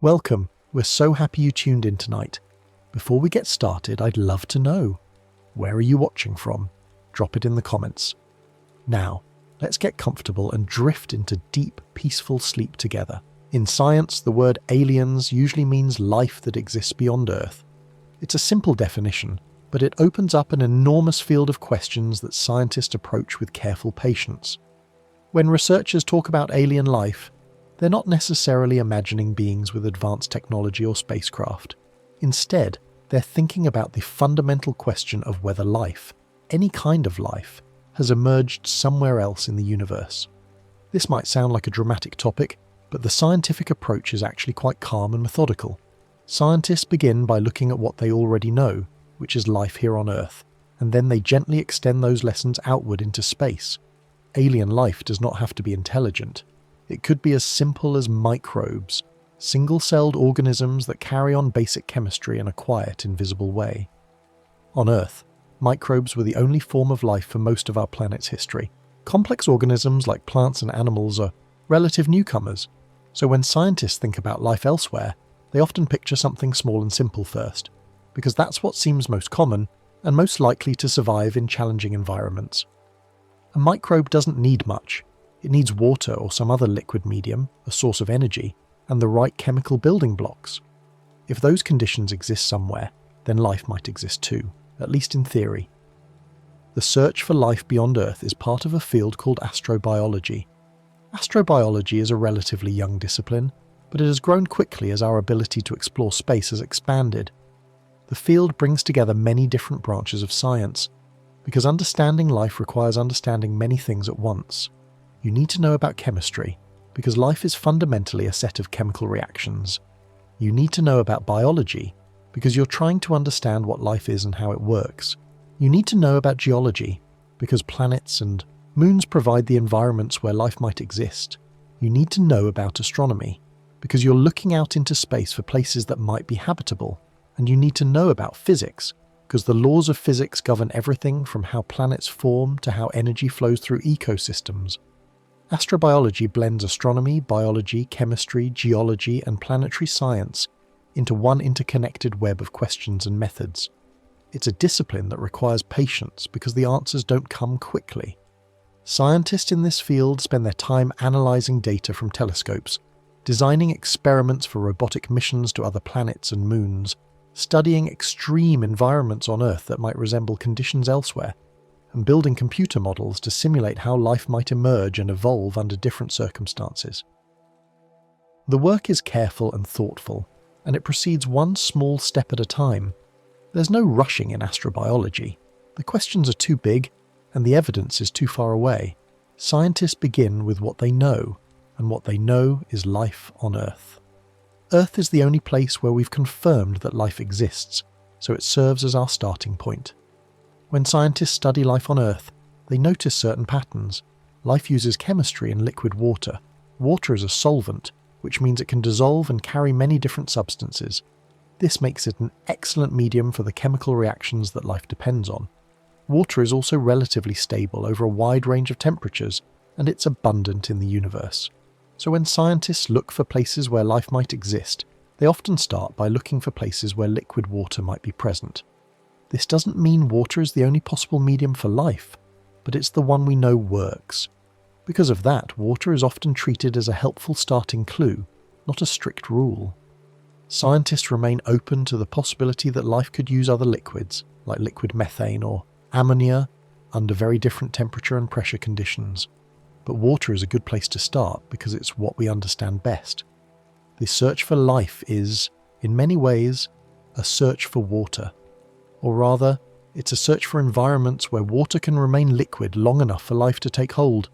Welcome, we're so happy you tuned in tonight. Before we get started, I'd love to know, where are you watching from? Drop it in the comments. Now, let's get comfortable and drift into deep, peaceful sleep together. In science, the word aliens usually means life that exists beyond Earth. It's a simple definition, but it opens up an enormous field of questions that scientists approach with careful patience. When researchers talk about alien life, they're not necessarily imagining beings with advanced technology or spacecraft. Instead, they're thinking about the fundamental question of whether life, any kind of life, has emerged somewhere else in the universe. This might sound like a dramatic topic, but the scientific approach is actually quite calm and methodical. Scientists begin by looking at what they already know, which is life here on Earth, and then they gently extend those lessons outward into space. Alien life does not have to be intelligent. It could be as simple as microbes, single-celled organisms that carry on basic chemistry in a quiet, invisible way. On Earth, microbes were the only form of life for most of our planet's history. Complex organisms like plants and animals are relative newcomers, so when scientists think about life elsewhere, they often picture something small and simple first, because that's what seems most common and most likely to survive in challenging environments. A microbe doesn't need much. It needs water or some other liquid medium, a source of energy, and the right chemical building blocks. If those conditions exist somewhere, then life might exist too, at least in theory. The search for life beyond Earth is part of a field called astrobiology. Astrobiology is a relatively young discipline, but it has grown quickly as our ability to explore space has expanded. The field brings together many different branches of science, because understanding life requires understanding many things at once. You need to know about chemistry, because life is fundamentally a set of chemical reactions. You need to know about biology, because you're trying to understand what life is and how it works. You need to know about geology, because planets and moons provide the environments where life might exist. You need to know about astronomy, because you're looking out into space for places that might be habitable. And you need to know about physics, because the laws of physics govern everything from how planets form to how energy flows through ecosystems. Astrobiology blends astronomy, biology, chemistry, geology, and planetary science into one interconnected web of questions and methods. It's a discipline that requires patience because the answers don't come quickly. Scientists in this field spend their time analysing data from telescopes, designing experiments for robotic missions to other planets and moons, studying extreme environments on Earth that might resemble conditions elsewhere, and building computer models to simulate how life might emerge and evolve under different circumstances. The work is careful and thoughtful, and it proceeds one small step at a time. There's no rushing in astrobiology. The questions are too big, and the evidence is too far away. Scientists begin with what they know, and what they know is life on Earth. Earth is the only place where we've confirmed that life exists, so it serves as our starting point. When scientists study life on Earth, they notice certain patterns. Life uses chemistry in liquid water. Water is a solvent, which means it can dissolve and carry many different substances. This makes it an excellent medium for the chemical reactions that life depends on. Water is also relatively stable over a wide range of temperatures, and it's abundant in the universe. So when scientists look for places where life might exist, they often start by looking for places where liquid water might be present. This doesn't mean water is the only possible medium for life, but it's the one we know works. Because of that, water is often treated as a helpful starting clue, not a strict rule. Scientists remain open to the possibility that life could use other liquids, like liquid methane or ammonia, under very different temperature and pressure conditions. But water is a good place to start because it's what we understand best. The search for life is, in many ways, a search for water. Or rather, it's a search for environments where water can remain liquid long enough for life to take hold.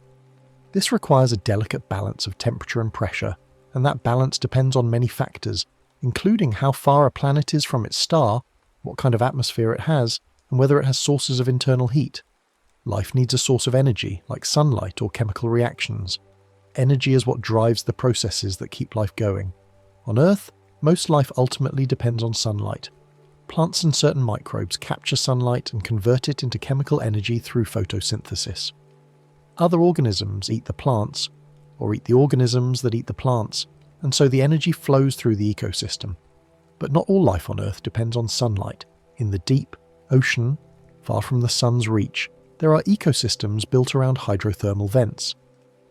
This requires a delicate balance of temperature and pressure, and that balance depends on many factors, including how far a planet is from its star, what kind of atmosphere it has, and whether it has sources of internal heat. Life needs a source of energy, like sunlight or chemical reactions. Energy is what drives the processes that keep life going. On Earth, most life ultimately depends on sunlight. Plants and certain microbes capture sunlight and convert it into chemical energy through photosynthesis. Other organisms eat the plants, or eat the organisms that eat the plants, and so the energy flows through the ecosystem. But not all life on Earth depends on sunlight. In the deep ocean, far from the sun's reach, there are ecosystems built around hydrothermal vents.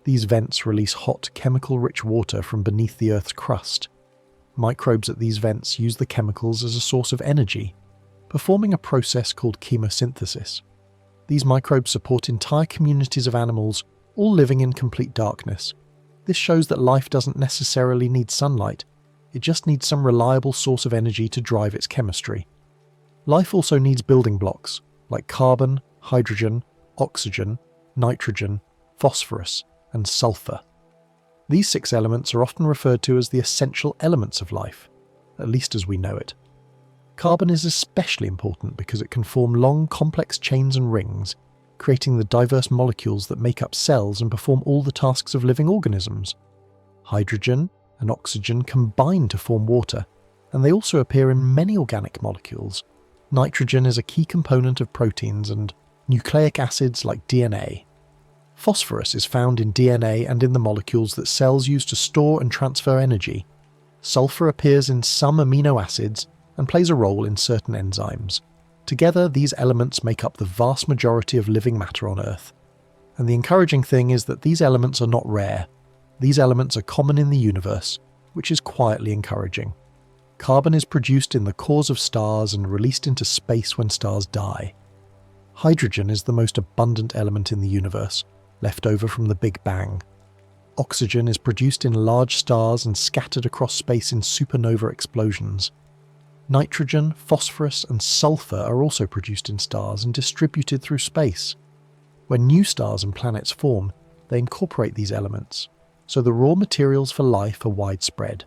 These vents release hot, chemical-rich water from beneath the Earth's crust. Microbes at these vents use the chemicals as a source of energy, performing a process called chemosynthesis. These microbes support entire communities of animals, all living in complete darkness. This shows that life doesn't necessarily need sunlight, it just needs some reliable source of energy to drive its chemistry. Life also needs building blocks, like carbon, hydrogen, oxygen, nitrogen, phosphorus, and sulfur. These 6 elements are often referred to as the essential elements of life, at least as we know it. Carbon is especially important because it can form long, complex chains and rings, creating the diverse molecules that make up cells and perform all the tasks of living organisms. Hydrogen and oxygen combine to form water, and they also appear in many organic molecules. Nitrogen is a key component of proteins and nucleic acids like DNA. Phosphorus is found in DNA and in the molecules that cells use to store and transfer energy. Sulfur appears in some amino acids and plays a role in certain enzymes. Together, these elements make up the vast majority of living matter on Earth. And the encouraging thing is that these elements are not rare. These elements are common in the universe, which is quietly encouraging. Carbon is produced in the cores of stars and released into space when stars die. Hydrogen is the most abundant element in the universe, left over from the Big Bang. Oxygen is produced in large stars and scattered across space in supernova explosions. Nitrogen, phosphorus, and sulfur are also produced in stars and distributed through space. When new stars and planets form, they incorporate these elements, so the raw materials for life are widespread.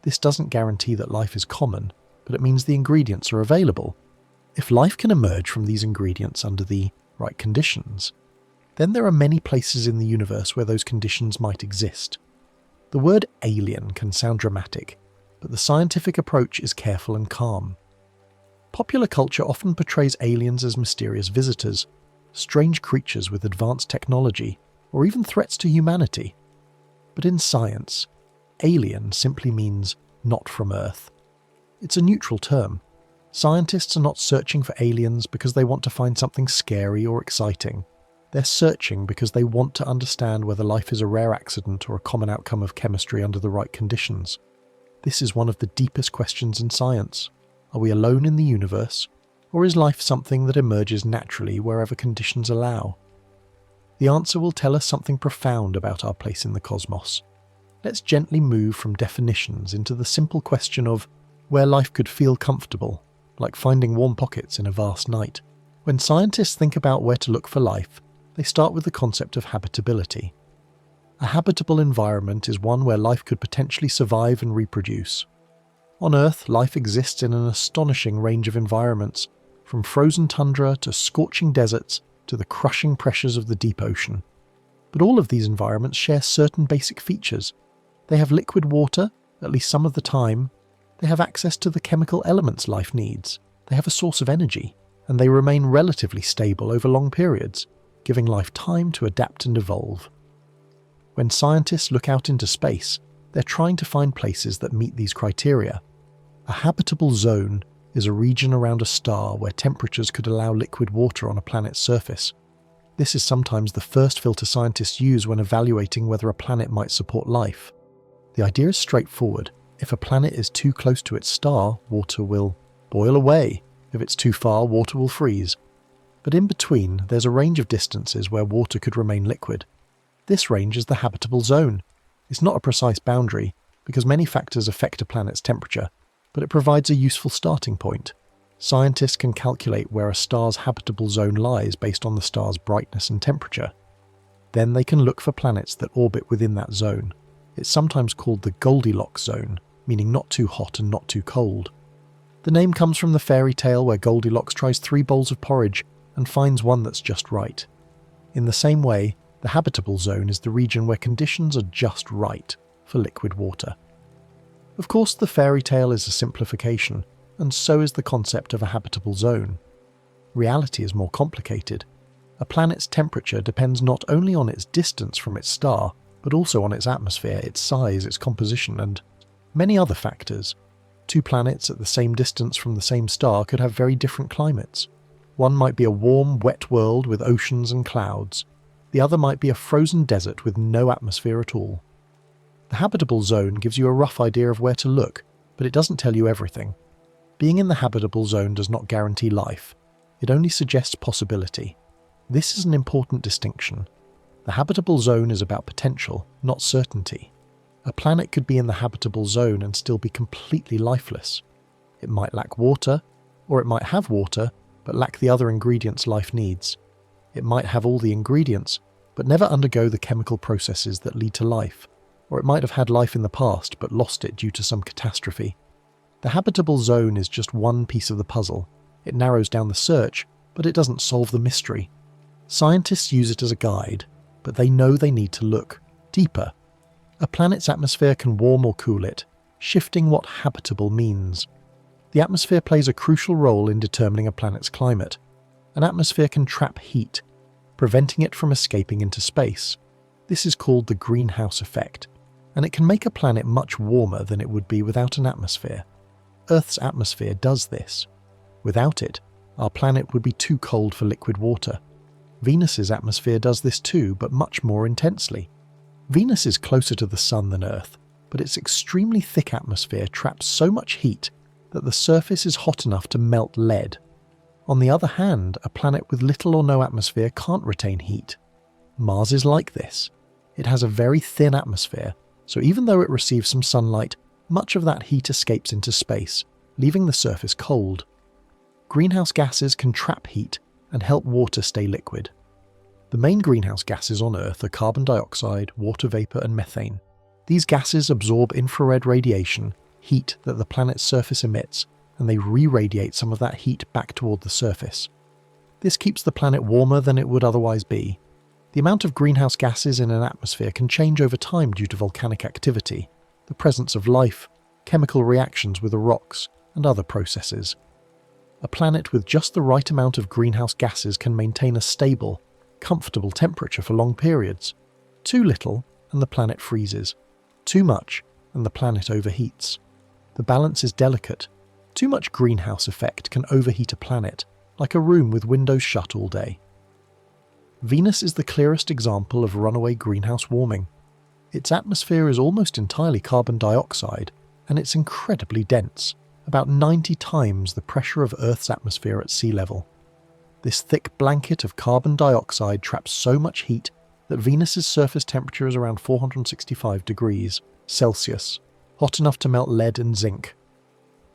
This doesn't guarantee that life is common, but it means the ingredients are available. If life can emerge from these ingredients under the right conditions, then there are many places in the universe where those conditions might exist. The word alien can sound dramatic, but the scientific approach is careful and calm. Popular culture often portrays aliens as mysterious visitors, strange creatures with advanced technology, or even threats to humanity. But in science, alien simply means not from Earth. It's a neutral term. Scientists are not searching for aliens because they want to find something scary or exciting. They're searching because they want to understand whether life is a rare accident or a common outcome of chemistry under the right conditions. This is one of the deepest questions in science. Are we alone in the universe, or is life something that emerges naturally wherever conditions allow? The answer will tell us something profound about our place in the cosmos. Let's gently move from definitions into the simple question of where life could feel comfortable, like finding warm pockets in a vast night. When scientists think about where to look for life, they start with the concept of habitability. A habitable environment is one where life could potentially survive and reproduce. On Earth, life exists in an astonishing range of environments, from frozen tundra to scorching deserts to the crushing pressures of the deep ocean. But all of these environments share certain basic features. They have liquid water, at least some of the time. They have access to the chemical elements life needs. They have a source of energy, and they remain relatively stable over long periods, giving life time to adapt and evolve. When scientists look out into space, they're trying to find places that meet these criteria. A habitable zone is a region around a star where temperatures could allow liquid water on a planet's surface. This is sometimes the first filter scientists use when evaluating whether a planet might support life. The idea is straightforward. If a planet is too close to its star, water will boil away. If it's too far, water will freeze. But in between, there's a range of distances where water could remain liquid. This range is the habitable zone. It's not a precise boundary, because many factors affect a planet's temperature, but it provides a useful starting point. Scientists can calculate where a star's habitable zone lies based on the star's brightness and temperature. Then they can look for planets that orbit within that zone. It's sometimes called the Goldilocks zone, meaning not too hot and not too cold. The name comes from the fairy tale where Goldilocks tries 3 bowls of porridge and finds one that's just right. In the same way, the habitable zone is the region where conditions are just right for liquid water. Of course, the fairy tale is a simplification, and so is the concept of a habitable zone. Reality is more complicated. A planet's temperature depends not only on its distance from its star, but also on its atmosphere, its size, its composition, and many other factors. Two planets at the same distance from the same star could have very different climates. One might be a warm, wet world with oceans and clouds. The other might be a frozen desert with no atmosphere at all. The habitable zone gives you a rough idea of where to look, but it doesn't tell you everything. Being in the habitable zone does not guarantee life. It only suggests possibility. This is an important distinction. The habitable zone is about potential, not certainty. A planet could be in the habitable zone and still be completely lifeless. It might lack water, or it might have water, but lack the other ingredients life needs. It might have all the ingredients, but never undergo the chemical processes that lead to life. Or it might have had life in the past, but lost it due to some catastrophe. The habitable zone is just one piece of the puzzle. It narrows down the search, but it doesn't solve the mystery. Scientists use it as a guide, but they know they need to look deeper. A planet's atmosphere can warm or cool it, shifting what habitable means. The atmosphere plays a crucial role in determining a planet's climate. An atmosphere can trap heat, preventing it from escaping into space. This is called the greenhouse effect, and it can make a planet much warmer than it would be without an atmosphere. Earth's atmosphere does this. Without it, our planet would be too cold for liquid water. Venus's atmosphere does this too, but much more intensely. Venus is closer to the Sun than Earth, but its extremely thick atmosphere traps so much heat that the surface is hot enough to melt lead. On the other hand, a planet with little or no atmosphere can't retain heat. Mars is like this. It has a very thin atmosphere, so even though it receives some sunlight, much of that heat escapes into space, leaving the surface cold. Greenhouse gases can trap heat and help water stay liquid. The main greenhouse gases on Earth are carbon dioxide, water vapour and methane. These gases absorb infrared radiation, heat that the planet's surface emits, and they re-radiate some of that heat back toward the surface. This keeps the planet warmer than it would otherwise be. The amount of greenhouse gases in an atmosphere can change over time due to volcanic activity, the presence of life, chemical reactions with the rocks, and other processes. A planet with just the right amount of greenhouse gases can maintain a stable, comfortable temperature for long periods. Too little, and the planet freezes. Too much, and the planet overheats. The balance is delicate. Too much greenhouse effect can overheat a planet, like a room with windows shut all day. Venus is the clearest example of runaway greenhouse warming. Its atmosphere is almost entirely carbon dioxide, and it's incredibly dense, about 90 times the pressure of Earth's atmosphere at sea level. This thick blanket of carbon dioxide traps so much heat that Venus's surface temperature is around 465 degrees Celsius, hot enough to melt lead and zinc.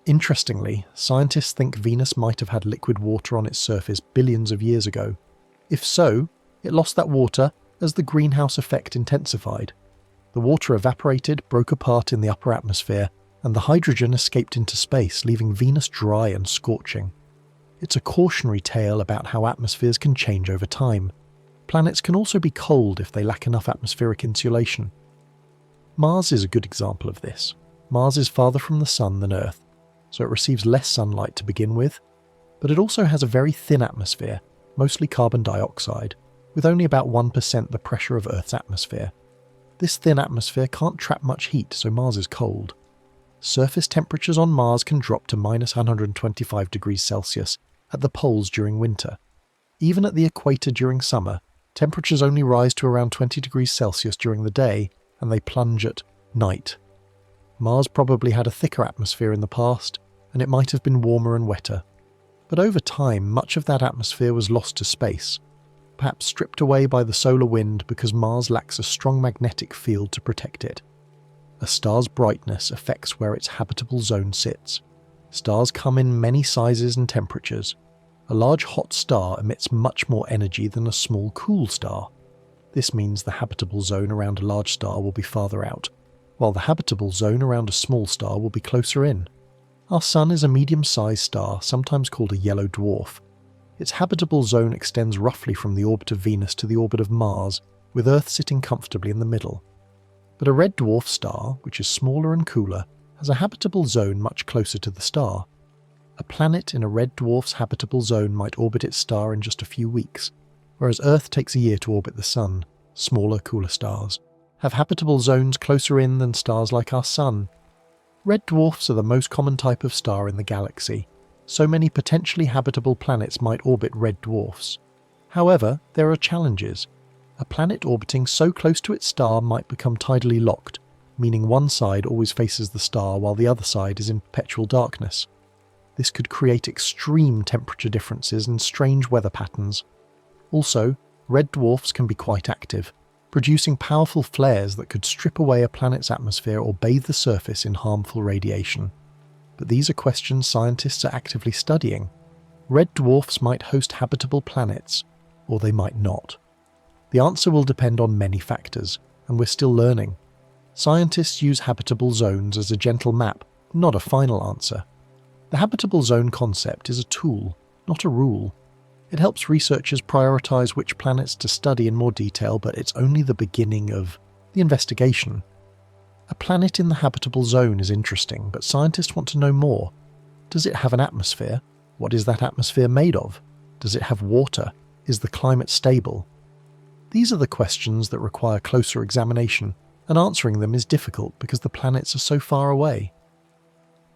Interestingly, scientists think Venus might have had liquid water on its surface billions of years ago. If so, it lost that water as the greenhouse effect intensified. The water evaporated, broke apart in the upper atmosphere, and the hydrogen escaped into space, leaving Venus dry and scorching. It's a cautionary tale about how atmospheres can change over time. Planets can also be cold if they lack enough atmospheric insulation. Mars is a good example of this. Mars is farther from the Sun than Earth, so it receives less sunlight to begin with, but it also has a very thin atmosphere, mostly carbon dioxide, with only about 1% the pressure of Earth's atmosphere. This thin atmosphere can't trap much heat, so Mars is cold. Surface temperatures on Mars can drop to minus 125 degrees Celsius at the poles during winter. Even at the equator during summer, temperatures only rise to around 20 degrees Celsius during the day, and they plunge at night. Mars probably had a thicker atmosphere in the past, and it might have been warmer and wetter. But over time, much of that atmosphere was lost to space, perhaps stripped away by the solar wind because Mars lacks a strong magnetic field to protect it. A star's brightness affects where its habitable zone sits. Stars come in many sizes and temperatures. A large hot star emits much more energy than a small cool star. This means the habitable zone around a large star will be farther out, while the habitable zone around a small star will be closer in. Our Sun is a medium-sized star, sometimes called a yellow dwarf. Its habitable zone extends roughly from the orbit of Venus to the orbit of Mars, with Earth sitting comfortably in the middle. But a red dwarf star, which is smaller and cooler, has a habitable zone much closer to the star. A planet in a red dwarf's habitable zone might orbit its star in just a few weeks, whereas Earth takes a year to orbit the Sun, smaller, cooler stars. have habitable zones closer in than stars like our Sun. Red dwarfs are the most common type of star in the galaxy. So many potentially habitable planets might orbit red dwarfs. However, there are challenges. A planet orbiting so close to its star might become tidally locked, meaning one side always faces the star while the other side is in perpetual darkness. This could create extreme temperature differences and strange weather patterns. Also, red dwarfs can be quite active, producing powerful flares that could strip away a planet's atmosphere or bathe the surface in harmful radiation. But these are questions scientists are actively studying. Red dwarfs might host habitable planets, or they might not. The answer will depend on many factors, and we're still learning. Scientists use habitable zones as a gentle map, not a final answer. The habitable zone concept is a tool, not a rule. It helps researchers prioritize which planets to study in more detail, but it's only the beginning of the investigation. A planet in the habitable zone is interesting, but scientists want to know more. Does it have an atmosphere? What is that atmosphere made of? Does it have water? Is the climate stable? These are the questions that require closer examination, and answering them is difficult because the planets are so far away.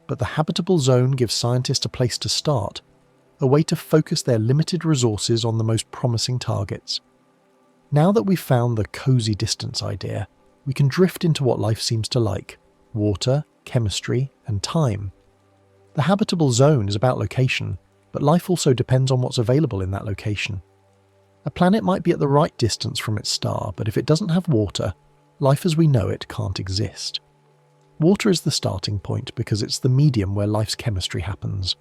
But the habitable zone gives scientists a place to start, a way to focus their limited resources on the most promising targets. Now that we've found the cozy distance idea, we can drift into what life seems to like: water, chemistry, and time. The habitable zone is about location, but life also depends on what's available in that location. A planet might be at the right distance from its star, but if it doesn't have water, life as we know it can't exist. Water is the starting point because it's the medium where life's chemistry happens.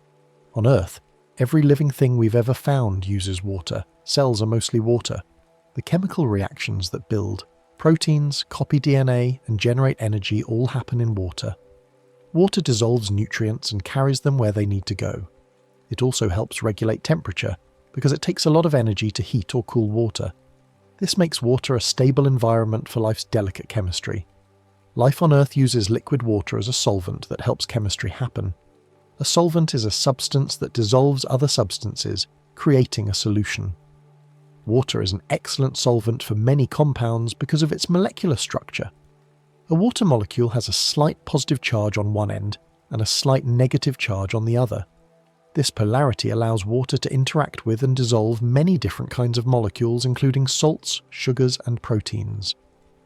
On Earth, every living thing we've ever found uses water. Cells are mostly water. The chemical reactions that build proteins, copy DNA, and generate energy all happen in water. Water dissolves nutrients and carries them where they need to go. It also helps regulate temperature, because it takes a lot of energy to heat or cool water. This makes water a stable environment for life's delicate chemistry. Life on Earth uses liquid water as a solvent that helps chemistry happen. A solvent is a substance that dissolves other substances, creating a solution. Water is an excellent solvent for many compounds because of its molecular structure. A water molecule has a slight positive charge on one end and a slight negative charge on the other. This polarity allows water to interact with and dissolve many different kinds of molecules, including salts, sugars, and proteins.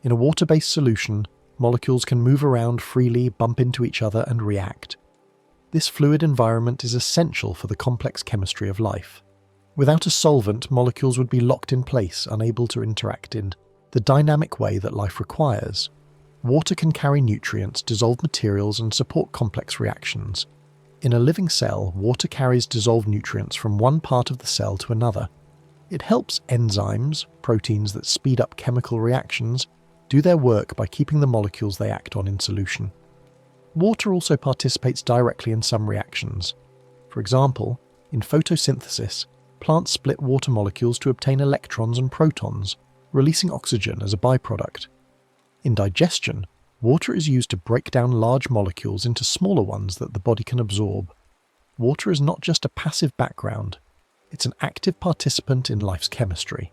In a water-based solution, molecules can move around freely, bump into each other, and react. This fluid environment is essential for the complex chemistry of life. Without a solvent, molecules would be locked in place, unable to interact in the dynamic way that life requires. Water can carry nutrients, dissolve materials, and support complex reactions. In a living cell, water carries dissolved nutrients from one part of the cell to another. It helps enzymes, proteins that speed up chemical reactions, do their work by keeping the molecules they act on in solution. Water also participates directly in some reactions. For example, in photosynthesis, plants split water molecules to obtain electrons and protons, releasing oxygen as a byproduct. In digestion, water is used to break down large molecules into smaller ones that the body can absorb. Water is not just a passive background, it's an active participant in life's chemistry.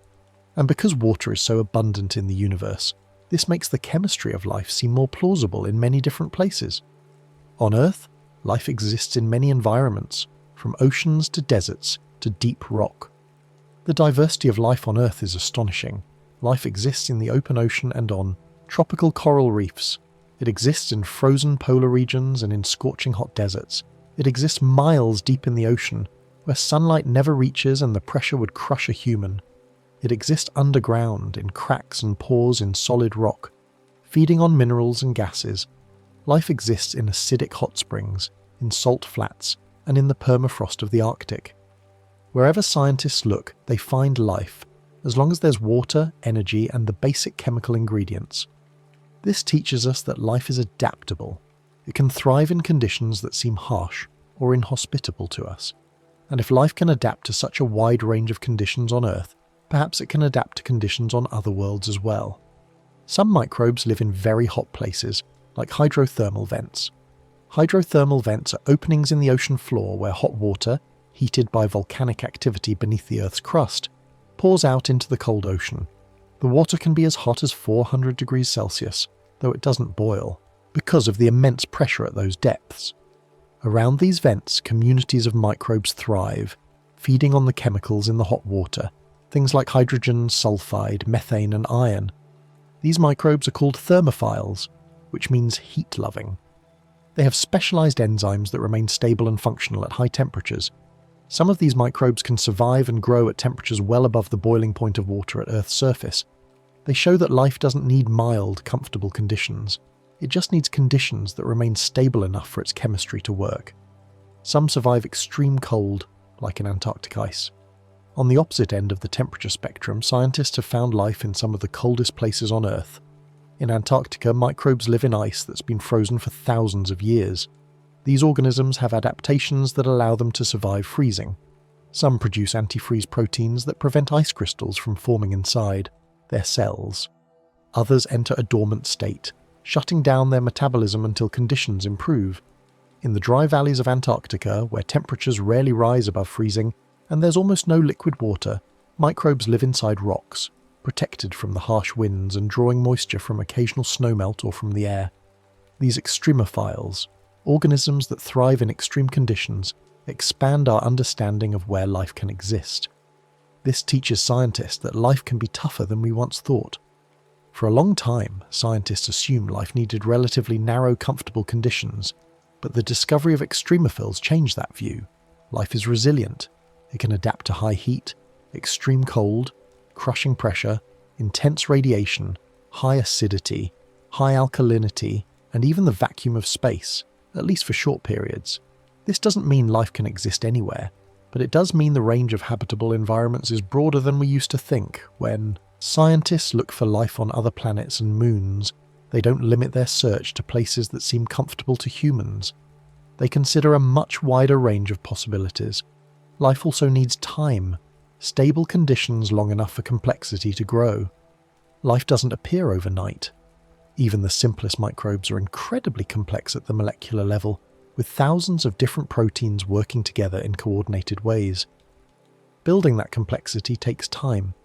And because water is so abundant in the universe, this makes the chemistry of life seem more plausible in many different places. On Earth, life exists in many environments, from oceans to deserts to deep rock. The diversity of life on Earth is astonishing. Life exists in the open ocean and on tropical coral reefs. It exists in frozen polar regions and in scorching hot deserts. It exists miles deep in the ocean, where sunlight never reaches and the pressure would crush a human. It exists underground, in cracks and pores in solid rock, feeding on minerals and gases. Life exists in acidic hot springs, in salt flats, and in the permafrost of the Arctic. Wherever scientists look, they find life, as long as there's water, energy, and the basic chemical ingredients. This teaches us that life is adaptable. It can thrive in conditions that seem harsh or inhospitable to us. And if life can adapt to such a wide range of conditions on Earth, perhaps it can adapt to conditions on other worlds as well. Some microbes live in very hot places, like hydrothermal vents. Hydrothermal vents are openings in the ocean floor where hot water, heated by volcanic activity beneath the Earth's crust, pours out into the cold ocean. The water can be as hot as 400 degrees Celsius, though it doesn't boil, because of the immense pressure at those depths. Around these vents, communities of microbes thrive, feeding on the chemicals in the hot water, things like hydrogen, sulfide, methane and iron. These microbes are called thermophiles, which means heat-loving. They have specialized enzymes that remain stable and functional at high temperatures. Some of these microbes can survive and grow at temperatures well above the boiling point of water at Earth's surface. They show that life doesn't need mild, comfortable conditions. It just needs conditions that remain stable enough for its chemistry to work. Some survive extreme cold, like in Antarctic ice. On the opposite end of the temperature spectrum, scientists have found life in some of the coldest places on Earth. In Antarctica, microbes live in ice that's been frozen for thousands of years. These organisms have adaptations that allow them to survive freezing. Some produce antifreeze proteins that prevent ice crystals from forming inside their cells. Others enter a dormant state, shutting down their metabolism until conditions improve. In the dry valleys of Antarctica, where temperatures rarely rise above freezing and there's almost no liquid water, microbes live inside rocks, protected from the harsh winds and drawing moisture from occasional snowmelt or from the air. These extremophiles, organisms that thrive in extreme conditions, expand our understanding of where life can exist. This teaches scientists that life can be tougher than we once thought. For a long time, scientists assumed life needed relatively narrow, comfortable conditions, but the discovery of extremophils changed that view. Life is resilient. It can adapt to high heat, extreme cold, crushing pressure, intense radiation, high acidity, high alkalinity, and even the vacuum of space, at least for short periods. This doesn't mean life can exist anywhere, but it does mean the range of habitable environments is broader than we used to think. When scientists look for life on other planets and moons, they don't limit their search to places that seem comfortable to humans. They consider a much wider range of possibilities. Life also needs time, stable conditions long enough for complexity to grow. Life doesn't appear overnight. Even the simplest microbes are incredibly complex at the molecular level, with thousands of different proteins working together in coordinated ways. Building that complexity takes time.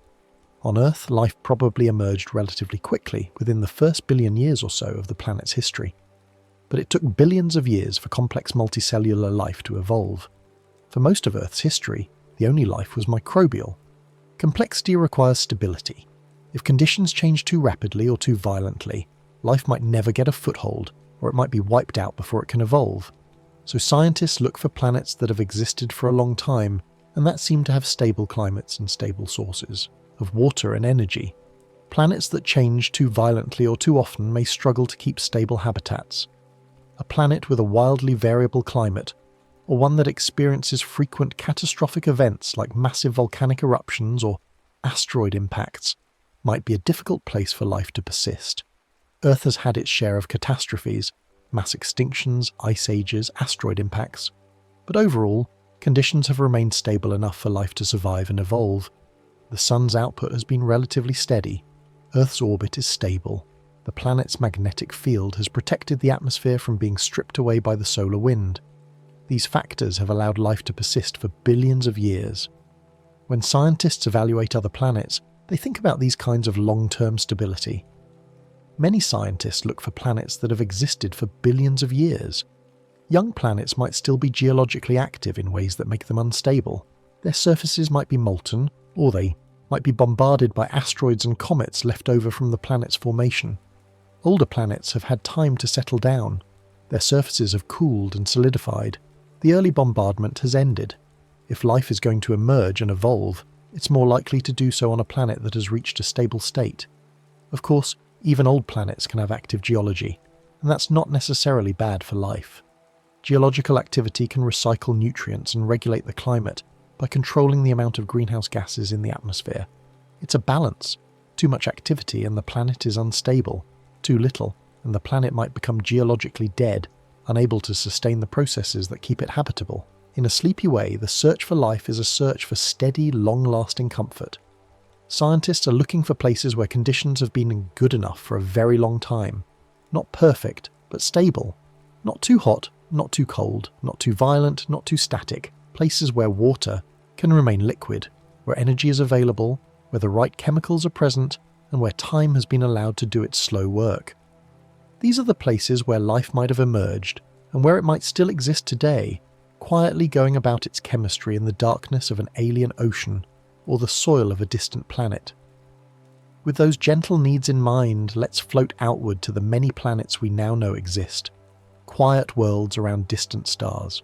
On Earth, life probably emerged relatively quickly within the first billion years or so of the planet's history. But it took billions of years for complex multicellular life to evolve. For most of Earth's history, the only life was microbial. Complexity requires stability. If conditions change too rapidly or too violently, life might never get a foothold, or it might be wiped out before it can evolve. So scientists look for planets that have existed for a long time, and that seem to have stable climates and stable sources of water and energy. Planets that change too violently or too often may struggle to keep stable habitats. A planet with a wildly variable climate, or one that experiences frequent catastrophic events like massive volcanic eruptions or asteroid impacts, might be a difficult place for life to persist. Earth has had its share of catastrophes, mass extinctions, ice ages, asteroid impacts, but overall, conditions have remained stable enough for life to survive and evolve. The sun's output has been relatively steady. Earth's orbit is stable. The planet's magnetic field has protected the atmosphere from being stripped away by the solar wind. These factors have allowed life to persist for billions of years. When scientists evaluate other planets, they think about these kinds of long-term stability. Many scientists look for planets that have existed for billions of years. Young planets might still be geologically active in ways that make them unstable. Their surfaces might be molten, or they might be bombarded by asteroids and comets left over from the planet's formation. Older planets have had time to settle down. Their surfaces have cooled and solidified. The early bombardment has ended. If life is going to emerge and evolve, it's more likely to do so on a planet that has reached a stable state. Of course, even old planets can have active geology, and that's not necessarily bad for life. Geological activity can recycle nutrients and regulate the climate by controlling the amount of greenhouse gases in the atmosphere. It's a balance. Too much activity and the planet is unstable. Too little, and the planet might become geologically dead, unable to sustain the processes that keep it habitable. In a sleepy way, the search for life is a search for steady, long-lasting comfort. Scientists are looking for places where conditions have been good enough for a very long time. Not perfect, but stable. Not too hot, not too cold, not too violent, not too static. Places where water can remain liquid, where energy is available, where the right chemicals are present, and where time has been allowed to do its slow work. These are the places where life might have emerged, and where it might still exist today, quietly going about its chemistry in the darkness of an alien ocean or the soil of a distant planet. With those gentle needs in mind, let's float outward to the many planets we now know exist, quiet worlds around distant stars.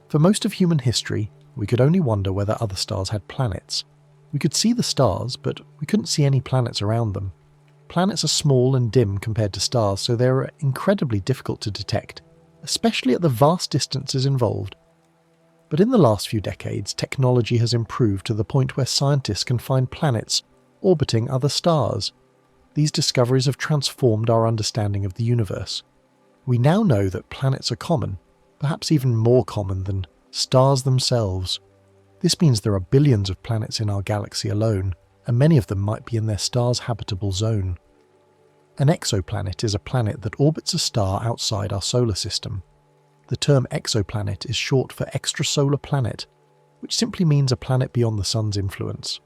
For most of human history, we could only wonder whether other stars had planets. We could see the stars, but we couldn't see any planets around them. Planets are small and dim compared to stars, so they're incredibly difficult to detect, especially at the vast distances involved. But in the last few decades, technology has improved to the point where scientists can find planets orbiting other stars. These discoveries have transformed our understanding of the universe. We now know that planets are common, perhaps even more common than stars themselves. This means there are billions of planets in our galaxy alone, and many of them might be in their star's habitable zone. An exoplanet is a planet that orbits a star outside our solar system. The term exoplanet is short for extrasolar planet, which simply means a planet beyond the Sun's influence.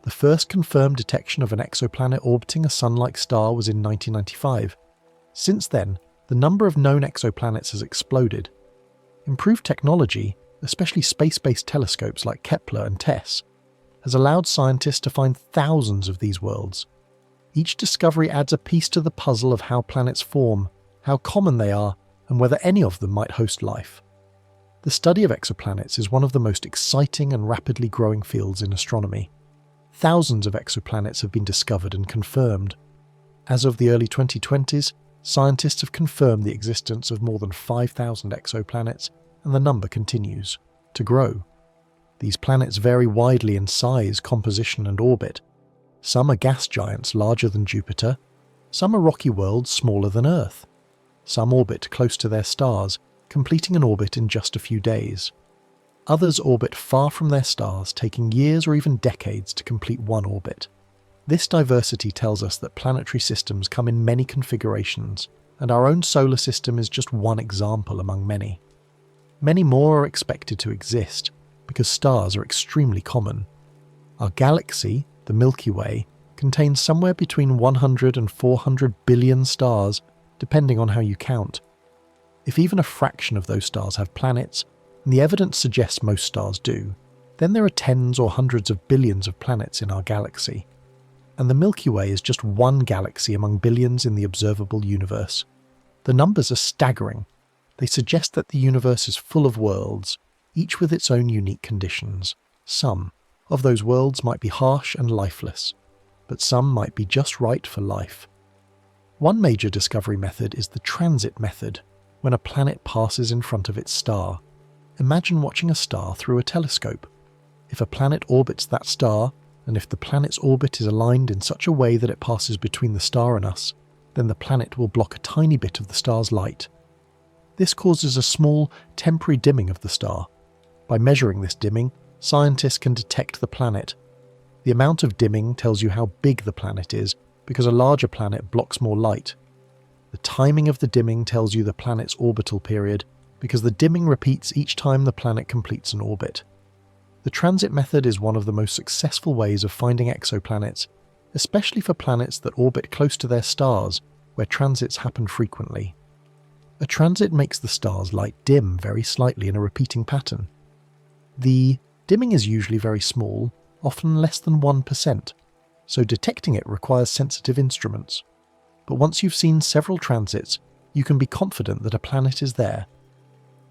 The first confirmed detection of an exoplanet orbiting a Sun-like star was in 1995. Since then, the number of known exoplanets has exploded. Improved technology, especially space-based telescopes like Kepler and TESS, has allowed scientists to find thousands of these worlds. Each discovery adds a piece to the puzzle of how planets form, how common they are, and whether any of them might host life. The study of exoplanets is one of the most exciting and rapidly growing fields in astronomy. Thousands of exoplanets have been discovered and confirmed. As of the early 2020s, scientists have confirmed the existence of more than 5,000 exoplanets, and the number continues to grow. These planets vary widely in size, composition, and orbit. Some are gas giants larger than Jupiter, some are rocky worlds smaller than Earth. Some orbit close to their stars, completing an orbit in just a few days. Others orbit far from their stars, taking years or even decades to complete one orbit. This diversity tells us that planetary systems come in many configurations, and our own solar system is just one example among many. Many more are expected to exist, because stars are extremely common. Our galaxy, the Milky Way, contains somewhere between 100 and 400 billion stars, depending on how you count. If even a fraction of those stars have planets, and the evidence suggests most stars do, then there are tens or hundreds of billions of planets in our galaxy. And the Milky Way is just one galaxy among billions in the observable universe. The numbers are staggering. They suggest that the universe is full of worlds, each with its own unique conditions. Some of those worlds might be harsh and lifeless, but some might be just right for life. One major discovery method is the transit method, when a planet passes in front of its star. Imagine watching a star through a telescope. If a planet orbits that star, and if the planet's orbit is aligned in such a way that it passes between the star and us, then the planet will block a tiny bit of the star's light. This causes a small, temporary dimming of the star. By measuring this dimming, scientists can detect the planet. The amount of dimming tells you how big the planet is, because a larger planet blocks more light. The timing of the dimming tells you the planet's orbital period, because the dimming repeats each time the planet completes an orbit. The transit method is one of the most successful ways of finding exoplanets, especially for planets that orbit close to their stars, where transits happen frequently. A transit makes the star's light dim very slightly in a repeating pattern. The dimming is usually very small, often less than 1%, so detecting it requires sensitive instruments. But once you've seen several transits, you can be confident that a planet is there.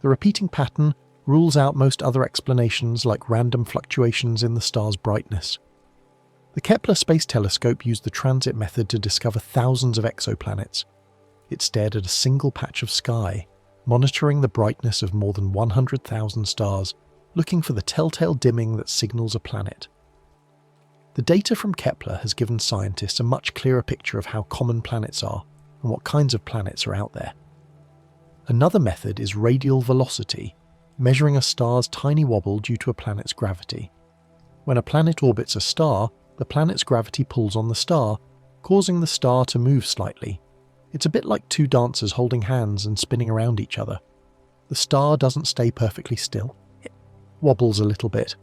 The repeating pattern rules out most other explanations like random fluctuations in the star's brightness. The Kepler Space Telescope used the transit method to discover thousands of exoplanets. It stared at a single patch of sky, monitoring the brightness of more than 100,000 stars, looking for the telltale dimming that signals a planet. The data from Kepler has given scientists a much clearer picture of how common planets are and what kinds of planets are out there. Another method is radial velocity, measuring a star's tiny wobble due to a planet's gravity. When a planet orbits a star, the planet's gravity pulls on the star, causing the star to move slightly. It's a bit like two dancers holding hands and spinning around each other. The star doesn't stay perfectly still. It wobbles a little bit.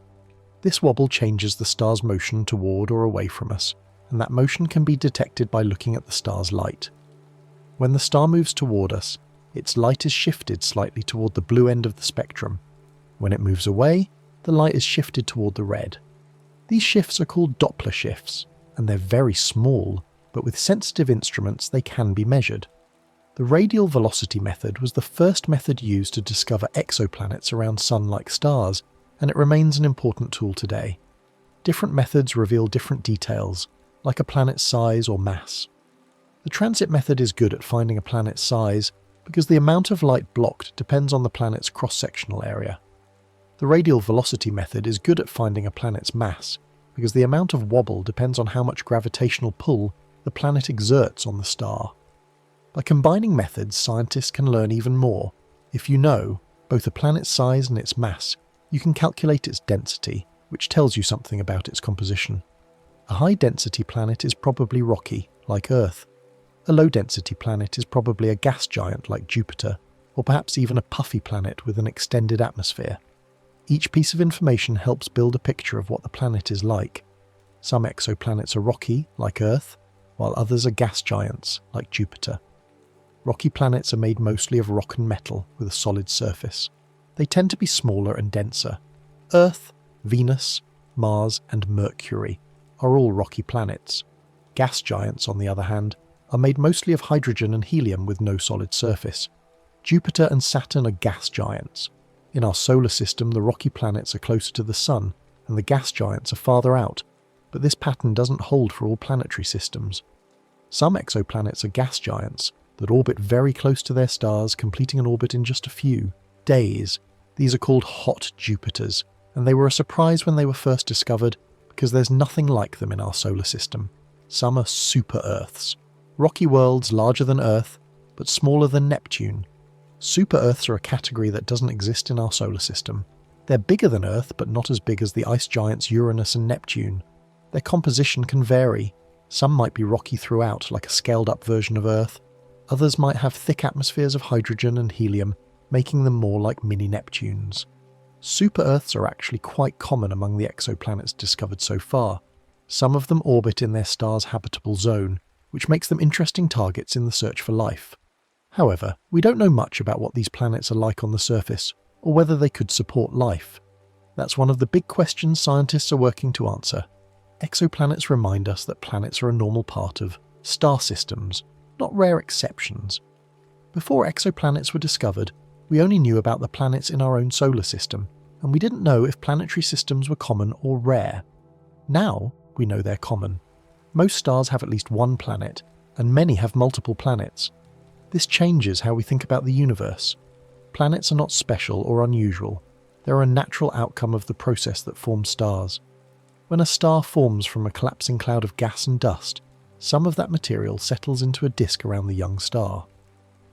This wobble changes the star's motion toward or away from us, and that motion can be detected by looking at the star's light. When the star moves toward us, its light is shifted slightly toward the blue end of the spectrum. When it moves away, the light is shifted toward the red. These shifts are called Doppler shifts, and they're very small, but with sensitive instruments they can be measured. The radial velocity method was the first method used to discover exoplanets around Sun-like stars, and it remains an important tool today. Different methods reveal different details, like a planet's size or mass. The transit method is good at finding a planet's size because the amount of light blocked depends on the planet's cross-sectional area. The radial velocity method is good at finding a planet's mass because the amount of wobble depends on how much gravitational pull the planet exerts on the star. By combining methods, scientists can learn even more. If you know both a planet's size and its mass, you can calculate its density, which tells you something about its composition. A high-density planet is probably rocky, like Earth. A low-density planet is probably a gas giant like Jupiter, or perhaps even a puffy planet with an extended atmosphere. Each piece of information helps build a picture of what the planet is like. Some exoplanets are rocky, like Earth, while others are gas giants, like Jupiter. Rocky planets are made mostly of rock and metal with a solid surface. They tend to be smaller and denser. Earth, Venus, Mars, and Mercury are all rocky planets. Gas giants, on the other hand, are made mostly of hydrogen and helium with no solid surface. Jupiter and Saturn are gas giants. In our solar system, the rocky planets are closer to the Sun, and the gas giants are farther out, but this pattern doesn't hold for all planetary systems. Some exoplanets are gas giants that orbit very close to their stars, completing an orbit in just a few days. These are called hot Jupiters, and they were a surprise when they were first discovered because there's nothing like them in our solar system. Some are super-Earths, rocky worlds larger than Earth, but smaller than Neptune. Super-Earths are a category that doesn't exist in our solar system. They're bigger than Earth, but not as big as the ice giants Uranus and Neptune. Their composition can vary. Some might be rocky throughout, like a scaled-up version of Earth. Others might have thick atmospheres of hydrogen and helium, making them more like mini-Neptunes. Super-Earths are actually quite common among the exoplanets discovered so far. Some of them orbit in their star's habitable zone, which makes them interesting targets in the search for life. However, we don't know much about what these planets are like on the surface, or whether they could support life. That's one of the big questions scientists are working to answer. Exoplanets remind us that planets are a normal part of star systems, not rare exceptions. Before exoplanets were discovered, we only knew about the planets in our own solar system, and we didn't know if planetary systems were common or rare. Now, we know they're common. Most stars have at least one planet, and many have multiple planets. This changes how we think about the universe. Planets are not special or unusual. They're a natural outcome of the process that forms stars. When a star forms from a collapsing cloud of gas and dust, some of that material settles into a disk around the young star.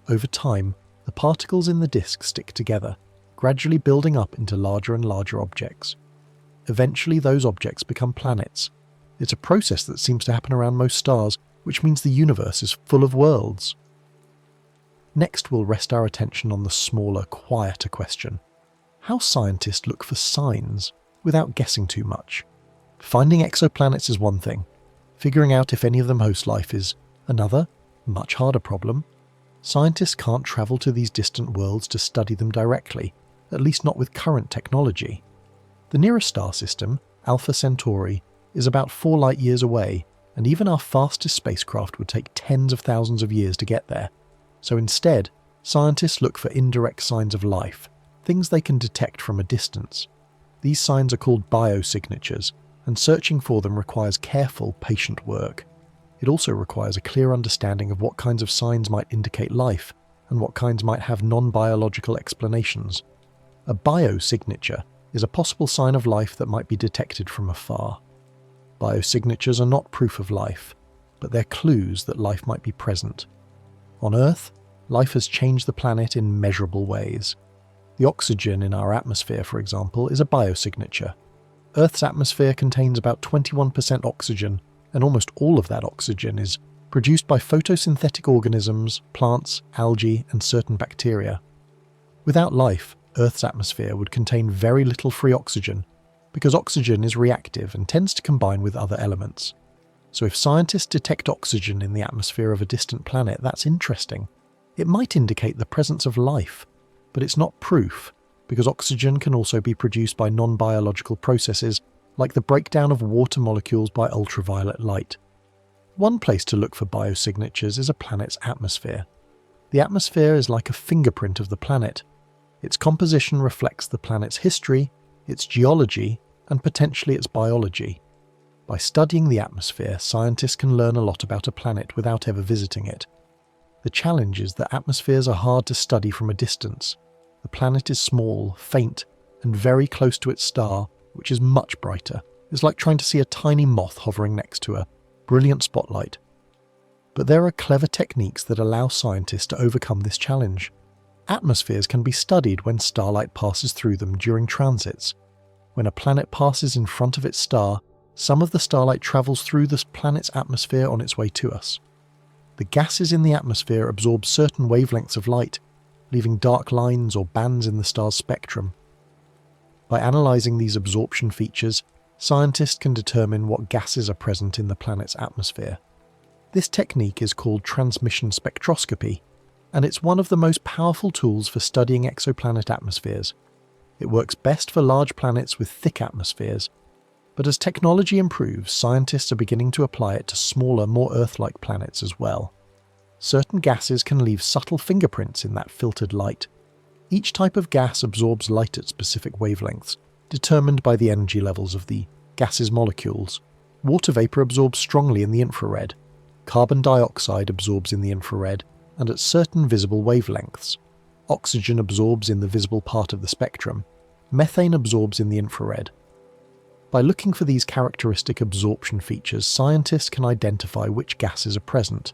Over time, the particles in the disk stick together, gradually building up into larger and larger objects. Eventually, those objects become planets. It's a process that seems to happen around most stars, which means the universe is full of worlds. Next, we'll rest our attention on the smaller, quieter question. How scientists look for signs without guessing too much. Finding exoplanets is one thing. Figuring out if any of them host life is another, much harder problem. Scientists can't travel to these distant worlds to study them directly, at least not with current technology. The nearest star system, Alpha Centauri, is about 4 light-years away, and even our fastest spacecraft would take tens of thousands of years to get there. So instead, scientists look for indirect signs of life, things they can detect from a distance. These signs are called biosignatures, and searching for them requires careful, patient work. It also requires a clear understanding of what kinds of signs might indicate life, and what kinds might have non-biological explanations. A biosignature is a possible sign of life that might be detected from afar. Biosignatures are not proof of life, but they're clues that life might be present. On Earth, life has changed the planet in measurable ways. The oxygen in our atmosphere, for example, is a biosignature. Earth's atmosphere contains about 21% oxygen, and almost all of that oxygen is produced by photosynthetic organisms, plants, algae, and certain bacteria. Without life, Earth's atmosphere would contain very little free oxygen, because oxygen is reactive and tends to combine with other elements. So if scientists detect oxygen in the atmosphere of a distant planet, that's interesting. It might indicate the presence of life, but it's not proof, because oxygen can also be produced by non-biological processes like the breakdown of water molecules by ultraviolet light. One place to look for biosignatures is a planet's atmosphere. The atmosphere is like a fingerprint of the planet. Its composition reflects the planet's history, its geology, and potentially its biology. By studying the atmosphere, scientists can learn a lot about a planet without ever visiting it. The challenge is that atmospheres are hard to study from a distance. The planet is small, faint, and very close to its star, which is much brighter. It's like trying to see a tiny moth hovering next to a brilliant spotlight. But there are clever techniques that allow scientists to overcome this challenge. Atmospheres can be studied when starlight passes through them during transits. When a planet passes in front of its star, some of the starlight travels through this planet's atmosphere on its way to us. The gases in the atmosphere absorb certain wavelengths of light, leaving dark lines or bands in the star's spectrum. By analysing these absorption features, scientists can determine what gases are present in the planet's atmosphere. This technique is called transmission spectroscopy, and it's one of the most powerful tools for studying exoplanet atmospheres. It works best for large planets with thick atmospheres, but as technology improves, scientists are beginning to apply it to smaller, more Earth-like planets as well. Certain gases can leave subtle fingerprints in that filtered light. Each type of gas absorbs light at specific wavelengths, determined by the energy levels of the gas's molecules. Water vapor absorbs strongly in the infrared. Carbon dioxide absorbs in the infrared, and at certain visible wavelengths. Oxygen absorbs in the visible part of the spectrum. Methane absorbs in the infrared. By looking for these characteristic absorption features, scientists can identify which gases are present.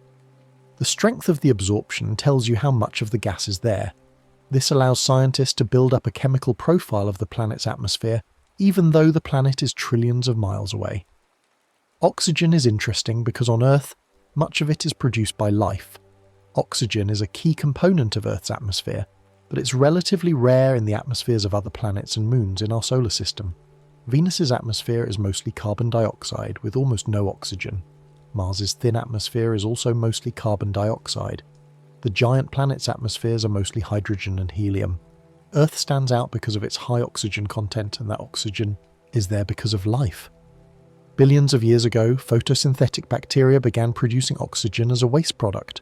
The strength of the absorption tells you how much of the gas is there. This allows scientists to build up a chemical profile of the planet's atmosphere, even though the planet is trillions of miles away. Oxygen is interesting because on Earth, much of it is produced by life. Oxygen is a key component of Earth's atmosphere, but it's relatively rare in the atmospheres of other planets and moons in our solar system. Venus's atmosphere is mostly carbon dioxide with almost no oxygen. Mars's thin atmosphere is also mostly carbon dioxide. The giant planet's atmospheres are mostly hydrogen and helium. Earth stands out because of its high oxygen content, and that oxygen is there because of life. Billions of years ago, photosynthetic bacteria began producing oxygen as a waste product.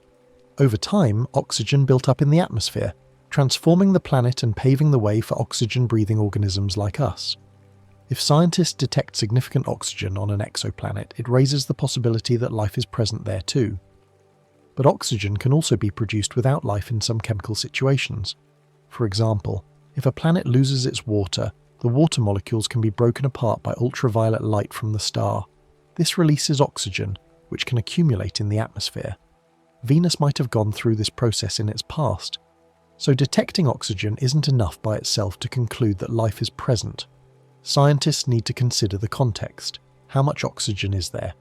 Over time, oxygen built up in the atmosphere, transforming the planet and paving the way for oxygen-breathing organisms like us. If scientists detect significant oxygen on an exoplanet, it raises the possibility that life is present there too. But oxygen can also be produced without life in some chemical situations. For example, if a planet loses its water, the water molecules can be broken apart by ultraviolet light from the star. This releases oxygen, which can accumulate in the atmosphere. Venus might have gone through this process in its past. So detecting oxygen isn't enough by itself to conclude that life is present. Scientists need to consider the context. How much oxygen is there?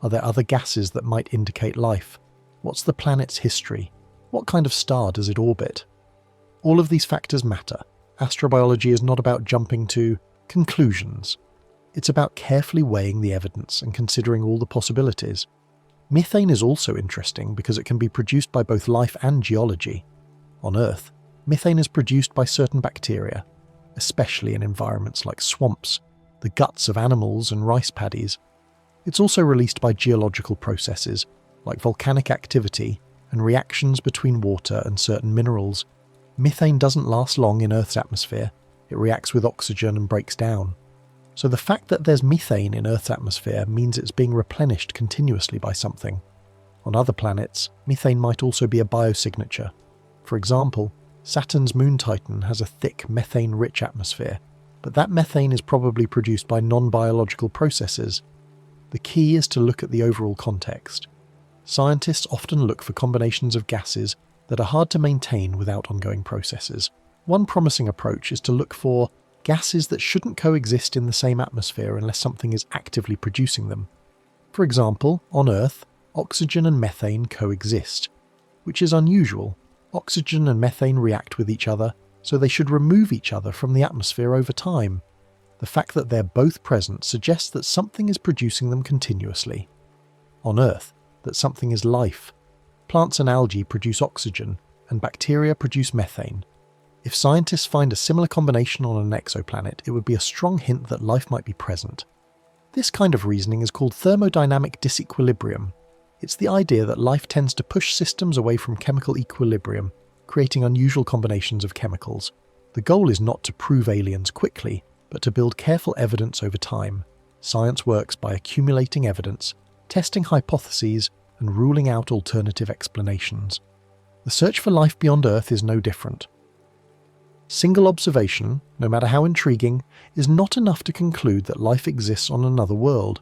Are there other gases that might indicate life? What's the planet's history? What kind of star does it orbit? All of these factors matter. Astrobiology is not about jumping to conclusions. It's about carefully weighing the evidence and considering all the possibilities. Methane is also interesting because it can be produced by both life and geology. On Earth, methane is produced by certain bacteria, especially in environments like swamps, the guts of animals and rice paddies. It's also released by geological processes like volcanic activity and reactions between water and certain minerals. Methane doesn't last long in Earth's atmosphere. It reacts with oxygen and breaks down. So the fact that there's methane in Earth's atmosphere means it's being replenished continuously by something. On other planets, methane might also be a biosignature. For example, Saturn's moon Titan has a thick, methane-rich atmosphere, but that methane is probably produced by non-biological processes. The key is to look at the overall context. Scientists often look for combinations of gases that are hard to maintain without ongoing processes. One promising approach is to look for gases that shouldn't coexist in the same atmosphere unless something is actively producing them. For example, on Earth, oxygen and methane coexist, which is unusual. Oxygen and methane react with each other, so they should remove each other from the atmosphere over time. The fact that they're both present suggests that something is producing them continuously. on Earth that something is life. Plants and algae produce oxygen, and bacteria produce methane. If scientists find a similar combination on an exoplanet, it would be a strong hint that life might be present. This kind of reasoning is called thermodynamic disequilibrium. It's the idea that life tends to push systems away from chemical equilibrium, creating unusual combinations of chemicals. The goal is not to prove aliens quickly, but to build careful evidence over time. Science works by accumulating evidence, testing hypotheses, and ruling out alternative explanations. The search for life beyond Earth is no different. Single observation, no matter how intriguing, is not enough to conclude that life exists on another world.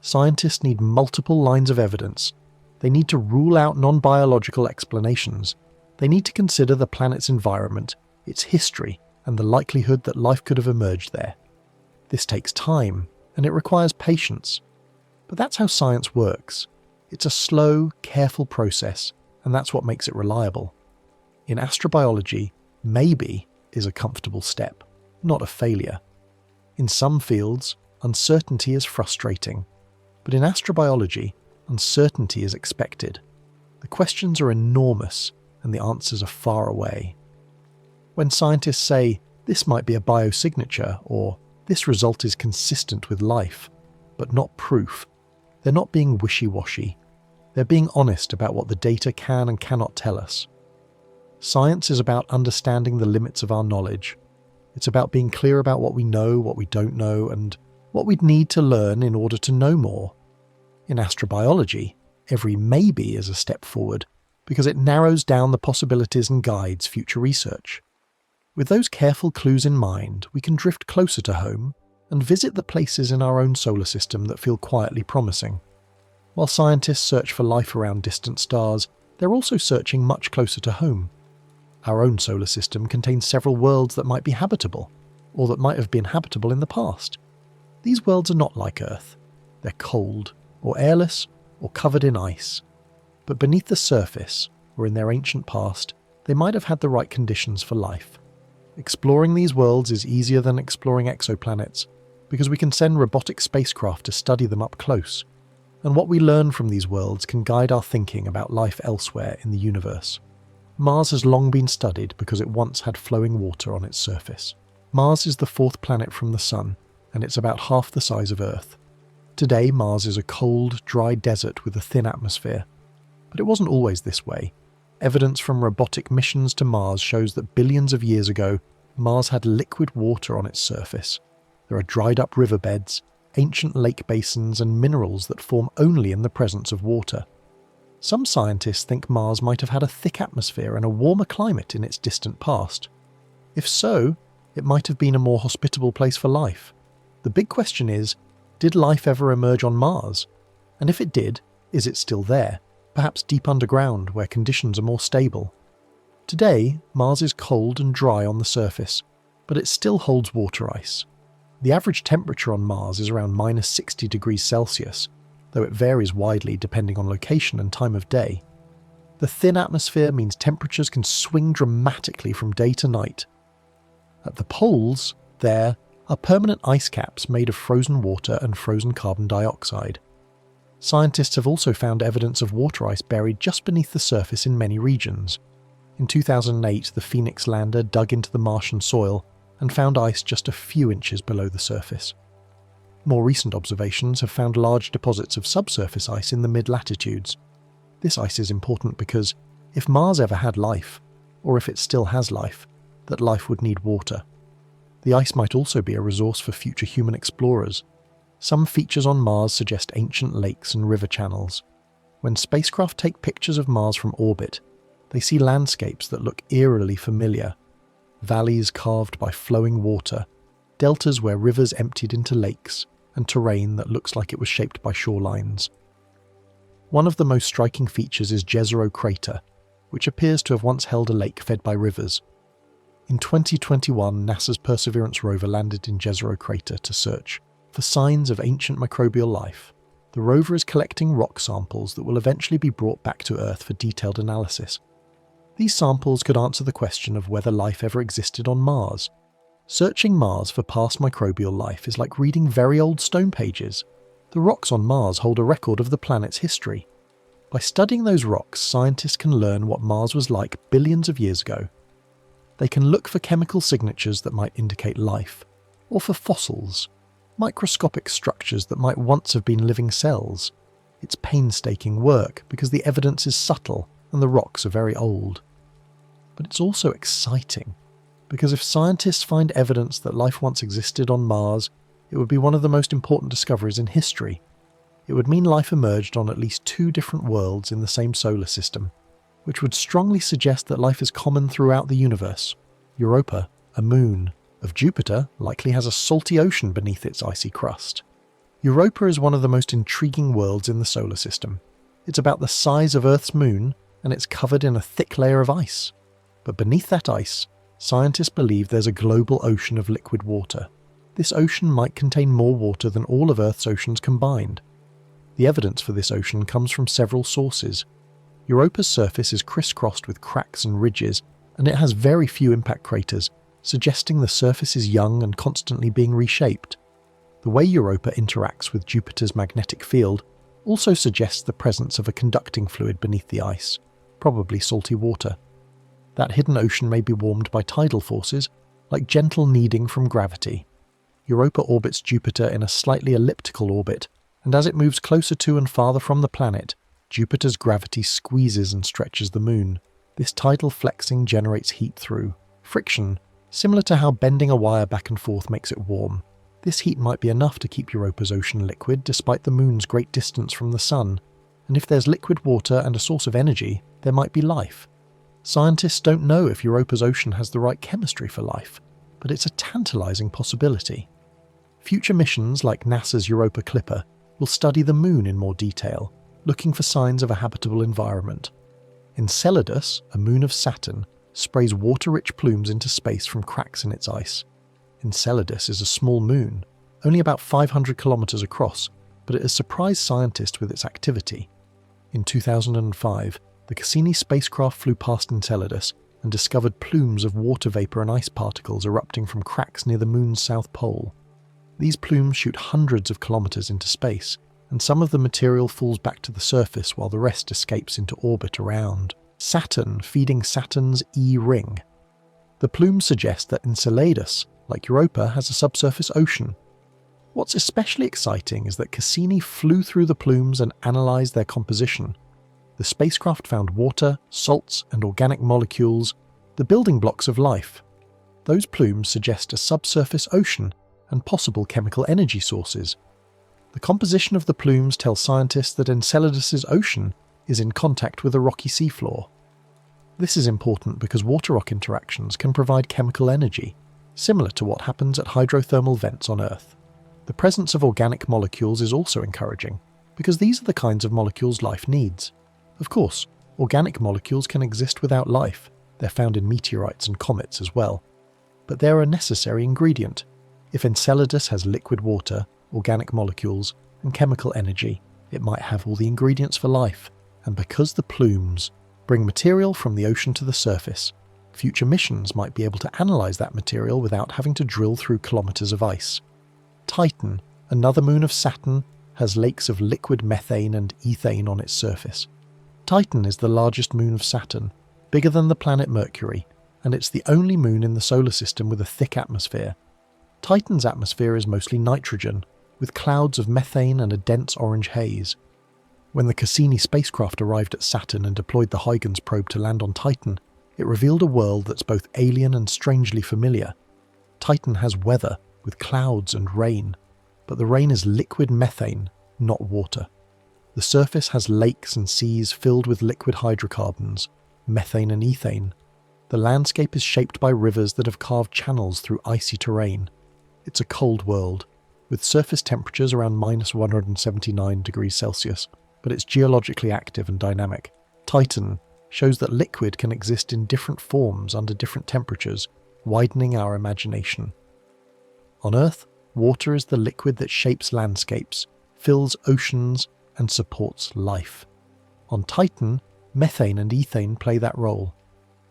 Scientists need multiple lines of evidence. They need to rule out non-biological explanations. They need to consider the planet's environment, its history, and the likelihood that life could have emerged there. This takes time, and it requires patience. But that's how science works. It's a slow, careful process, and that's what makes it reliable. In astrobiology, maybe is a comfortable step, not a failure. In some fields, uncertainty is frustrating, but in astrobiology, uncertainty is expected. The questions are enormous, and the answers are far away. When scientists say, this might be a biosignature, or this result is consistent with life, but not proof, they're not being wishy-washy. They're being honest about what the data can and cannot tell us. Science is about understanding the limits of our knowledge. It's about being clear about what we know, what we don't know, and what we'd need to learn in order to know more. In astrobiology, every maybe is a step forward, because it narrows down the possibilities and guides future research. With those careful clues in mind, we can drift closer to home and visit the places in our own solar system that feel quietly promising. While scientists search for life around distant stars, they're also searching much closer to home. Our own solar system contains several worlds that might be habitable, or that might have been habitable in the past. These worlds are not like Earth. They're cold, or airless, or covered in ice. But beneath the surface, or in their ancient past, they might have had the right conditions for life. Exploring these worlds is easier than exploring exoplanets, because we can send robotic spacecraft to study them up close, and what we learn from these worlds can guide our thinking about life elsewhere in the universe. Mars has long been studied because it once had flowing water on its surface. Mars is the fourth planet from the Sun, and it's about half the size of Earth. Today, Mars is a cold, dry desert with a thin atmosphere. But it wasn't always this way. Evidence from robotic missions to Mars shows that billions of years ago, Mars had liquid water on its surface. There are dried-up riverbeds, ancient lake basins, and minerals that form only in the presence of water. Some scientists think Mars might have had a thick atmosphere and a warmer climate in its distant past. If so, it might have been a more hospitable place for life. The big question is, did life ever emerge on Mars? And if it did, is it still there, perhaps deep underground where conditions are more stable? Today, Mars is cold and dry on the surface, but it still holds water ice. The average temperature on Mars is around -60 degrees Celsius, though it varies widely depending on location and time of day. The thin atmosphere means temperatures can swing dramatically from day to night. At the poles, there are permanent ice caps made of frozen water and frozen carbon dioxide. Scientists have also found evidence of water ice buried just beneath the surface in many regions. In 2008, the Phoenix lander dug into the Martian soil and found ice just a few inches below the surface. More recent observations have found large deposits of subsurface ice in the mid-latitudes. This ice is important because if Mars ever had life, or if it still has life, that life would need water. The ice might also be a resource for future human explorers. Some features on Mars suggest ancient lakes and river channels. When spacecraft take pictures of Mars from orbit, they see landscapes that look eerily familiar. Valleys carved by flowing water, deltas where rivers emptied into lakes, and terrain that looks like it was shaped by shorelines. One of the most striking features is Jezero Crater, which appears to have once held a lake fed by rivers. In 2021, NASA's Perseverance rover landed in Jezero Crater to search for signs of ancient microbial life. The rover is collecting rock samples that will eventually be brought back to Earth for detailed analysis. These samples could answer the question of whether life ever existed on Mars. Searching Mars for past microbial life is like reading very old stone pages. The rocks on Mars hold a record of the planet's history. By studying those rocks, scientists can learn what Mars was like billions of years ago. They can look for chemical signatures that might indicate life, or for fossils, microscopic structures that might once have been living cells. It's painstaking work because the evidence is subtle and the rocks are very old. But it's also exciting, because if scientists find evidence that life once existed on Mars, it would be one of the most important discoveries in history. It would mean life emerged on at least 2 different worlds in the same solar system, which would strongly suggest that life is common throughout the universe. Europa, a moon of Jupiter, likely has a salty ocean beneath its icy crust. Europa is one of the most intriguing worlds in the solar system. It's about the size of Earth's moon, and it's covered in a thick layer of ice. But beneath that ice, scientists believe there's a global ocean of liquid water. This ocean might contain more water than all of Earth's oceans combined. The evidence for this ocean comes from several sources. Europa's surface is crisscrossed with cracks and ridges, and it has very few impact craters, suggesting the surface is young and constantly being reshaped. The way Europa interacts with Jupiter's magnetic field also suggests the presence of a conducting fluid beneath the ice, probably salty water. That hidden ocean may be warmed by tidal forces, like gentle kneading from gravity. Europa orbits Jupiter in a slightly elliptical orbit, and as it moves closer to and farther from the planet, Jupiter's gravity squeezes and stretches the moon. This tidal flexing generates heat through friction, similar to how bending a wire back and forth makes it warm. This heat might be enough to keep Europa's ocean liquid despite the moon's great distance from the sun, and if there's liquid water and a source of energy, there might be life. Scientists don't know if Europa's ocean has the right chemistry for life, but it's a tantalizing possibility. Future missions like NASA's Europa Clipper will study the moon in more detail, looking for signs of a habitable environment. Enceladus, a moon of Saturn, sprays water-rich plumes into space from cracks in its ice. Enceladus is a small moon, only about 500 kilometers across, but it has surprised scientists with its activity. In 2005, the Cassini spacecraft flew past Enceladus and discovered plumes of water vapor and ice particles erupting from cracks near the moon's south pole. These plumes shoot hundreds of kilometers into space, and some of the material falls back to the surface while the rest escapes into orbit around Saturn, feeding Saturn's E-ring. The plumes suggest that Enceladus, like Europa, has a subsurface ocean. What's especially exciting is that Cassini flew through the plumes and analysed their composition. The spacecraft found water, salts, and organic molecules, the building blocks of life. Those plumes suggest a subsurface ocean and possible chemical energy sources. The composition of the plumes tells scientists that Enceladus's ocean is in contact with a rocky seafloor. This is important because water-rock interactions can provide chemical energy, similar to what happens at hydrothermal vents on Earth. The presence of organic molecules is also encouraging, because these are the kinds of molecules life needs. Of course, organic molecules can exist without life. They're found in meteorites and comets as well. But they're a necessary ingredient. If Enceladus has liquid water, organic molecules, and chemical energy, it might have all the ingredients for life. And because the plumes bring material from the ocean to the surface, future missions might be able to analyze that material without having to drill through kilometers of ice. Titan, another moon of Saturn, has lakes of liquid methane and ethane on its surface. Titan is the largest moon of Saturn, bigger than the planet Mercury, and it's the only moon in the solar system with a thick atmosphere. Titan's atmosphere is mostly nitrogen, with clouds of methane and a dense orange haze. When the Cassini spacecraft arrived at Saturn and deployed the Huygens probe to land on Titan, it revealed a world that's both alien and strangely familiar. Titan has weather, with clouds and rain, but the rain is liquid methane, not water. The surface has lakes and seas filled with liquid hydrocarbons, methane and ethane. The landscape is shaped by rivers that have carved channels through icy terrain. It's a cold world, with surface temperatures around minus 179 degrees Celsius, but it's geologically active and dynamic. Titan shows that liquid can exist in different forms under different temperatures, widening our imagination. On Earth, water is the liquid that shapes landscapes, fills oceans, and supports life. On Titan, methane and ethane play that role.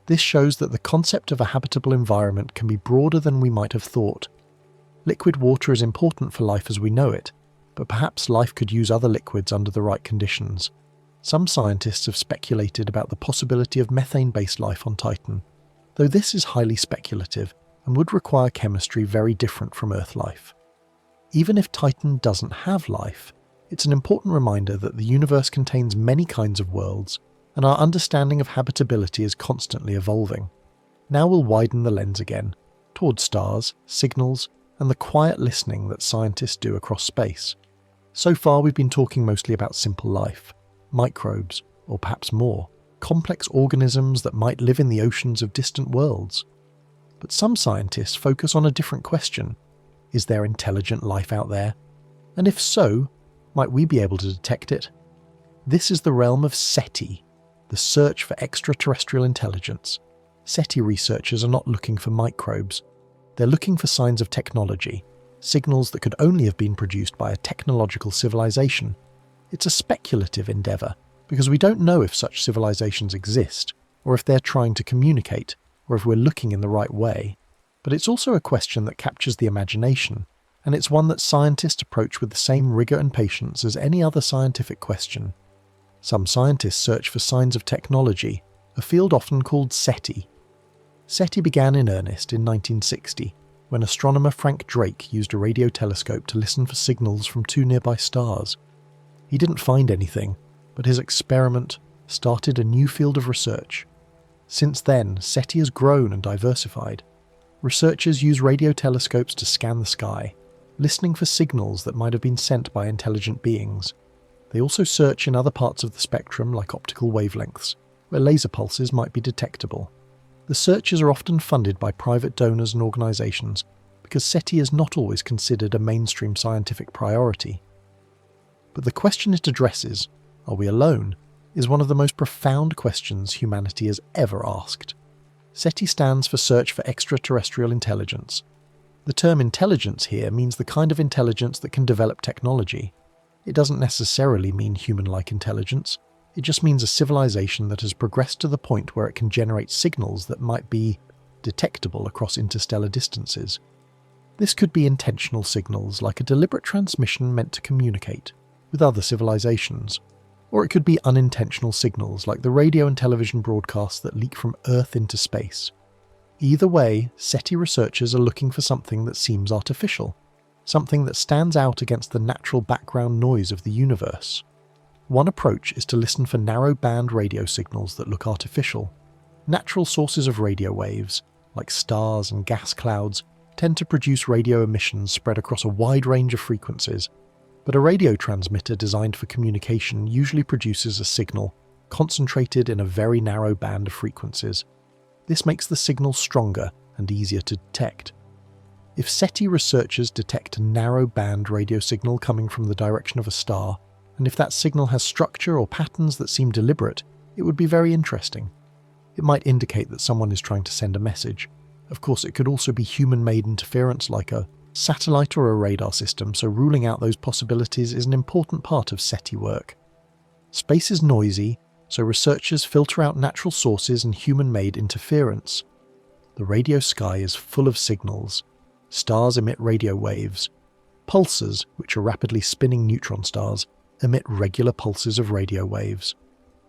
This shows that the concept of a habitable environment can be broader than we might have thought. Liquid water is important for life as we know it, but perhaps life could use other liquids under the right conditions. Some scientists have speculated about the possibility of methane-based life on Titan, though this is highly speculative and would require chemistry very different from Earth life. Even if Titan doesn't have life, it's an important reminder that the universe contains many kinds of worlds, and our understanding of habitability is constantly evolving. Now we'll widen the lens again, towards stars, signals, and the quiet listening that scientists do across space. So far we've been talking mostly about simple life, microbes, or perhaps more, complex organisms that might live in the oceans of distant worlds. But some scientists focus on a different question. Is there intelligent life out there? And if so, might we be able to detect it? This is the realm of SETI, the search for extraterrestrial intelligence. SETI researchers are not looking for microbes. They're looking for signs of technology, signals that could only have been produced by a technological civilization. It's a speculative endeavour, because we don't know if such civilizations exist, or if they're trying to communicate, or if we're looking in the right way. But it's also a question that captures the imagination, and it's one that scientists approach with the same rigour and patience as any other scientific question. Some scientists search for signs of technology, a field often called SETI. SETI began in earnest in 1960, when astronomer Frank Drake used a radio telescope to listen for signals from two nearby stars. He didn't find anything, but his experiment started a new field of research. Since then, SETI has grown and diversified. Researchers use radio telescopes to scan the sky, listening for signals that might have been sent by intelligent beings. They also search in other parts of the spectrum, like optical wavelengths, where laser pulses might be detectable. The searches are often funded by private donors and organisations, because SETI is not always considered a mainstream scientific priority. But the question it addresses, are we alone, is one of the most profound questions humanity has ever asked. SETI stands for Search for Extraterrestrial Intelligence. The term intelligence here means the kind of intelligence that can develop technology. It doesn't necessarily mean human-like intelligence. It just means a civilization that has progressed to the point where it can generate signals that might be detectable across interstellar distances. This could be intentional signals, like a deliberate transmission meant to communicate with other civilizations. Or it could be unintentional signals, like the radio and television broadcasts that leak from Earth into space. Either way, SETI researchers are looking for something that seems artificial, something that stands out against the natural background noise of the universe. One approach is to listen for narrow-band radio signals that look artificial. Natural sources of radio waves, like stars and gas clouds, tend to produce radio emissions spread across a wide range of frequencies, but a radio transmitter designed for communication usually produces a signal concentrated in a very narrow band of frequencies. This makes the signal stronger and easier to detect. If SETI researchers detect a narrow-band radio signal coming from the direction of a star, and if that signal has structure or patterns that seem deliberate, it would be very interesting. It might indicate that someone is trying to send a message. Of course, it could also be human-made interference like a satellite or a radar system, so ruling out those possibilities is an important part of SETI work. Space is noisy, so researchers filter out natural sources and human-made interference. The radio sky is full of signals. Stars emit radio waves. Pulsars, which are rapidly spinning neutron stars, emit regular pulses of radio waves.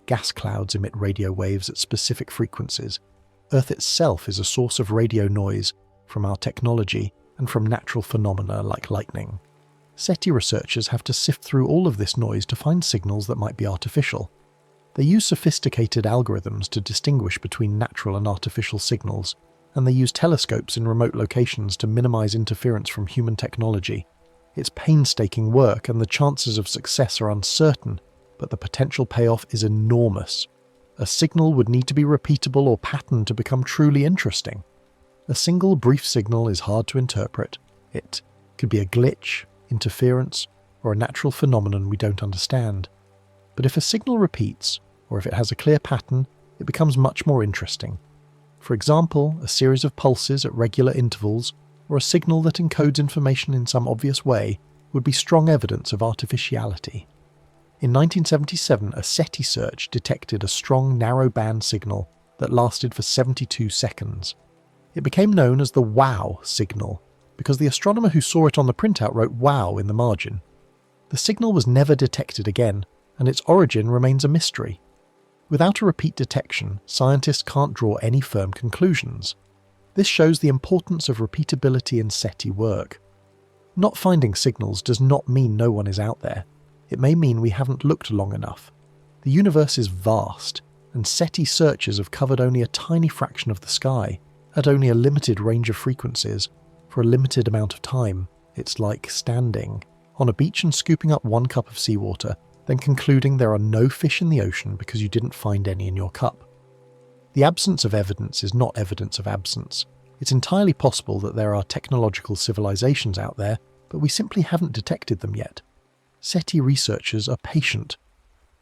Gas clouds emit radio waves at specific frequencies. Earth itself is a source of radio noise from our technology and from natural phenomena like lightning. SETI researchers have to sift through all of this noise to find signals that might be artificial. They use sophisticated algorithms to distinguish between natural and artificial signals, and they use telescopes in remote locations to minimize interference from human technology. It's painstaking work, and the chances of success are uncertain, but the potential payoff is enormous. A signal would need to be repeatable or patterned to become truly interesting. A single brief signal is hard to interpret. It could be a glitch, interference, or a natural phenomenon we don't understand. But if a signal repeats, or if it has a clear pattern, it becomes much more interesting. For example, a series of pulses at regular intervals, or a signal that encodes information in some obvious way, would be strong evidence of artificiality. In 1977, a SETI search detected a strong narrow-band signal that lasted for 72 seconds. It became known as the WOW signal, because the astronomer who saw it on the printout wrote WOW in the margin. The signal was never detected again, and its origin remains a mystery. Without a repeat detection, scientists can't draw any firm conclusions. This shows the importance of repeatability in SETI work. Not finding signals does not mean no one is out there. It may mean we haven't looked long enough. The universe is vast, and SETI searches have covered only a tiny fraction of the sky, at only a limited range of frequencies, for a limited amount of time. It's like standing on a beach and scooping up 1 cup of seawater, then concluding there are no fish in the ocean because you didn't find any in your cup. The absence of evidence is not evidence of absence. It's entirely possible that there are technological civilizations out there, but we simply haven't detected them yet. SETI researchers are patient.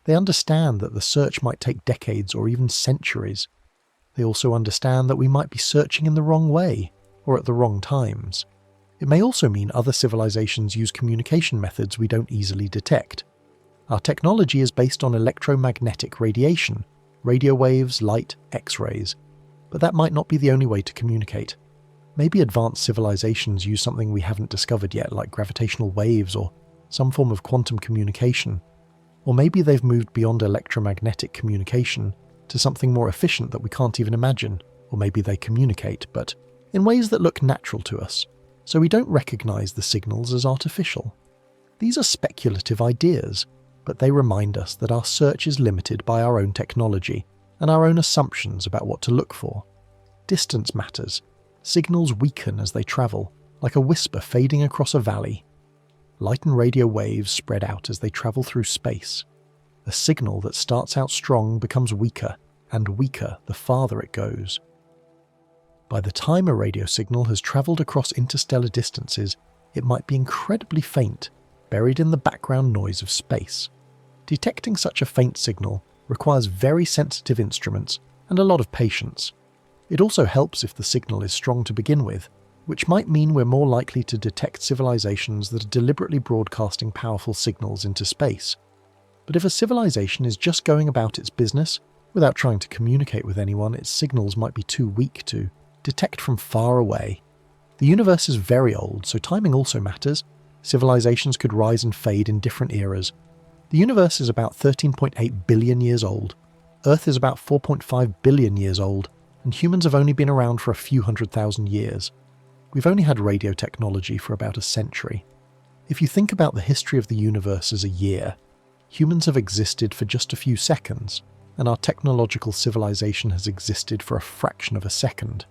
They understand that the search might take decades or even centuries. They also understand that we might be searching in the wrong way, or at the wrong times. It may also mean other civilizations use communication methods we don't easily detect. Our technology is based on electromagnetic radiation, radio waves, light, X-rays. But that might not be the only way to communicate. Maybe advanced civilizations use something we haven't discovered yet, like gravitational waves or some form of quantum communication. Or maybe they've moved beyond electromagnetic communication to something more efficient that we can't even imagine. Or maybe they communicate, but in ways that look natural to us, so we don't recognize the signals as artificial. These are speculative ideas, but they remind us that our search is limited by our own technology and our own assumptions about what to look for. Distance matters. Signals weaken as they travel, like a whisper fading across a valley. Light and radio waves spread out as they travel through space. A signal that starts out strong becomes weaker, and weaker the farther it goes. By the time a radio signal has travelled across interstellar distances, it might be incredibly faint, buried in the background noise of space. Detecting such a faint signal requires very sensitive instruments and a lot of patience. It also helps if the signal is strong to begin with, which might mean we're more likely to detect civilizations that are deliberately broadcasting powerful signals into space. But if a civilization is just going about its business, without trying to communicate with anyone, its signals might be too weak to detect from far away. The universe is very old, so timing also matters. Civilizations could rise and fade in different eras. The universe is about 13.8 billion years old. Earth is about 4.5 billion years old, and humans have only been around for a few 100,000 years. We've only had radio technology for about a century. If you think about the history of the universe as a year, humans have existed for just a few seconds, and our technological civilization has existed for a fraction of a second.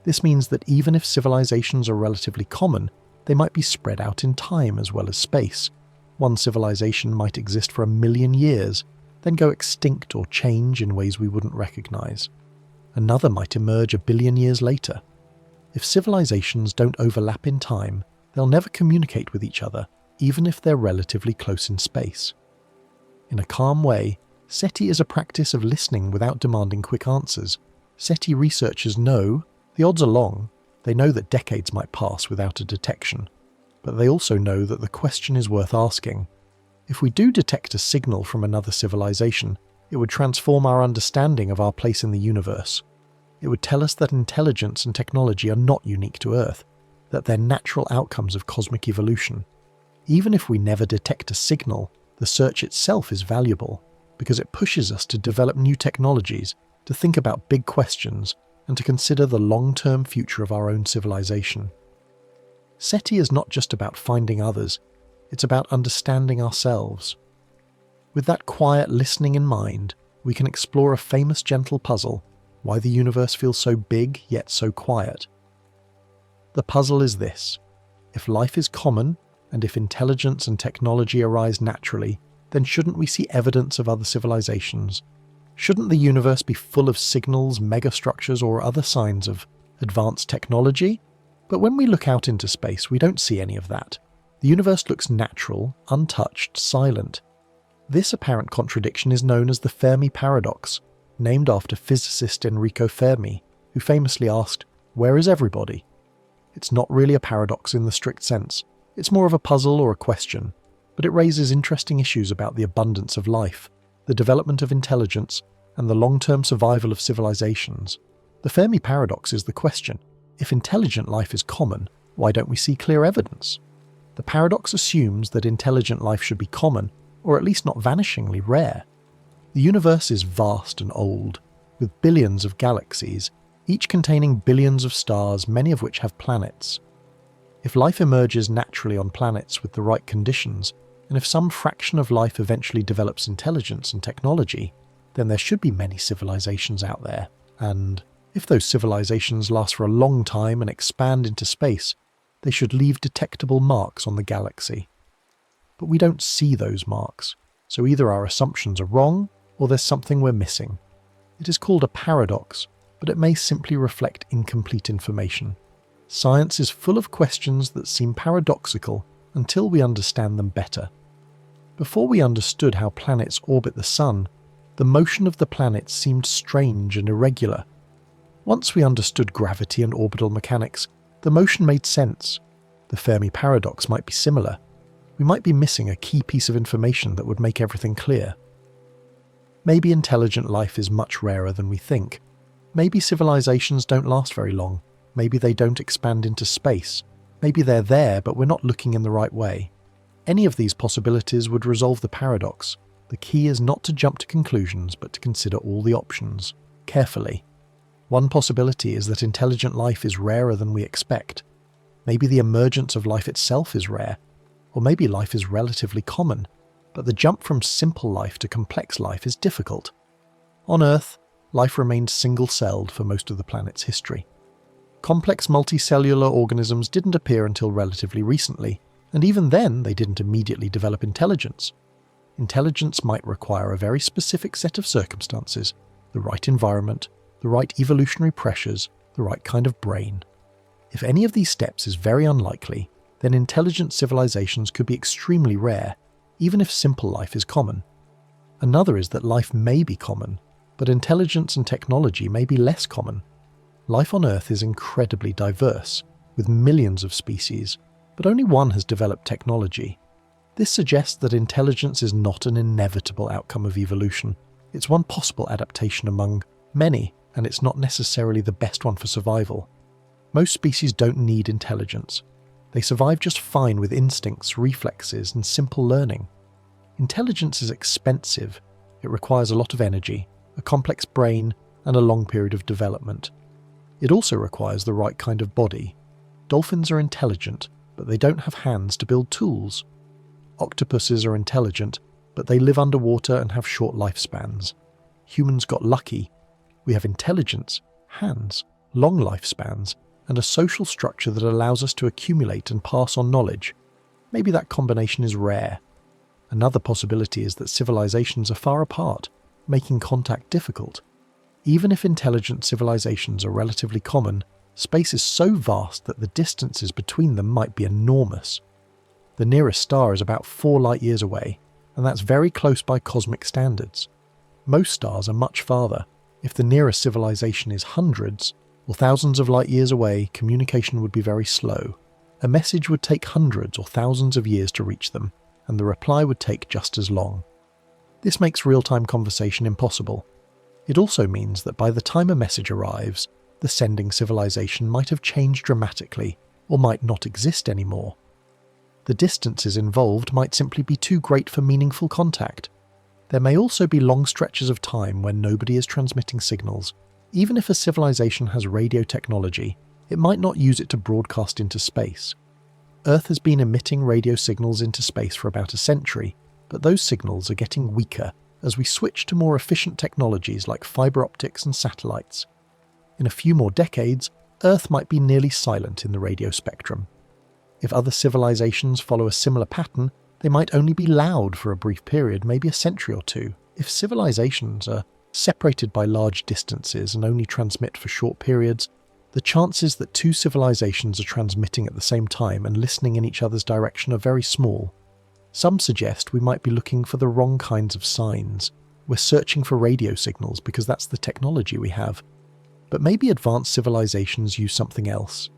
This means that even if civilizations are relatively common, they might be spread out in time as well as space. One civilization might exist for 1 million years, then go extinct or change in ways we wouldn't recognize. Another might emerge 1 billion years later. If civilizations don't overlap in time, they'll never communicate with each other, even if they're relatively close in space. In a calm way, SETI is a practice of listening without demanding quick answers. SETI researchers know the odds are long. They know that decades might pass without a detection. But they also know that the question is worth asking. If we do detect a signal from another civilization, it would transform our understanding of our place in the universe. It would tell us that intelligence and technology are not unique to Earth, that they're natural outcomes of cosmic evolution. Even if we never detect a signal, the search itself is valuable, because it pushes us to develop new technologies, to think about big questions, and to consider the long-term future of our own civilization. SETI is not just about finding others, it's about understanding ourselves. With that quiet listening in mind, we can explore a famous gentle puzzle, why the universe feels so big yet so quiet. The puzzle is this: if life is common, and if intelligence and technology arise naturally, then shouldn't we see evidence of other civilizations? Shouldn't the universe be full of signals, megastructures, or other signs of advanced technology? But when we look out into space, we don't see any of that. The universe looks natural, untouched, silent. This apparent contradiction is known as the Fermi paradox, named after physicist Enrico Fermi, who famously asked, "Where is everybody?" It's not really a paradox in the strict sense. It's more of a puzzle or a question, but it raises interesting issues about the abundance of life, the development of intelligence, and the long-term survival of civilizations. The Fermi paradox is the question: if intelligent life is common, why don't we see clear evidence? The paradox assumes that intelligent life should be common, or at least not vanishingly rare. The universe is vast and old, with billions of galaxies, each containing billions of stars, many of which have planets. If life emerges naturally on planets with the right conditions, and if some fraction of life eventually develops intelligence and technology, then there should be many civilizations out there. And if those civilizations last for a long time and expand into space, they should leave detectable marks on the galaxy. But we don't see those marks, so either our assumptions are wrong, or there's something we're missing. It is called a paradox, but it may simply reflect incomplete information. Science is full of questions that seem paradoxical until we understand them better. Before we understood how planets orbit the Sun, the motion of the planets seemed strange and irregular. Once we understood gravity and orbital mechanics, the motion made sense. The Fermi paradox might be similar. We might be missing a key piece of information that would make everything clear. Maybe intelligent life is much rarer than we think. Maybe civilizations don't last very long. Maybe they don't expand into space. Maybe they're there, but we're not looking in the right way. Any of these possibilities would resolve the paradox. The key is not to jump to conclusions, but to consider all the options, carefully. One possibility is that intelligent life is rarer than we expect. Maybe the emergence of life itself is rare, or maybe life is relatively common, but the jump from simple life to complex life is difficult. On Earth, life remained single-celled for most of the planet's history. Complex multicellular organisms didn't appear until relatively recently, and even then they didn't immediately develop intelligence. Intelligence might require a very specific set of circumstances, the right environment, the right evolutionary pressures, the right kind of brain. If any of these steps is very unlikely, then intelligent civilizations could be extremely rare, even if simple life is common. Another is that life may be common, but intelligence and technology may be less common. Life on Earth is incredibly diverse, with millions of species, but only one has developed technology. This suggests that intelligence is not an inevitable outcome of evolution. It's one possible adaptation among many, and it's not necessarily the best one for survival. Most species don't need intelligence. They survive just fine with instincts, reflexes, and simple learning. Intelligence is expensive. It requires a lot of energy, a complex brain, and a long period of development. It also requires the right kind of body. Dolphins are intelligent, but they don't have hands to build tools. Octopuses are intelligent, but they live underwater and have short lifespans. Humans got lucky. We have intelligence, hands, long lifespans, and a social structure that allows us to accumulate and pass on knowledge. Maybe that combination is rare. Another possibility is that civilizations are far apart, making contact difficult. Even if intelligent civilizations are relatively common, space is so vast that the distances between them might be enormous. The nearest star is about 4 light-years away, and that's very close by cosmic standards. Most stars are much farther. If the nearest civilization is hundreds or thousands of light-years away, communication would be very slow. A message would take hundreds or thousands of years to reach them, and the reply would take just as long. This makes real-time conversation impossible. It also means that by the time a message arrives, the sending civilization might have changed dramatically, or might not exist anymore. The distances involved might simply be too great for meaningful contact. There may also be long stretches of time when nobody is transmitting signals. Even if a civilization has radio technology, it might not use it to broadcast into space. Earth has been emitting radio signals into space for about a century, but those signals are getting weaker as we switch to more efficient technologies like fiber optics and satellites. In a few more decades, Earth might be nearly silent in the radio spectrum. If other civilizations follow a similar pattern, they might only be loud for a brief period, maybe a century or two. If civilizations are separated by large distances and only transmit for short periods, the chances that two civilizations are transmitting at the same time and listening in each other's direction are very small. Some suggest we might be looking for the wrong kinds of signs. We're searching for radio signals because that's the technology we have. But maybe advanced civilizations use something else.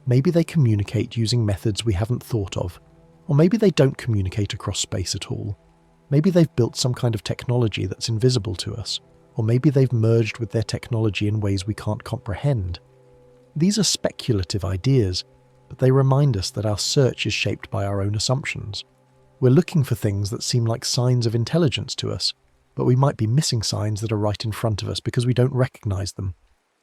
Maybe they communicate using methods we haven't thought of. Or maybe they don't communicate across space at all. Maybe they've built some kind of technology that's invisible to us. Or maybe they've merged with their technology in ways we can't comprehend. These are speculative ideas, but they remind us that our search is shaped by our own assumptions. We're looking for things that seem like signs of intelligence to us, but we might be missing signs that are right in front of us because we don't recognize them.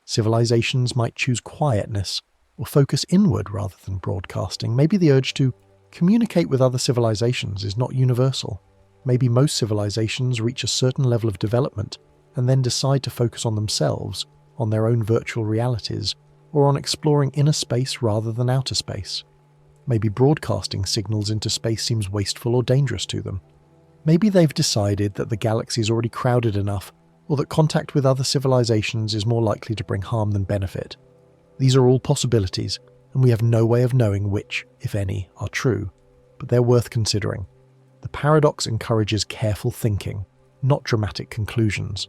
Civilizations might choose quietness or focus inward rather than broadcasting. Maybe the urge to communicate with other civilizations is not universal. Maybe most civilizations reach a certain level of development and then decide to focus on themselves, on their own virtual realities, or on exploring inner space rather than outer space. Maybe broadcasting signals into space seems wasteful or dangerous to them. Maybe they've decided that the galaxy is already crowded enough, or that contact with other civilizations is more likely to bring harm than benefit. These are all possibilities, and we have no way of knowing which, if any, are true, but they're worth considering. The paradox encourages careful thinking, not dramatic conclusions.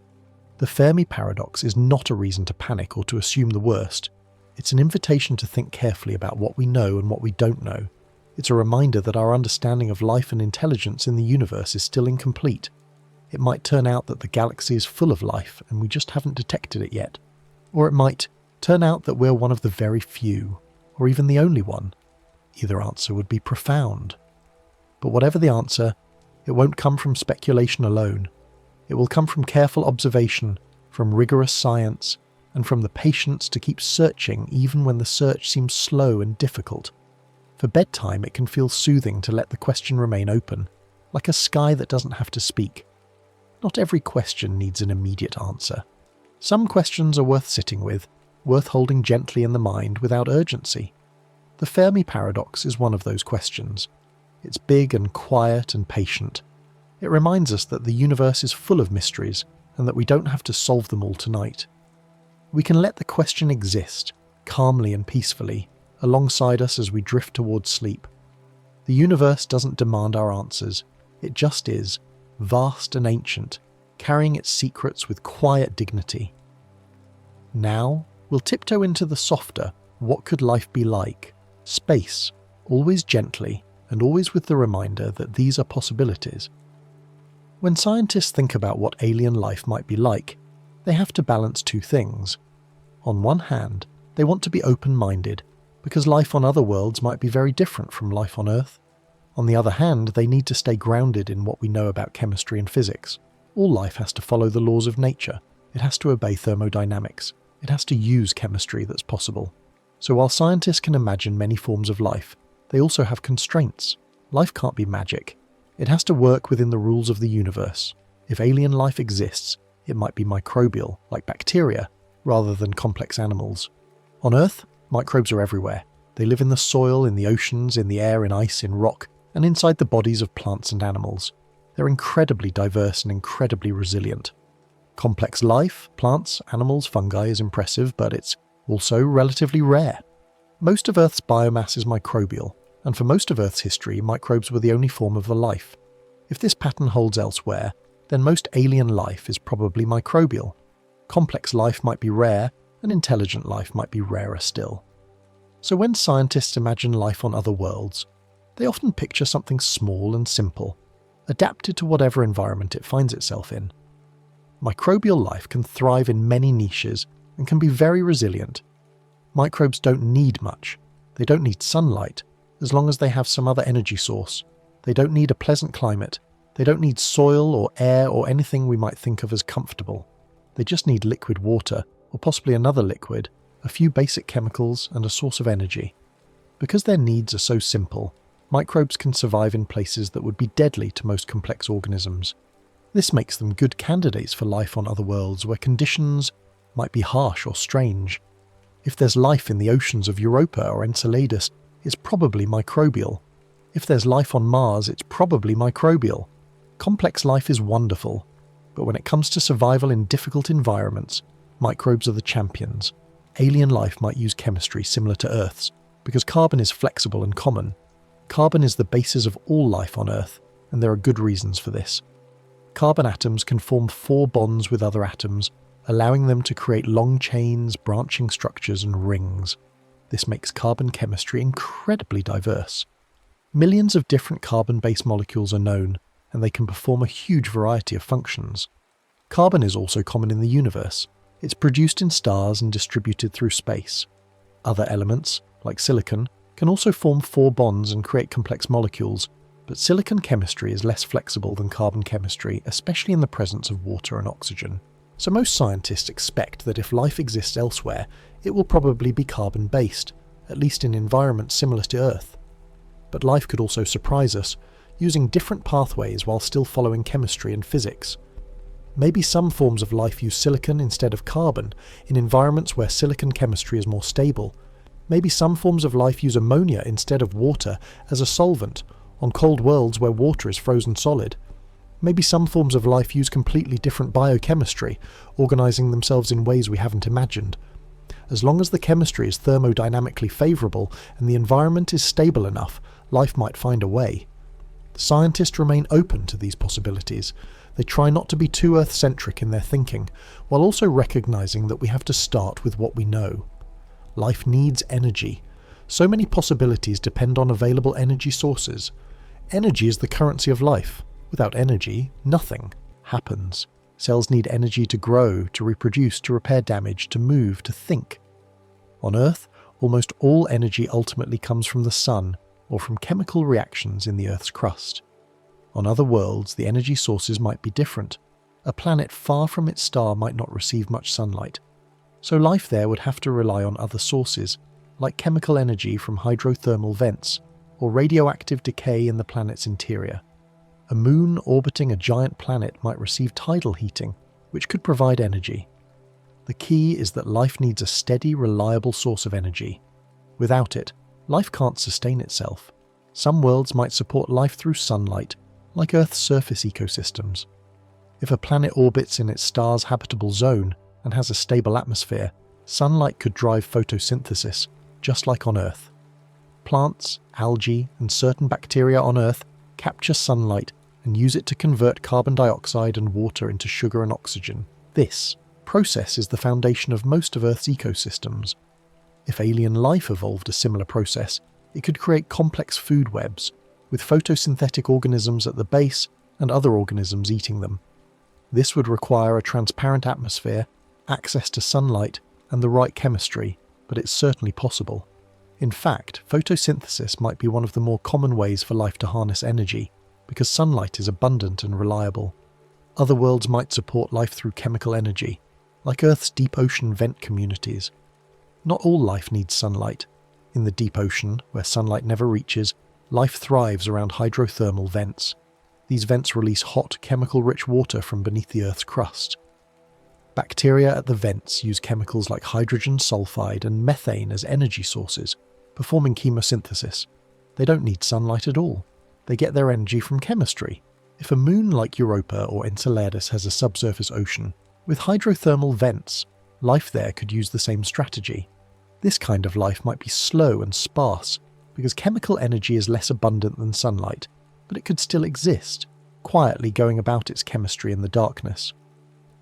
The Fermi paradox is not a reason to panic or to assume the worst. It's an invitation to think carefully about what we know and what we don't know. It's a reminder that our understanding of life and intelligence in the universe is still incomplete. It might turn out that the galaxy is full of life and we just haven't detected it yet. Or it might turn out that we're one of the very few, or even the only one. Either answer would be profound. But whatever the answer, it won't come from speculation alone. It will come from careful observation, from rigorous science, and from the patience to keep searching even when the search seems slow and difficult. For bedtime, it can feel soothing to let the question remain open, like a sky that doesn't have to speak. Not every question needs an immediate answer. Some questions are worth sitting with, worth holding gently in the mind without urgency. The Fermi paradox is one of those questions. It's big and quiet and patient. It reminds us that the universe is full of mysteries and that we don't have to solve them all tonight. We can let the question exist, calmly and peacefully, alongside us as we drift towards sleep. The universe doesn't demand our answers. It just is, vast and ancient, carrying its secrets with quiet dignity. Now, we'll tiptoe into the softer, what could life be like? Space, always gently, and always with the reminder that these are possibilities. When scientists think about what alien life might be like, they have to balance two things. On one hand, they want to be open-minded, because life on other worlds might be very different from life on Earth. On the other hand, they need to stay grounded in what we know about chemistry and physics. All life has to follow the laws of nature. It has to obey thermodynamics. It has to use chemistry that's possible. So while scientists can imagine many forms of life, they also have constraints. Life can't be magic. It has to work within the rules of the universe. If alien life exists, it might be microbial, like bacteria, rather than complex animals. On Earth, microbes are everywhere. They live in the soil, in the oceans, in the air, in ice, in rock, and inside the bodies of plants and animals. They're incredibly diverse and incredibly resilient. Complex life, plants, animals, fungi is impressive, but it's also relatively rare. Most of Earth's biomass is microbial, and for most of Earth's history, microbes were the only form of a life. If this pattern holds elsewhere, then most alien life is probably microbial. Complex life might be rare, and intelligent life might be rarer still. So when scientists imagine life on other worlds, they often picture something small and simple, adapted to whatever environment it finds itself in. Microbial life can thrive in many niches and can be very resilient. Microbes don't need much. They don't need sunlight, as long as they have some other energy source. They don't need a pleasant climate. They don't need soil or air or anything we might think of as comfortable. They just need liquid water, or possibly another liquid, a few basic chemicals, and a source of energy. Because their needs are so simple, microbes can survive in places that would be deadly to most complex organisms. This makes them good candidates for life on other worlds where conditions might be harsh or strange. If there's life in the oceans of Europa or Enceladus, it's probably microbial. If there's life on Mars, it's probably microbial. Complex life is wonderful, but when it comes to survival in difficult environments, microbes are the champions. Alien life might use chemistry similar to Earth's, because carbon is flexible and common. Carbon is the basis of all life on Earth, and there are good reasons for this. Carbon atoms can form 4 bonds with other atoms, allowing them to create long chains, branching structures, and rings. This makes carbon chemistry incredibly diverse. Millions of different carbon-based molecules are known, and they can perform a huge variety of functions. Carbon is also common in the universe. It's produced in stars and distributed through space. Other elements, like silicon, can also form 4 bonds and create complex molecules, but silicon chemistry is less flexible than carbon chemistry, especially in the presence of water and oxygen. So most scientists expect that if life exists elsewhere, it will probably be carbon-based, at least in environments similar to Earth. But life could also surprise us, using different pathways while still following chemistry and physics. Maybe some forms of life use silicon instead of carbon in environments where silicon chemistry is more stable. Maybe some forms of life use ammonia instead of water as a solvent on cold worlds where water is frozen solid. Maybe some forms of life use completely different biochemistry, organising themselves in ways we haven't imagined. As long as the chemistry is thermodynamically favourable and the environment is stable enough, life might find a way. Scientists remain open to these possibilities. They try not to be too Earth-centric in their thinking, while also recognising that we have to start with what we know. Life needs energy. So many possibilities depend on available energy sources. Energy is the currency of life. Without energy, nothing happens. Cells need energy to grow, to reproduce, to repair damage, to move, to think. On Earth, almost all energy ultimately comes from the sun, or from chemical reactions in the Earth's crust. On other worlds, the energy sources might be different. A planet far from its star might not receive much sunlight. So life there would have to rely on other sources, like chemical energy from hydrothermal vents, or radioactive decay in the planet's interior. A moon orbiting a giant planet might receive tidal heating, which could provide energy. The key is that life needs a steady, reliable source of energy. Without it, life can't sustain itself. Some worlds might support life through sunlight, like Earth's surface ecosystems. If a planet orbits in its star's habitable zone and has a stable atmosphere, sunlight could drive photosynthesis, just like on Earth. Plants, algae, and certain bacteria on Earth capture sunlight and use it to convert carbon dioxide and water into sugar and oxygen. This process is the foundation of most of Earth's ecosystems. If alien life evolved a similar process, it could create complex food webs, with photosynthetic organisms at the base and other organisms eating them. This would require a transparent atmosphere, access to sunlight, and the right chemistry, but it's certainly possible. In fact, photosynthesis might be one of the more common ways for life to harness energy, because sunlight is abundant and reliable. Other worlds might support life through chemical energy, like Earth's deep ocean vent communities. Not all life needs sunlight. In the deep ocean, where sunlight never reaches, life thrives around hydrothermal vents. These vents release hot, chemical-rich water from beneath the Earth's crust. Bacteria at the vents use chemicals like hydrogen sulfide and methane as energy sources, performing chemosynthesis. They don't need sunlight at all. They get their energy from chemistry. If a moon like Europa or Enceladus has a subsurface ocean, with hydrothermal vents, life there could use the same strategy. This kind of life might be slow and sparse, because chemical energy is less abundant than sunlight, but it could still exist, quietly going about its chemistry in the darkness.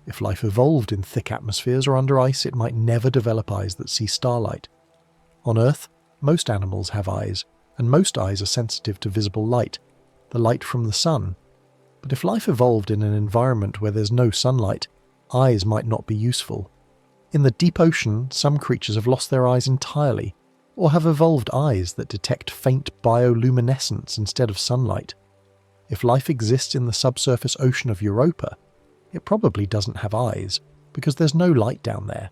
If life evolved in thick atmospheres or under ice, it might never develop eyes that see starlight. On Earth, most animals have eyes, and most eyes are sensitive to visible light, the light from the sun. But if life evolved in an environment where there's no sunlight, eyes might not be useful. In the deep ocean, some creatures have lost their eyes entirely, or have evolved eyes that detect faint bioluminescence instead of sunlight. If life exists in the subsurface ocean of Europa, it probably doesn't have eyes, because there's no light down there.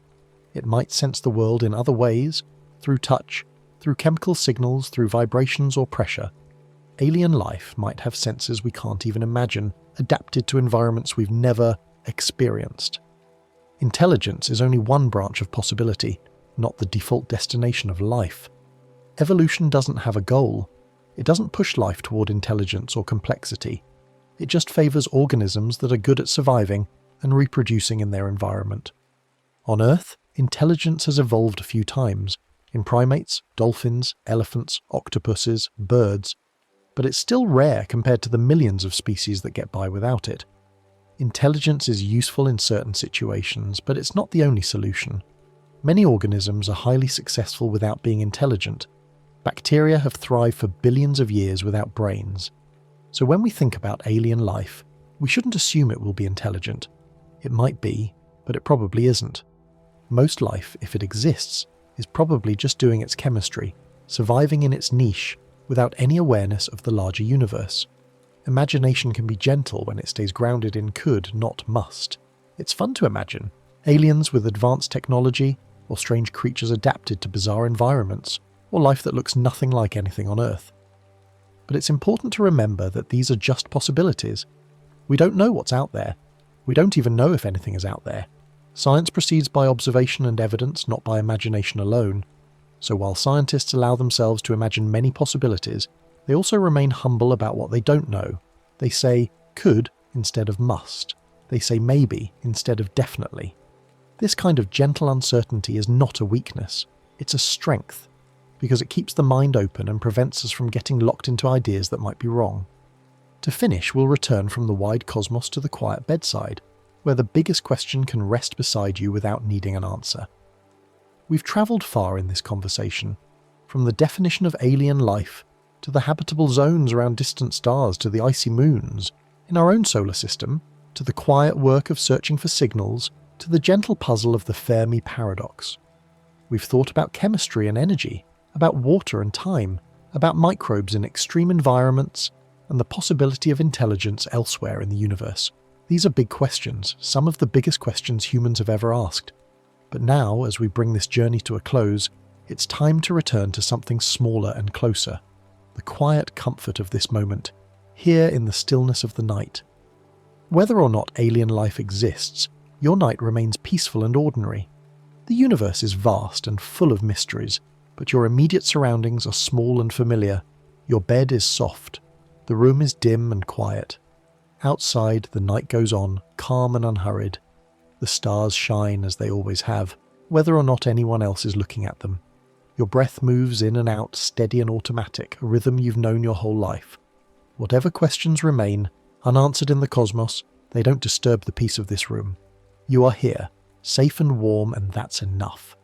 It might sense the world in other ways, through touch, through chemical signals, through vibrations or pressure. Alien life might have senses we can't even imagine, adapted to environments we've never experienced. Intelligence is only one branch of possibility, not the default destination of life. Evolution doesn't have a goal. It doesn't push life toward intelligence or complexity. It just favours organisms that are good at surviving and reproducing in their environment. On Earth, intelligence has evolved a few times, in primates, dolphins, elephants, octopuses, birds, but it's still rare compared to the millions of species that get by without it. Intelligence is useful in certain situations, but it's not the only solution. Many organisms are highly successful without being intelligent. Bacteria have thrived for billions of years without brains. So when we think about alien life, we shouldn't assume it will be intelligent. It might be, but it probably isn't. Most life, if it exists, is probably just doing its chemistry, surviving in its niche without any awareness of the larger universe. Imagination can be gentle when it stays grounded in could, not must. It's fun to imagine aliens with advanced technology, or strange creatures adapted to bizarre environments, or life that looks nothing like anything on Earth. But it's important to remember that these are just possibilities. We don't know what's out there. We don't even know if anything is out there. Science proceeds by observation and evidence, not by imagination alone. So while scientists allow themselves to imagine many possibilities, they also remain humble about what they don't know. They say could instead of must. They say maybe instead of definitely. This kind of gentle uncertainty is not a weakness. It's a strength, because it keeps the mind open and prevents us from getting locked into ideas that might be wrong. To finish, we'll return from the wide cosmos to the quiet bedside, where the biggest question can rest beside you without needing an answer. We've travelled far in this conversation, from the definition of alien life, to the habitable zones around distant stars, to the icy moons in our own solar system, to the quiet work of searching for signals, to the gentle puzzle of the Fermi paradox. We've thought about chemistry and energy, about water and time, about microbes in extreme environments, and the possibility of intelligence elsewhere in the universe. These are big questions, some of the biggest questions humans have ever asked. But now, as we bring this journey to a close, it's time to return to something smaller and closer. The quiet comfort of this moment, here in the stillness of the night. Whether or not alien life exists, your night remains peaceful and ordinary. The universe is vast and full of mysteries, but your immediate surroundings are small and familiar. Your bed is soft. The room is dim and quiet. Outside, the night goes on, calm and unhurried. The stars shine as they always have, whether or not anyone else is looking at them. Your breath moves in and out, steady and automatic, a rhythm you've known your whole life. Whatever questions remain, unanswered in the cosmos, they don't disturb the peace of this room. You are here, safe and warm, and that's enough.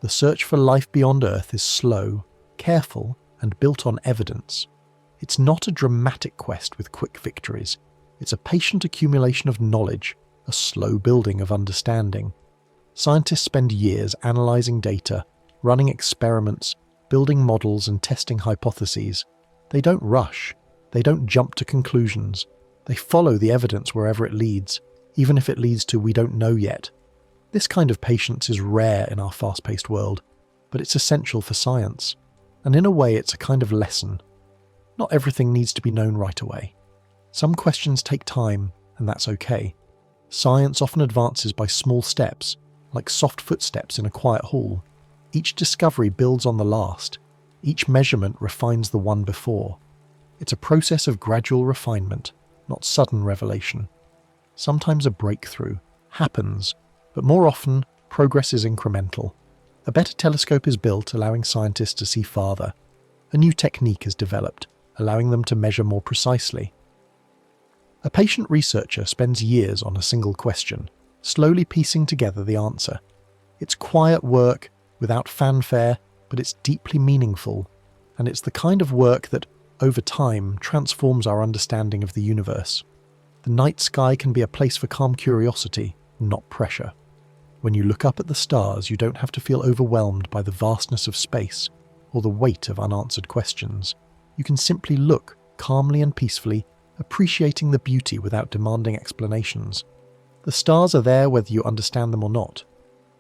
The search for life beyond Earth is slow, careful, and built on evidence. It's not a dramatic quest with quick victories. It's a patient accumulation of knowledge, a slow building of understanding. Scientists spend years analysing data, running experiments, building models and testing hypotheses. They don't rush. They don't jump to conclusions. They follow the evidence wherever it leads, even if it leads to we don't know yet. This kind of patience is rare in our fast-paced world, but it's essential for science. And in a way, it's a kind of lesson. Not everything needs to be known right away. Some questions take time, and that's okay. Science often advances by small steps, like soft footsteps in a quiet hall. Each discovery builds on the last. Each measurement refines the one before. It's a process of gradual refinement, not sudden revelation. Sometimes a breakthrough happens, but more often, progress is incremental. A better telescope is built, allowing scientists to see farther. A new technique is developed, allowing them to measure more precisely. A patient researcher spends years on a single question, slowly piecing together the answer. It's quiet work, without fanfare, but it's deeply meaningful, and it's the kind of work that, over time, transforms our understanding of the universe. The night sky can be a place for calm curiosity, not pressure. When you look up at the stars, you don't have to feel overwhelmed by the vastness of space or the weight of unanswered questions. You can simply look, calmly and peacefully, appreciating the beauty without demanding explanations. The stars are there whether you understand them or not.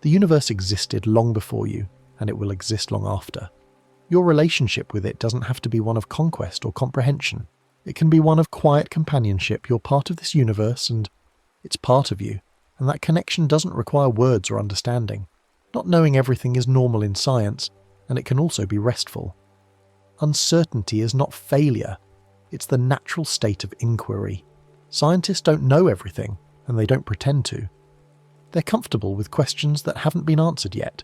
The universe existed long before you, and it will exist long after. Your relationship with it doesn't have to be one of conquest or comprehension. It can be one of quiet companionship. You're part of this universe, and it's part of you. And that connection doesn't require words or understanding. Not knowing everything is normal in science, and it can also be restful. Uncertainty is not failure. It's the natural state of inquiry. Scientists don't know everything, and they don't pretend to. They're comfortable with questions that haven't been answered yet.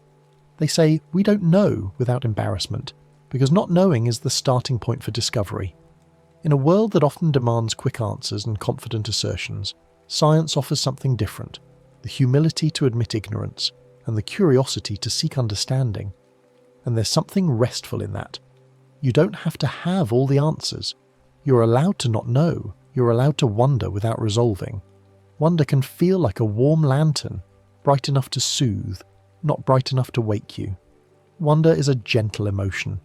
They say, we don't know, without embarrassment, because not knowing is the starting point for discovery. In a world that often demands quick answers and confident assertions, science offers something different: the humility to admit ignorance, and the curiosity to seek understanding. And there's something restful in that. You don't have to have all the answers. You're allowed to not know. You're allowed to wonder without resolving. Wonder can feel like a warm lantern, bright enough to soothe, not bright enough to wake you. Wonder is a gentle emotion.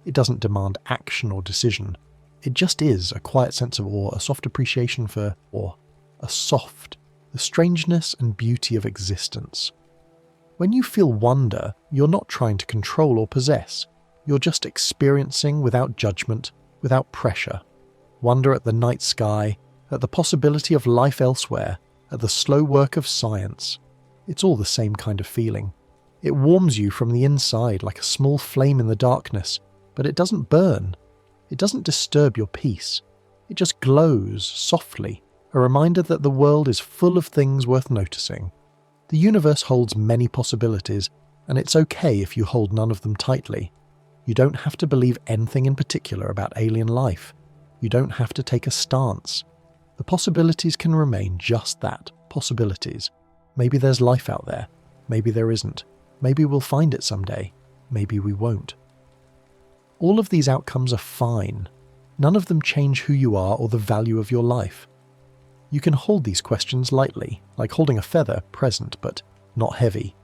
It doesn't demand action or decision. It just is a quiet sense of awe, a soft appreciation for awe, the strangeness and beauty of existence. When you feel wonder, you're not trying to control or possess. You're just experiencing without judgment, without pressure. Wonder at the night sky, at the possibility of life elsewhere, at the slow work of science. It's all the same kind of feeling. It warms you from the inside like a small flame in the darkness, but it doesn't burn. It doesn't disturb your peace. It just glows softly, a reminder that the world is full of things worth noticing. The universe holds many possibilities, and it's okay if you hold none of them tightly. You don't have to believe anything in particular about alien life. You don't have to take a stance. The possibilities can remain just that, possibilities. Maybe there's life out there. Maybe there isn't. Maybe we'll find it someday. Maybe we won't. All of these outcomes are fine. None of them change who you are or the value of your life. You can hold these questions lightly, like holding a feather, present but not heavy.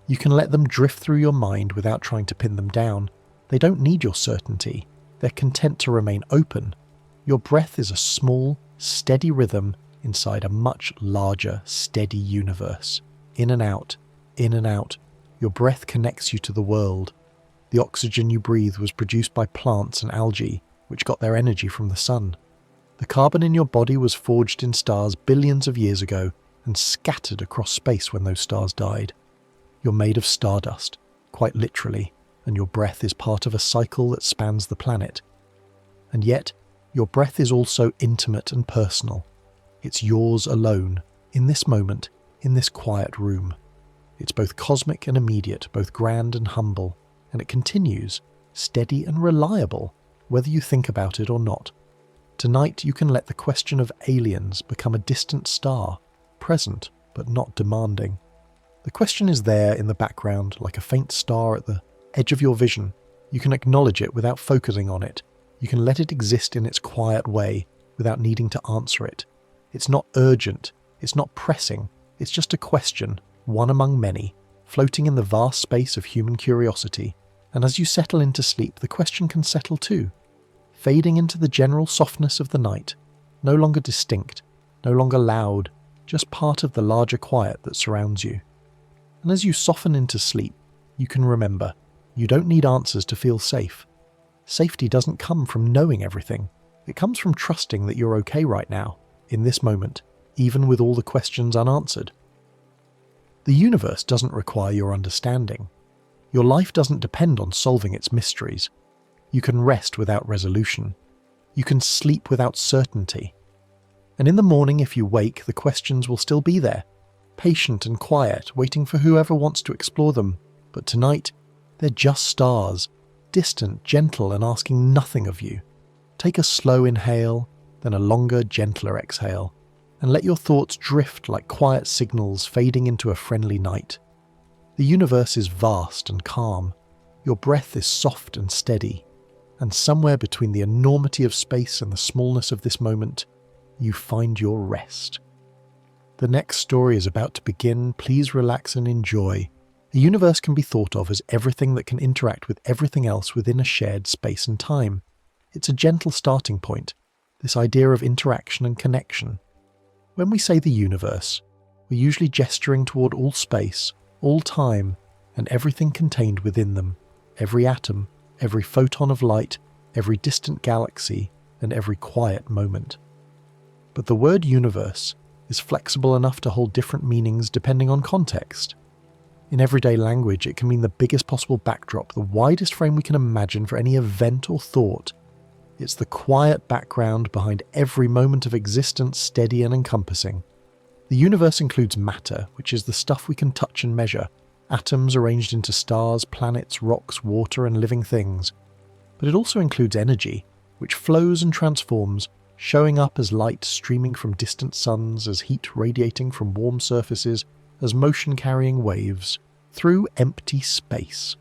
You can let them drift through your mind without trying to pin them down. They don't need your certainty. They're content to remain open. Your breath is a small, steady rhythm inside a much larger, steady universe. In and out, in and out. Your breath connects you to the world. The oxygen you breathe was produced by plants and algae, which got their energy from the sun. The carbon in your body was forged in stars billions of years ago and scattered across space when those stars died. You're made of stardust, quite literally, and your breath is part of a cycle that spans the planet. And yet, your breath is also intimate and personal. It's yours alone, in this moment, in this quiet room. It's both cosmic and immediate, both grand and humble, and it continues, steady and reliable, whether you think about it or not. Tonight you can let the question of aliens become a distant star, present but not demanding. The question is there in the background like a faint star at the edge of your vision. You can acknowledge it without focusing on it. You can let it exist in its quiet way without needing to answer it. It's not urgent, it's not pressing, it's just a question, one among many, floating in the vast space of human curiosity. And as you settle into sleep, the question can settle too, fading into the general softness of the night, no longer distinct, no longer loud, just part of the larger quiet that surrounds you. And as you soften into sleep, you can remember, you don't need answers to feel safe. Safety doesn't come from knowing everything. It comes from trusting that you're okay right now, in this moment, even with all the questions unanswered. The universe doesn't require your understanding. Your life doesn't depend on solving its mysteries. You can rest without resolution. You can sleep without certainty. And in the morning, if you wake, the questions will still be there, patient and quiet, waiting for whoever wants to explore them. But tonight, they're just stars, distant, gentle, and asking nothing of you. Take a slow inhale, then a longer, gentler exhale, and let your thoughts drift like quiet signals fading into a friendly night. The universe is vast and calm. Your breath is soft and steady. And somewhere between the enormity of space and the smallness of this moment, you find your rest. The next story is about to begin. Please relax and enjoy. The universe can be thought of as everything that can interact with everything else within a shared space and time. It's a gentle starting point, this idea of interaction and connection. When we say the universe, we're usually gesturing toward all space, all time, and everything contained within them, every atom, every photon of light, every distant galaxy, and every quiet moment. But the word universe is flexible enough to hold different meanings depending on context. In everyday language, it can mean the biggest possible backdrop, the widest frame we can imagine for any event or thought. It's the quiet background behind every moment of existence, steady and encompassing. The universe includes matter, which is the stuff we can touch and measure, atoms arranged into stars, planets, rocks, water, and living things. But it also includes energy, which flows and transforms, showing up as light streaming from distant suns, as heat radiating from warm surfaces, as motion carrying waves, through empty space.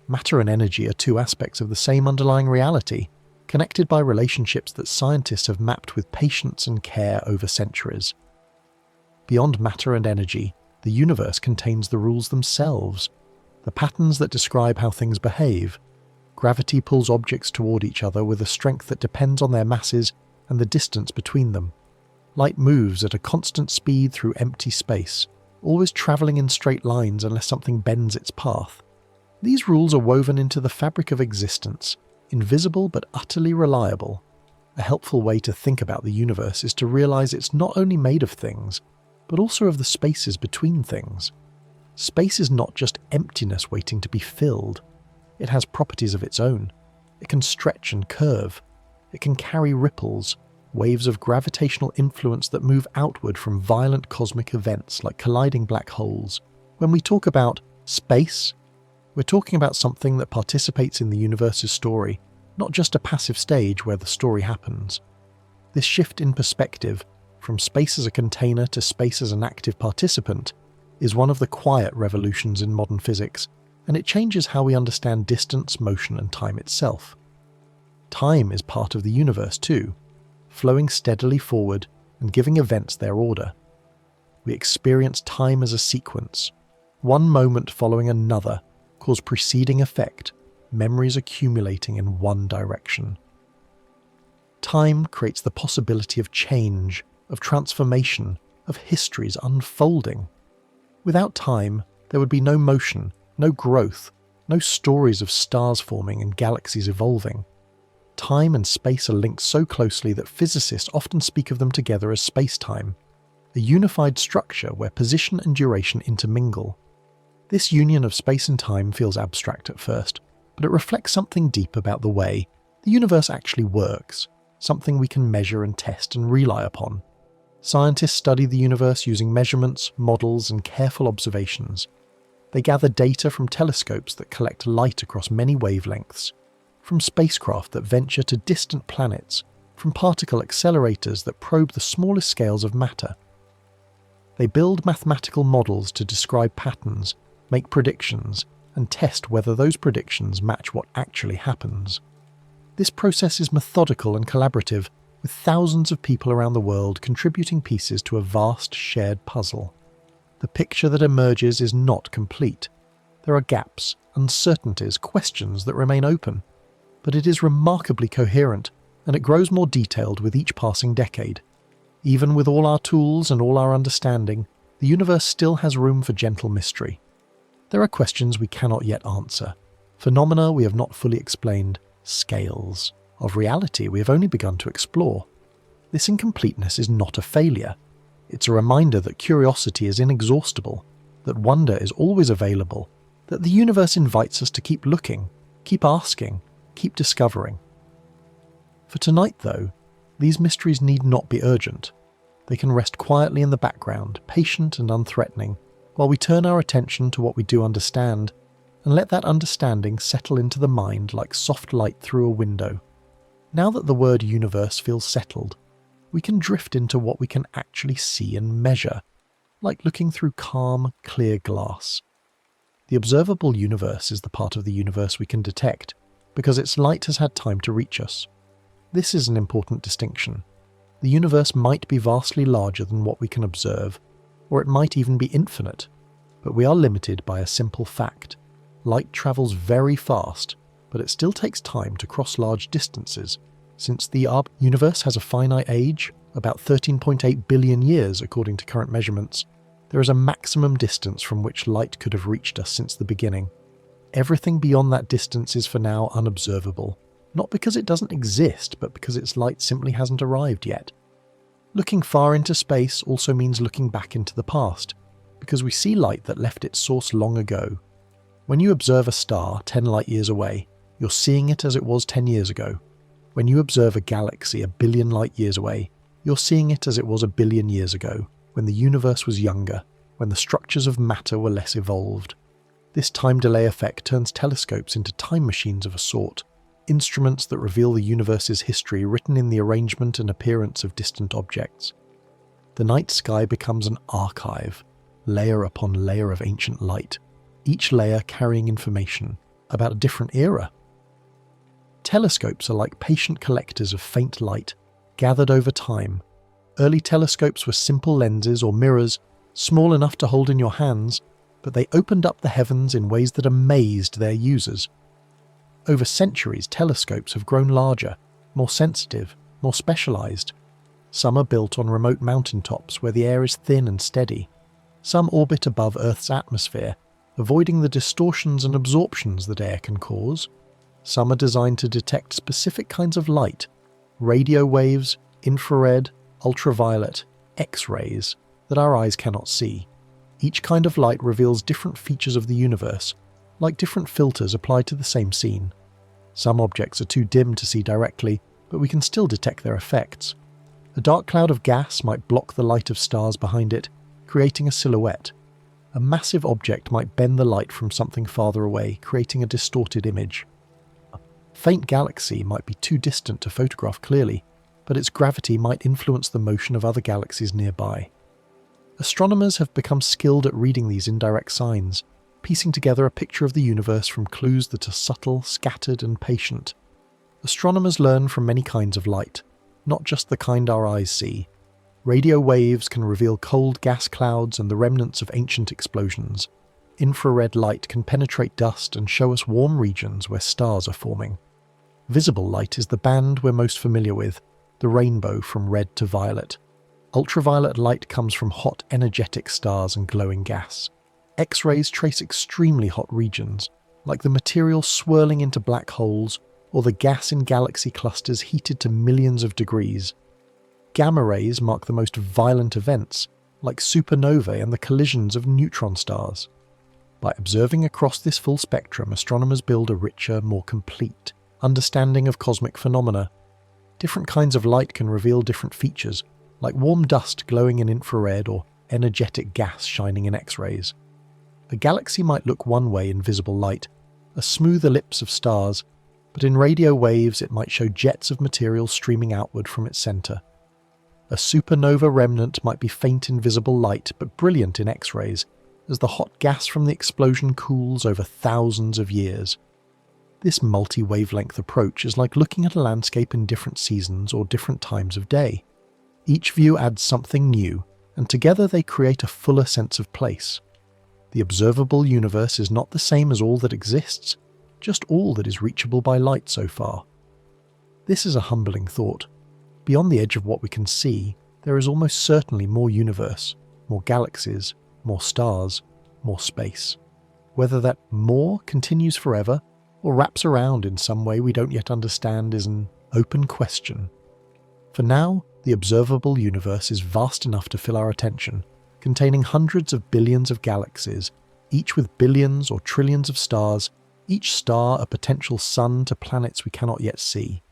Matter and energy are two aspects of the same underlying reality, connected by relationships that scientists have mapped with patience and care over centuries. Beyond matter and energy, the universe contains the rules themselves, the patterns that describe how things behave. Gravity pulls objects toward each other with a strength that depends on their masses and the distance between them. Light moves at a constant speed through empty space, always travelling in straight lines unless something bends its path. These rules are woven into the fabric of existence, invisible but utterly reliable. A helpful way to think about the universe is to realize it's not only made of things, but also of the spaces between things. Space is not just emptiness waiting to be filled. It has properties of its own. It can stretch and curve. It can carry ripples, waves of gravitational influence that move outward from violent cosmic events like colliding black holes. When we talk about space, we're talking about something that participates in the universe's story, not just a passive stage where the story happens. This shift in perspective, from space as a container to space as an active participant, is one of the quiet revolutions in modern physics, and it changes how we understand distance, motion, and time itself. Time is part of the universe too, flowing steadily forward and giving events their order. We experience time as a sequence, one moment following another, cause preceding effect, memories accumulating in one direction. Time creates the possibility of change, of transformation, of histories unfolding. Without time, there would be no motion, no growth, no stories of stars forming and galaxies evolving. Time and space are linked so closely that physicists often speak of them together as space-time, a unified structure where position and duration intermingle. This union of space and time feels abstract at first, but it reflects something deep about the way the universe actually works, something we can measure and test and rely upon. Scientists study the universe using measurements, models, and careful observations. They gather data from telescopes that collect light across many wavelengths, from spacecraft that venture to distant planets, from particle accelerators that probe the smallest scales of matter. They build mathematical models to describe patterns, make predictions, and test whether those predictions match what actually happens. This process is methodical and collaborative, with thousands of people around the world contributing pieces to a vast shared puzzle. The picture that emerges is not complete. There are gaps, uncertainties, questions that remain open. But it is remarkably coherent, and it grows more detailed with each passing decade. Even with all our tools and all our understanding, the universe still has room for gentle mystery. There are questions we cannot yet answer, phenomena we have not fully explained, scales of reality we have only begun to explore. This incompleteness is not a failure. It's a reminder that curiosity is inexhaustible, that wonder is always available, that the universe invites us to keep looking, keep asking, keep discovering. For tonight, though, these mysteries need not be urgent. They can rest quietly in the background, patient and unthreatening, while we turn our attention to what we do understand, and let that understanding settle into the mind like soft light through a window. Now that the word universe feels settled, we can drift into what we can actually see and measure, like looking through calm, clear glass. The observable universe is the part of the universe we can detect, because its light has had time to reach us. This is an important distinction. The universe might be vastly larger than what we can observe, or it might even be infinite, but we are limited by a simple fact. Light travels very fast, but it still takes time to cross large distances. Since the universe has a finite age, about 13.8 billion years according to current measurements, there is a maximum distance from which light could have reached us since the beginning. Everything beyond that distance is for now unobservable, not because it doesn't exist, but because its light simply hasn't arrived yet. Looking far into space also means looking back into the past, because we see light that left its source long ago. When you observe a star 10 light-years away, you're seeing it as it was 10 years ago. When you observe a galaxy a billion light-years away, you're seeing it as it was a billion years ago, when the universe was younger, when the structures of matter were less evolved. This time delay effect turns telescopes into time machines of a sort, instruments that reveal the universe's history written in the arrangement and appearance of distant objects. The night sky becomes an archive, layer upon layer of ancient light, each layer carrying information about a different era. Telescopes are like patient collectors of faint light, gathered over time. Early telescopes were simple lenses or mirrors, small enough to hold in your hands, but they opened up the heavens in ways that amazed their users. Over centuries, telescopes have grown larger, more sensitive, more specialized. Some are built on remote mountaintops where the air is thin and steady. Some orbit above Earth's atmosphere, avoiding the distortions and absorptions that air can cause. Some are designed to detect specific kinds of light, radio waves, infrared, ultraviolet, X-rays, that our eyes cannot see. Each kind of light reveals different features of the universe, like different filters applied to the same scene. Some objects are too dim to see directly, but we can still detect their effects. A dark cloud of gas might block the light of stars behind it, creating a silhouette. A massive object might bend the light from something farther away, creating a distorted image. A faint galaxy might be too distant to photograph clearly, but its gravity might influence the motion of other galaxies nearby. Astronomers have become skilled at reading these indirect signs, piecing together a picture of the universe from clues that are subtle, scattered, and patient. Astronomers learn from many kinds of light, not just the kind our eyes see. Radio waves can reveal cold gas clouds and the remnants of ancient explosions. Infrared light can penetrate dust and show us warm regions where stars are forming. Visible light is the band we're most familiar with, the rainbow from red to violet. Ultraviolet light comes from hot, energetic stars and glowing gas. X-rays trace extremely hot regions, like the material swirling into black holes or the gas in galaxy clusters heated to millions of degrees. Gamma rays mark the most violent events, like supernovae and the collisions of neutron stars. By observing across this full spectrum, astronomers build a richer, more complete understanding of cosmic phenomena. Different kinds of light can reveal different features, like warm dust glowing in infrared or energetic gas shining in X-rays. A galaxy might look one way in visible light, a smooth ellipse of stars, but in radio waves it might show jets of material streaming outward from its center. A supernova remnant might be faint in visible light but brilliant in X-rays, as the hot gas from the explosion cools over thousands of years. This multi-wavelength approach is like looking at a landscape in different seasons or different times of day. Each view adds something new, and together they create a fuller sense of place. The observable universe is not the same as all that exists, just all that is reachable by light so far. This is a humbling thought. Beyond the edge of what we can see, there is almost certainly more universe, more galaxies, more stars, more space. Whether that more continues forever or wraps around in some way we don't yet understand is an open question. For now, the observable universe is vast enough to fill our attention, containing hundreds of billions of galaxies, each with billions or trillions of stars, each star a potential sun to planets we cannot yet see.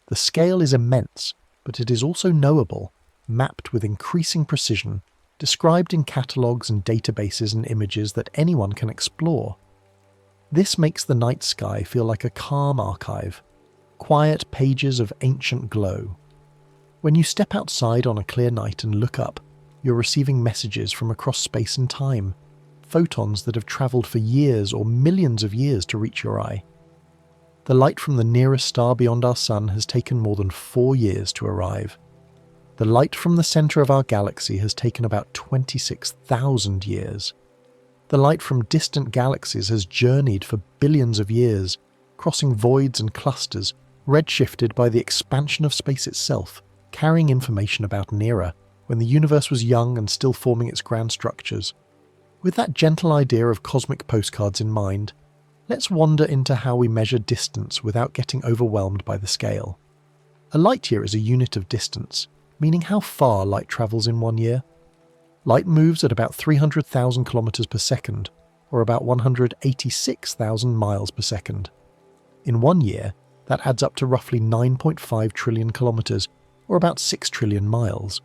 The scale is immense, but it is also knowable, mapped with increasing precision, described in catalogues and databases and images that anyone can explore. This makes the night sky feel like a calm archive, quiet pages of ancient glow. When you step outside on a clear night and look up, you're receiving messages from across space and time, photons that have travelled for years or millions of years to reach your eye. The light from the nearest star beyond our sun has taken more than 4 years to arrive. The light from the centre of our galaxy has taken about 26,000 years. The light from distant galaxies has journeyed for billions of years, crossing voids and clusters, redshifted by the expansion of space itself, carrying information about an era when the universe was young and still forming its grand structures. With that gentle idea of cosmic postcards in mind, let's wander into how we measure distance without getting overwhelmed by the scale. A light year is a unit of distance, meaning how far light travels in 1 year. Light moves at about 300,000 kilometers per second, or about 186,000 miles per second. In 1 year, that adds up to roughly 9.5 trillion kilometers, or about 6 trillion miles.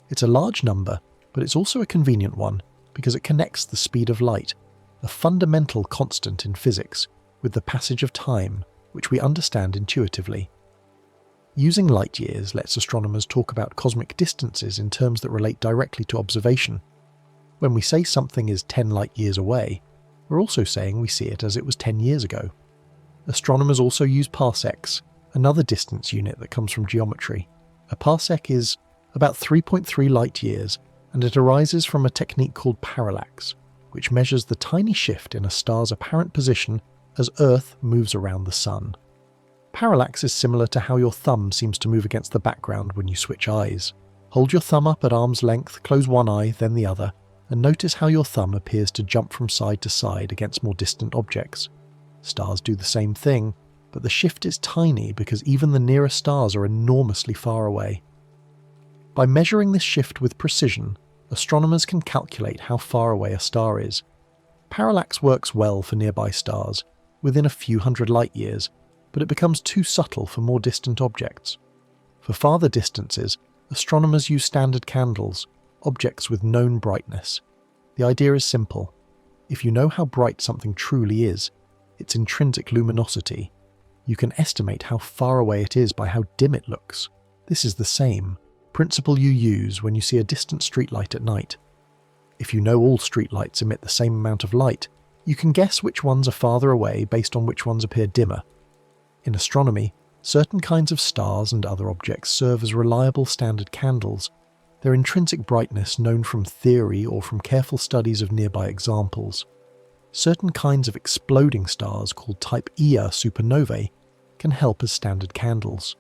It's a large number, but it's also a convenient one, because it connects the speed of light, a fundamental constant in physics, with the passage of time, which we understand intuitively. Using light years lets astronomers talk about cosmic distances in terms that relate directly to observation. When we say something is 10 light years away, we're also saying we see it as it was 10 years ago. Astronomers also use parsecs, another distance unit that comes from geometry. A parsec is about 3.3 light years, and it arises from a technique called parallax, which measures the tiny shift in a star's apparent position as Earth moves around the Sun. Parallax is similar to how your thumb seems to move against the background when you switch eyes. Hold your thumb up at arm's length, close one eye, then the other, and notice how your thumb appears to jump from side to side against more distant objects. Stars do the same thing, but the shift is tiny because even the nearest stars are enormously far away. By measuring this shift with precision, astronomers can calculate how far away a star is. Parallax works well for nearby stars, within a few hundred light years, but it becomes too subtle for more distant objects. For farther distances, astronomers use standard candles, objects with known brightness. The idea is simple. If you know how bright something truly is, its intrinsic luminosity, you can estimate how far away it is by how dim it looks. This is the same principle you use when you see a distant streetlight at night. If you know all streetlights emit the same amount of light, you can guess which ones are farther away based on which ones appear dimmer. In astronomy, certain kinds of stars and other objects serve as reliable standard candles, their intrinsic brightness known from theory or from careful studies of nearby examples. Certain kinds of exploding stars called Type Ia supernovae can help as standard candles.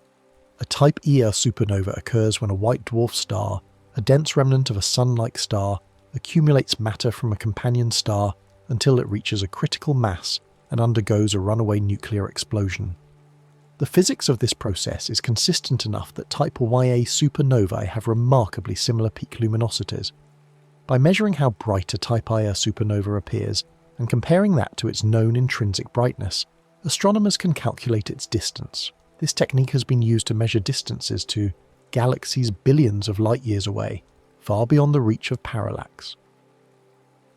A Type Ia supernova occurs when a white dwarf star, a dense remnant of a sun-like star, accumulates matter from a companion star until it reaches a critical mass and undergoes a runaway nuclear explosion. The physics of this process is consistent enough that Type Ia supernovae have remarkably similar peak luminosities. By measuring how bright a Type Ia supernova appears and comparing that to its known intrinsic brightness, astronomers can calculate its distance. This technique has been used to measure distances to galaxies billions of light years away, far beyond the reach of parallax.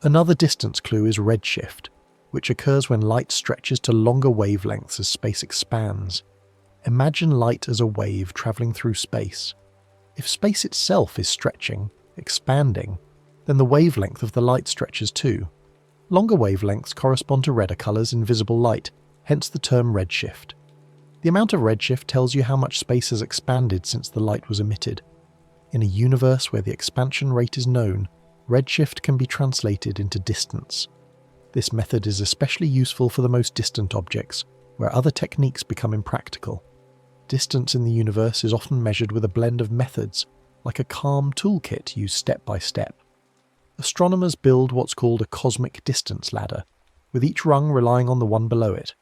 Another distance clue is redshift, which occurs when light stretches to longer wavelengths as space expands. Imagine light as a wave travelling through space. If space itself is stretching, expanding, then the wavelength of the light stretches too. Longer wavelengths correspond to redder colours in visible light, hence the term redshift. The amount of redshift tells you how much space has expanded since the light was emitted. In a universe where the expansion rate is known, redshift can be translated into distance. This method is especially useful for the most distant objects, where other techniques become impractical. Distance in the universe is often measured with a blend of methods, like a CALM toolkit used step by step. Astronomers build what's called a cosmic distance ladder, with each rung relying on the one below it.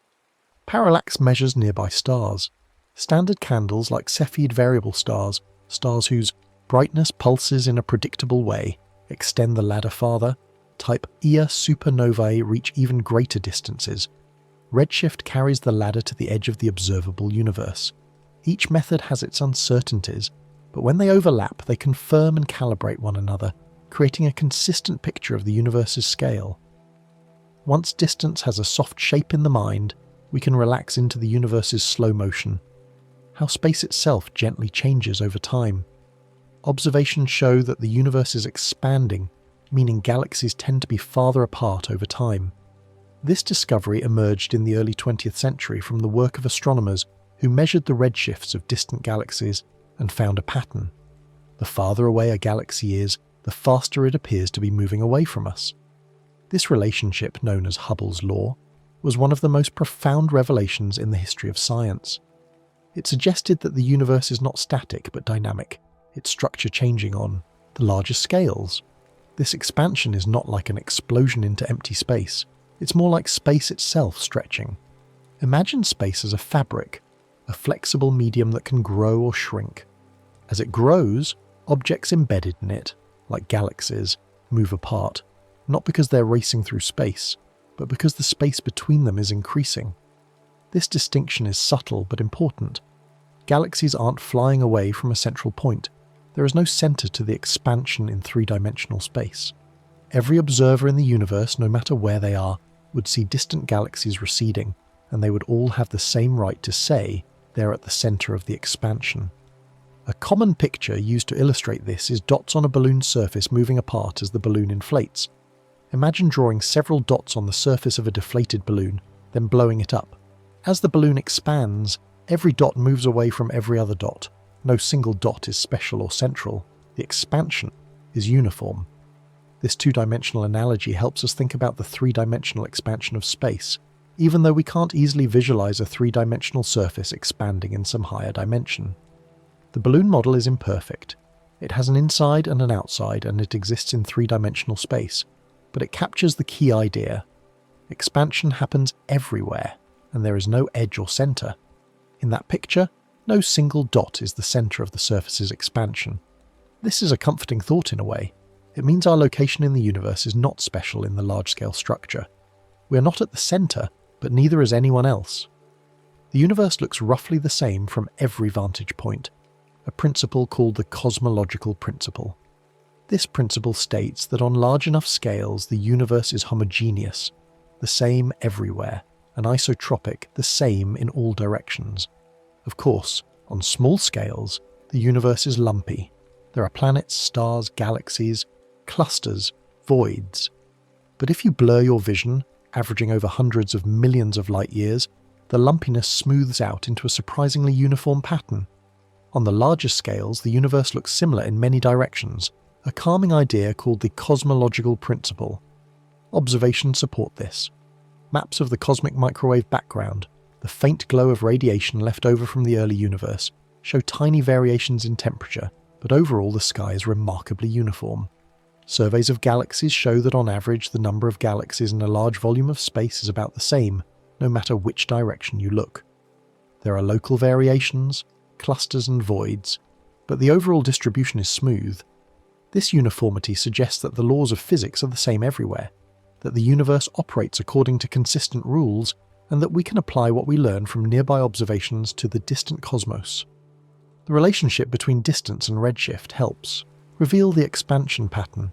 Parallax measures nearby stars. Standard candles like Cepheid variable stars, stars whose brightness pulses in a predictable way, extend the ladder farther. Type Ia supernovae reach even greater distances. Redshift carries the ladder to the edge of the observable universe. Each method has its uncertainties, but when they overlap, they confirm and calibrate one another, creating a consistent picture of the universe's scale. Once distance has a soft shape in the mind, we can relax into the universe's slow motion, how space itself gently changes over time. Observations show that the universe is expanding, meaning galaxies tend to be farther apart over time. This discovery emerged in the early 20th century from the work of astronomers who measured the redshifts of distant galaxies and found a pattern. The farther away a galaxy is, the faster it appears to be moving away from us. This relationship, known as Hubble's law, was one of the most profound revelations in the history of science. It suggested that the universe is not static but dynamic, its structure changing on the larger scales. This expansion is not like an explosion into empty space, it's more like space itself stretching. Imagine space as a fabric, a flexible medium that can grow or shrink. As it grows, objects embedded in it, like galaxies, move apart, not because they're racing through space, but because the space between them is increasing. This distinction is subtle but important. Galaxies aren't flying away from a central point. There is no center to the expansion in three-dimensional space. Every observer in the universe, no matter where they are, would see distant galaxies receding, and they would all have the same right to say they're at the center of the expansion. A common picture used to illustrate this is dots on a balloon surface moving apart as the balloon inflates. Imagine drawing several dots on the surface of a deflated balloon, then blowing it up. As the balloon expands, every dot moves away from every other dot. No single dot is special or central. The expansion is uniform. This two-dimensional analogy helps us think about the three-dimensional expansion of space. even though we can't easily visualize a three-dimensional surface expanding in some higher dimension. The balloon model is imperfect. It has an inside and an outside, and it exists in three-dimensional space, but it captures the key idea. Expansion happens everywhere, and there is no edge or center. In that picture, no single dot is the center of the surface's expansion. This is a comforting thought in a way. It means our location in the universe is not special in the large-scale structure. We are not at the center, but neither is anyone else. The universe looks roughly the same from every vantage point, a principle called the cosmological principle. This principle states that on large enough scales the universe is homogeneous, the same everywhere, and isotropic, the same in all directions. Of course, on small scales, the universe is lumpy. There are planets, stars, galaxies, clusters, voids. But if you blur your vision, averaging over hundreds of millions of light years, the lumpiness smooths out into a surprisingly uniform pattern. On the larger scales, the universe looks similar in many directions, a calming idea called the cosmological principle. Observations support this. Maps of the cosmic microwave background, the faint glow of radiation left over from the early universe, show tiny variations in temperature, but overall the sky is remarkably uniform. Surveys of galaxies show that on average the number of galaxies in a large volume of space is about the same, no matter which direction you look. There are local variations, clusters and voids, but the overall distribution is smooth. This uniformity suggests that the laws of physics are the same everywhere, that the universe operates according to consistent rules, and that we can apply what we learn from nearby observations to the distant cosmos. The relationship between distance and redshift helps reveal the expansion pattern.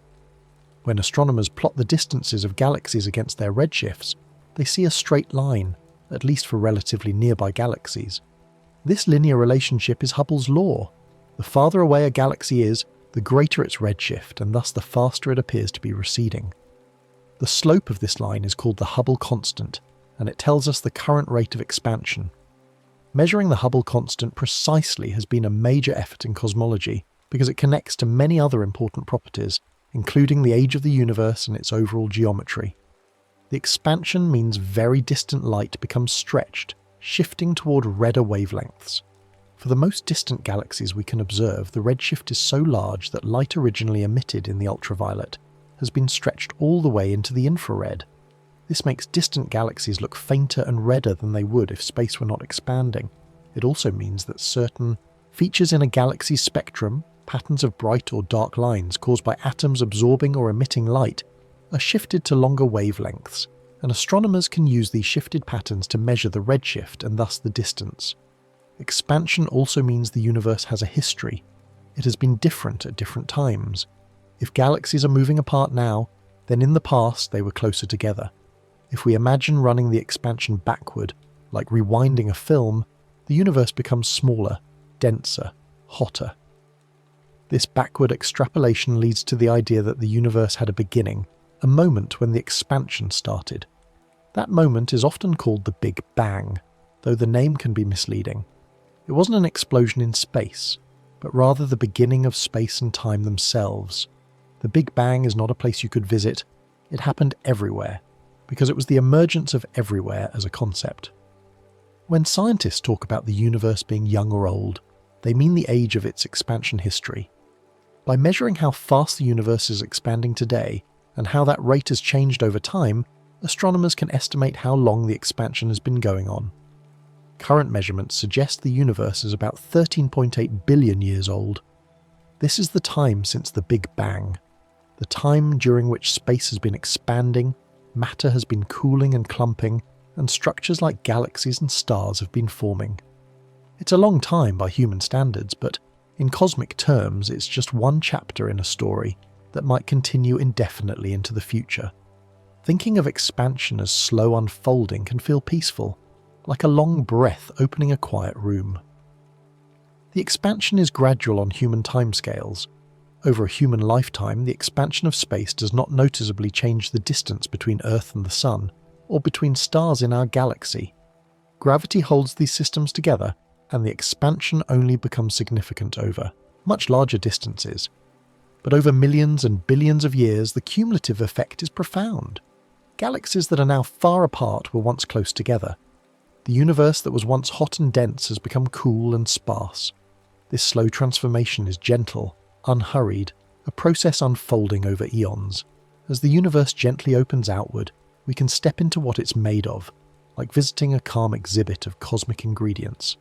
When astronomers plot the distances of galaxies against their redshifts, they see a straight line, at least for relatively nearby galaxies. This linear relationship is Hubble's law. The farther away a galaxy is, the greater its redshift, and thus the faster it appears to be receding. The slope of this line is called the Hubble constant, and it tells us the current rate of expansion. Measuring the Hubble constant precisely has been a major effort in cosmology because it connects to many other important properties, including the age of the universe and its overall geometry. The expansion means very distant light becomes stretched, shifting toward redder wavelengths. For the most distant galaxies we can observe, the redshift is so large that light originally emitted in the ultraviolet has been stretched all the way into the infrared. This makes distant galaxies look fainter and redder than they would if space were not expanding. It also means that certain features in a galaxy's spectrum, patterns of bright or dark lines caused by atoms absorbing or emitting light, are shifted to longer wavelengths, and astronomers can use these shifted patterns to measure the redshift and thus the distance. Expansion also means the universe has a history. It has been different at different times. If galaxies are moving apart now, then in the past they were closer together. If we imagine running the expansion backward, like rewinding a film, the universe becomes smaller, denser, hotter. This backward extrapolation leads to the idea that the universe had a beginning, a moment when the expansion started. That moment is often called the Big Bang, though the name can be misleading. It wasn't an explosion in space, but rather the beginning of space and time themselves. The Big Bang is not a place you could visit. It happened everywhere, because it was the emergence of everywhere as a concept. When scientists talk about the universe being young or old, they mean the age of its expansion history. By measuring how fast the universe is expanding today, and how that rate has changed over time, astronomers can estimate how long the expansion has been going on. Current measurements suggest the universe is about 13.8 billion years old. This is the time since the Big Bang, the time during which space has been expanding, matter has been cooling and clumping, and structures like galaxies and stars have been forming. It's a long time by human standards, but in cosmic terms it's just one chapter in a story that might continue indefinitely into the future. Thinking of expansion as slow unfolding can feel peaceful, like a long breath opening a quiet room. The expansion is gradual on human timescales. Over a human lifetime, the expansion of space does not noticeably change the distance between Earth and the Sun, or between stars in our galaxy. Gravity holds these systems together, and the expansion only becomes significant over much larger distances. But over millions and billions of years, the cumulative effect is profound. Galaxies that are now far apart were once close together. The universe that was once hot and dense has become cool and sparse. This slow transformation is gentle, unhurried, a process unfolding over eons. As the universe gently opens outward, we can step into what it's made of, like visiting a calm exhibit of cosmic ingredients.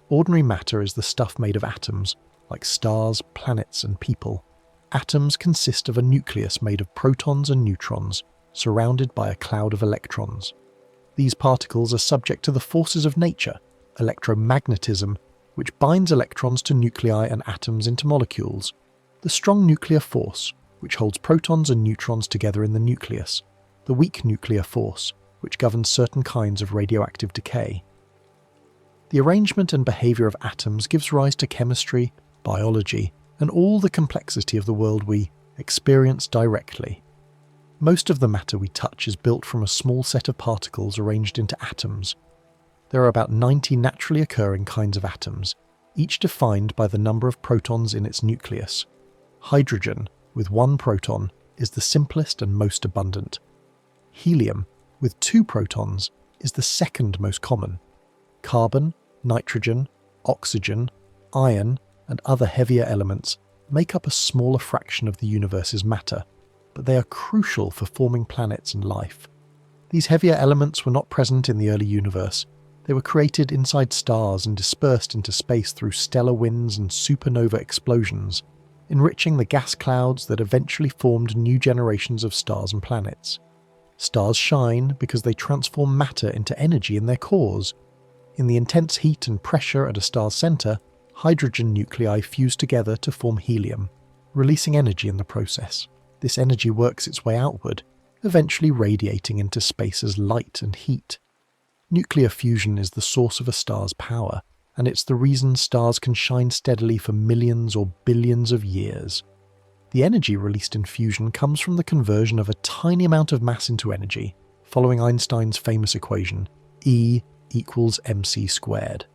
Ordinary matter is the stuff made of atoms, like stars, planets, and people. Atoms consist of a nucleus made of protons and neutrons, surrounded by a cloud of electrons. These particles are subject to the forces of nature, electromagnetism, which binds electrons to nuclei and atoms into molecules, the strong nuclear force, which holds protons and neutrons together in the nucleus, the weak nuclear force, which governs certain kinds of radioactive decay. The arrangement and behaviour of atoms gives rise to chemistry, biology, and all the complexity of the world we experience directly. Most of the matter we touch is built from a small set of particles arranged into atoms. There are about 90 naturally occurring kinds of atoms, each defined by the number of protons in its nucleus. Hydrogen, with 1 proton, is the simplest and most abundant. Helium, with 2 protons, is the second most common. Carbon, nitrogen, oxygen, iron, and other heavier elements make up a smaller fraction of the universe's matter, but they are crucial for forming planets and life. These heavier elements were not present in the early universe. They were created inside stars and dispersed into space through stellar winds and supernova explosions, enriching the gas clouds that eventually formed new generations of stars and planets. Stars shine because they transform matter into energy in their cores. In the intense heat and pressure at a star's centre, hydrogen nuclei fuse together to form helium, releasing energy in the process. This energy works its way outward, eventually radiating into space as light and heat. Nuclear fusion is the source of a star's power, and it's the reason stars can shine steadily for millions or billions of years. The energy released in fusion comes from the conversion of a tiny amount of mass into energy, following Einstein's famous equation, E equals mc squared.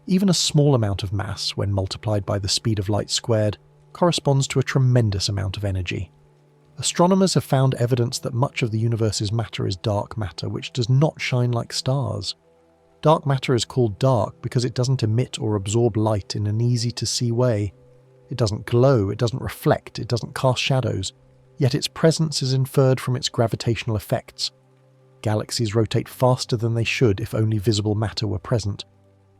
Even a small amount of mass, when multiplied by the speed of light squared, corresponds to a tremendous amount of energy. Astronomers have found evidence that much of the universe's matter is dark matter, which does not shine like stars. Dark matter is called dark because it doesn't emit or absorb light in an easy-to-see way. It doesn't glow, it doesn't reflect, it doesn't cast shadows, yet its presence is inferred from its gravitational effects. Galaxies rotate faster than they should if only visible matter were present.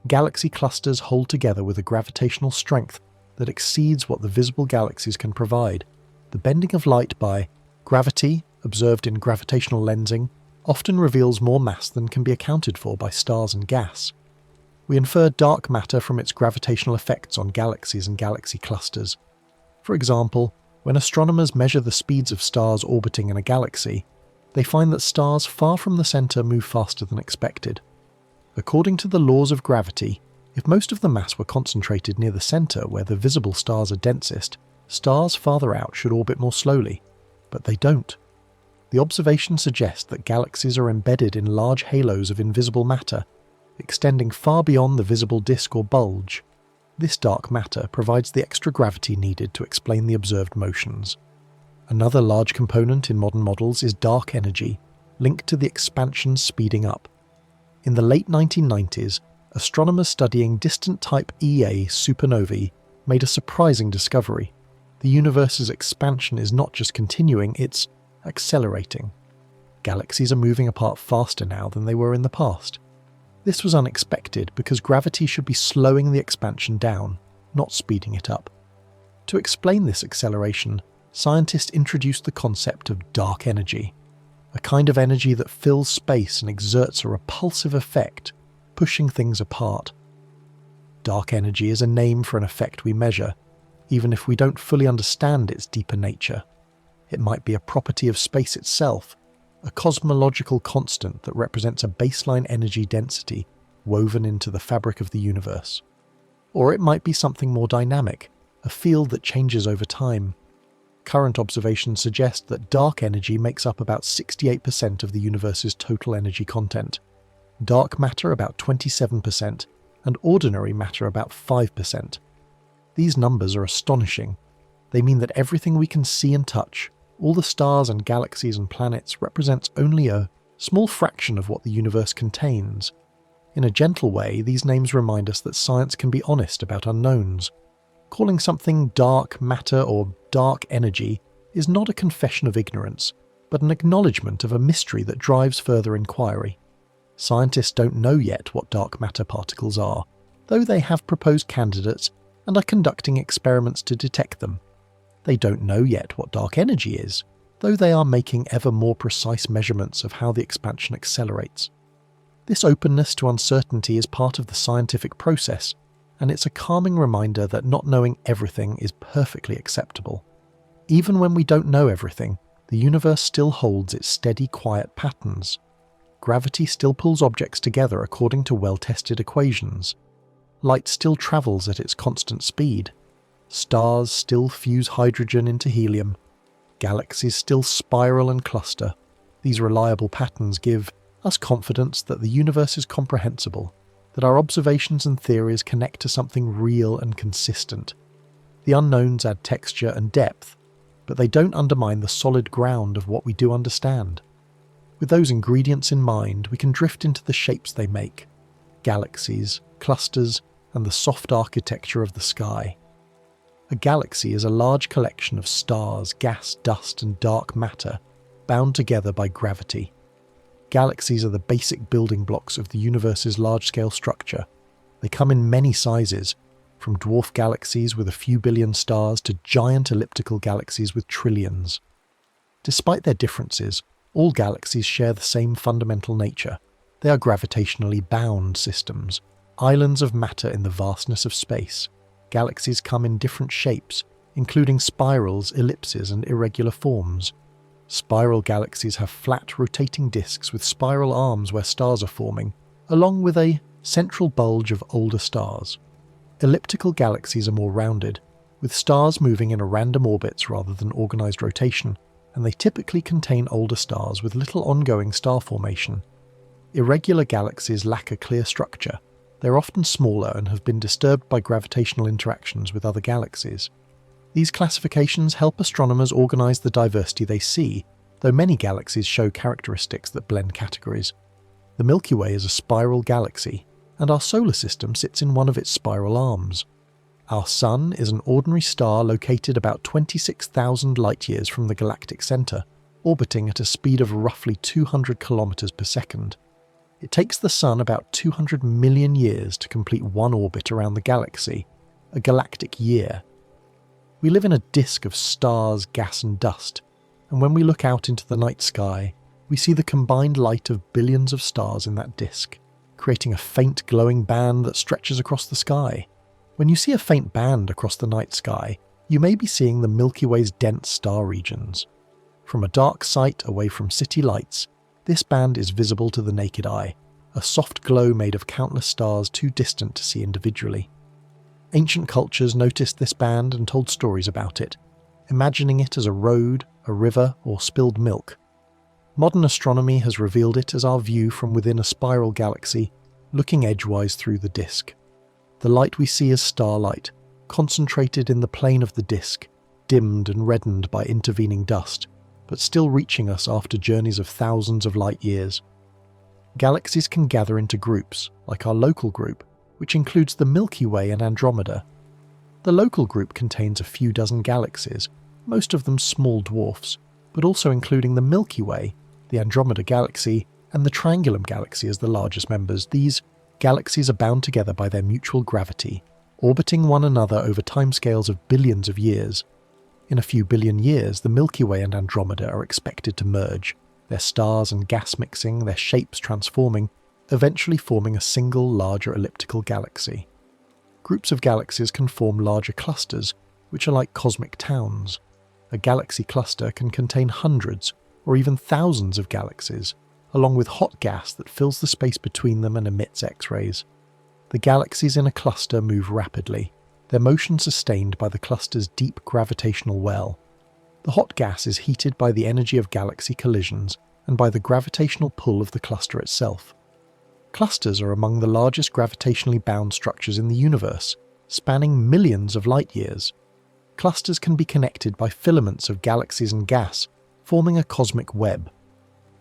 Galaxy clusters hold together with a gravitational strength that exceeds what the visible galaxies can provide. The bending of light by gravity, observed in gravitational lensing, often reveals more mass than can be accounted for by stars and gas. We infer dark matter from its gravitational effects on galaxies and galaxy clusters. For example, when astronomers measure the speeds of stars orbiting in a galaxy, they find that stars far from the centre move faster than expected. According to the laws of gravity, if most of the mass were concentrated near the centre where the visible stars are densest, stars farther out should orbit more slowly, but they don't. The observations suggest that galaxies are embedded in large halos of invisible matter, extending far beyond the visible disk or bulge. This dark matter provides the extra gravity needed to explain the observed motions. Another large component in modern models is dark energy, linked to the expansion speeding up. In the late 1990s, astronomers studying distant type Ia supernovae made a surprising discovery. The universe's expansion is not just continuing, it's accelerating. Galaxies are moving apart faster now than they were in the past. This was unexpected because gravity should be slowing the expansion down, not speeding it up. To explain this acceleration, scientists introduced the concept of dark energy, a kind of energy that fills space and exerts a repulsive effect, pushing things apart. Dark energy is a name for an effect we measure, even if we don't fully understand its deeper nature. It might be a property of space itself, a cosmological constant that represents a baseline energy density woven into the fabric of the universe. Or it might be something more dynamic, a field that changes over time. Current observations suggest that dark energy makes up about 68% of the universe's total energy content, dark matter about 27%, and ordinary matter about 5%. These numbers are astonishing. They mean that everything we can see and touch, all the stars and galaxies and planets represents only a small fraction of what the universe contains. In a gentle way, these names remind us that science can be honest about unknowns. Calling something dark matter or dark energy is not a confession of ignorance, but an acknowledgement of a mystery that drives further inquiry. Scientists don't know yet what dark matter particles are, though they have proposed candidates and are conducting experiments to detect them. They don't know yet what dark energy is, though they are making ever more precise measurements of how the expansion accelerates. This openness to uncertainty is part of the scientific process, and it's a calming reminder that not knowing everything is perfectly acceptable. Even when we don't know everything, the universe still holds its steady, quiet patterns. Gravity still pulls objects together according to well-tested equations. Light still travels at its constant speed. Stars still fuse hydrogen into helium. Galaxies still spiral and cluster. These reliable patterns give us confidence that the universe is comprehensible, that our observations and theories connect to something real and consistent. The unknowns add texture and depth, but they don't undermine the solid ground of what we do understand. With those ingredients in mind, we can drift into the shapes they make: galaxies, clusters, and the soft architecture of the sky. A galaxy is a large collection of stars, gas, dust, and dark matter, bound together by gravity. Galaxies are the basic building blocks of the universe's large-scale structure. They come in many sizes, from dwarf galaxies with a few billion stars to giant elliptical galaxies with trillions. Despite their differences, all galaxies share the same fundamental nature. They are gravitationally bound systems, islands of matter in the vastness of space. Galaxies come in different shapes, including spirals, ellipses, and irregular forms. Spiral galaxies have flat, rotating disks with spiral arms where stars are forming, along with a central bulge of older stars. Elliptical galaxies are more rounded, with stars moving in a random orbits rather than organized rotation, and they typically contain older stars with little ongoing star formation. Irregular galaxies lack a clear structure. They're often smaller and have been disturbed by gravitational interactions with other galaxies. These classifications help astronomers organize the diversity they see, though many galaxies show characteristics that blend categories. The Milky Way is a spiral galaxy, and our solar system sits in one of its spiral arms. Our Sun is an ordinary star located about 26,000 light-years from the galactic center, orbiting at a speed of roughly 200 kilometers per second. It takes the Sun about 200 million years to complete one orbit around the galaxy, a galactic year. We live in a disk of stars, gas and dust, and when we look out into the night sky, we see the combined light of billions of stars in that disk, creating a faint glowing band that stretches across the sky. When you see a faint band across the night sky, you may be seeing the Milky Way's dense star regions. From a dark site away from city lights, this band is visible to the naked eye, a soft glow made of countless stars too distant to see individually. Ancient cultures noticed this band and told stories about it, imagining it as a road, a river, or spilled milk. Modern astronomy has revealed it as our view from within a spiral galaxy, looking edgewise through the disk. The light we see is starlight, concentrated in the plane of the disk, dimmed and reddened by intervening dust, but still reaching us after journeys of thousands of light years. Galaxies can gather into groups, like our local group, which includes the Milky Way and Andromeda. The local group contains a few dozen galaxies, most of them small dwarfs, but also including the Milky Way, the Andromeda Galaxy, and the Triangulum Galaxy as the largest members. These galaxies are bound together by their mutual gravity, orbiting one another over timescales of billions of years. In a few billion years, the Milky Way and Andromeda are expected to merge, their stars and gas mixing, their shapes transforming, eventually forming a single larger elliptical galaxy. Groups of galaxies can form larger clusters, which are like cosmic towns. A galaxy cluster can contain hundreds or even thousands of galaxies, along with hot gas that fills the space between them and emits X-rays. The galaxies in a cluster move rapidly, their motion sustained by the cluster's deep gravitational well. The hot gas is heated by the energy of galaxy collisions and by the gravitational pull of the cluster itself. Clusters are among the largest gravitationally bound structures in the universe, spanning millions of light years. clusters can be connected by filaments of galaxies and gas, forming a cosmic web.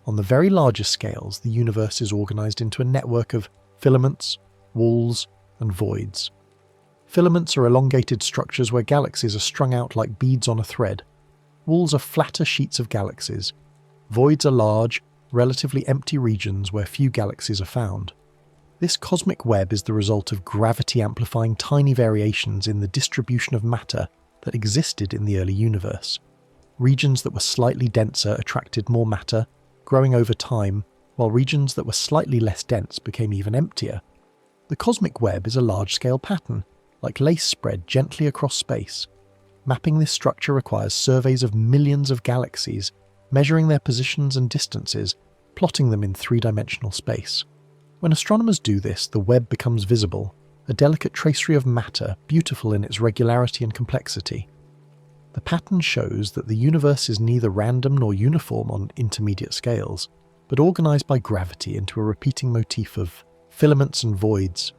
On the very largest scales, the universe is organized into a network of filaments, walls, and voids. Filaments are elongated structures where galaxies are strung out like beads on a thread. Walls are flatter sheets of galaxies. Voids are large, relatively empty regions where few galaxies are found. This cosmic web is the result of gravity amplifying tiny variations in the distribution of matter that existed in the early universe. Regions that were slightly denser attracted more matter, growing over time, while regions that were slightly less dense became even emptier. The cosmic web is a large-scale pattern, like lace spread gently across space. Mapping this structure requires surveys of millions of galaxies, measuring their positions and distances, plotting them in three-dimensional space. When astronomers do this, the web becomes visible, a delicate tracery of matter, beautiful in its regularity and complexity. The pattern shows that the universe is neither random nor uniform on intermediate scales, but organized by gravity into a repeating motif of filaments and voids.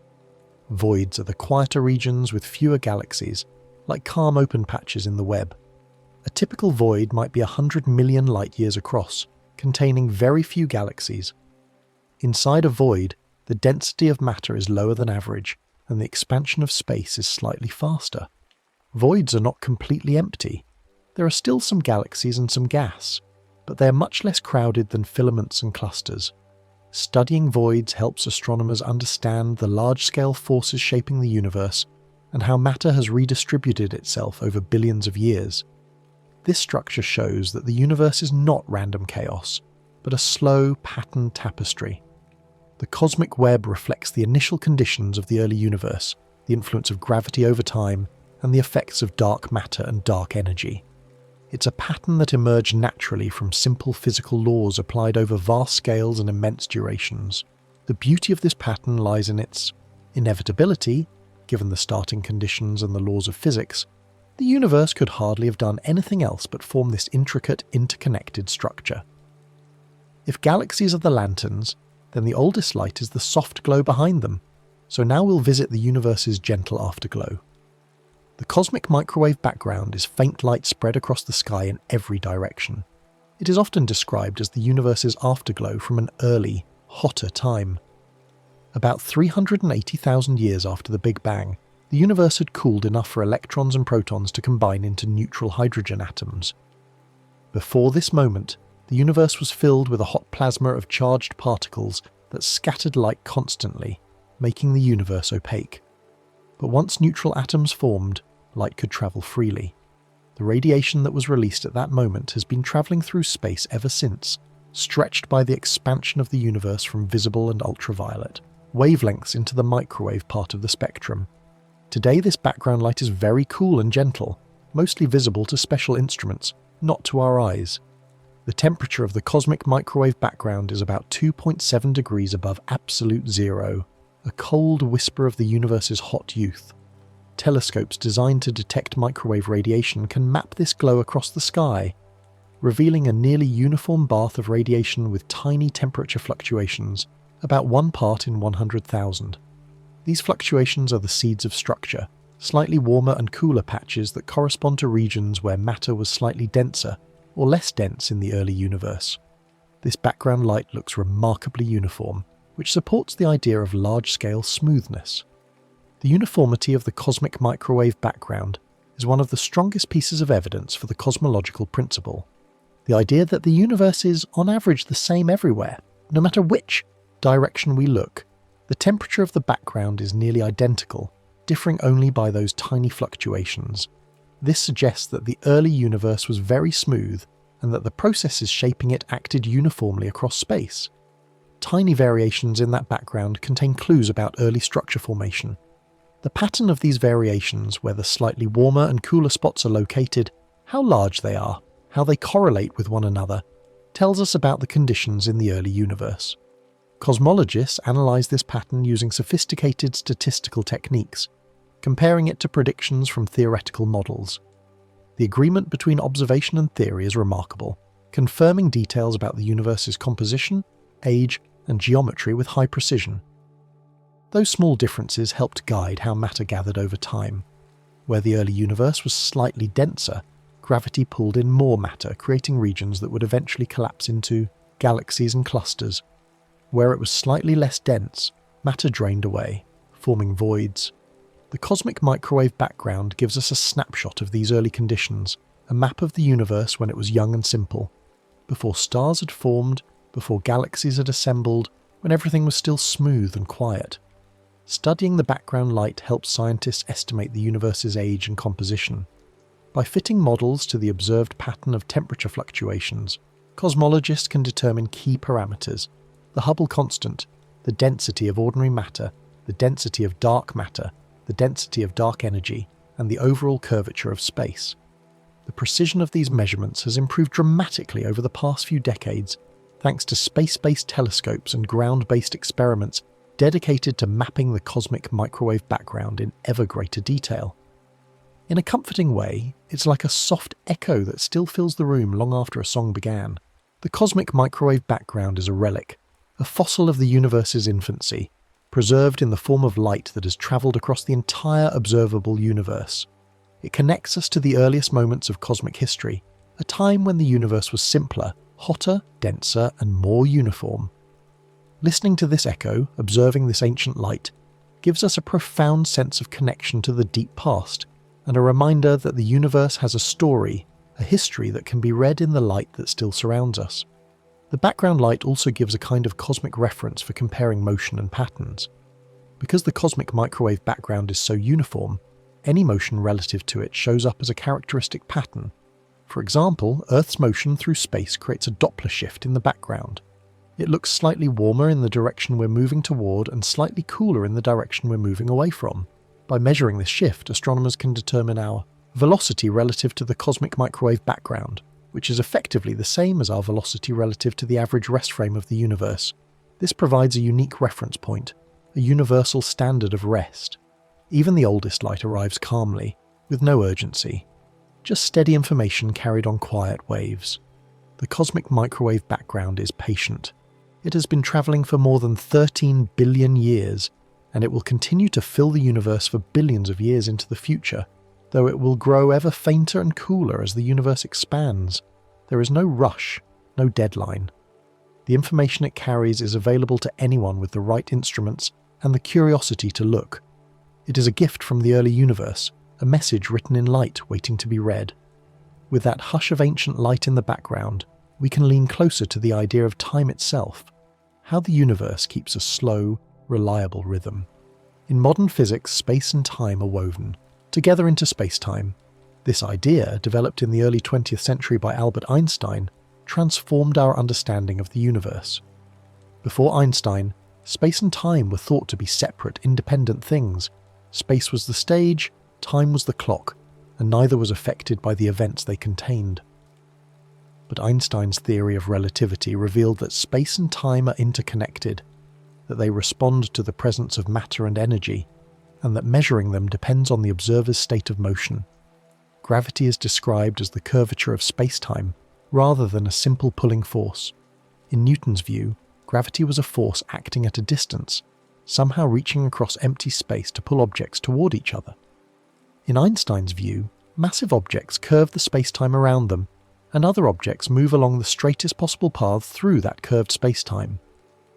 Voids are the quieter regions with fewer galaxies, like calm open patches in the web. A typical void might be 100 million light-years across, containing very few galaxies. Inside a void, the density of matter is lower than average, and the expansion of space is slightly faster. Voids are not completely empty. There are still some galaxies and some gas, but they are much less crowded than filaments and clusters. Studying voids helps astronomers understand the large-scale forces shaping the universe and how matter has redistributed itself over billions of years. This structure shows that the universe is not random chaos, but a slow, patterned tapestry. The cosmic web reflects the initial conditions of the early universe, the influence of gravity over time, and the effects of dark matter and dark energy. It's a pattern that emerged naturally from simple physical laws applied over vast scales and immense durations. The beauty of this pattern lies in its inevitability. Given the starting conditions and the laws of physics, the universe could hardly have done anything else but form this intricate, interconnected structure. If galaxies are the lanterns, then the oldest light is the soft glow behind them, so now we'll visit the universe's gentle afterglow. The cosmic microwave background is faint light spread across the sky in every direction. It is often described as the universe's afterglow from an early, hotter time. About 380,000 years after the Big Bang, the universe had cooled enough for electrons and protons to combine into neutral hydrogen atoms. Before this moment, the universe was filled with a hot plasma of charged particles that scattered light constantly, making the universe opaque. But once neutral atoms formed, light could travel freely. The radiation that was released at that moment has been travelling through space ever since, stretched by the expansion of the universe from visible and ultraviolet, wavelengths into the microwave part of the spectrum. Today this background light is very cool and gentle, mostly visible to special instruments, not to our eyes. The temperature of the cosmic microwave background is about 2.7 degrees above absolute zero, a cold whisper of the universe's hot youth. Telescopes designed to detect microwave radiation can map this glow across the sky, revealing a nearly uniform bath of radiation with tiny temperature fluctuations, about 1 part in 100,000. These fluctuations are the seeds of structure, slightly warmer and cooler patches that correspond to regions where matter was slightly denser or less dense in the early universe. This background light looks remarkably uniform, which supports the idea of large-scale smoothness. The uniformity of the cosmic microwave background is one of the strongest pieces of evidence for the cosmological principle. The idea that the universe is, on average, the same everywhere, no matter which direction we look. The temperature of the background is nearly identical, differing only by those tiny fluctuations. This suggests that the early universe was very smooth and that the processes shaping it acted uniformly across space. Tiny variations in that background contain clues about early structure formation. The pattern of these variations, where the slightly warmer and cooler spots are located, how large they are, how they correlate with one another, tells us about the conditions in the early universe. Cosmologists analyze this pattern using sophisticated statistical techniques, comparing it to predictions from theoretical models. The agreement between observation and theory is remarkable, confirming details about the universe's composition, age, and geometry with high precision. Those small differences helped guide how matter gathered over time. Where the early universe was slightly denser, gravity pulled in more matter, creating regions that would eventually collapse into galaxies and clusters. Where it was slightly less dense, matter drained away, forming voids. The cosmic microwave background gives us a snapshot of these early conditions, a map of the universe when it was young and simple, before stars had formed, before galaxies had assembled, when everything was still smooth and quiet. Studying the background light helps scientists estimate the universe's age and composition. By fitting models to the observed pattern of temperature fluctuations, cosmologists can determine key parameters: the Hubble constant, the density of ordinary matter, the density of dark matter, the density of dark energy, and the overall curvature of space. The precision of these measurements has improved dramatically over the past few decades, thanks to space-based telescopes and ground-based experiments dedicated to mapping the cosmic microwave background in ever greater detail. In a comforting way, it's like a soft echo that still fills the room long after a song began. The cosmic microwave background is a relic, a fossil of the universe's infancy, preserved in the form of light that has travelled across the entire observable universe. It connects us to the earliest moments of cosmic history, a time when the universe was simpler, hotter, denser, and more uniform. Listening to this echo, observing this ancient light, gives us a profound sense of connection to the deep past, and a reminder that the universe has a story, a history that can be read in the light that still surrounds us. The background light also gives a kind of cosmic reference for comparing motion and patterns. Because the cosmic microwave background is so uniform, any motion relative to it shows up as a characteristic pattern. For example, Earth's motion through space creates a Doppler shift in the background. It looks slightly warmer in the direction we're moving toward and slightly cooler in the direction we're moving away from. By measuring this shift, astronomers can determine our velocity relative to the cosmic microwave background, which is effectively the same as our velocity relative to the average rest frame of the universe. This provides a unique reference point, a universal standard of rest. Even the oldest light arrives calmly, with no urgency. Just steady information carried on quiet waves. The cosmic microwave background is patient. It has been travelling for more than 13 billion years, and it will continue to fill the universe for billions of years into the future, though it will grow ever fainter and cooler as the universe expands. There is no rush, no deadline. The information it carries is available to anyone with the right instruments and the curiosity to look. It is a gift from the early universe, a message written in light waiting to be read. With that hush of ancient light in the background, we can lean closer to the idea of time itself, how the universe keeps a slow, reliable rhythm. In modern physics, space and time are woven together into space-time. This idea, developed in the early 20th century by Albert Einstein, transformed our understanding of the universe. Before Einstein, space and time were thought to be separate, independent things. Space was the stage, time was the clock, and neither was affected by the events they contained. But Einstein's theory of relativity revealed that space and time are interconnected, that they respond to the presence of matter and energy, and that measuring them depends on the observer's state of motion. Gravity is described as the curvature of space-time, rather than a simple pulling force. In Newton's view, gravity was a force acting at a distance, somehow reaching across empty space to pull objects toward each other. In Einstein's view, massive objects curve the space-time around them, and other objects move along the straightest possible path through that curved space-time.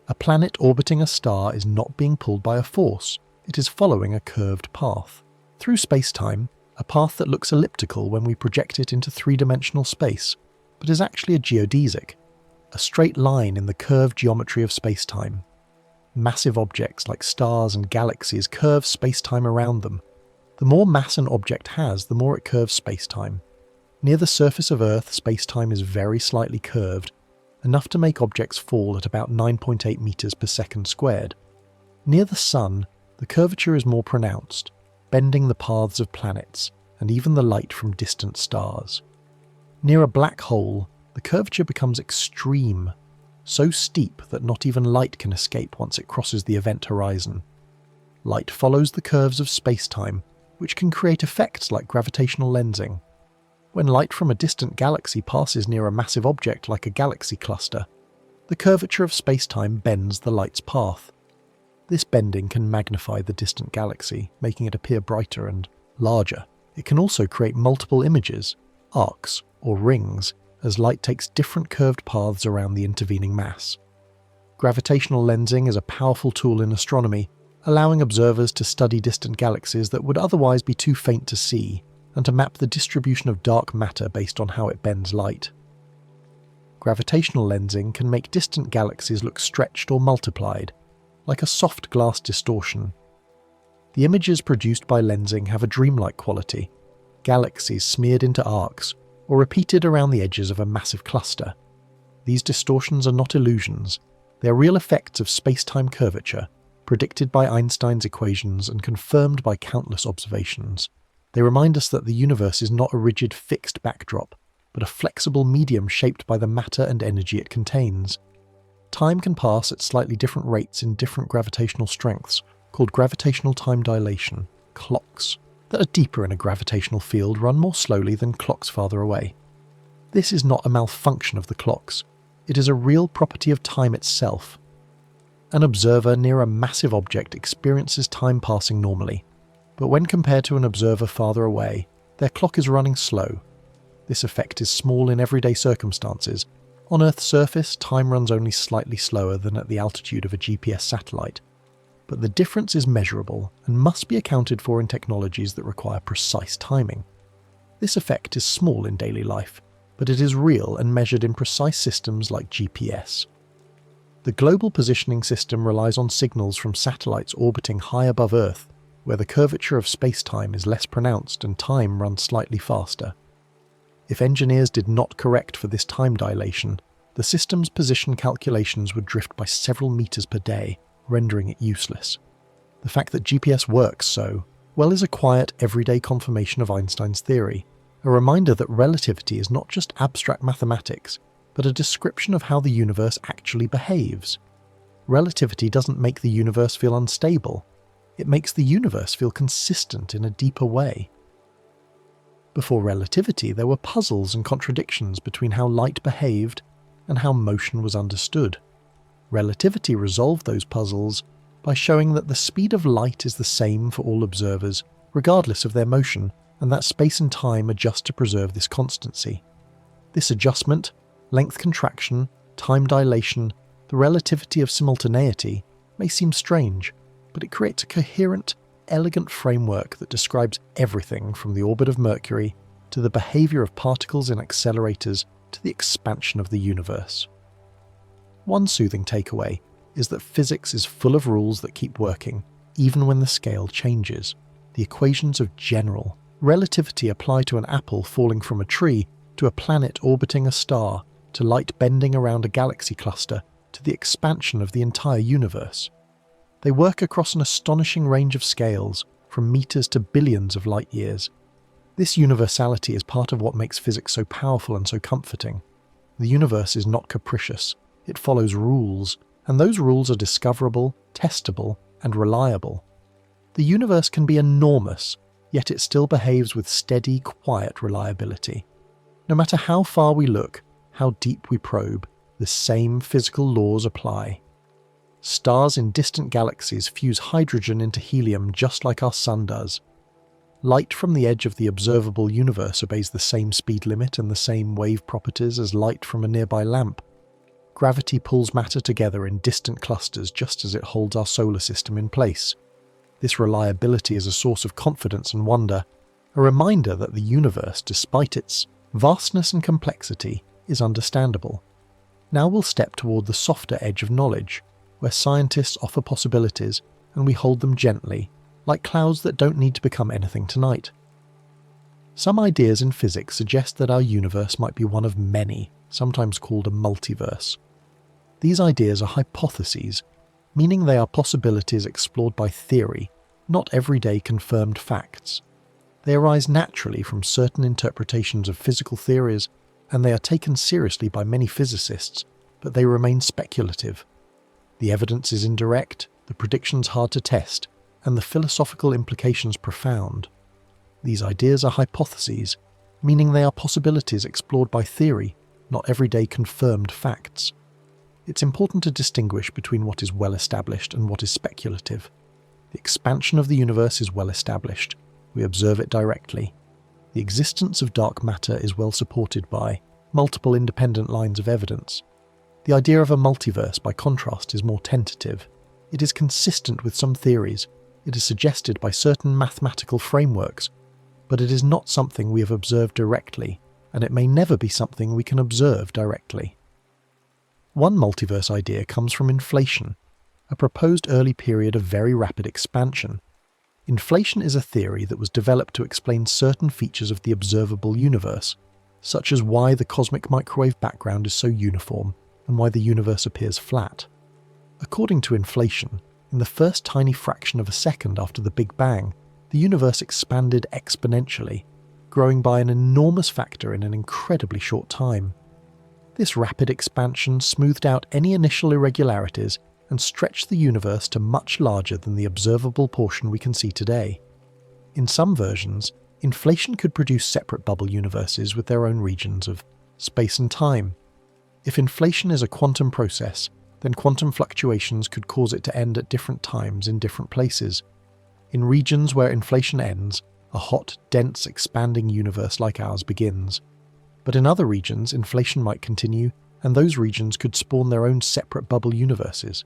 A planet orbiting a star is not being pulled by a force, it is following a curved path. Through space-time, a path that looks elliptical when we project it into three-dimensional space, but is actually a geodesic, a straight line in the curved geometry of space-time. Massive objects like stars and galaxies curve space-time around them. The more mass an object has, the more it curves space-time. Near the surface of Earth, space-time is very slightly curved, enough to make objects fall at about 9.8 meters per second squared. Near the Sun, the curvature is more pronounced, bending the paths of planets and even the light from distant stars. Near a black hole, the curvature becomes extreme, so steep that not even light can escape once it crosses the event horizon. Light follows the curves of space-time, which can create effects like gravitational lensing. When light from a distant galaxy passes near a massive object like a galaxy cluster, the curvature of space-time bends the light's path. This bending can magnify the distant galaxy, making it appear brighter and larger. It can also create multiple images, arcs, or rings, as light takes different curved paths around the intervening mass. Gravitational lensing is a powerful tool in astronomy, allowing observers to study distant galaxies that would otherwise be too faint to see, and to map the distribution of dark matter based on how it bends light. Gravitational lensing can make distant galaxies look stretched or multiplied, like a soft glass distortion. The images produced by lensing have a dreamlike quality, galaxies smeared into arcs, or repeated around the edges of a massive cluster. These distortions are not illusions, they are real effects of space-time curvature, predicted by Einstein's equations and confirmed by countless observations. They remind us that the universe is not a rigid, fixed backdrop, but a flexible medium shaped by the matter and energy it contains. Time can pass at slightly different rates in different gravitational strengths, called gravitational time dilation, clocks, that are deeper in a gravitational field run more slowly than clocks farther away. This is not a malfunction of the clocks, it is a real property of time itself. An observer near a massive object experiences time passing normally, but when compared to an observer farther away, their clock is running slow. This effect is small in everyday circumstances. On Earth's surface, time runs only slightly slower than at the altitude of a GPS satellite. But the difference is measurable and must be accounted for in technologies that require precise timing. This effect is small in daily life, but it is real and measured in precise systems like GPS. The global positioning system relies on signals from satellites orbiting high above Earth, where the curvature of space-time is less pronounced and time runs slightly faster. If engineers did not correct for this time dilation, the system's position calculations would drift by several meters per day, rendering it useless. The fact that GPS works so well is a quiet, everyday confirmation of Einstein's theory, a reminder that relativity is not just abstract mathematics, but a description of how the universe actually behaves. Relativity doesn't make the universe feel unstable, it makes the universe feel consistent in a deeper way. Before relativity, there were puzzles and contradictions between how light behaved and how motion was understood. Relativity resolved those puzzles by showing that the speed of light is the same for all observers, regardless of their motion, and that space and time adjust to preserve this constancy. This adjustment, length contraction, time dilation, the relativity of simultaneity, may seem strange, but it creates a coherent, elegant framework that describes everything from the orbit of Mercury to the behavior of particles in accelerators to the expansion of the universe. One soothing takeaway is that physics is full of rules that keep working, even when the scale changes. The equations of general relativity apply to an apple falling from a tree, to a planet orbiting a star, to light bending around a galaxy cluster, to the expansion of the entire universe. They work across an astonishing range of scales, from meters to billions of light years. This universality is part of what makes physics so powerful and so comforting. The universe is not capricious, it follows rules, and those rules are discoverable, testable, and reliable. The universe can be enormous, yet it still behaves with steady, quiet reliability. No matter how far we look, how deep we probe, the same physical laws apply. Stars in distant galaxies fuse hydrogen into helium just like our sun does. Light from the edge of the observable universe obeys the same speed limit and the same wave properties as light from a nearby lamp. Gravity pulls matter together in distant clusters just as it holds our solar system in place. This reliability is a source of confidence and wonder, a reminder that the universe, despite its vastness and complexity, is understandable. Now we'll step toward the softer edge of knowledge, where scientists offer possibilities and we hold them gently, like clouds that don't need to become anything tonight. Some ideas in physics suggest that our universe might be one of many, sometimes called a multiverse. These ideas are hypotheses, meaning they are possibilities explored by theory, not everyday confirmed facts. They arise naturally from certain interpretations of physical theories, and they are taken seriously by many physicists, but they remain speculative. The evidence is indirect, the predictions hard to test, and the philosophical implications profound. These ideas are hypotheses, meaning they are possibilities explored by theory, not everyday confirmed facts. It's important to distinguish between what is well established and what is speculative. The expansion of the universe is well established. We observe it directly. the existence of dark matter is well supported by multiple independent lines of evidence. The idea of a multiverse, by contrast, is more tentative. It is consistent with some theories, it is suggested by certain mathematical frameworks, but it is not something we have observed directly, and it may never be something we can observe directly. One multiverse idea comes from inflation, a proposed early period of very rapid expansion. Inflation is a theory that was developed to explain certain features of the observable universe, such as why the cosmic microwave background is so uniform and why the universe appears flat. According to inflation, in the first tiny fraction of a second after the Big Bang, the universe expanded exponentially, growing by an enormous factor in an incredibly short time. This rapid expansion smoothed out any initial irregularities and stretched the universe to much larger than the observable portion we can see today. In some versions, inflation could produce separate bubble universes with their own regions of space and time. If inflation is a quantum process, then quantum fluctuations could cause it to end at different times in different places. In regions where inflation ends, a hot, dense, expanding universe like ours begins. But in other regions, inflation might continue, and those regions could spawn their own separate bubble universes.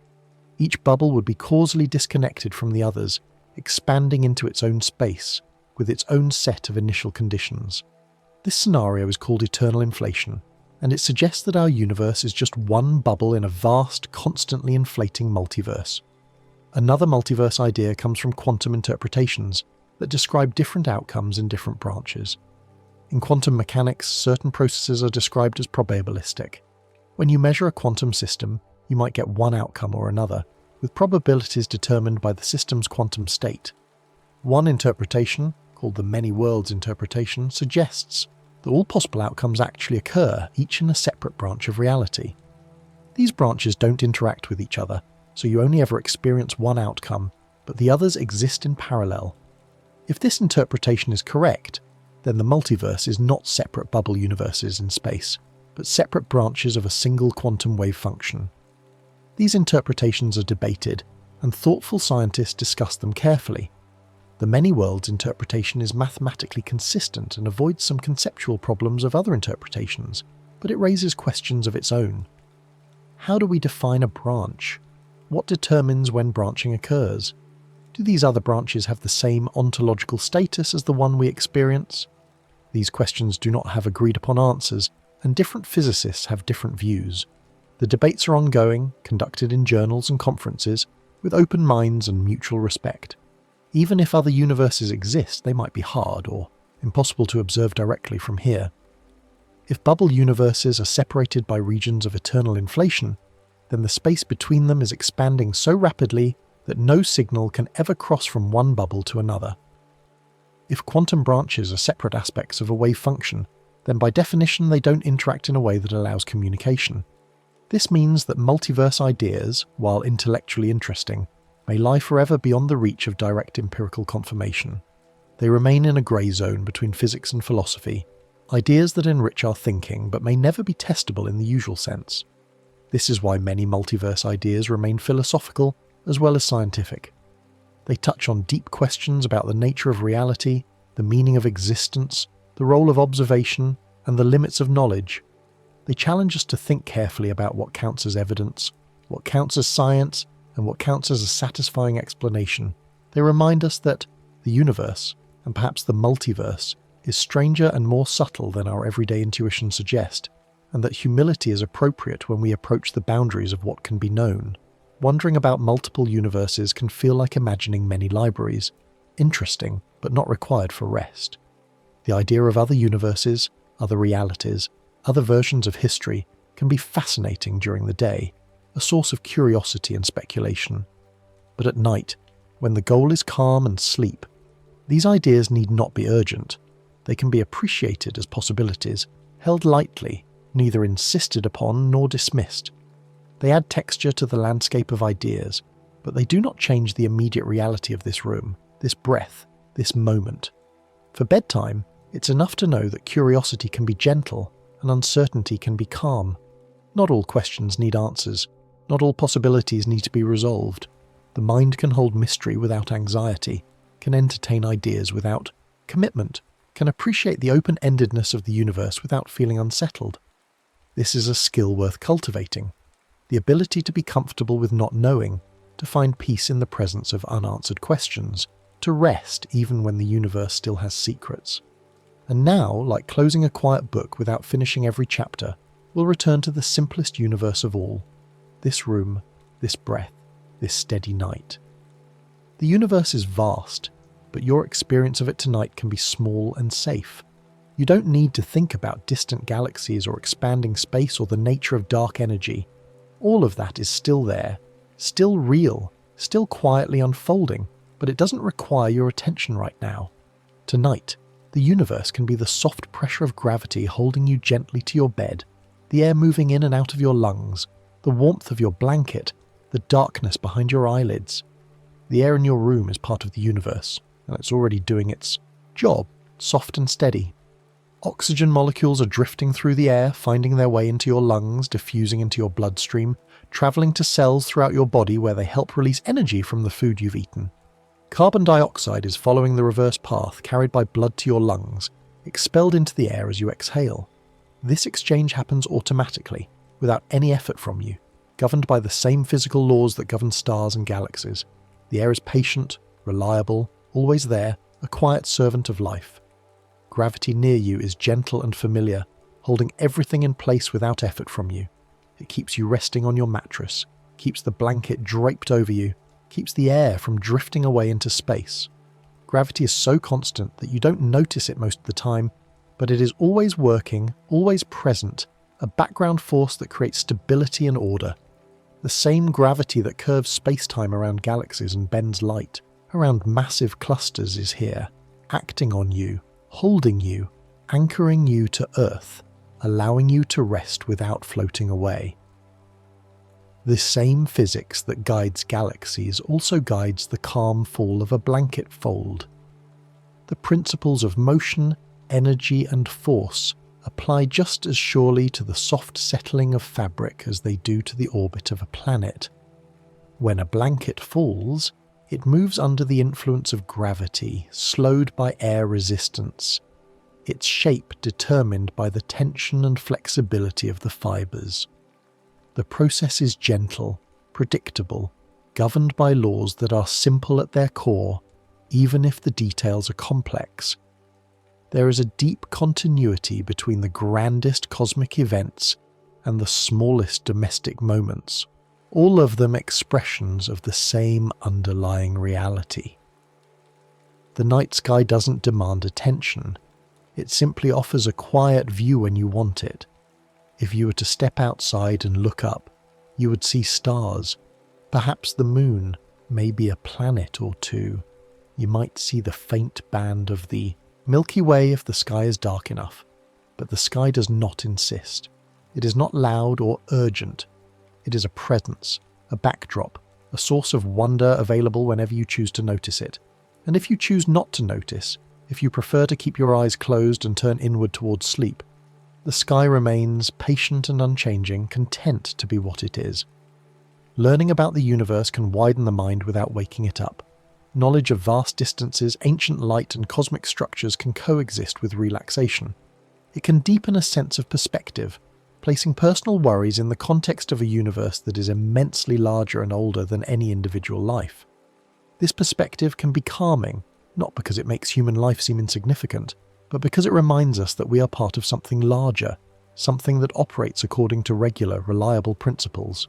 Each bubble would be causally disconnected from the others, expanding into its own space, with its own set of initial conditions. This scenario is called eternal inflation, and it suggests that our universe is just one bubble in a vast, constantly inflating multiverse. Another multiverse idea comes from quantum interpretations that describe different outcomes in different branches. In quantum mechanics, certain processes are described as probabilistic. When you measure a quantum system, you might get one outcome or another, with probabilities determined by the system's quantum state. One interpretation, called the many worlds interpretation, suggests that all possible outcomes actually occur, each in a separate branch of reality. These branches don't interact with each other, so you only ever experience one outcome, but the others exist in parallel. If this interpretation is correct, then the multiverse is not separate bubble universes in space, but separate branches of a single quantum wave function. These interpretations are debated, and thoughtful scientists discuss them carefully. The many worlds interpretation is mathematically consistent and avoids some conceptual problems of other interpretations, but it raises questions of its own. How do we define a branch? What determines when branching occurs? Do these other branches have the same ontological status as the one we experience? These questions do not have agreed upon answers, and different physicists have different views. The debates are ongoing, conducted in journals and conferences, with open minds and mutual respect. Even if other universes exist, they might be hard or impossible to observe directly from here. If bubble universes are separated by regions of eternal inflation, then the space between them is expanding so rapidly that no signal can ever cross from one bubble to another. If quantum branches are separate aspects of a wave function, then by definition they don't interact in a way that allows communication. This means that multiverse ideas, while intellectually interesting, may lie forever beyond the reach of direct empirical confirmation. They remain in a grey zone between physics and philosophy, ideas that enrich our thinking but may never be testable in the usual sense. This is why many multiverse ideas remain philosophical as well as scientific. They touch on deep questions about the nature of reality, the meaning of existence, the role of observation, and the limits of knowledge. They challenge us to think carefully about what counts as evidence, what counts as science, and what counts as a satisfying explanation. They remind us that the universe, and perhaps the multiverse, is stranger and more subtle than our everyday intuition suggest, and that humility is appropriate when we approach the boundaries of what can be known. Wondering about multiple universes can feel like imagining many libraries, interesting but not required for rest. The idea of other universes, other realities, other versions of history can be fascinating during the day, a source of curiosity and speculation. But at night, when the goal is calm and sleep, these ideas need not be urgent. They can be appreciated as possibilities, held lightly, neither insisted upon nor dismissed. They add texture to the landscape of ideas, but they do not change the immediate reality of this room, this breath, this moment. For bedtime, it's enough to know that curiosity can be gentle and uncertainty can be calm. Not all questions need answers. Not all possibilities need to be resolved. The mind can hold mystery without anxiety, can entertain ideas without commitment, can appreciate the open-endedness of the universe without feeling unsettled. This is a skill worth cultivating, the ability to be comfortable with not knowing, to find peace in the presence of unanswered questions, to rest even when the universe still has secrets. And now, like closing a quiet book without finishing every chapter, we'll return to the simplest universe of all. This room, this breath, this steady night. The universe is vast, but your experience of it tonight can be small and safe. You don't need to think about distant galaxies or expanding space or the nature of dark energy. All of that is still there, still real, still quietly unfolding, but it doesn't require your attention right now. Tonight, the universe can be the soft pressure of gravity holding you gently to your bed, the air moving in and out of your lungs, the warmth of your blanket, the darkness behind your eyelids. The air in your room is part of the universe, and it's already doing its job, soft and steady. Oxygen molecules are drifting through the air, finding their way into your lungs, diffusing into your bloodstream, travelling to cells throughout your body where they help release energy from the food you've eaten. Carbon dioxide is following the reverse path carried by blood to your lungs, expelled into the air as you exhale. This exchange happens automatically, without any effort from you, governed by the same physical laws that govern stars and galaxies. The air is patient, reliable, always there, a quiet servant of life. Gravity near you is gentle and familiar, holding everything in place without effort from you. It keeps you resting on your mattress, keeps the blanket draped over you, keeps the air from drifting away into space. Gravity is so constant that you don't notice it most of the time, but it is always working, always present, a background force that creates stability and order. The same gravity that curves space-time around galaxies and bends light around massive clusters is here, acting on you, holding you, anchoring you to Earth, allowing you to rest without floating away. The same physics that guides galaxies also guides the calm fall of a blanket fold. The principles of motion, energy, and force apply just as surely to the soft settling of fabric as they do to the orbit of a planet. When a blanket falls, it moves under the influence of gravity, slowed by air resistance, its shape determined by the tension and flexibility of the fibers. The process is gentle, predictable, governed by laws that are simple at their core, even if the details are complex. There is a deep continuity between the grandest cosmic events and the smallest domestic moments, all of them expressions of the same underlying reality. The night sky doesn't demand attention. It simply offers a quiet view when you want it. If you were to step outside and look up, you would see stars, perhaps the moon, maybe a planet or two. You might see the faint band of the Milky Way if the sky is dark enough, but the sky does not insist. It is not loud or urgent. It is a presence, a backdrop, a source of wonder available whenever you choose to notice it. And if you choose not to notice, if you prefer to keep your eyes closed and turn inward towards sleep, the sky remains patient and unchanging, content to be what it is. Learning about the universe can widen the mind without waking it up. Knowledge of vast distances, ancient light, and cosmic structures can coexist with relaxation. It can deepen a sense of perspective, placing personal worries in the context of a universe that is immensely larger and older than any individual life. This perspective can be calming, not because it makes human life seem insignificant, but because it reminds us that we are part of something larger, something that operates according to regular, reliable principles.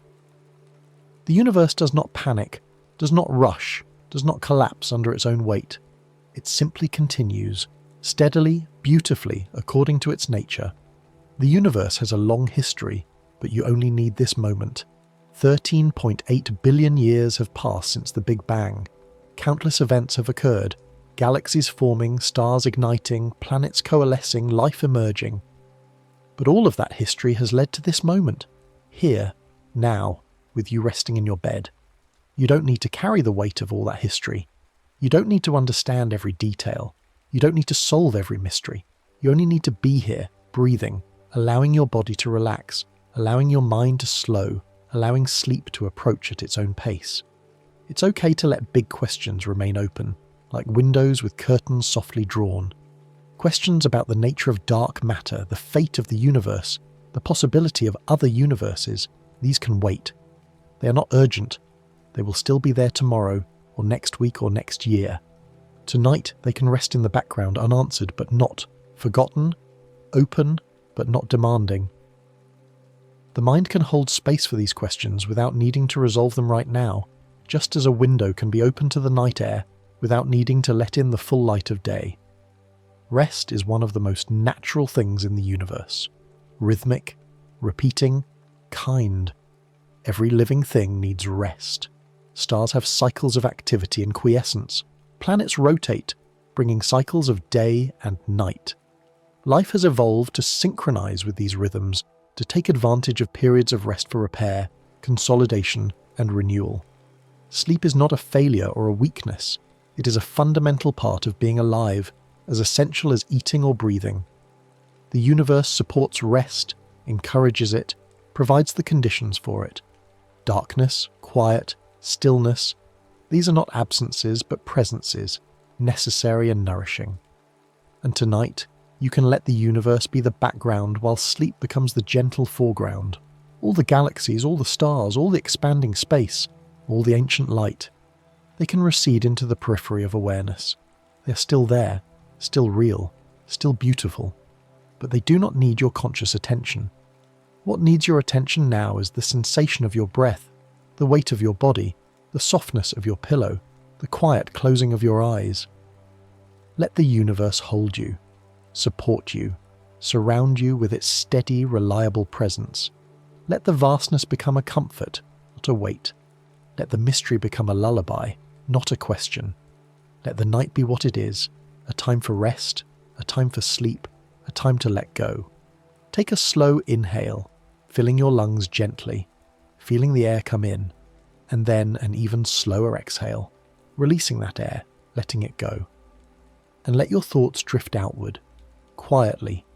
The universe does not panic, does not rush, does not collapse under its own weight. It simply continues, steadily, beautifully, according to its nature. The universe has a long history, but you only need this moment. 13.8 billion years have passed since the Big Bang. Countless events have occurred, galaxies forming, stars igniting, planets coalescing, life emerging. But all of that history has led to this moment, here, now, with you resting in your bed. You don't need to carry the weight of all that history. You don't need to understand every detail. You don't need to solve every mystery. You only need to be here, breathing, allowing your body to relax, allowing your mind to slow, allowing sleep to approach at its own pace. It's okay to let big questions remain open, like windows with curtains softly drawn. Questions about the nature of dark matter, the fate of the universe, the possibility of other universes, these can wait. They are not urgent. They will still be there tomorrow, or next week, or next year. Tonight, they can rest in the background unanswered but not forgotten, open but not demanding. The mind can hold space for these questions without needing to resolve them right now, just as a window can be open to the night air without needing to let in the full light of day. Rest is one of the most natural things in the universe. Rhythmic, repeating, kind. Every living thing needs rest. Stars have cycles of activity and quiescence. Planets rotate, bringing cycles of day and night. Life has evolved to synchronize with these rhythms, to take advantage of periods of rest for repair, consolidation, and renewal. Sleep is not a failure or a weakness. It is a fundamental part of being alive, as essential as eating or breathing. The universe supports rest, encourages it, provides the conditions for it. Darkness, quiet, stillness, these are not absences but presences, necessary and nourishing. And tonight, you can let the universe be the background while sleep becomes the gentle foreground. All the galaxies, all the stars, all the expanding space, all the ancient light, they can recede into the periphery of awareness. They are still there, still real, still beautiful, but they do not need your conscious attention. What needs your attention now is the sensation of your breath, the weight of your body, the softness of your pillow, the quiet closing of your eyes. Let the universe hold you, support you, surround you with its steady, reliable presence. Let the vastness become a comfort, not a weight. Let the mystery become a lullaby, not a question. Let the night be what it is, a time for rest, a time for sleep, a time to let go. Take a slow inhale, filling your lungs gently, feeling the air come in, and then an even slower exhale, releasing that air, letting it go. And let your thoughts drift outward, quietly,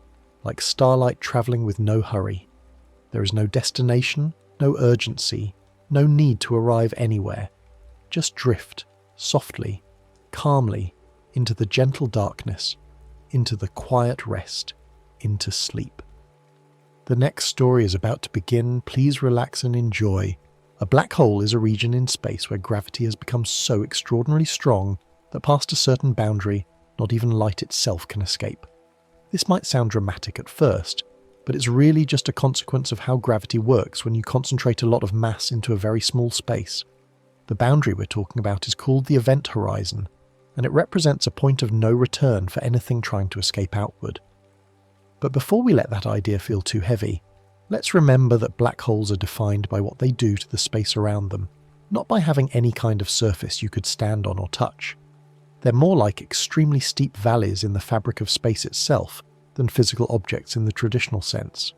like starlight travelling with no hurry. There is no destination, no urgency, no need to arrive anywhere. Just drift, softly, calmly, into the gentle darkness, into the quiet rest, into sleep. The next story is about to begin. Please relax and enjoy. A black hole is a region in space where gravity has become so extraordinarily strong that past a certain boundary, not even light itself can escape. This might sound dramatic at first, but it's really just a consequence of how gravity works when you concentrate a lot of mass into a very small space. The boundary we're talking about is called the event horizon, and it represents a point of no return for anything trying to escape outward. But before we let that idea feel too heavy, let's remember that black holes are defined by what they do to the space around them, not by having any kind of surface you could stand on or touch. They're more like extremely steep valleys in the fabric of space itself than physical objects in the traditional sense.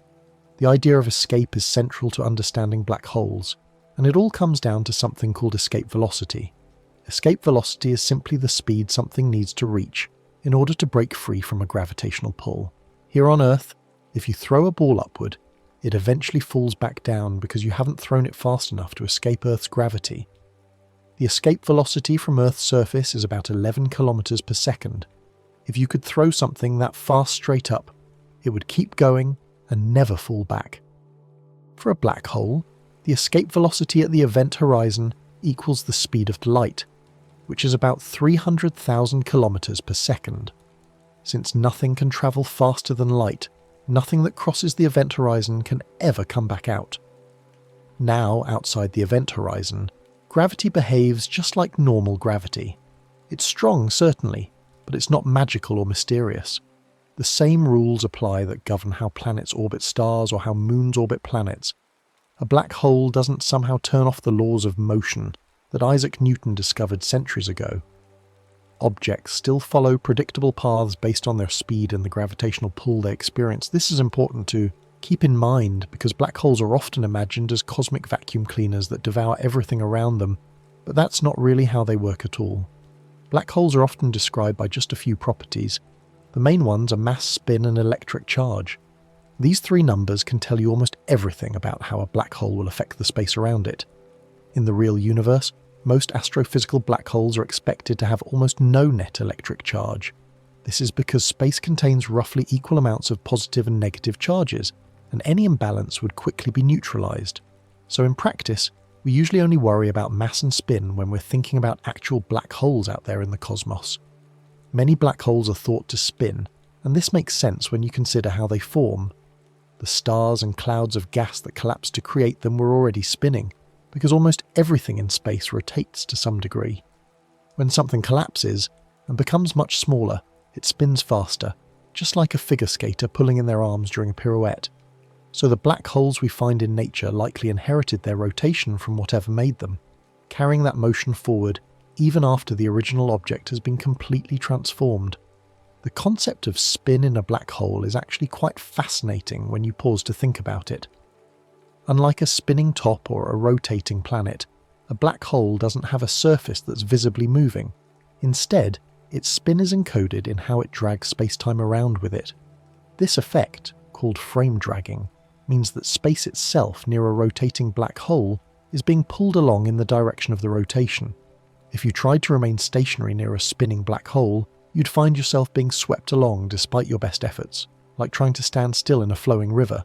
The idea of escape is central to understanding black holes, and it all comes down to something called escape velocity. Escape velocity is simply the speed something needs to reach in order to break free from a gravitational pull. Here on Earth, if you throw a ball upward, it eventually falls back down because you haven't thrown it fast enough to escape Earth's gravity. The escape velocity from Earth's surface is about 11 kilometers per second. If you could throw something that fast straight up, it would keep going and never fall back. For a black hole, the escape velocity at the event horizon equals the speed of light, which is about 300,000 kilometers per second. Since nothing can travel faster than light, nothing that crosses the event horizon can ever come back out. Now, outside the event horizon, gravity behaves just like normal gravity. It's strong, certainly, but it's not magical or mysterious. The same rules apply that govern how planets orbit stars or how moons orbit planets. A black hole doesn't somehow turn off the laws of motion that Isaac Newton discovered centuries ago. Objects still follow predictable paths based on their speed and the gravitational pull they experience. This is important to keep in mind because black holes are often imagined as cosmic vacuum cleaners that devour everything around them, but that's not really how they work at all. Black holes are often described by just a few properties. The main ones are mass, spin, and electric charge. These three numbers can tell you almost everything about how a black hole will affect the space around it. In the real universe, most astrophysical black holes are expected to have almost no net electric charge. This is because space contains roughly equal amounts of positive and negative charges, and any imbalance would quickly be neutralized. So in practice, we usually only worry about mass and spin when we're thinking about actual black holes out there in the cosmos. Many black holes are thought to spin, and this makes sense when you consider how they form. The stars and clouds of gas that collapse to create them were already spinning, because almost everything in space rotates to some degree. When something collapses and becomes much smaller, it spins faster, just like a figure skater pulling in their arms during a pirouette. So the black holes we find in nature likely inherited their rotation from whatever made them, carrying that motion forward even after the original object has been completely transformed. The concept of spin in a black hole is actually quite fascinating when you pause to think about it. Unlike a spinning top or a rotating planet, a black hole doesn't have a surface that's visibly moving. Instead, its spin is encoded in how it drags space-time around with it. This effect, called frame dragging, means that space itself near a rotating black hole is being pulled along in the direction of the rotation. If you tried to remain stationary near a spinning black hole, you'd find yourself being swept along despite your best efforts, like trying to stand still in a flowing river.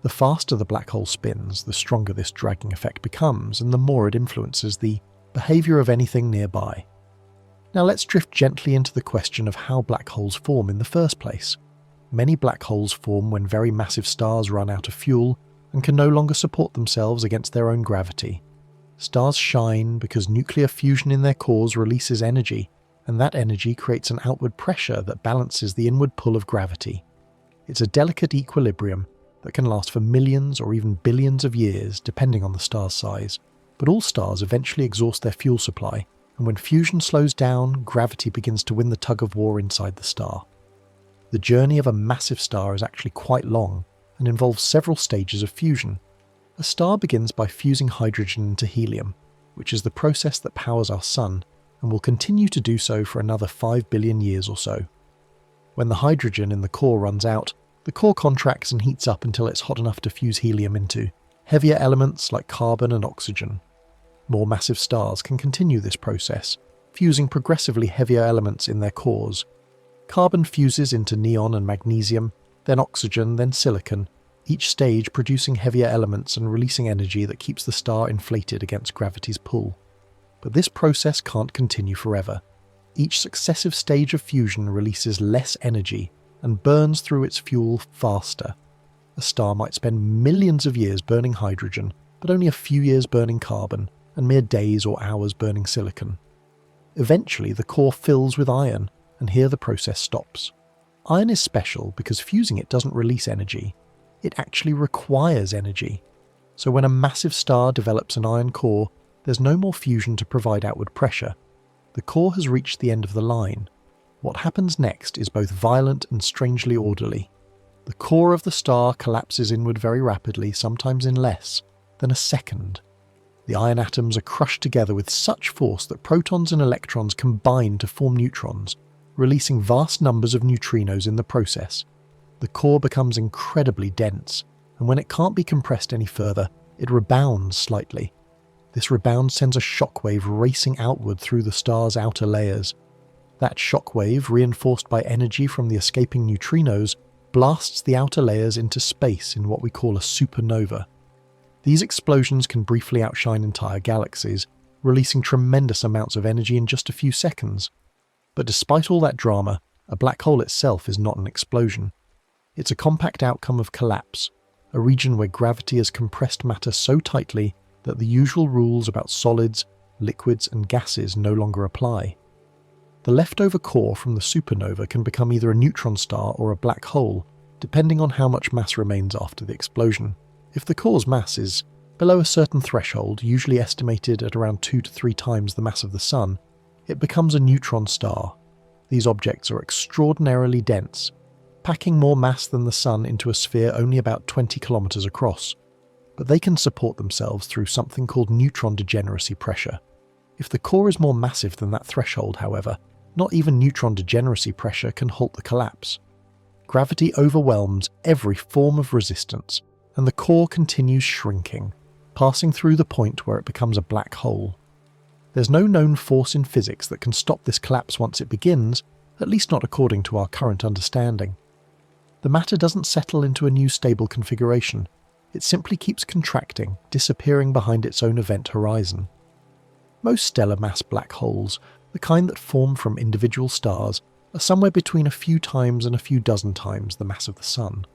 The faster the black hole spins, the stronger this dragging effect becomes, and the more it influences the behavior of anything nearby. Now let's drift gently into the question of how black holes form in the first place. Many black holes form when very massive stars run out of fuel and can no longer support themselves against their own gravity. Stars shine because nuclear fusion in their cores releases energy, and that energy creates an outward pressure that balances the inward pull of gravity. It's a delicate equilibrium that can last for millions or even billions of years, depending on the star's size. But all stars eventually exhaust their fuel supply, and when fusion slows down, gravity begins to win the tug-of-war inside the star. The journey of a massive star is actually quite long and involves several stages of fusion. A star begins by fusing hydrogen into helium, which is the process that powers our sun, and will continue to do so for another 5 billion years or so. When the hydrogen in the core runs out, the core contracts and heats up until it's hot enough to fuse helium into heavier elements like carbon and oxygen. More massive stars can continue this process, fusing progressively heavier elements in their cores. Carbon fuses into neon and magnesium, then oxygen, then silicon, each stage producing heavier elements and releasing energy that keeps the star inflated against gravity's pull. But this process can't continue forever. Each successive stage of fusion releases less energy and burns through its fuel faster. A star might spend millions of years burning hydrogen, but only a few years burning carbon, and mere days or hours burning silicon. Eventually, the core fills with iron, and here the process stops. Iron is special because fusing it doesn't release energy. It actually requires energy. So when a massive star develops an iron core, there's no more fusion to provide outward pressure. The core has reached the end of the line. What happens next is both violent and strangely orderly. The core of the star collapses inward very rapidly, sometimes in less than a second. The iron atoms are crushed together with such force that protons and electrons combine to form neutrons, releasing vast numbers of neutrinos in the process. The core becomes incredibly dense, and when it can't be compressed any further, it rebounds slightly. This rebound sends a shockwave racing outward through the star's outer layers. That shockwave, reinforced by energy from the escaping neutrinos, blasts the outer layers into space in what we call a supernova. These explosions can briefly outshine entire galaxies, releasing tremendous amounts of energy in just a few seconds. But despite all that drama, a black hole itself is not an explosion. It's a compact outcome of collapse, a region where gravity has compressed matter so tightly that the usual rules about solids, liquids, and gases no longer apply. The leftover core from the supernova can become either a neutron star or a black hole, depending on how much mass remains after the explosion. If the core's mass is below a certain threshold, usually estimated at around 2 to 3 times the mass of the Sun, it becomes a neutron star. These objects are extraordinarily dense, packing more mass than the Sun into a sphere only about 20 kilometers across. But they can support themselves through something called neutron degeneracy pressure. If the core is more massive than that threshold, however, not even neutron degeneracy pressure can halt the collapse. Gravity overwhelms every form of resistance, and the core continues shrinking, passing through the point where it becomes a black hole. There's no known force in physics that can stop this collapse once it begins, at least not according to our current understanding. The matter doesn't settle into a new stable configuration. It simply keeps contracting, disappearing behind its own event horizon. Most stellar mass black holes, the kind that form from individual stars, are somewhere between a few times and a few dozen times the mass of the Sun.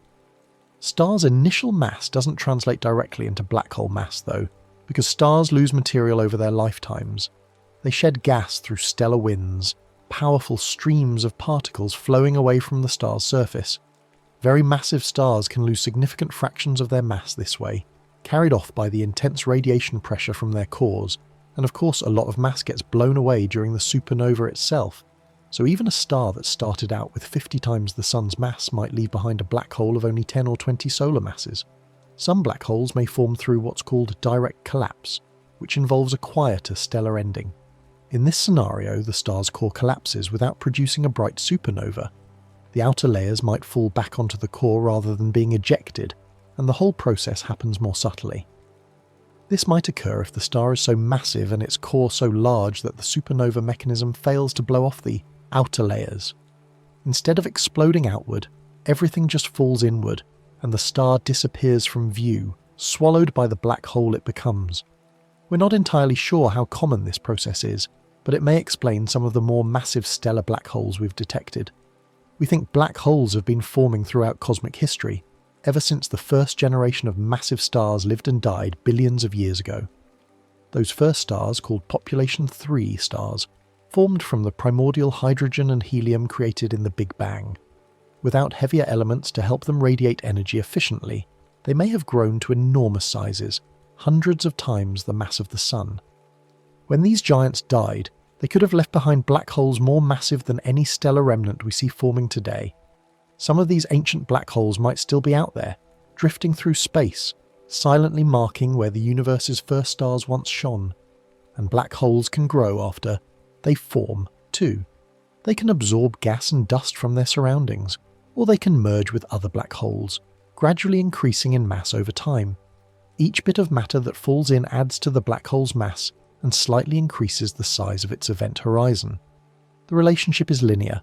Stars' initial mass doesn't translate directly into black hole mass though, because stars lose material over their lifetimes. They shed gas through stellar winds, powerful streams of particles flowing away from the star's surface. Very massive stars can lose significant fractions of their mass this way, carried off by the intense radiation pressure from their cores, and of course a lot of mass gets blown away during the supernova itself. So even a star that started out with 50 times the Sun's mass might leave behind a black hole of only 10 or 20 solar masses. Some black holes may form through what's called direct collapse, which involves a quieter stellar ending. In this scenario, the star's core collapses without producing a bright supernova. The outer layers might fall back onto the core rather than being ejected, and the whole process happens more subtly. This might occur if the star is so massive and its core so large that the supernova mechanism fails to blow off the outer layers. Instead of exploding outward, everything just falls inward, and the star disappears from view, swallowed by the black hole it becomes. We're not entirely sure how common this process is, but it may explain some of the more massive stellar black holes we've detected. We think black holes have been forming throughout cosmic history, ever since the first generation of massive stars lived and died billions of years ago. Those first stars, called Population 3 stars, formed from the primordial hydrogen and helium created in the Big Bang. Without heavier elements to help them radiate energy efficiently, they may have grown to enormous sizes, hundreds of times the mass of the Sun. When these giants died, they could have left behind black holes more massive than any stellar remnant we see forming today. Some of these ancient black holes might still be out there, drifting through space, silently marking where the universe's first stars once shone. And black holes can grow after they form, too. They can absorb gas and dust from their surroundings, or they can merge with other black holes, gradually increasing in mass over time. Each bit of matter that falls in adds to the black hole's mass and slightly increases the size of its event horizon. The relationship is linear.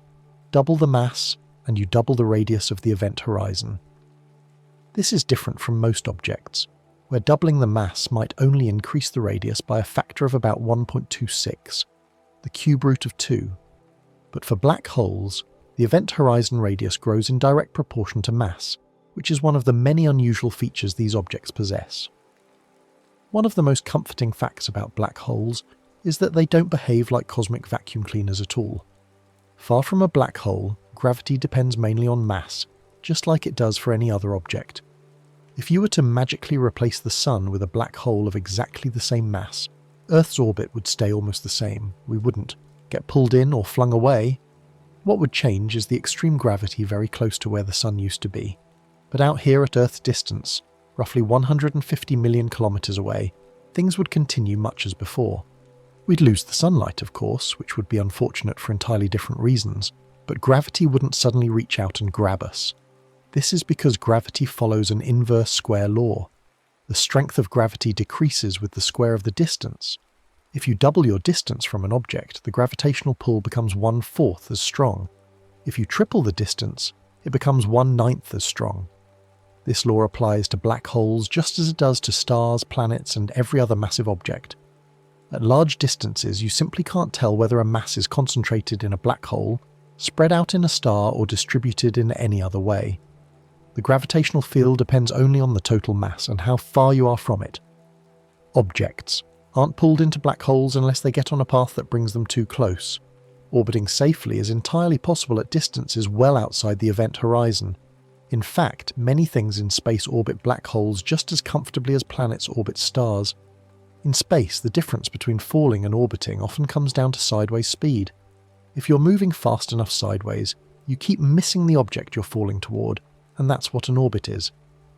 Double the mass, and you double the radius of the event horizon. This is different from most objects, where doubling the mass might only increase the radius by a factor of about 1.26, the cube root of 2. But for black holes, the event horizon radius grows in direct proportion to mass, which is one of the many unusual features these objects possess. One of the most comforting facts about black holes is that they don't behave like cosmic vacuum cleaners at all. Far from a black hole, gravity depends mainly on mass, just like it does for any other object. If you were to magically replace the Sun with a black hole of exactly the same mass, Earth's orbit would stay almost the same. We wouldn't get pulled in or flung away. What would change is the extreme gravity very close to where the Sun used to be. But out here at Earth's distance, roughly 150 million kilometers away, things would continue much as before. We'd lose the sunlight, of course, which would be unfortunate for entirely different reasons, but gravity wouldn't suddenly reach out and grab us. This is because gravity follows an inverse square law. The strength of gravity decreases with the square of the distance. If you double your distance from an object, the gravitational pull becomes 1/4 as strong. If you triple the distance, it becomes 1/9 as strong. This law applies to black holes just as it does to stars, planets, and every other massive object. At large distances, you simply can't tell whether a mass is concentrated in a black hole, spread out in a star, or distributed in any other way. The gravitational field depends only on the total mass and how far you are from it. Objects aren't pulled into black holes unless they get on a path that brings them too close. Orbiting safely is entirely possible at distances well outside the event horizon. In fact, many things in space orbit black holes just as comfortably as planets orbit stars. In space, the difference between falling and orbiting often comes down to sideways speed. If you're moving fast enough sideways, you keep missing the object you're falling toward, and that's what an orbit is.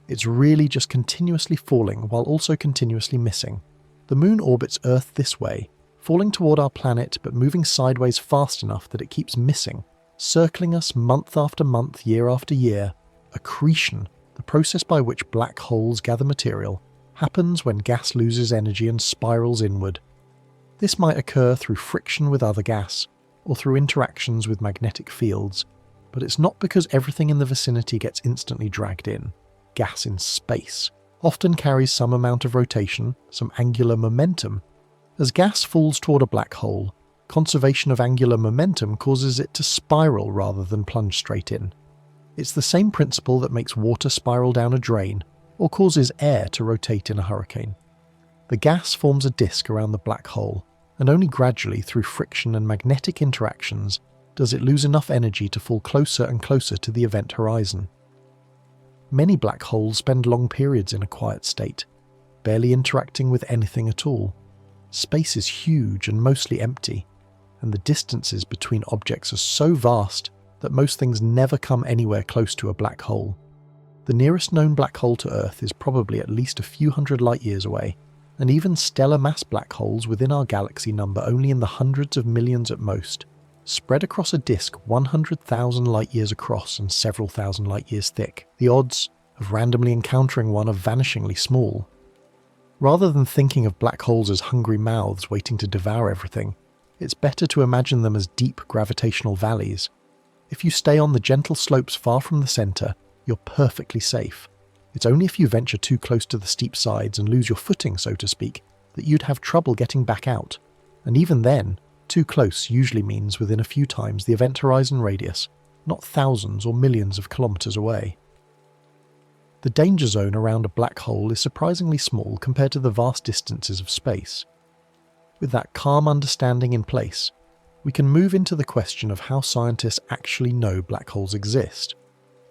It's really just continuously falling while also continuously missing. The Moon orbits Earth this way, falling toward our planet but moving sideways fast enough that it keeps missing, circling us month after month, year after year. Accretion, the process by which black holes gather material, happens when gas loses energy and spirals inward. This might occur through friction with other gas, or through interactions with magnetic fields, but it's not because everything in the vicinity gets instantly dragged in. Gas in space often carries some amount of rotation, some angular momentum. As gas falls toward a black hole, conservation of angular momentum causes it to spiral rather than plunge straight in. It's the same principle that makes water spiral down a drain or causes air to rotate in a hurricane. The gas forms a disk around the black hole, and only gradually through friction and magnetic interactions does it lose enough energy to fall closer and closer to the event horizon. Many black holes spend long periods in a quiet state, barely interacting with anything at all. Space is huge and mostly empty, and the distances between objects are so vast that most things never come anywhere close to a black hole. The nearest known black hole to Earth is probably at least a few hundred light-years away, and even stellar mass black holes within our galaxy number only in the hundreds of millions at most, spread across a disk 100,000 light-years across and several thousand light-years thick. The odds of randomly encountering one are vanishingly small. Rather than thinking of black holes as hungry mouths waiting to devour everything, it's better to imagine them as deep gravitational valleys. If you stay on the gentle slopes far from the centre, you're perfectly safe. It's only if you venture too close to the steep sides and lose your footing, so to speak, that you'd have trouble getting back out. And even then, too close usually means within a few times the event horizon radius, not thousands or millions of kilometres away. The danger zone around a black hole is surprisingly small compared to the vast distances of space. With that calm understanding in place, we can move into the question of how scientists actually know black holes exist.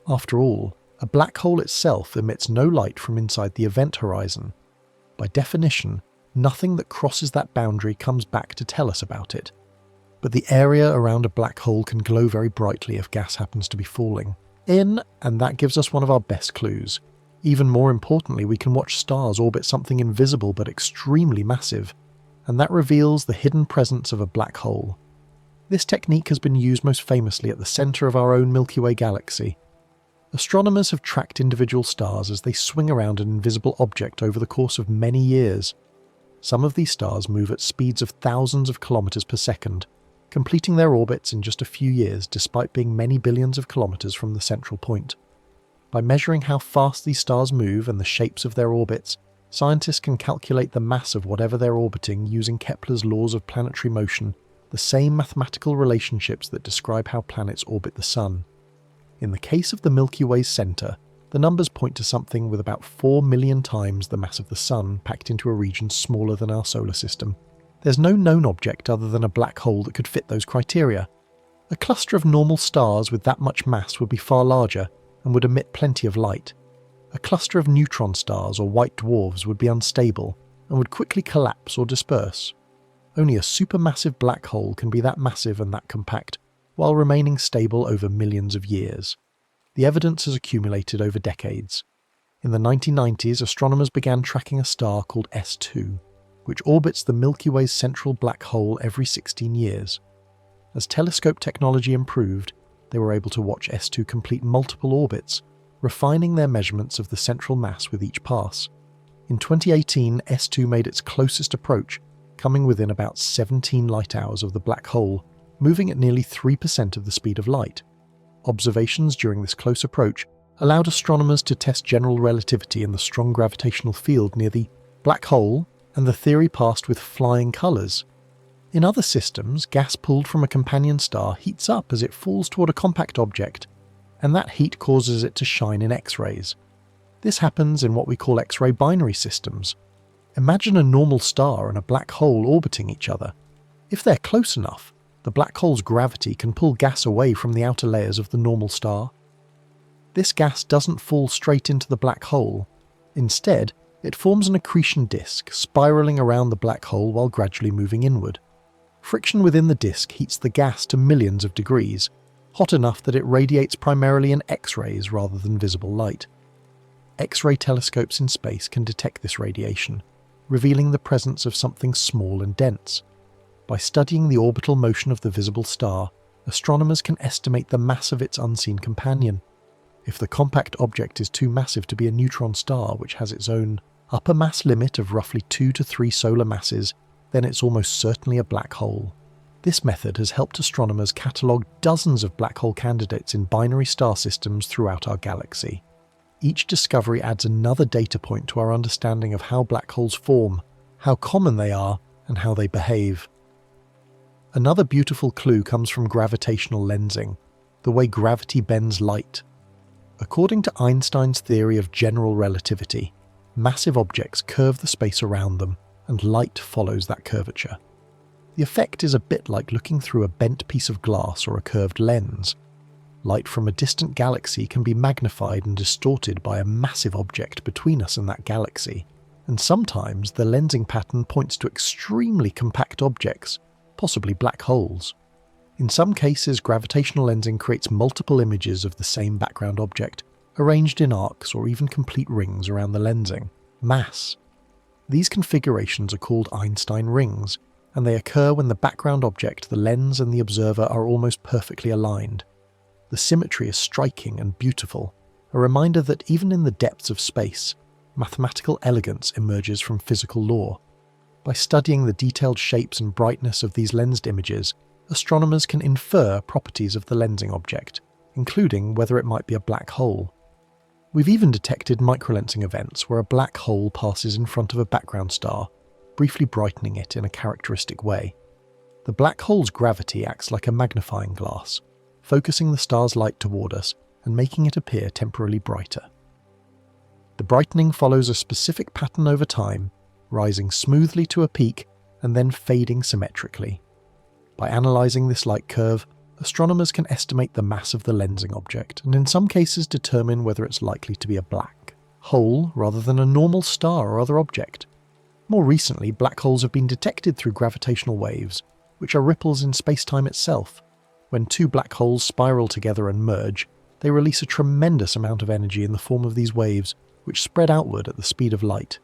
After all, a black hole itself emits no light from inside the event horizon. By definition, nothing that crosses that boundary comes back to tell us about it. But the area around a black hole can glow very brightly if gas happens to be falling in, and that gives us one of our best clues. Even more importantly, we can watch stars orbit something invisible but extremely massive, and that reveals the hidden presence of a black hole. This technique has been used most famously at the centre of our own Milky Way galaxy. Astronomers have tracked individual stars as they swing around an invisible object over the course of many years. Some of these stars move at speeds of thousands of kilometres per second, completing their orbits in just a few years despite being many billions of kilometres from the central point. By measuring how fast these stars move and the shapes of their orbits, scientists can calculate the mass of whatever they're orbiting using Kepler's laws of planetary motion, the same mathematical relationships that describe how planets orbit the Sun. In the case of the Milky Way's centre, the numbers point to something with about 4 million times the mass of the Sun packed into a region smaller than our solar system. There's no known object other than a black hole that could fit those criteria. A cluster of normal stars with that much mass would be far larger and would emit plenty of light. A cluster of neutron stars or white dwarfs would be unstable and would quickly collapse or disperse. Only a supermassive black hole can be that massive and that compact, while remaining stable over millions of years. The evidence has accumulated over decades. In the 1990s, astronomers began tracking a star called S2, which orbits the Milky Way's central black hole every 16 years. As telescope technology improved, they were able to watch S2 complete multiple orbits, refining their measurements of the central mass with each pass. In 2018, S2 made its closest approach, coming within about 17 light-hours of the black hole, moving at nearly 3% of the speed of light. Observations during this close approach allowed astronomers to test general relativity in the strong gravitational field near the black hole, and the theory passed with flying colours. In other systems, gas pulled from a companion star heats up as it falls toward a compact object, and that heat causes it to shine in X-rays. This happens in what we call X-ray binary systems. Imagine a normal star and a black hole orbiting each other. If they're close enough, the black hole's gravity can pull gas away from the outer layers of the normal star. This gas doesn't fall straight into the black hole. Instead, it forms an accretion disk, spiralling around the black hole while gradually moving inward. Friction within the disk heats the gas to millions of degrees, hot enough that it radiates primarily in X-rays rather than visible light. X-ray telescopes in space can detect this radiation, revealing the presence of something small and dense. By studying the orbital motion of the visible star, astronomers can estimate the mass of its unseen companion. If the compact object is too massive to be a neutron star, which has its own upper mass limit of roughly 2 to 3 solar masses, then it's almost certainly a black hole. This method has helped astronomers catalogue dozens of black hole candidates in binary star systems throughout our galaxy. Each discovery adds another data point to our understanding of how black holes form, how common they are, and how they behave. Another beautiful clue comes from gravitational lensing, the way gravity bends light. According to Einstein's theory of general relativity, massive objects curve the space around them, and light follows that curvature. The effect is a bit like looking through a bent piece of glass or a curved lens. Light from a distant galaxy can be magnified and distorted by a massive object between us and that galaxy, and sometimes the lensing pattern points to extremely compact objects, possibly black holes. In some cases, gravitational lensing creates multiple images of the same background object, arranged in arcs or even complete rings around the lensing mass. These configurations are called Einstein rings, and they occur when the background object, the lens, and the observer are almost perfectly aligned. The symmetry is striking and beautiful, a reminder that even in the depths of space, mathematical elegance emerges from physical law. By studying the detailed shapes and brightness of these lensed images, astronomers can infer properties of the lensing object, including whether it might be a black hole. We've even detected microlensing events where a black hole passes in front of a background star, briefly brightening it in a characteristic way. The black hole's gravity acts like a magnifying glass, focusing the star's light toward us and making it appear temporarily brighter. The brightening follows a specific pattern over time, rising smoothly to a peak and then fading symmetrically. By analysing this light curve, astronomers can estimate the mass of the lensing object and in some cases determine whether it's likely to be a black hole rather than a normal star or other object. More recently, black holes have been detected through gravitational waves, which are ripples in space-time itself. When two black holes spiral together and merge, they release a tremendous amount of energy in the form of these waves, which spread outward at the speed of light.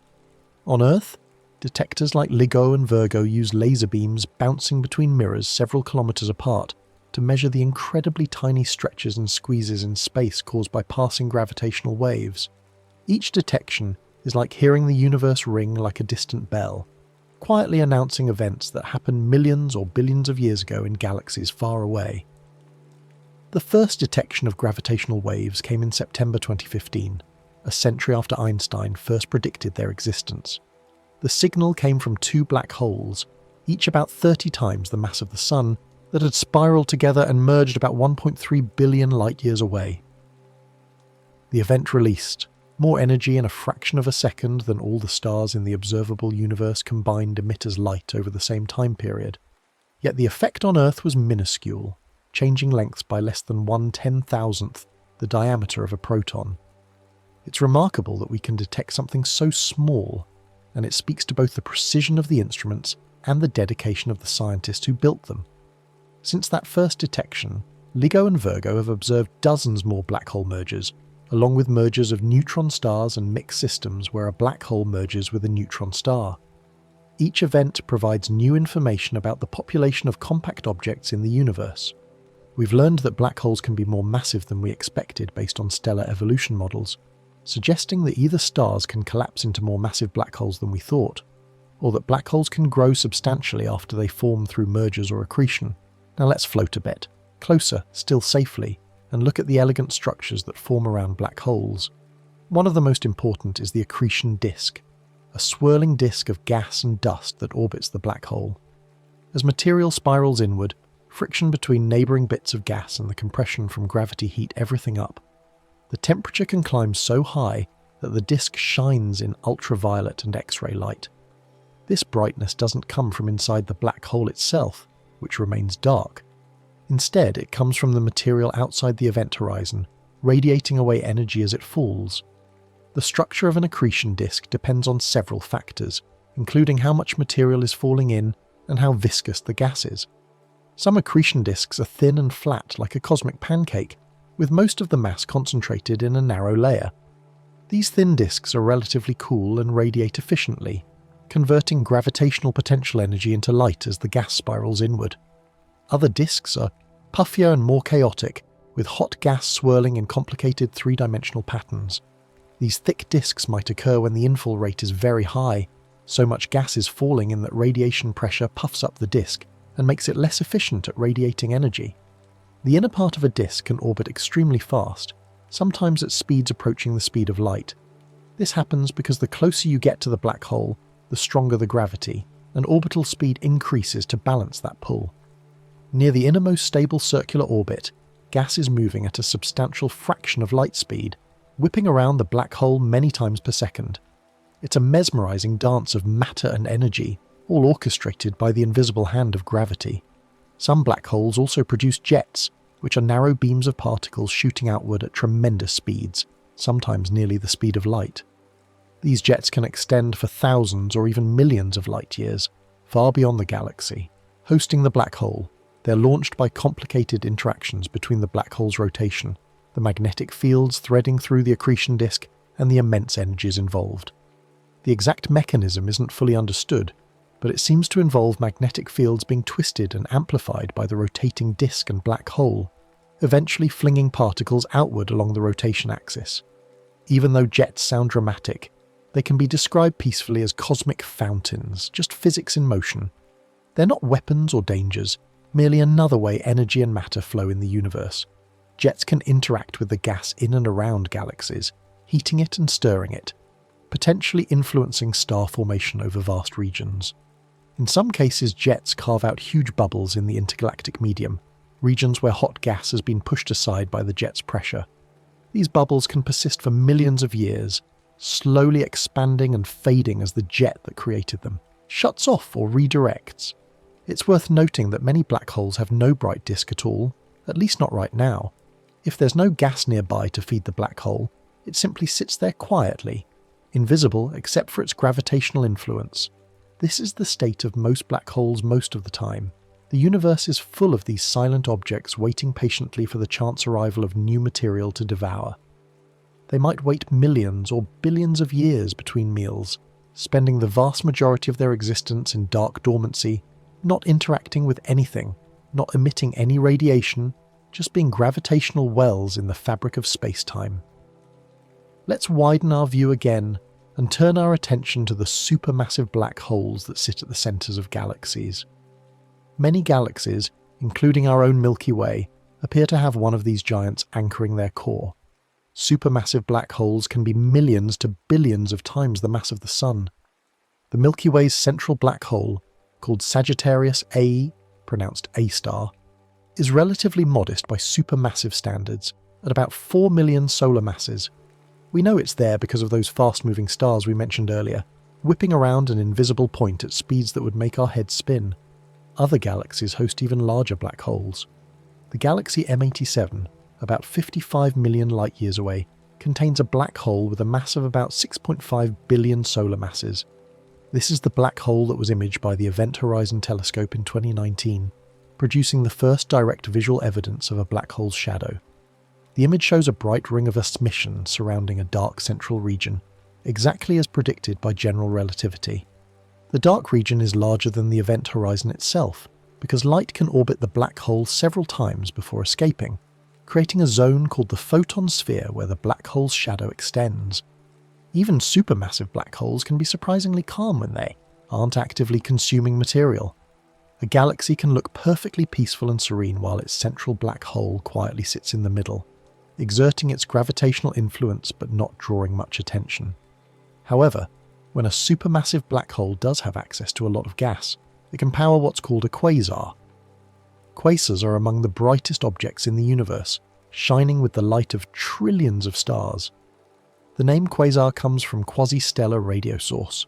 On Earth, detectors like LIGO and Virgo use laser beams bouncing between mirrors several kilometers apart to measure the incredibly tiny stretches and squeezes in space caused by passing gravitational waves. Each detection is like hearing the universe ring like a distant bell, quietly announcing events that happened millions or billions of years ago in galaxies far away. The first detection of gravitational waves came in September 2015, a century after Einstein first predicted their existence. The signal came from two black holes, each about 30 times the mass of the Sun, that had spiraled together and merged about 1.3 billion light-years away. The event released more energy in a fraction of a second than all the stars in the observable universe combined emit as light over the same time period. Yet the effect on Earth was minuscule, changing lengths by less than 1/10,000th the diameter of a proton. It's remarkable that we can detect something so small, and it speaks to both the precision of the instruments and the dedication of the scientists who built them. Since that first detection, LIGO and Virgo have observed dozens more black hole mergers, along with mergers of neutron stars and mixed systems where a black hole merges with a neutron star. Each event provides new information about the population of compact objects in the universe. We've learned that black holes can be more massive than we expected based on stellar evolution models, suggesting that either stars can collapse into more massive black holes than we thought, or that black holes can grow substantially after they form through mergers or accretion. Now let's float a bit, closer, still safely, and look at the elegant structures that form around black holes. One of the most important is the accretion disk, a swirling disk of gas and dust that orbits the black hole. As material spirals inward, friction between neighbouring bits of gas and the compression from gravity heat everything up. The temperature can climb so high that the disk shines in ultraviolet and X-ray light. This brightness doesn't come from inside the black hole itself, which remains dark. Instead, it comes from the material outside the event horizon, radiating away energy as it falls. The structure of an accretion disk depends on several factors, including how much material is falling in and how viscous the gas is. Some accretion disks are thin and flat like a cosmic pancake, with most of the mass concentrated in a narrow layer. These thin disks are relatively cool and radiate efficiently, converting gravitational potential energy into light as the gas spirals inward. Other disks are puffier and more chaotic, with hot gas swirling in complicated three-dimensional patterns. These thick disks might occur when the infall rate is very high, so much gas is falling in that radiation pressure puffs up the disk and makes it less efficient at radiating energy. The inner part of a disk can orbit extremely fast, sometimes at speeds approaching the speed of light. This happens because the closer you get to the black hole, the stronger the gravity, and orbital speed increases to balance that pull. Near the innermost stable circular orbit, gas is moving at a substantial fraction of light speed, whipping around the black hole many times per second. It's a mesmerizing dance of matter and energy, all orchestrated by the invisible hand of gravity. Some black holes also produce jets, which are narrow beams of particles shooting outward at tremendous speeds, sometimes nearly the speed of light. These jets can extend for thousands or even millions of light years, far beyond the galaxy. Hosting the black hole, they're launched by complicated interactions between the black hole's rotation, the magnetic fields threading through the accretion disk, and the immense energies involved. The exact mechanism isn't fully understood, but it seems to involve magnetic fields being twisted and amplified by the rotating disk and black hole, eventually flinging particles outward along the rotation axis. Even though jets sound dramatic, they can be described peacefully as cosmic fountains, just physics in motion. They're not weapons or dangers, merely another way energy and matter flow in the universe. Jets can interact with the gas in and around galaxies, heating it and stirring it, potentially influencing star formation over vast regions. In some cases, jets carve out huge bubbles in the intergalactic medium, regions where hot gas has been pushed aside by the jet's pressure. These bubbles can persist for millions of years, slowly expanding and fading as the jet that created them shuts off or redirects. It's worth noting that many black holes have no bright disk at all, at least not right now. If there's no gas nearby to feed the black hole, it simply sits there quietly, invisible except for its gravitational influence. This is the state of most black holes most of the time. The universe is full of these silent objects waiting patiently for the chance arrival of new material to devour. They might wait millions or billions of years between meals, spending the vast majority of their existence in dark dormancy, not interacting with anything, not emitting any radiation, just being gravitational wells in the fabric of space-time. Let's widen our view again and turn our attention to the supermassive black holes that sit at the centres of galaxies. Many galaxies, including our own Milky Way, appear to have one of these giants anchoring their core. Supermassive black holes can be millions to billions of times the mass of the Sun. The Milky Way's central black hole, called Sagittarius A, pronounced A-star, is relatively modest by supermassive standards, at about 4 million solar masses. We know it's there because of those fast-moving stars we mentioned earlier, whipping around an invisible point at speeds that would make our heads spin. Other galaxies host even larger black holes. The galaxy M87, about 55 million light-years away, contains a black hole with a mass of about 6.5 billion solar masses. This is the black hole that was imaged by the Event Horizon Telescope in 2019, producing the first direct visual evidence of a black hole's shadow. The image shows a bright ring of emission surrounding a dark central region, exactly as predicted by general relativity. The dark region is larger than the event horizon itself, because light can orbit the black hole several times before escaping, creating a zone called the photon sphere where the black hole's shadow extends. Even supermassive black holes can be surprisingly calm when they aren't actively consuming material. A galaxy can look perfectly peaceful and serene while its central black hole quietly sits in the middle, exerting its gravitational influence but not drawing much attention. However, when a supermassive black hole does have access to a lot of gas, it can power what's called a quasar. Quasars are among the brightest objects in the universe, shining with the light of trillions of stars. The name quasar comes from quasi-stellar radio source,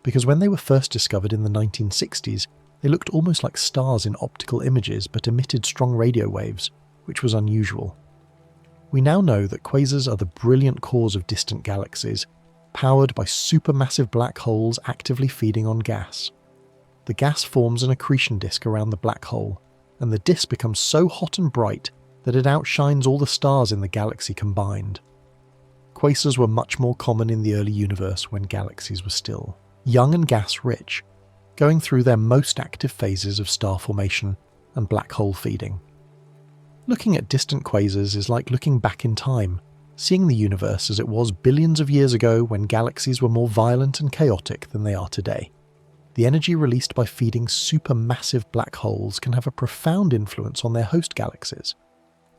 because when they were first discovered in the 1960s, they looked almost like stars in optical images but emitted strong radio waves, which was unusual. We now know that quasars are the brilliant cores of distant galaxies, powered by supermassive black holes actively feeding on gas. The gas forms an accretion disk around the black hole, and the disk becomes so hot and bright that it outshines all the stars in the galaxy combined. Quasars were much more common in the early universe when galaxies were still young and gas-rich, going through their most active phases of star formation and black hole feeding. Looking at distant quasars is like looking back in time, seeing the universe as it was billions of years ago when galaxies were more violent and chaotic than they are today. The energy released by feeding supermassive black holes can have a profound influence on their host galaxies.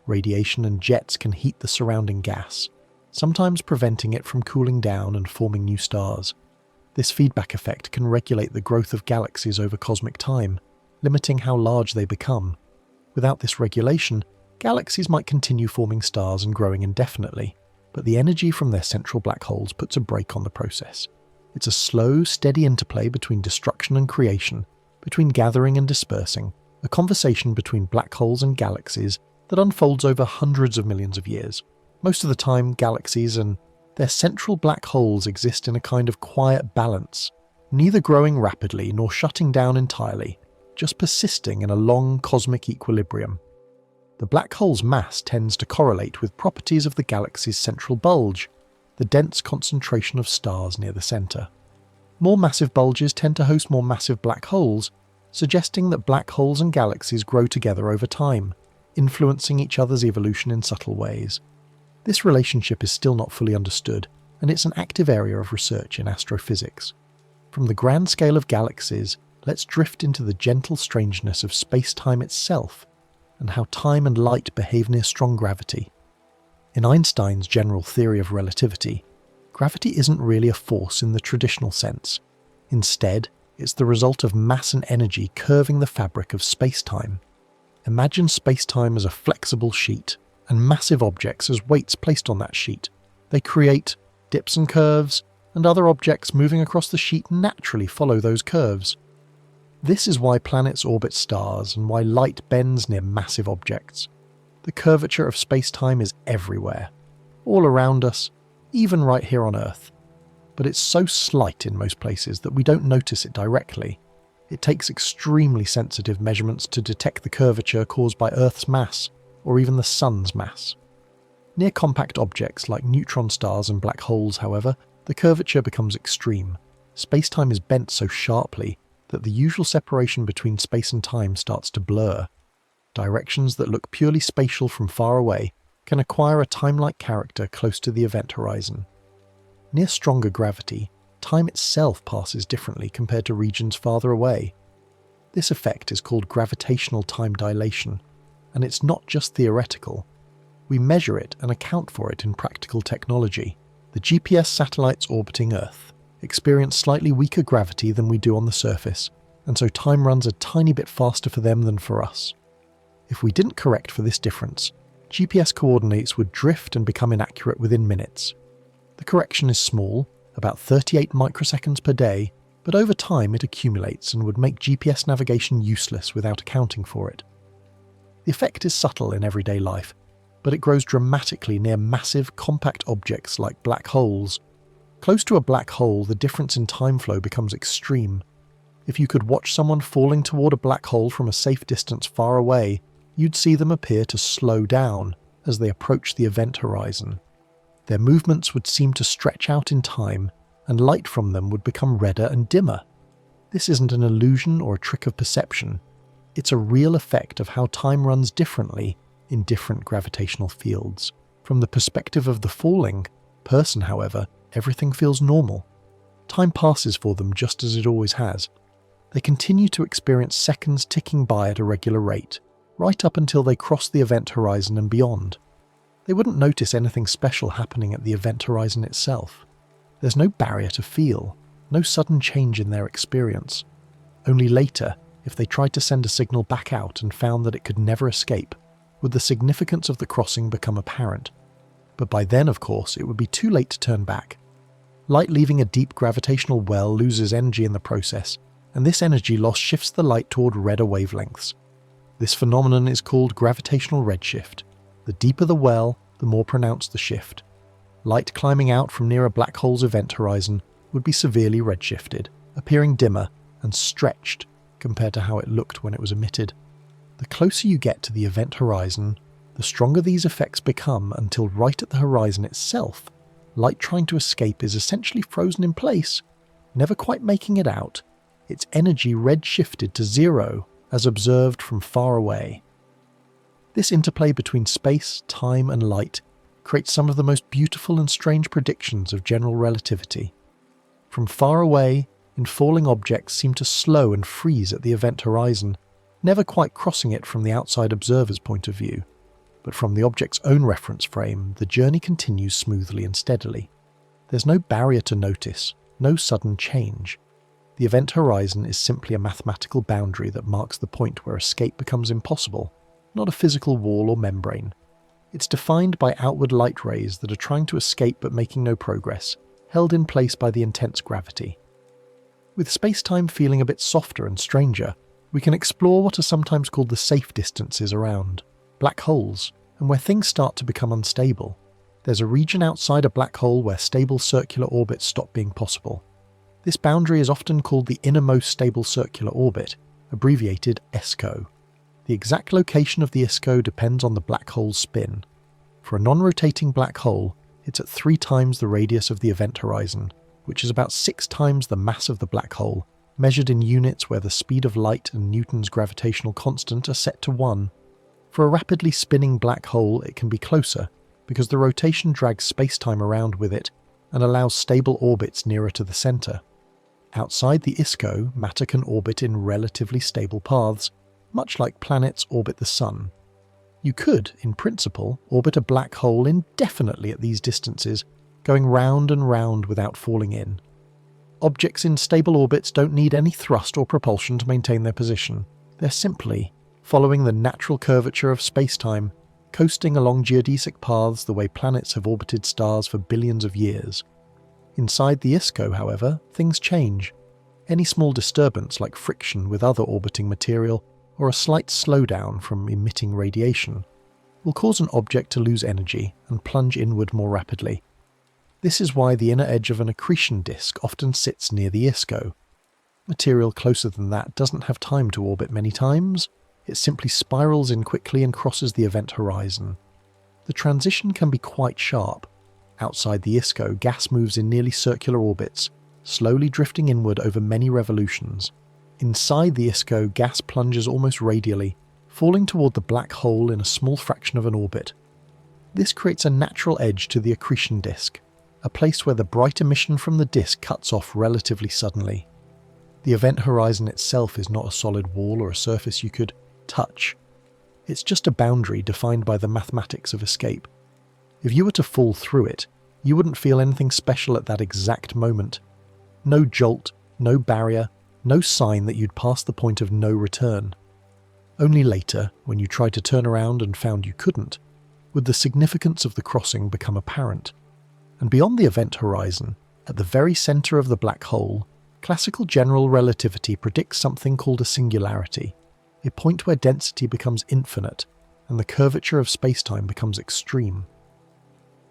Radiation and jets can heat the surrounding gas, sometimes preventing it from cooling down and forming new stars. This feedback effect can regulate the growth of galaxies over cosmic time, limiting how large they become. Without this regulation, galaxies might continue forming stars and growing indefinitely, but the energy from their central black holes puts a brake on the process. It's a slow, steady interplay between destruction and creation, between gathering and dispersing, a conversation between black holes and galaxies that unfolds over hundreds of millions of years. Most of the time, galaxies and their central black holes exist in a kind of quiet balance, neither growing rapidly nor shutting down entirely, just persisting in a long cosmic equilibrium. The black hole's mass tends to correlate with properties of the galaxy's central bulge, the dense concentration of stars near the center. More massive bulges tend to host more massive black holes, suggesting that black holes and galaxies grow together over time, influencing each other's evolution in subtle ways. This relationship is still not fully understood, and it's an active area of research in astrophysics. From the grand scale of galaxies, let's drift into the gentle strangeness of space-time itself, and how time and light behave near strong gravity. In Einstein's general theory of relativity, gravity isn't really a force in the traditional sense. Instead, it's the result of mass and energy curving the fabric of space-time. Imagine space-time as a flexible sheet, and massive objects as weights placed on that sheet. They create dips and curves, and other objects moving across the sheet naturally follow those curves. This is why planets orbit stars and why light bends near massive objects. The curvature of space-time is everywhere, all around us, even right here on Earth. But it's so slight in most places that we don't notice it directly. It takes extremely sensitive measurements to detect the curvature caused by Earth's mass, or even the Sun's mass. Near compact objects like neutron stars and black holes, however, the curvature becomes extreme. Space-time is bent so sharply that the usual separation between space and time starts to blur. Directions that look purely spatial from far away can acquire a time-like character close to the event horizon. Near stronger gravity, time itself passes differently compared to regions farther away. This effect is called gravitational time dilation, and it's not just theoretical. We measure it and account for it in practical technology. The GPS satellites orbiting Earth experience slightly weaker gravity than we do on the surface, and so time runs a tiny bit faster for them than for us. If we didn't correct for this difference, GPS coordinates would drift and become inaccurate within minutes. The correction is small, about 38 microseconds per day, but over time it accumulates and would make GPS navigation useless without accounting for it. The effect is subtle in everyday life, but it grows dramatically near massive, compact objects like black holes. Close to a black hole, the difference in time flow becomes extreme. If you could watch someone falling toward a black hole from a safe distance far away, you'd see them appear to slow down as they approach the event horizon. Their movements would seem to stretch out in time, and light from them would become redder and dimmer. This isn't an illusion or a trick of perception. It's a real effect of how time runs differently in different gravitational fields. From the perspective of the falling person, however, everything feels normal. Time passes for them just as it always has. They continue to experience seconds ticking by at a regular rate, right up until they cross the event horizon and beyond. They wouldn't notice anything special happening at the event horizon itself. There's no barrier to feel, no sudden change in their experience. Only later, if they tried to send a signal back out and found that it could never escape, would the significance of the crossing become apparent. But by then, of course, it would be too late to turn back. Light leaving a deep gravitational well loses energy in the process, and this energy loss shifts the light toward redder wavelengths. This phenomenon is called gravitational redshift. The deeper the well, the more pronounced the shift. Light climbing out from near a black hole's event horizon would be severely redshifted, appearing dimmer and stretched compared to how it looked when it was emitted. The closer you get to the event horizon, the stronger these effects become until right at the horizon itself, light trying to escape is essentially frozen in place, never quite making it out, its energy redshifted to zero as observed from far away. This interplay between space, time, and light creates some of the most beautiful and strange predictions of general relativity. From far away, in falling objects seem to slow and freeze at the event horizon, never quite crossing it from the outside observer's point of view. But from the object's own reference frame, the journey continues smoothly and steadily. There's no barrier to notice, no sudden change. The event horizon is simply a mathematical boundary that marks the point where escape becomes impossible, not a physical wall or membrane. It's defined by outward light rays that are trying to escape but making no progress, held in place by the intense gravity. With space-time feeling a bit softer and stranger, we can explore what are sometimes called the safe distances around, black holes, and where things start to become unstable. There's a region outside a black hole where stable circular orbits stop being possible. This boundary is often called the innermost stable circular orbit, abbreviated ESCO. The exact location of the ISCO depends on the black hole's spin. For a non-rotating black hole, it's at 3 times the radius of the event horizon, which is about 6 times the mass of the black hole, measured in units where the speed of light and Newton's gravitational constant are set to 1. For a rapidly spinning black hole, it can be closer, because the rotation drags space-time around with it and allows stable orbits nearer to the centre. Outside the ISCO, matter can orbit in relatively stable paths, much like planets orbit the Sun. You could, in principle, orbit a black hole indefinitely at these distances, going round and round without falling in. Objects in stable orbits don't need any thrust or propulsion to maintain their position. They're simply following the natural curvature of space-time, coasting along geodesic paths the way planets have orbited stars for billions of years. Inside the ISCO, however, things change. Any small disturbance, like friction with other orbiting material, or a slight slowdown from emitting radiation, will cause an object to lose energy and plunge inward more rapidly. This is why the inner edge of an accretion disk often sits near the ISCO. Material closer than that doesn't have time to orbit many times. It simply spirals in quickly and crosses the event horizon. The transition can be quite sharp. Outside the ISCO, gas moves in nearly circular orbits, slowly drifting inward over many revolutions. Inside the ISCO, gas plunges almost radially, falling toward the black hole in a small fraction of an orbit. This creates a natural edge to the accretion disk, a place where the bright emission from the disk cuts off relatively suddenly. The event horizon itself is not a solid wall or a surface you could touch. It's just a boundary defined by the mathematics of escape. If you were to fall through it, you wouldn't feel anything special at that exact moment. No jolt, no barrier, no sign that you'd passed the point of no return. Only later, when you tried to turn around and found you couldn't, would the significance of the crossing become apparent. And beyond the event horizon, at the very centre of the black hole, classical general relativity predicts something called a singularity, a point where density becomes infinite and the curvature of spacetime becomes extreme.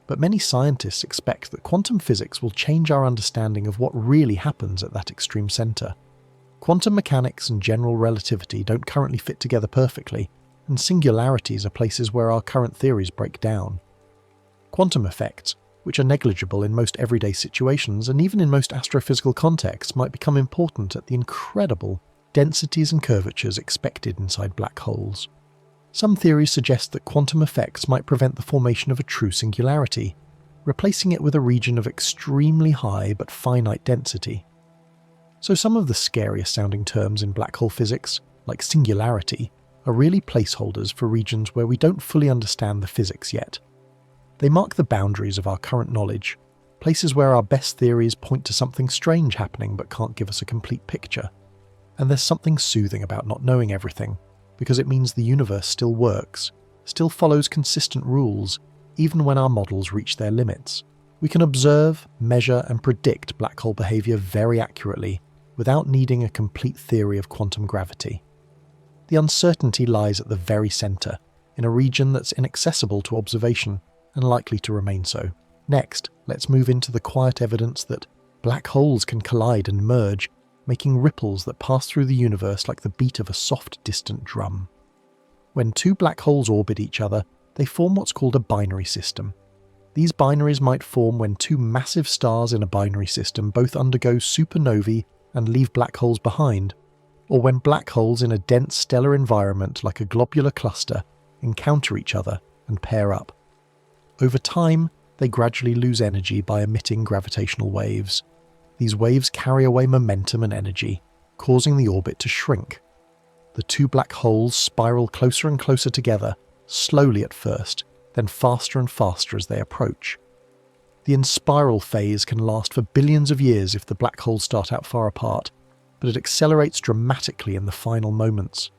But many scientists expect that quantum physics will change our understanding of what really happens at that extreme centre. Quantum mechanics and general relativity don't currently fit together perfectly, and singularities are places where our current theories break down. Quantum effects, which are negligible in most everyday situations and even in most astrophysical contexts, might become important at the incredible densities and curvatures expected inside black holes. Some theories suggest that quantum effects might prevent the formation of a true singularity, replacing it with a region of extremely high but finite density. So some of the scariest sounding terms in black hole physics, like singularity, are really placeholders for regions where we don't fully understand the physics yet. They mark the boundaries of our current knowledge, places where our best theories point to something strange happening but can't give us a complete picture. And there's something soothing about not knowing everything, because it means the universe still works, still follows consistent rules, even when our models reach their limits. We can observe, measure, and predict black hole behaviour very accurately, without needing a complete theory of quantum gravity. The uncertainty lies at the very centre, in a region that's inaccessible to observation, and likely to remain so. Next, let's move into the quiet evidence that black holes can collide and merge, making ripples that pass through the universe like the beat of a soft, distant drum. When two black holes orbit each other, they form what's called a binary system. These binaries might form when two massive stars in a binary system both undergo supernovae and leave black holes behind, or when black holes in a dense stellar environment like a globular cluster encounter each other and pair up. Over time, they gradually lose energy by emitting gravitational waves. These waves carry away momentum and energy, causing the orbit to shrink. The two black holes spiral closer and closer together, slowly at first, then faster and faster as they approach. The in-spiral phase can last for billions of years if the black holes start out far apart, but it accelerates dramatically in the final moments.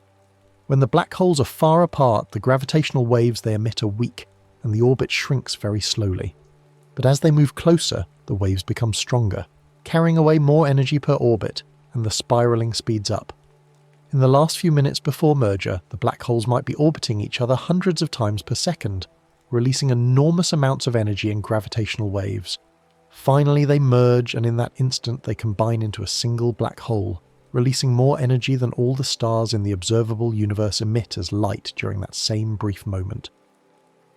When the black holes are far apart, the gravitational waves they emit are weak, and the orbit shrinks very slowly. But as they move closer, the waves become stronger, carrying away more energy per orbit, and the spiraling speeds up. In the last few minutes before merger, the black holes might be orbiting each other hundreds of times per second, releasing enormous amounts of energy in gravitational waves. Finally they merge, and in that instant they combine into a single black hole, releasing more energy than all the stars in the observable universe emit as light during that same brief moment.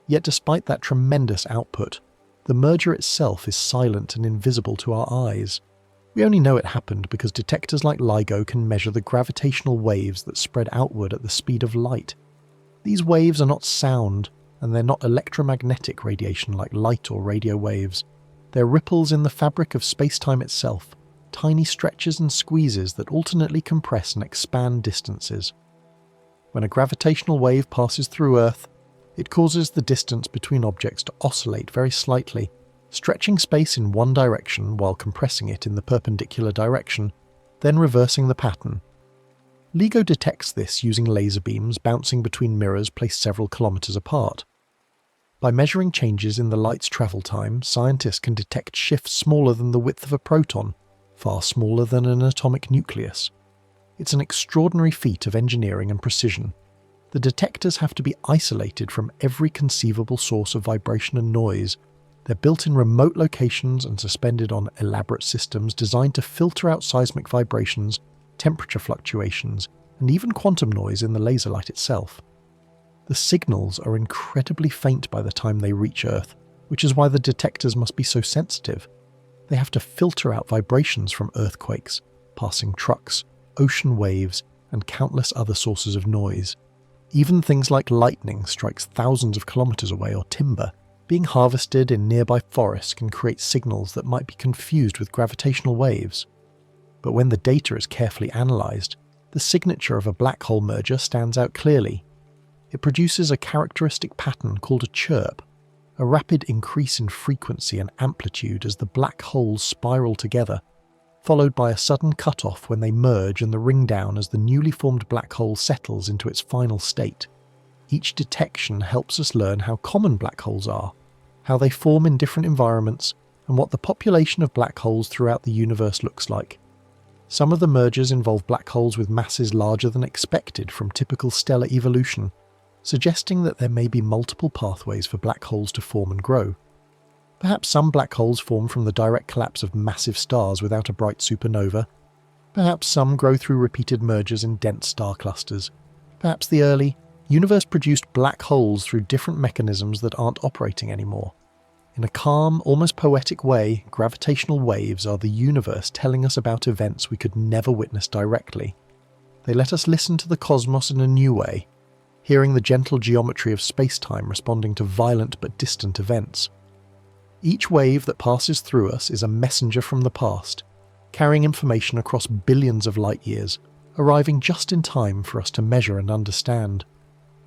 Yet despite that tremendous output, the merger itself is silent and invisible to our eyes. We only know it happened because detectors like LIGO can measure the gravitational waves that spread outward at the speed of light. These waves are not sound, and they're not electromagnetic radiation like light or radio waves. They're ripples in the fabric of space-time itself, tiny stretches and squeezes that alternately compress and expand distances. When a gravitational wave passes through Earth, it causes the distance between objects to oscillate very slightly, stretching space in one direction while compressing it in the perpendicular direction, then reversing the pattern. LIGO detects this using laser beams bouncing between mirrors placed several kilometers apart. By measuring changes in the light's travel time, scientists can detect shifts smaller than the width of a proton, far smaller than an atomic nucleus. It's an extraordinary feat of engineering and precision. The detectors have to be isolated from every conceivable source of vibration and noise. They're built in remote locations and suspended on elaborate systems designed to filter out seismic vibrations, temperature fluctuations, and even quantum noise in the laser light itself. The signals are incredibly faint by the time they reach Earth, which is why the detectors must be so sensitive. They have to filter out vibrations from earthquakes, passing trucks, ocean waves, and countless other sources of noise. Even things like lightning strikes thousands of kilometers away, or timber being harvested in nearby forests can create signals that might be confused with gravitational waves. But when the data is carefully analysed, the signature of a black hole merger stands out clearly. It produces a characteristic pattern called a chirp, a rapid increase in frequency and amplitude as the black holes spiral together, followed by a sudden cut-off when they merge and the ring down as the newly formed black hole settles into its final state. Each detection helps us learn how common black holes are, how they form in different environments, and what the population of black holes throughout the universe looks like. Some of the mergers involve black holes with masses larger than expected from typical stellar evolution, suggesting that there may be multiple pathways for black holes to form and grow. Perhaps some black holes form from the direct collapse of massive stars without a bright supernova. Perhaps some grow through repeated mergers in dense star clusters. Perhaps the early, universe-produced black holes through different mechanisms that aren't operating anymore. In a calm, almost poetic way, gravitational waves are the universe telling us about events we could never witness directly. They let us listen to the cosmos in a new way, hearing the gentle geometry of space-time responding to violent but distant events. Each wave that passes through us is a messenger from the past, carrying information across billions of light years, arriving just in time for us to measure and understand.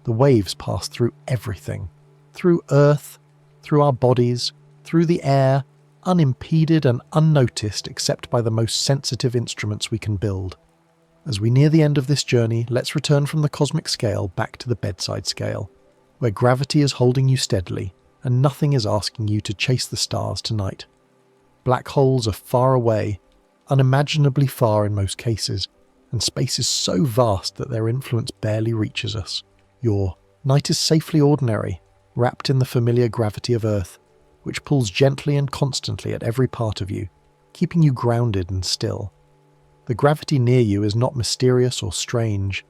The waves pass through everything, through Earth, through our bodies, through the air, unimpeded and unnoticed except by the most sensitive instruments we can build. As we near the end of this journey, let's return from the cosmic scale back to the bedside scale, where gravity is holding you steadily and nothing is asking you to chase the stars tonight. Black holes are far away, unimaginably far in most cases, and space is so vast that their influence barely reaches us. Your night is safely ordinary, wrapped in the familiar gravity of Earth, which pulls gently and constantly at every part of you, keeping you grounded and still. The gravity near you is not mysterious or strange.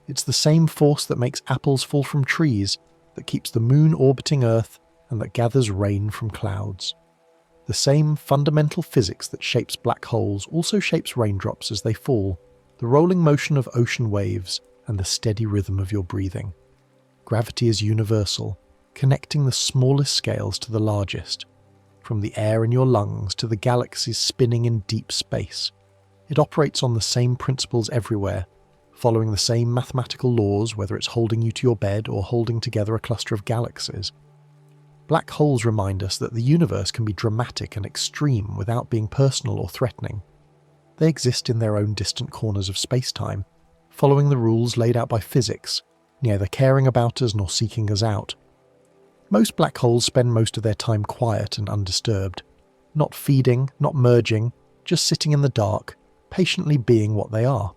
It's the same force that makes apples fall from trees, that keeps the moon orbiting Earth, and that gathers rain from clouds. The same fundamental physics that shapes black holes also shapes raindrops as they fall, the rolling motion of ocean waves, and the steady rhythm of your breathing. Gravity is universal, connecting the smallest scales to the largest. from the air in your lungs to the galaxies spinning in deep space. It operates on the same principles everywhere, following the same mathematical laws, whether it's holding you to your bed or holding together a cluster of galaxies. Black holes remind us that the universe can be dramatic and extreme without being personal or threatening. They exist in their own distant corners of space-time, following the rules laid out by physics, neither caring about us nor seeking us out. Most black holes spend most of their time quiet and undisturbed, not feeding, not merging, just sitting in the dark, patiently being what they are.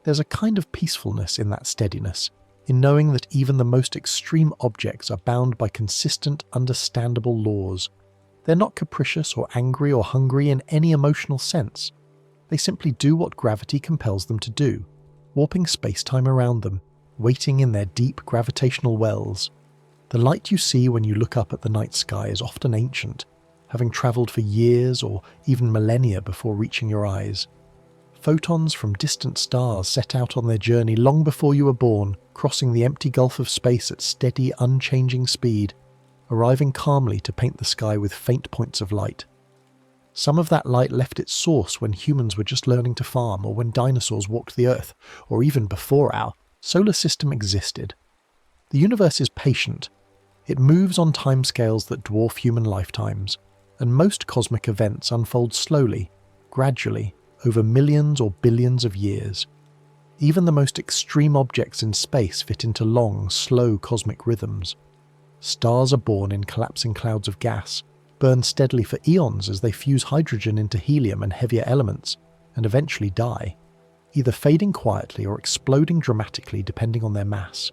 There's a kind of peacefulness in that steadiness, in knowing that even the most extreme objects are bound by consistent, understandable laws. They're not capricious or angry or hungry in any emotional sense. They simply do what gravity compels them to do, warping space-time around them, waiting in their deep gravitational wells. The light you see when you look up at the night sky is often ancient, having travelled for years or even millennia before reaching your eyes. Photons from distant stars set out on their journey long before you were born, crossing the empty gulf of space at steady, unchanging speed, arriving calmly to paint the sky with faint points of light. Some of that light left its source when humans were just learning to farm, or when dinosaurs walked the Earth, or even before our solar system existed. The universe is patient. It moves on timescales that dwarf human lifetimes, and most cosmic events unfold slowly, gradually, over millions or billions of years. Even the most extreme objects in space fit into long, slow cosmic rhythms. Stars are born in collapsing clouds of gas, burn steadily for eons as they fuse hydrogen into helium and heavier elements, and eventually die, either fading quietly or exploding dramatically depending on their mass.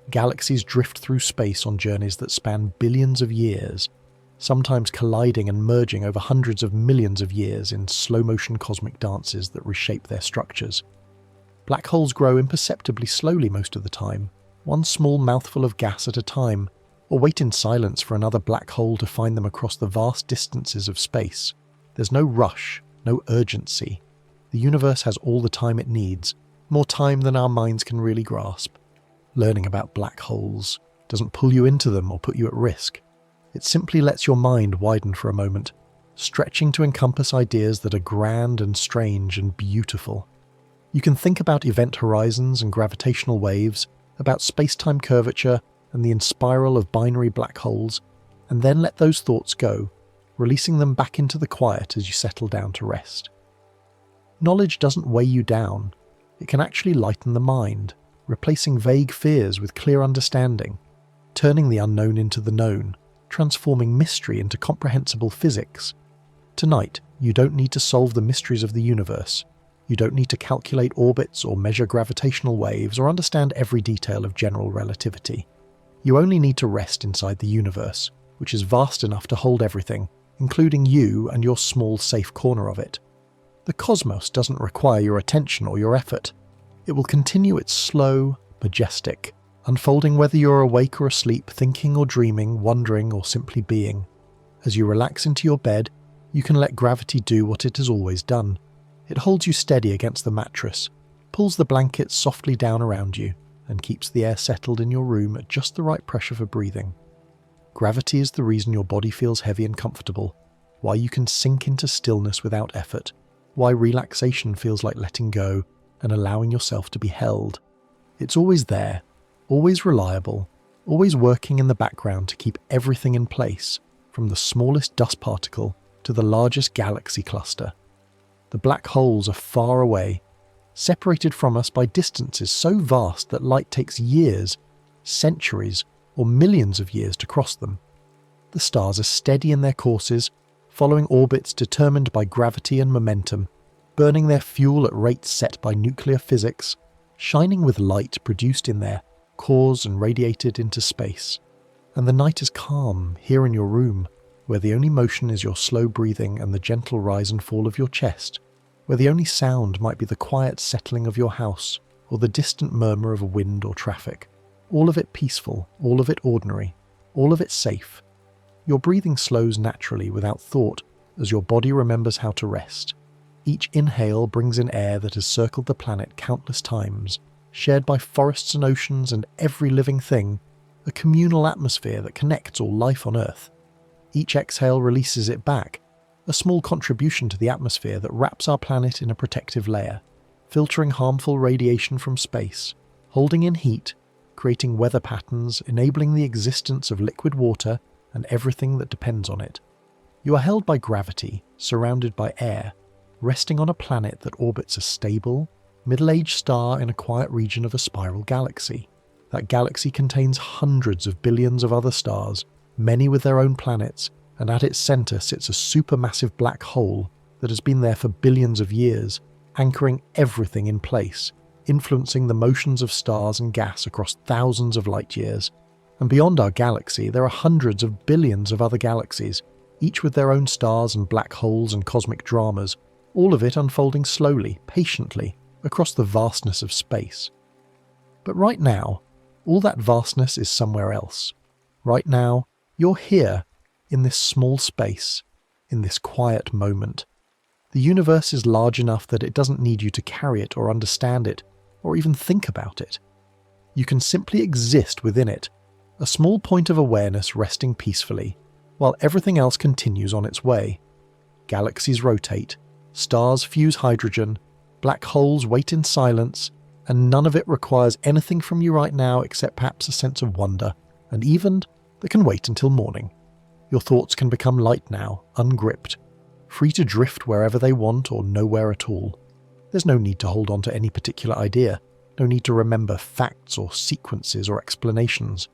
Galaxies drift through space on journeys that span billions of years, sometimes colliding and merging over hundreds of millions of years in slow-motion cosmic dances that reshape their structures. Black holes grow imperceptibly slowly most of the time, one small mouthful of gas at a time, or wait in silence for another black hole to find them across the vast distances of space. There's no rush, no urgency. The universe has all the time it needs, more time than our minds can really grasp. Learning about black holes doesn't pull you into them or put you at risk. It simply lets your mind widen for a moment, stretching to encompass ideas that are grand and strange and beautiful. You can think about event horizons and gravitational waves, about space-time curvature and the spiral of binary black holes, and then let those thoughts go, releasing them back into the quiet as you settle down to rest. Knowledge doesn't weigh you down. It can actually lighten the mind, replacing vague fears with clear understanding, turning the unknown into the known, transforming mystery into comprehensible physics. Tonight, you don't need to solve the mysteries of the universe. You don't need to calculate orbits or measure gravitational waves or understand every detail of general relativity. You only need to rest inside the universe, which is vast enough to hold everything, including you and your small, safe corner of it. The cosmos doesn't require your attention or your effort. It will continue its slow, majestic, unfolding whether you're awake or asleep, thinking or dreaming, wondering or simply being. As you relax into your bed, you can let gravity do what it has always done. It holds you steady against the mattress, pulls the blankets softly down around you, and keeps the air settled in your room at just the right pressure for breathing. Gravity is the reason your body feels heavy and comfortable, why you can sink into stillness without effort, why relaxation feels like letting go and allowing yourself to be held. It's always there, always reliable, always working in the background to keep everything in place, from the smallest dust particle to the largest galaxy cluster. The black holes are far away, separated from us by distances so vast that light takes years, centuries, or millions of years to cross them. The stars are steady in their courses, following orbits determined by gravity and momentum, burning their fuel at rates set by nuclear physics, shining with light produced in their cores and radiated into space. And the night is calm here in your room, where the only motion is your slow breathing and the gentle rise and fall of your chest, where the only sound might be the quiet settling of your house or the distant murmur of wind or traffic. All of it peaceful, all of it ordinary, all of it safe. Your breathing slows naturally without thought as your body remembers how to rest. Each inhale brings in air that has circled the planet countless times, shared by forests and oceans and every living thing, a communal atmosphere that connects all life on Earth. Each exhale releases it back, a small contribution to the atmosphere that wraps our planet in a protective layer, filtering harmful radiation from space, holding in heat, creating weather patterns, enabling the existence of liquid water and everything that depends on it. You are held by gravity, surrounded by air, resting on a planet that orbits a stable, middle-aged star in a quiet region of a spiral galaxy. That galaxy contains hundreds of billions of other stars, many with their own planets, and at its centre sits a supermassive black hole that has been there for billions of years, anchoring everything in place, influencing the motions of stars and gas across thousands of light years. And beyond our galaxy, there are hundreds of billions of other galaxies, each with their own stars and black holes and cosmic dramas, all of it unfolding slowly, patiently, across the vastness of space. But right now, all that vastness is somewhere else. Right now, you're here, in this small space, in this quiet moment. The universe is large enough that it doesn't need you to carry it or understand it, or even think about it. You can simply exist within it, a small point of awareness resting peacefully, while everything else continues on its way. Galaxies rotate, stars fuse hydrogen, black holes wait in silence, and none of it requires anything from you right now except perhaps a sense of wonder, and even that can wait until morning. Your thoughts can become light now, ungripped, free to drift wherever they want or nowhere at all. There's no need to hold on to any particular idea, no need to remember facts or sequences or explanations.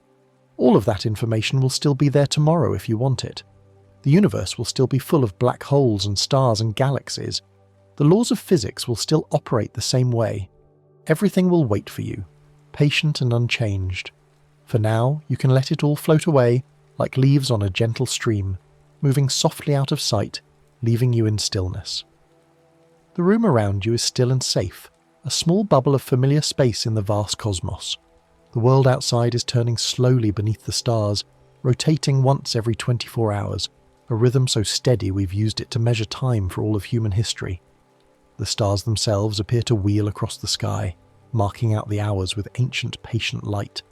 All of that information will still be there tomorrow if you want it. The universe will still be full of black holes and stars and galaxies. The laws of physics will still operate the same way. Everything will wait for you, patient and unchanged. For now, you can let it all float away like leaves on a gentle stream, moving softly out of sight, leaving you in stillness. The room around you is still and safe, a small bubble of familiar space in the vast cosmos. The world outside is turning slowly beneath the stars, rotating once every 24 hours, a rhythm so steady we've used it to measure time for all of human history. The stars themselves appear to wheel across the sky, marking out the hours with ancient, patient light.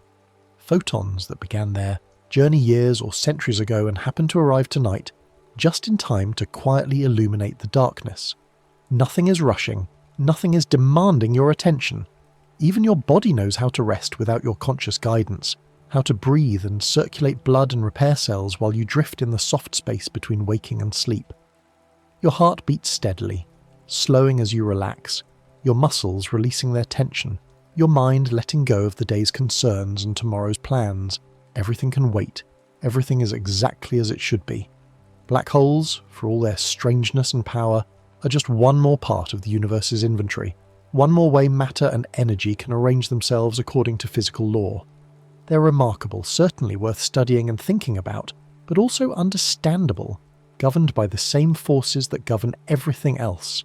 Photons that began their journey years or centuries ago and happen to arrive tonight, just in time to quietly illuminate the darkness. Nothing is rushing, nothing is demanding your attention. Even your body knows how to rest without your conscious guidance, how to breathe and circulate blood and repair cells while you drift in the soft space between waking and sleep. Your heart beats steadily, slowing as you relax, your muscles releasing their tension, your mind letting go of the day's concerns and tomorrow's plans. Everything can wait. Everything is exactly as it should be. Black holes, for all their strangeness and power, are just one more part of the universe's inventory, one more way matter and energy can arrange themselves according to physical law. They're remarkable, certainly worth studying and thinking about, but also understandable, governed by the same forces that govern everything else.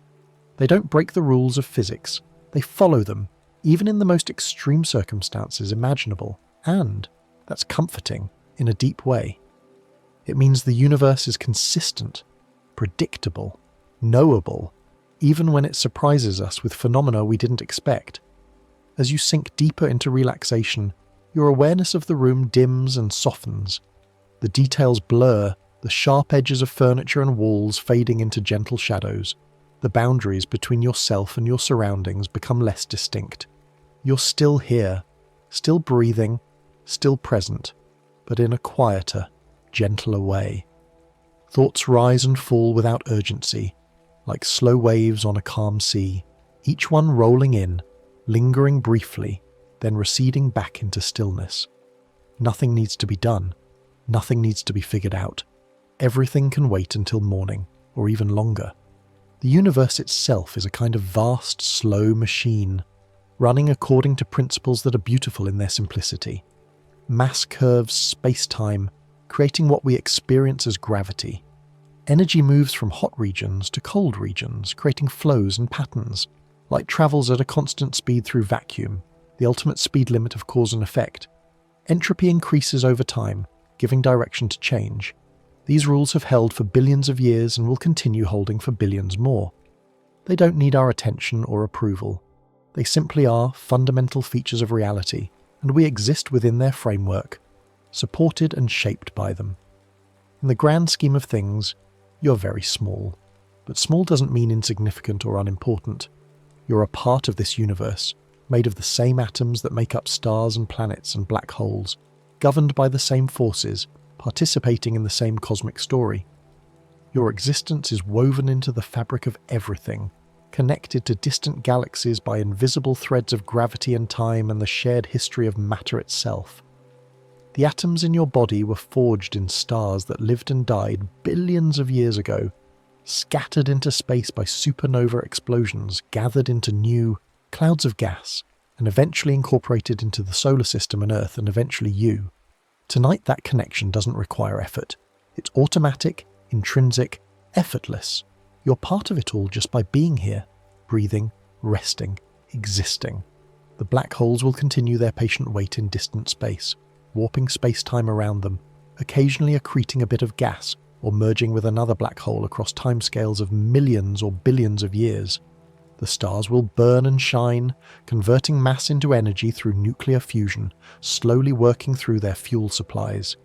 They don't break the rules of physics, they follow them, even in the most extreme circumstances imaginable, and that's comforting in a deep way. It means the universe is consistent, predictable, knowable, even when it surprises us with phenomena we didn't expect. As you sink deeper into relaxation, your awareness of the room dims and softens. The details blur, the sharp edges of furniture and walls fading into gentle shadows. The boundaries between yourself and your surroundings become less distinct. You're still here, still breathing, still present, but in a quieter, gentler way. Thoughts rise and fall without urgency, like slow waves on a calm sea, each one rolling in, lingering briefly, then receding back into stillness. Nothing needs to be done. Nothing needs to be figured out. Everything can wait until morning, or even longer. The universe itself is a kind of vast, slow machine, running according to principles that are beautiful in their simplicity. Mass curves space-time, creating what we experience as gravity. Energy moves from hot regions to cold regions, creating flows and patterns. Light travels at a constant speed through vacuum, the ultimate speed limit of cause and effect. Entropy increases over time, giving direction to change. These rules have held for billions of years and will continue holding for billions more. They don't need our attention or approval. They simply are fundamental features of reality, and we exist within their framework, supported and shaped by them. In the grand scheme of things, you're very small. But small doesn't mean insignificant or unimportant. You're a part of this universe, made of the same atoms that make up stars and planets and black holes, governed by the same forces, participating in the same cosmic story. Your existence is woven into the fabric of everything, connected to distant galaxies by invisible threads of gravity and time and the shared history of matter itself. The atoms in your body were forged in stars that lived and died billions of years ago, scattered into space by supernova explosions, gathered into new clouds of gas, and eventually incorporated into the solar system and Earth and eventually you. Tonight that connection doesn't require effort. It's automatic, intrinsic, effortless. You're part of it all just by being here, breathing, resting, existing. The black holes will continue their patient wait in distant space, warping space-time around them, occasionally accreting a bit of gas or merging with another black hole across timescales of millions or billions of years. The stars will burn and shine, converting mass into energy through nuclear fusion, slowly working through their fuel supplies.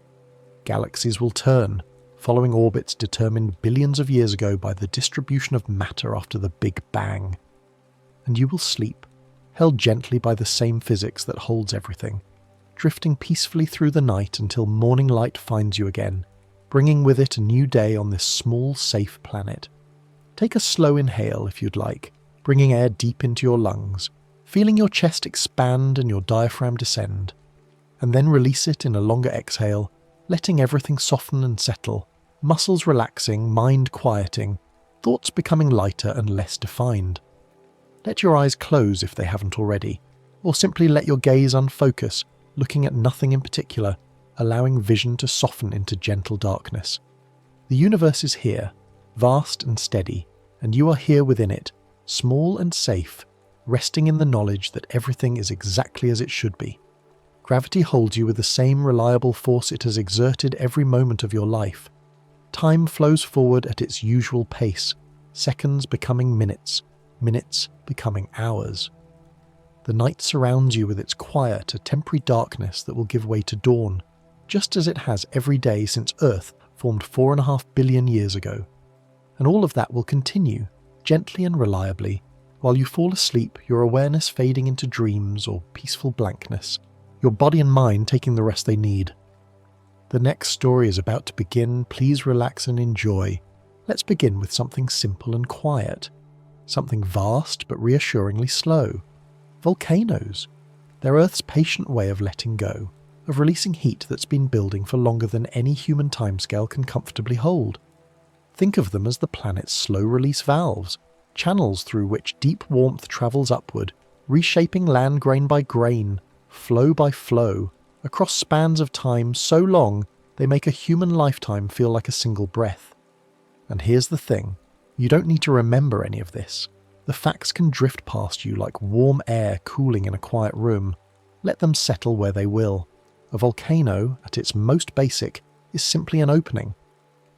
Galaxies will turn, following orbits determined billions of years ago by the distribution of matter after the Big Bang. And you will sleep, held gently by the same physics that holds everything, drifting peacefully through the night until morning light finds you again, bringing with it a new day on this small, safe planet. Take a slow inhale if you'd like, bringing air deep into your lungs, feeling your chest expand and your diaphragm descend, and then release it in a longer exhale, letting everything soften and settle, muscles relaxing, mind quieting, thoughts becoming lighter and less defined. Let your eyes close if they haven't already, or simply let your gaze unfocus, looking at nothing in particular, allowing vision to soften into gentle darkness. The universe is here, vast and steady, and you are here within it, small and safe, resting in the knowledge that everything is exactly as it should be. Gravity holds you with the same reliable force it has exerted every moment of your life. Time flows forward at its usual pace, seconds becoming minutes, minutes becoming hours. The night surrounds you with its quiet, a temporary darkness that will give way to dawn, just as it has every day since Earth formed 4.5 billion years ago. And all of that will continue, gently and reliably, while you fall asleep, your awareness fading into dreams or peaceful blankness, your body and mind taking the rest they need. The next story is about to begin. Please relax and enjoy. Let's begin with something simple and quiet. Something vast but reassuringly slow. Volcanoes. They're Earth's patient way of letting go, of releasing heat that's been building for longer than any human timescale can comfortably hold. Think of them as the planet's slow-release valves, channels through which deep warmth travels upward, reshaping land grain by grain, flow by flow, across spans of time so long they make a human lifetime feel like a single breath. And here's the thing, you don't need to remember any of this. The facts can drift past you like warm air cooling in a quiet room. Let them settle where they will. A volcano, at its most basic, is simply an opening.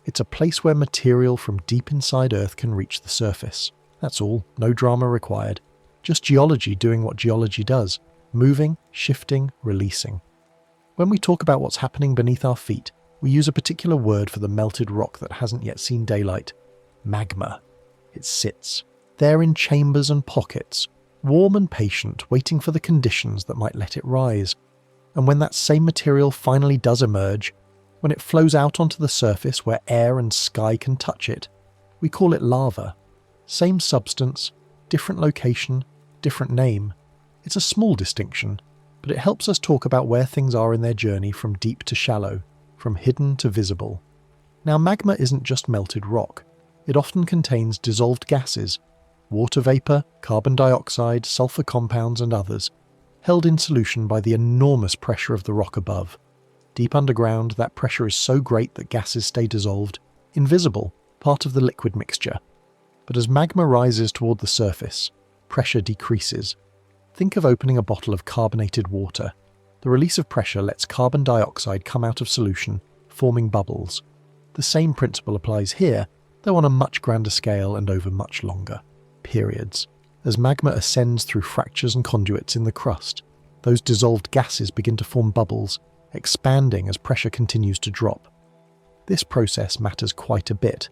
It's a place where material from deep inside Earth can reach the surface. That's all, no drama required. Just geology doing what geology does, moving, shifting, releasing. When we talk about what's happening beneath our feet, we use a particular word for the melted rock that hasn't yet seen daylight. Magma. It sits, there in chambers and pockets, warm and patient, waiting for the conditions that might let it rise. And when that same material finally does emerge, when it flows out onto the surface where air and sky can touch it, we call it lava. Same substance, different location, different name. It's a small distinction, but it helps us talk about where things are in their journey from deep to shallow, from hidden to visible. Now, magma isn't just melted rock. It often contains dissolved gases, water vapor, carbon dioxide, sulfur compounds and others, held in solution by the enormous pressure of the rock above. Deep underground, that pressure is so great that gases stay dissolved, invisible, part of the liquid mixture. But as magma rises toward the surface, pressure decreases. Think of opening a bottle of carbonated water. The release of pressure lets carbon dioxide come out of solution, forming bubbles. The same principle applies here, though on a much grander scale and over much longer periods. As magma ascends through fractures and conduits in the crust, those dissolved gases begin to form bubbles, expanding as pressure continues to drop. This process matters quite a bit,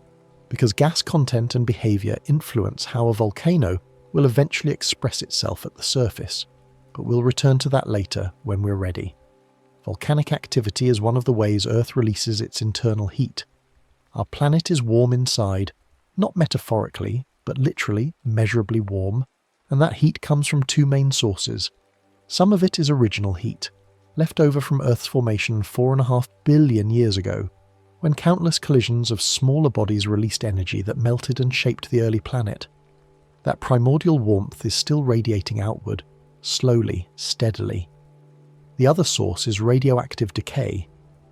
because gas content and behaviour influence how a volcano will eventually express itself at the surface, but we'll return to that later when we're ready. Volcanic activity is one of the ways Earth releases its internal heat. Our planet is warm inside, not metaphorically, but literally, measurably warm, and that heat comes from two main sources. Some of it is original heat, left over from Earth's formation 4.5 billion years ago, when countless collisions of smaller bodies released energy that melted and shaped the early planet. That primordial warmth is still radiating outward, slowly, steadily. The other source is radioactive decay.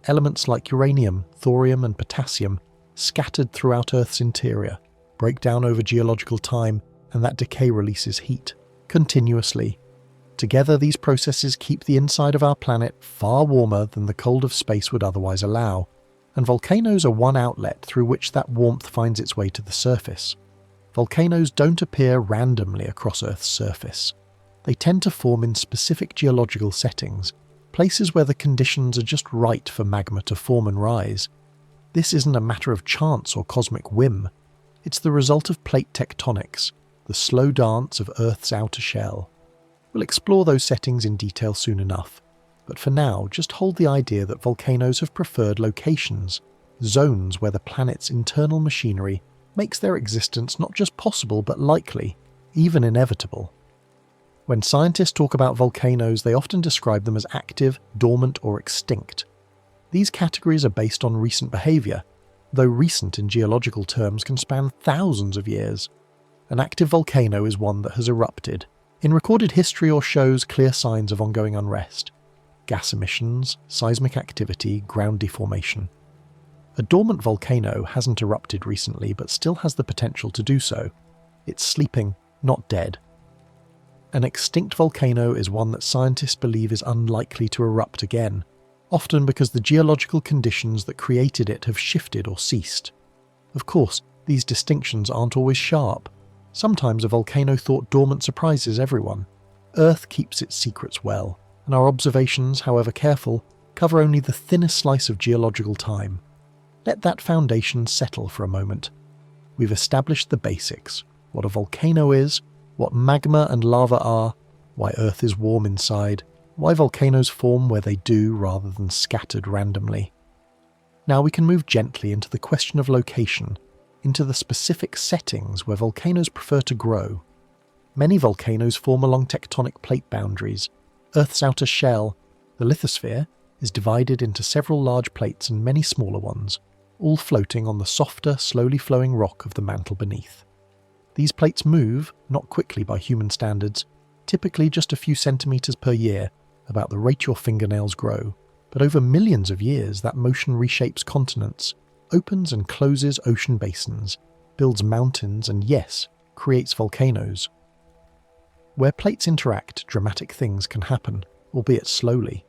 Elements like uranium, thorium and potassium, scattered throughout Earth's interior, break down over geological time, and that decay releases heat, continuously. Together, these processes keep the inside of our planet far warmer than the cold of space would otherwise allow, and volcanoes are one outlet through which that warmth finds its way to the surface. Volcanoes don't appear randomly across Earth's surface. They tend to form in specific geological settings, places where the conditions are just right for magma to form and rise. This isn't a matter of chance or cosmic whim. It's the result of plate tectonics, the slow dance of Earth's outer shell. We'll explore those settings in detail soon enough, but for now, just hold the idea that volcanoes have preferred locations, zones where the planet's internal machinery makes their existence not just possible but likely, even inevitable. When scientists talk about volcanoes, they often describe them as active, dormant, or extinct. These categories are based on recent behaviour, though recent in geological terms can span thousands of years. An active volcano is one that has erupted, in recorded history or shows clear signs of ongoing unrest. Gas emissions, seismic activity, ground deformation. A dormant volcano hasn't erupted recently but still has the potential to do so. It's sleeping, not dead. An extinct volcano is one that scientists believe is unlikely to erupt again, often because the geological conditions that created it have shifted or ceased. Of course, these distinctions aren't always sharp. Sometimes a volcano thought dormant surprises everyone. Earth keeps its secrets well, and our observations, however careful, cover only the thinnest slice of geological time. Let that foundation settle for a moment. We've established the basics: what a volcano is, what magma and lava are, why Earth is warm inside, why volcanoes form where they do rather than scattered randomly. Now we can move gently into the question of location, into the specific settings where volcanoes prefer to grow. Many volcanoes form along tectonic plate boundaries. Earth's outer shell, the lithosphere, is divided into several large plates and many smaller ones, all floating on the softer, slowly flowing rock of the mantle beneath. These plates move, not quickly by human standards, typically just a few centimetres per year, about the rate your fingernails grow, but over millions of years that motion reshapes continents, opens and closes ocean basins, builds mountains and, yes, creates volcanoes. Where plates interact, dramatic things can happen, albeit slowly.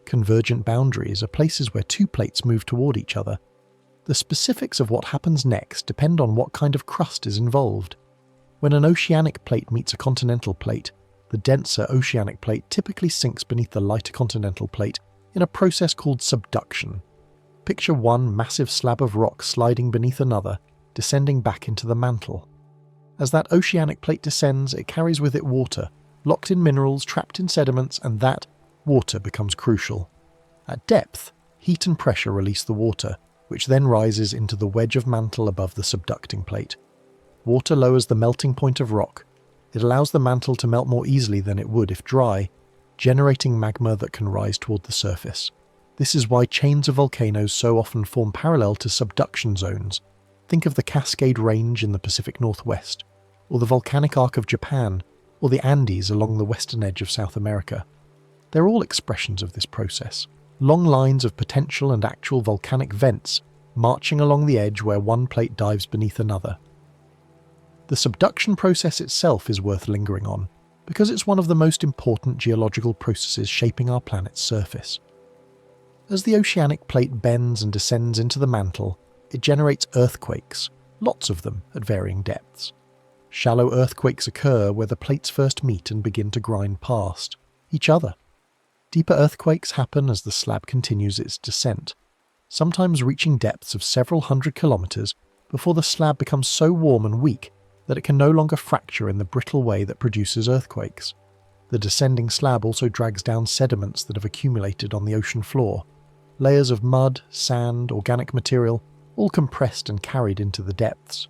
Convergent boundaries are places where two plates move toward each other. The specifics of what happens next depend on what kind of crust is involved. When an oceanic plate meets a continental plate, the denser oceanic plate typically sinks beneath the lighter continental plate in a process called subduction. Picture one massive slab of rock sliding beneath another, descending back into the mantle. As that oceanic plate descends, it carries with it water, locked in minerals, trapped in sediments, and that water becomes crucial. At depth, heat and pressure release the water, which then rises into the wedge of mantle above the subducting plate. Water lowers the melting point of rock. It allows the mantle to melt more easily than it would if dry, generating magma that can rise toward the surface. This is why chains of volcanoes so often form parallel to subduction zones. Think of the Cascade Range in the Pacific Northwest, or the volcanic arc of Japan, or the Andes along the western edge of South America. They're all expressions of this process, long lines of potential and actual volcanic vents marching along the edge where one plate dives beneath another. The subduction process itself is worth lingering on, because it's one of the most important geological processes shaping our planet's surface. As the oceanic plate bends and descends into the mantle, it generates earthquakes, lots of them at varying depths. Shallow earthquakes occur where the plates first meet and begin to grind past each other. Deeper earthquakes happen as the slab continues its descent. sometimes reaching depths of several hundred kilometers before the slab becomes so warm and weak that it can no longer fracture in the brittle way that produces earthquakes. The descending slab also drags down sediments that have accumulated on the ocean floor, layers of mud, sand, organic material, all compressed and carried into the depths.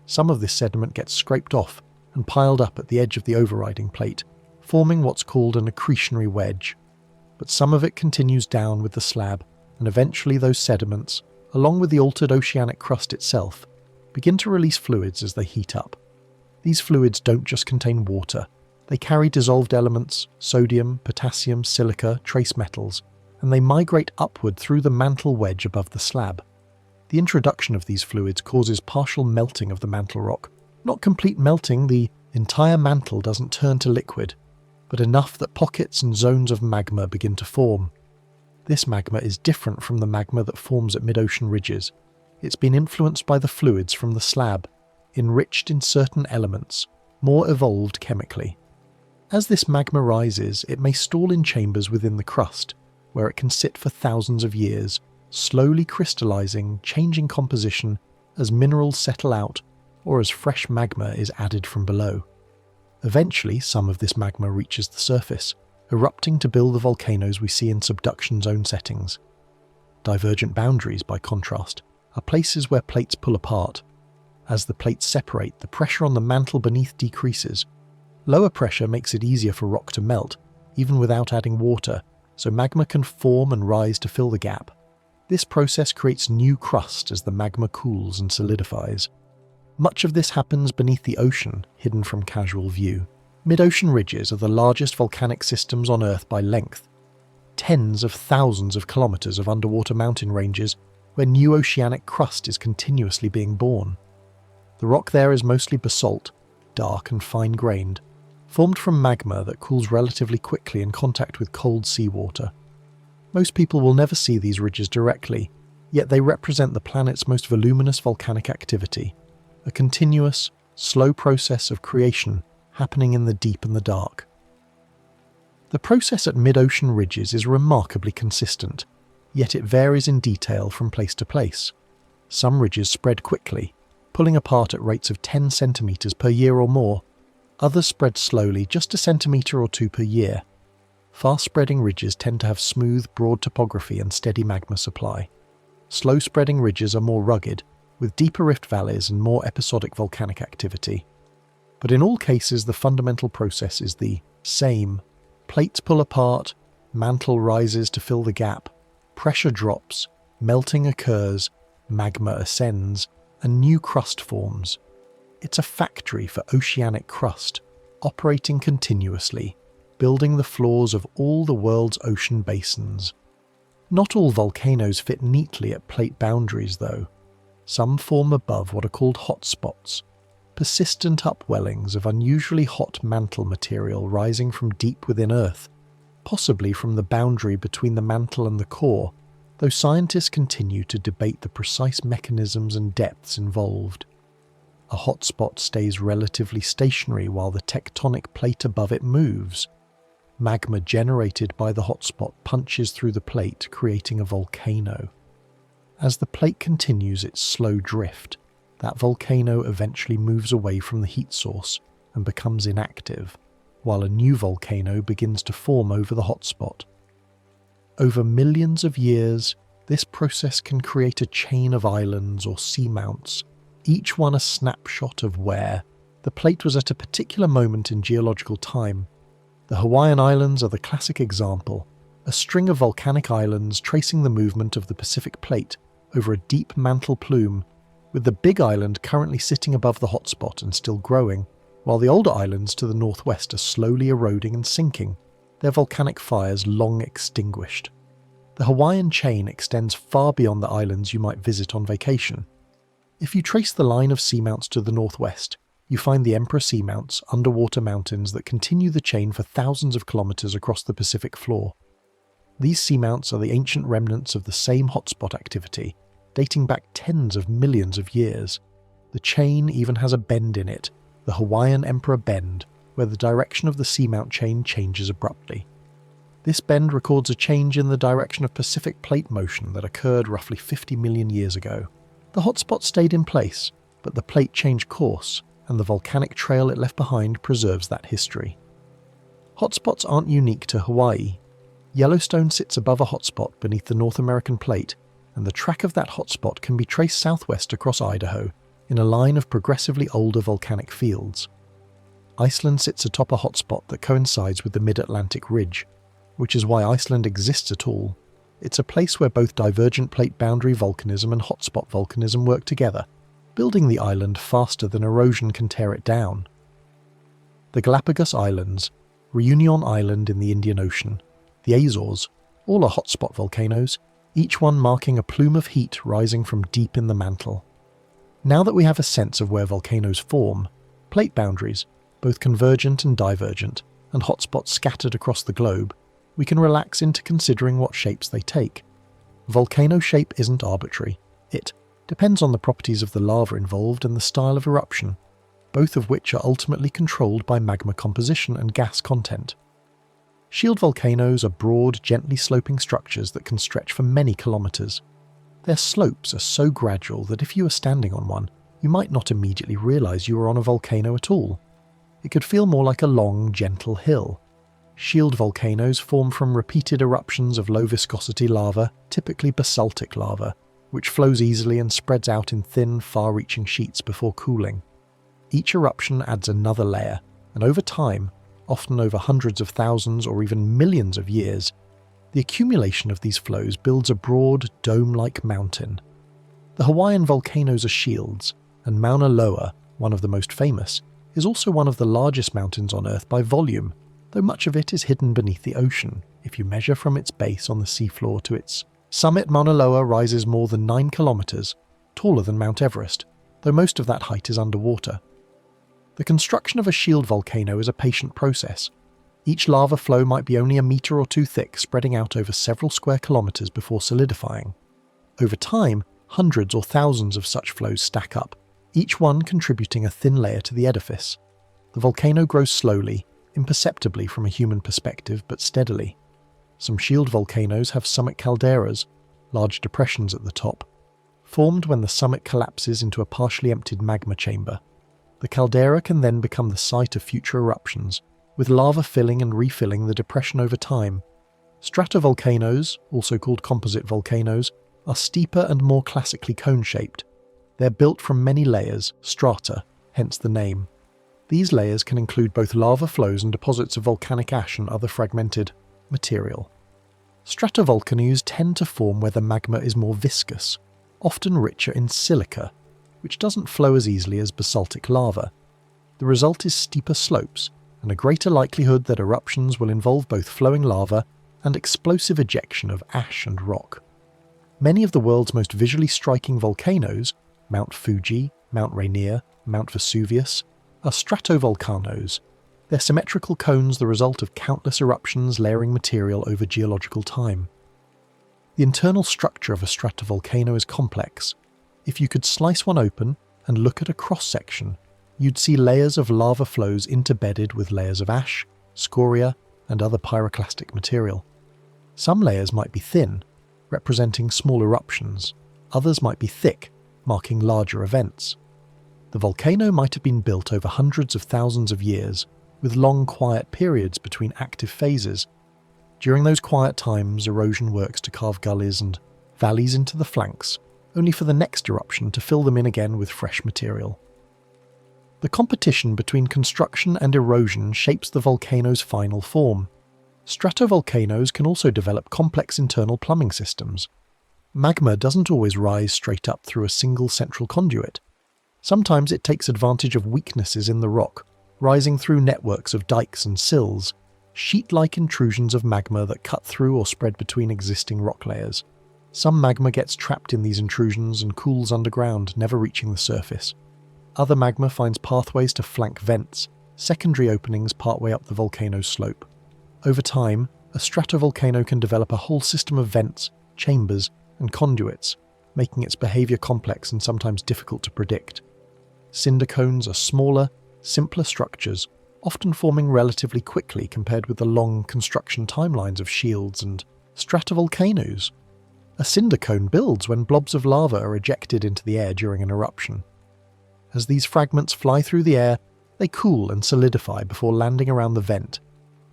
Some of this sediment gets scraped off and piled up at the edge of the overriding plate, forming what's called an accretionary wedge. But some of it continues down with the slab, and eventually those sediments, along with the altered oceanic crust itself, begin to release fluids as they heat up. These fluids don't just contain water, they carry dissolved elements, sodium, potassium, silica, trace metals, and they migrate upward through the mantle wedge above the slab. The introduction of these fluids causes partial melting of the mantle rock. Not complete melting, the entire mantle doesn't turn to liquid, but enough that pockets and zones of magma begin to form. This magma is different from the magma that forms at mid-ocean ridges. It's been influenced by the fluids from the slab, enriched in certain elements, more evolved chemically. As this magma rises, it may stall in chambers within the crust, where it can sit for thousands of years, slowly crystallizing, changing composition as minerals settle out or as fresh magma is added from below. Eventually, some of this magma reaches the surface, erupting to build the volcanoes we see in subduction zone settings. Divergent boundaries, by contrast, are places where plates pull apart. As the plates separate, the pressure on the mantle beneath decreases. Lower pressure makes it easier for rock to melt, even without adding water, so magma can form and rise to fill the gap. This process creates new crust as the magma cools and solidifies. Much of this happens beneath the ocean, hidden from casual view. Mid-ocean ridges are the largest volcanic systems on Earth by length. Tens of thousands of kilometers of underwater mountain ranges where new oceanic crust is continuously being born. The rock there is mostly basalt, dark and fine-grained, formed from magma that cools relatively quickly in contact with cold seawater. Most people will never see these ridges directly, yet they represent the planet's most voluminous volcanic activity, a continuous, slow process of creation happening in the deep and the dark. The process at mid-ocean ridges is remarkably consistent, yet it varies in detail from place to place. Some ridges spread quickly, pulling apart at rates of 10 centimeters per year or more. Others spread slowly, just a centimeter or two per year. Fast-spreading ridges tend to have smooth, broad topography and steady magma supply. Slow-spreading ridges are more rugged, with deeper rift valleys and more episodic volcanic activity. But in all cases, the fundamental process is the same. Plates pull apart, mantle rises to fill the gap, pressure drops, melting occurs, magma ascends, and new crust forms. It's a factory for oceanic crust, operating continuously, building the floors of all the world's ocean basins. Not all volcanoes fit neatly at plate boundaries, though. Some form above what are called hotspots, persistent upwellings of unusually hot mantle material rising from deep within Earth, possibly from the boundary between the mantle and the core, though scientists continue to debate the precise mechanisms and depths involved. A hotspot stays relatively stationary while the tectonic plate above it moves. Magma generated by the hotspot punches through the plate, creating a volcano. As the plate continues its slow drift, that volcano eventually moves away from the heat source and becomes inactive, while a new volcano begins to form over the hotspot. Over millions of years, this process can create a chain of islands or seamounts, each one a snapshot of where the plate was at a particular moment in geological time. The Hawaiian Islands are the classic example, a string of volcanic islands tracing the movement of the Pacific plate over a deep mantle plume, with the big island currently sitting above the hotspot and still growing, while the older islands to the northwest are slowly eroding and sinking, their volcanic fires long extinguished. The Hawaiian chain extends far beyond the islands you might visit on vacation. If you trace the line of seamounts to the northwest, you find the Emperor Seamounts, underwater mountains that continue the chain for thousands of kilometers across the Pacific floor. These seamounts are the ancient remnants of the same hotspot activity, dating back tens of millions of years. The chain even has a bend in it, the Hawaiian Emperor Bend, where the direction of the seamount chain changes abruptly. This bend records a change in the direction of Pacific plate motion that occurred roughly 50 million years ago. The hotspot stayed in place, but the plate changed course, and the volcanic trail it left behind preserves that history. Hotspots aren't unique to Hawaii. Yellowstone sits above a hotspot beneath the North American plate, and the track of that hotspot can be traced southwest across Idaho in a line of progressively older volcanic fields. Iceland sits atop a hotspot that coincides with the Mid-Atlantic Ridge, which is why Iceland exists at all. It's a place where both divergent plate boundary volcanism and hotspot volcanism work together, building the island faster than erosion can tear it down. The Galapagos Islands, Reunion Island in the Indian Ocean, the Azores, all are hotspot volcanoes, each one marking a plume of heat rising from deep in the mantle. Now that we have a sense of where volcanoes form, plate boundaries, both convergent and divergent, and hotspots scattered across the globe, we can relax into considering what shapes they take. Volcano shape isn't arbitrary. It depends on the properties of the lava involved and the style of eruption, both of which are ultimately controlled by magma composition and gas content. Shield volcanoes are broad, gently sloping structures that can stretch for many kilometers. Their slopes are so gradual that if you were standing on one, you might not immediately realize you were on a volcano at all. It could feel more like a long, gentle hill. Shield volcanoes form from repeated eruptions of low-viscosity lava, typically basaltic lava, which flows easily and spreads out in thin, far-reaching sheets before cooling. Each eruption adds another layer, and over time, often over hundreds of thousands or even millions of years, the accumulation of these flows builds a broad, dome-like mountain. The Hawaiian volcanoes are shields, and Mauna Loa, one of the most famous, is also one of the largest mountains on Earth by volume, though much of it is hidden beneath the ocean if you measure from its base on the seafloor to its summit. Mauna Loa rises more than 9 kilometers, taller than Mount Everest, though most of that height is underwater. The construction of a shield volcano is a patient process. Each lava flow might be only a meter or two thick, spreading out over several square kilometers before solidifying. Over time, hundreds or thousands of such flows stack up, each one contributing a thin layer to the edifice. The volcano grows slowly, imperceptibly from a human perspective, but steadily. Some shield volcanoes have summit calderas, large depressions at the top, formed when the summit collapses into a partially emptied magma chamber. The caldera can then become the site of future eruptions, with lava filling and refilling the depression over time. Stratovolcanoes, also called composite volcanoes, are steeper and more classically cone-shaped. They're built from many layers, strata, hence the name. These layers can include both lava flows and deposits of volcanic ash and other fragmented material. Stratovolcanoes tend to form where the magma is more viscous, often richer in silica, which doesn't flow as easily as basaltic lava. The result is steeper slopes, and a greater likelihood that eruptions will involve both flowing lava and explosive ejection of ash and rock. Many of the world's most visually striking volcanoes, Mount Fuji, Mount Rainier, Mount Vesuvius, are stratovolcanoes. They're symmetrical cones the result of countless eruptions layering material over geological time. The internal structure of a stratovolcano is complex. If you could slice one open and look at a cross-section, you'd see layers of lava flows interbedded with layers of ash, scoria, and other pyroclastic material. Some layers might be thin, representing small eruptions. Others might be thick, marking larger events. The volcano might have been built over hundreds of thousands of years, with long quiet periods between active phases. During those quiet times, erosion works to carve gullies and valleys into the flanks, only for the next eruption to fill them in again with fresh material. The competition between construction and erosion shapes the volcano's final form. Stratovolcanoes can also develop complex internal plumbing systems. Magma doesn't always rise straight up through a single central conduit. Sometimes it takes advantage of weaknesses in the rock, rising through networks of dikes and sills, sheet-like intrusions of magma that cut through or spread between existing rock layers. Some magma gets trapped in these intrusions and cools underground, never reaching the surface. Other magma finds pathways to flank vents, secondary openings partway up the volcano's slope. Over time, a stratovolcano can develop a whole system of vents, chambers, and conduits, making its behavior complex and sometimes difficult to predict. Cinder cones are smaller, simpler structures, often forming relatively quickly compared with the long construction timelines of shields and stratovolcanoes. A cinder cone builds when blobs of lava are ejected into the air during an eruption. As these fragments fly through the air, they cool and solidify before landing around the vent,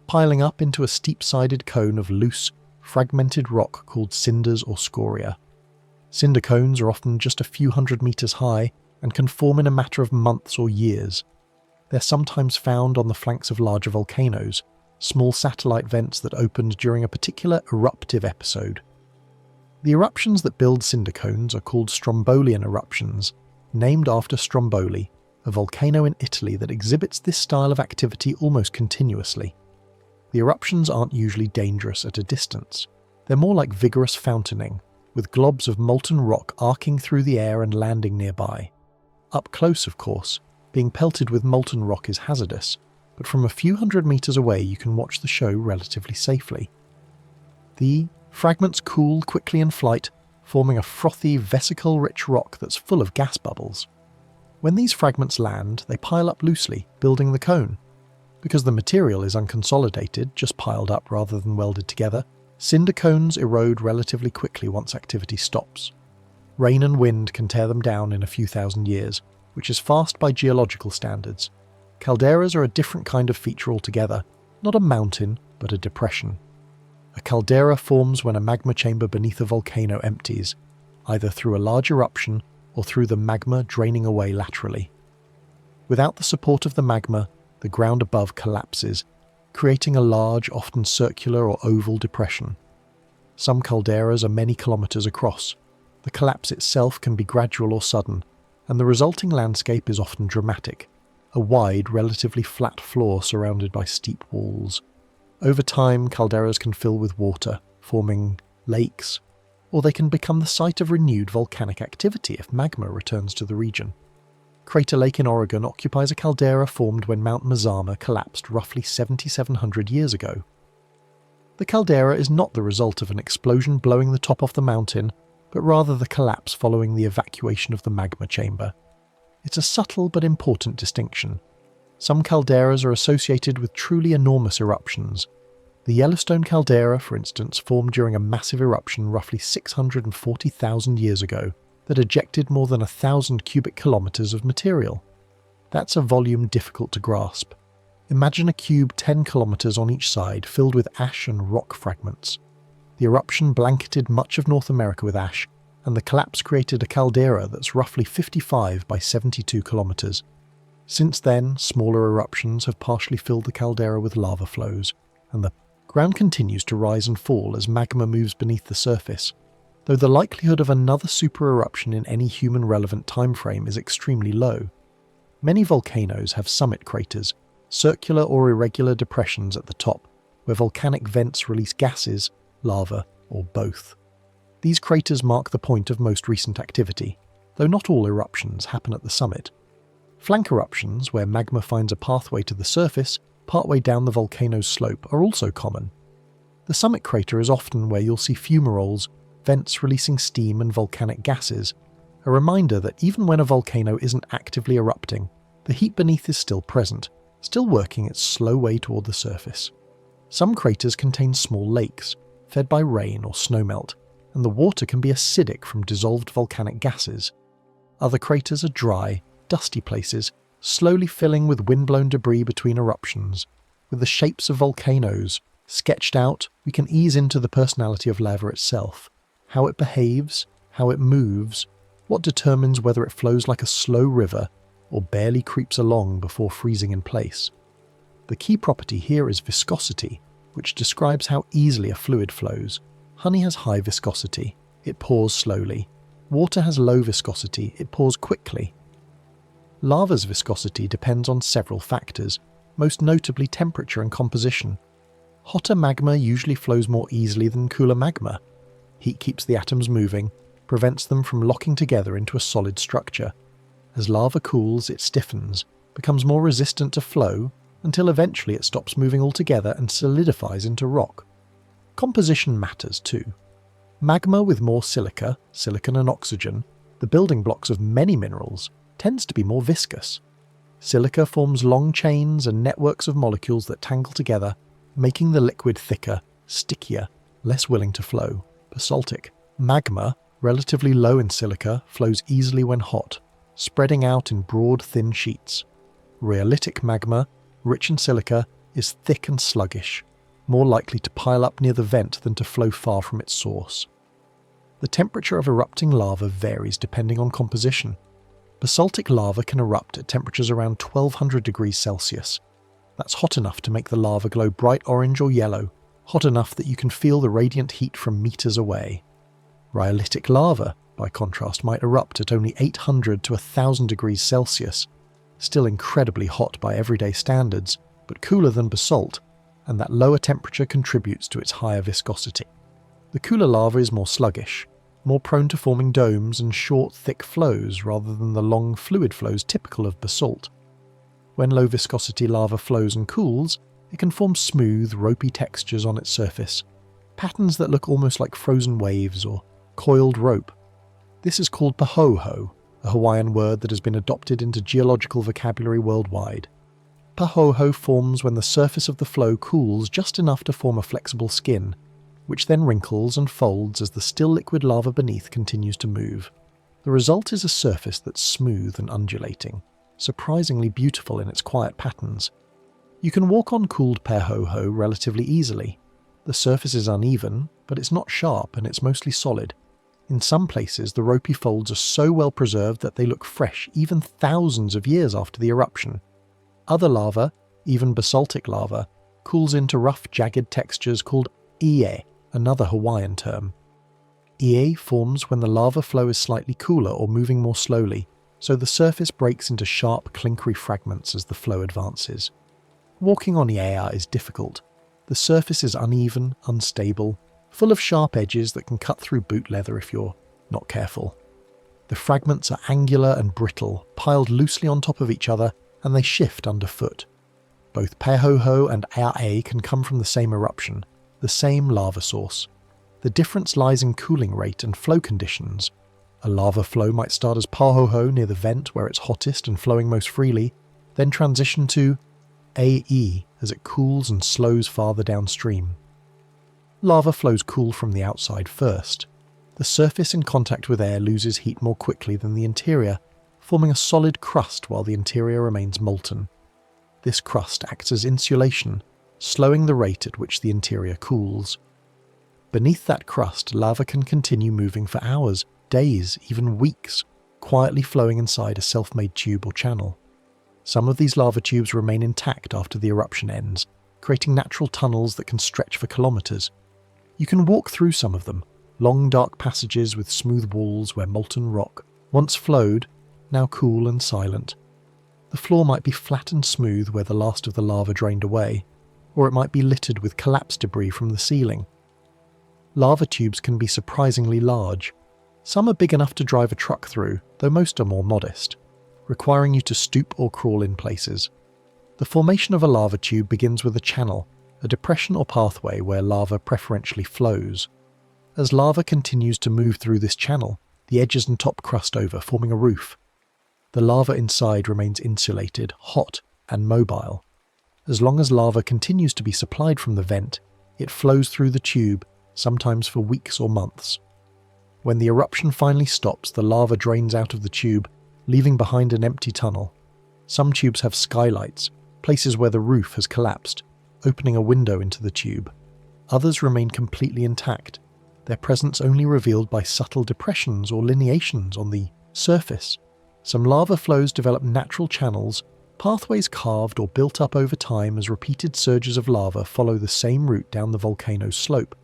piling up into a steep-sided cone of loose, fragmented rock called cinders or scoria. Cinder cones are often just a few hundred meters high and can form in a matter of months or years. They're sometimes found on the flanks of larger volcanoes, small satellite vents that opened during a particular eruptive episode. The eruptions that build cinder cones are called strombolian eruptions, named after Stromboli, a volcano in Italy that exhibits this style of activity almost continuously. The eruptions aren't usually dangerous at a distance. They're more like vigorous fountaining, with globs of molten rock arcing through the air and landing nearby. Up close, of course, being pelted with molten rock is hazardous, but from a few hundred meters away you can watch the show relatively safely. The fragments cool quickly in flight, forming a frothy, vesicle-rich rock that's full of gas bubbles. When these fragments land, they pile up loosely, building the cone. Because the material is unconsolidated, just piled up rather than welded together, cinder cones erode relatively quickly once activity stops. Rain and wind can tear them down in a few thousand years, which is fast by geological standards. Calderas are a different kind of feature altogether, not a mountain, but a depression. A caldera forms when a magma chamber beneath a volcano empties, either through a large eruption or through the magma draining away laterally. Without the support of the magma, the ground above collapses, creating a large, often circular or oval depression. Some calderas are many kilometers across. The collapse itself can be gradual or sudden, and the resulting landscape is often dramatic, a wide, relatively flat floor surrounded by steep walls. Over time, calderas can fill with water, forming lakes, or they can become the site of renewed volcanic activity if magma returns to the region. Crater Lake in Oregon occupies a caldera formed when Mount Mazama collapsed roughly 7,700 years ago. The caldera is not the result of an explosion blowing the top off the mountain, but rather the collapse following the evacuation of the magma chamber. It's a subtle but important distinction. Some calderas are associated with truly enormous eruptions. The Yellowstone caldera, for instance, formed during a massive eruption roughly 640,000 years ago that ejected more than 1,000 cubic kilometers of material. That's a volume difficult to grasp. Imagine a cube 10 kilometers on each side filled with ash and rock fragments. The eruption blanketed much of North America with ash, and the collapse created a caldera that's roughly 55 by 72 kilometers. Since then, smaller eruptions have partially filled the caldera with lava flows, and the ground continues to rise and fall as magma moves beneath the surface, though the likelihood of another super-eruption in any human-relevant time frame is extremely low. Many volcanoes have summit craters, circular or irregular depressions at the top, where volcanic vents release gases, lava, or both. These craters mark the point of most recent activity, though not all eruptions happen at the summit. Flank eruptions, where magma finds a pathway to the surface partway down the volcano's slope, are also common. The summit crater is often where you'll see fumaroles, vents releasing steam and volcanic gases, a reminder that even when a volcano isn't actively erupting, the heat beneath is still present, still working its slow way toward the surface. Some craters contain small lakes, fed by rain or snowmelt, and the water can be acidic from dissolved volcanic gases. Other craters are dry, dusty places, slowly filling with windblown debris between eruptions. With the shapes of volcanoes sketched out, we can ease into the personality of lava itself, how it behaves, how it moves, what determines whether it flows like a slow river or barely creeps along before freezing in place. The key property here is viscosity, which describes how easily a fluid flows. Honey has high viscosity, it pours slowly. Water has low viscosity, it pours quickly. Lava's viscosity depends on several factors, most notably temperature and composition. Hotter magma usually flows more easily than cooler magma. Heat keeps the atoms moving, prevents them from locking together into a solid structure. As lava cools, it stiffens, becomes more resistant to flow, until eventually it stops moving altogether and solidifies into rock. Composition matters too. Magma with more silica, silicon and oxygen, the building blocks of many minerals, tends to be more viscous. Silica forms long chains and networks of molecules that tangle together, making the liquid thicker, stickier, less willing to flow. Basaltic. Magma, relatively low in silica, flows easily when hot, spreading out in broad, thin sheets. Rhyolitic magma, rich in silica, is thick and sluggish, more likely to pile up near the vent than to flow far from its source. The temperature of erupting lava varies depending on composition. Basaltic lava can erupt at temperatures around 1200 degrees Celsius. That's hot enough to make the lava glow bright orange or yellow, hot enough that you can feel the radiant heat from meters away. Rhyolitic lava, by contrast, might erupt at only 800 to 1000 degrees Celsius, still incredibly hot by everyday standards, but cooler than basalt, and that lower temperature contributes to its higher viscosity. The cooler lava is more sluggish, more prone to forming domes and short, thick flows rather than the long, fluid flows typical of basalt. When low-viscosity lava flows and cools, it can form smooth, ropey textures on its surface, patterns that look almost like frozen waves or coiled rope. This is called pahoho, a Hawaiian word that has been adopted into geological vocabulary worldwide. Pahoho forms when the surface of the flow cools just enough to form a flexible skin, which then wrinkles and folds as the still liquid lava beneath continues to move. The result is a surface that's smooth and undulating, surprisingly beautiful in its quiet patterns. You can walk on cooled pahoho relatively easily. The surface is uneven, but it's not sharp and it's mostly solid. In some places, the ropey folds are so well preserved that they look fresh even thousands of years after the eruption. Other lava, even basaltic lava, cools into rough, jagged textures called ie, another Hawaiian term. Ie forms when the lava flow is slightly cooler or moving more slowly, so the surface breaks into sharp, clinkery fragments as the flow advances. Walking on Iea is difficult. The surface is uneven, unstable, full of sharp edges that can cut through boot leather if you're not careful. The fragments are angular and brittle, piled loosely on top of each other, and they shift underfoot. Both Pahoho and Ae can come from the same eruption, the same lava source. The difference lies in cooling rate and flow conditions. A lava flow might start as Pahoho near the vent where it's hottest and flowing most freely, then transition to Ae as it cools and slows farther downstream. Lava flows cool from the outside first. The surface in contact with air loses heat more quickly than the interior, forming a solid crust while the interior remains molten. This crust acts as insulation, slowing the rate at which the interior cools. Beneath that crust, lava can continue moving for hours, days, even weeks, quietly flowing inside a self-made tube or channel. Some of these lava tubes remain intact after the eruption ends, creating natural tunnels that can stretch for kilometers. You can walk through some of them, long dark passages with smooth walls where molten rock, once flowed, now cool and silent. The floor might be flat and smooth where the last of the lava drained away, or it might be littered with collapsed debris from the ceiling. Lava tubes can be surprisingly large. Some are big enough to drive a truck through, though most are more modest, requiring you to stoop or crawl in places. The formation of a lava tube begins with a channel, a depression or pathway where lava preferentially flows. As lava continues to move through this channel, the edges and top crust over, forming a roof. The lava inside remains insulated, hot, and mobile. As long as lava continues to be supplied from the vent, it flows through the tube, sometimes for weeks or months. When the eruption finally stops, the lava drains out of the tube, leaving behind an empty tunnel. Some tubes have skylights, places where the roof has collapsed, opening a window into the tube. Others remain completely intact, their presence only revealed by subtle depressions or lineations on the surface. Some lava flows develop natural channels, pathways carved or built up over time as repeated surges of lava follow the same route down the volcano's slope.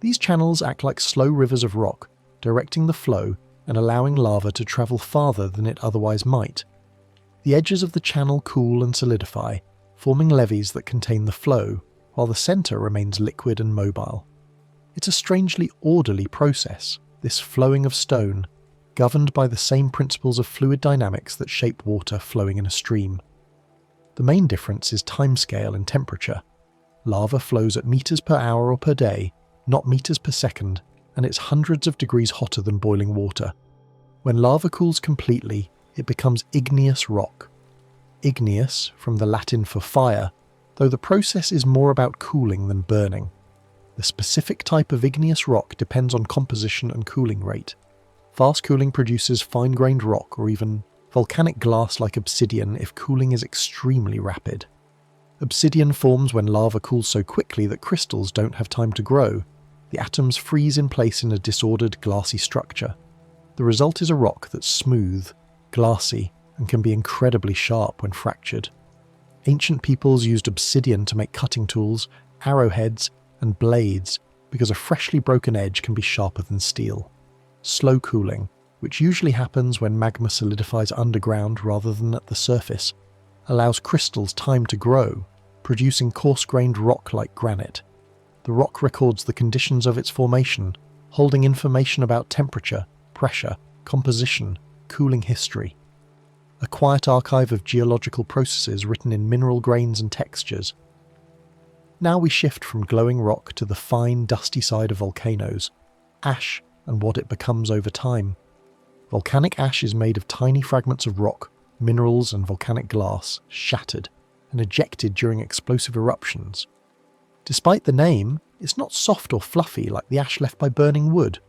These channels act like slow rivers of rock, directing the flow and allowing lava to travel farther than it otherwise might. The edges of the channel cool and solidify, forming levees that contain the flow, while the centre remains liquid and mobile. It's a strangely orderly process, this flowing of stone, governed by the same principles of fluid dynamics that shape water flowing in a stream. The main difference is timescale and temperature. Lava flows at meters per hour or per day, not meters per second, and it's hundreds of degrees hotter than boiling water. When lava cools completely, it becomes igneous rock. igneous from the Latin for fire, though the process is more about cooling than burning. The specific type of igneous rock depends on composition and cooling rate. Fast cooling produces fine-grained rock or even volcanic glass like obsidian if cooling is extremely rapid. Obsidian forms when lava cools so quickly that crystals don't have time to grow. The atoms freeze in place in a disordered, glassy structure. The result is a rock that's smooth, glassy, and can be incredibly sharp when fractured. Ancient peoples used obsidian to make cutting tools, arrowheads, and blades because a freshly broken edge can be sharper than steel. Slow cooling, which usually happens when magma solidifies underground rather than at the surface, allows crystals time to grow, producing coarse-grained rock like granite. The rock records the conditions of its formation, holding information about temperature, pressure, composition, cooling history. A quiet archive of geological processes written in mineral grains and textures. Now we shift from glowing rock to the fine, dusty side of volcanoes, ash and what it becomes over time. Volcanic ash is made of tiny fragments of rock, minerals and volcanic glass, shattered and ejected during explosive eruptions. Despite the name, it's not soft or fluffy like the ash left by burning wood.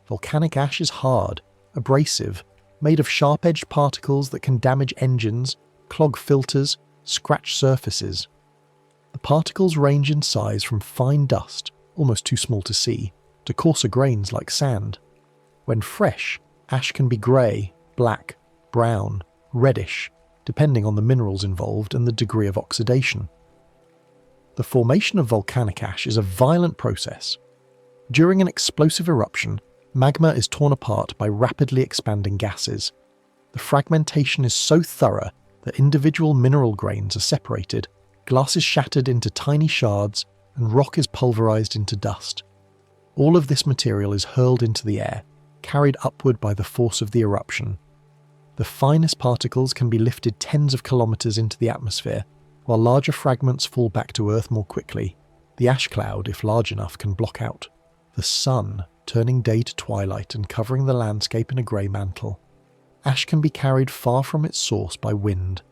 Volcanic ash is hard, abrasive, made of sharp-edged particles that can damage engines, clog filters, scratch surfaces. The particles range in size from fine dust, almost too small to see, to coarser grains like sand. When fresh, ash can be grey, black, brown, reddish, depending on the minerals involved and the degree of oxidation. The formation of volcanic ash is a violent process. During an explosive eruption, magma is torn apart by rapidly expanding gases. The fragmentation is so thorough that individual mineral grains are separated, glass is shattered into tiny shards, and rock is pulverized into dust. All of this material is hurled into the air, carried upward by the force of the eruption. The finest particles can be lifted tens of kilometers into the atmosphere, while larger fragments fall back to Earth more quickly. The ash cloud, if large enough, can block out the sun, turning day to twilight and covering the landscape in a grey mantle. Ash can be carried far from its source by wind.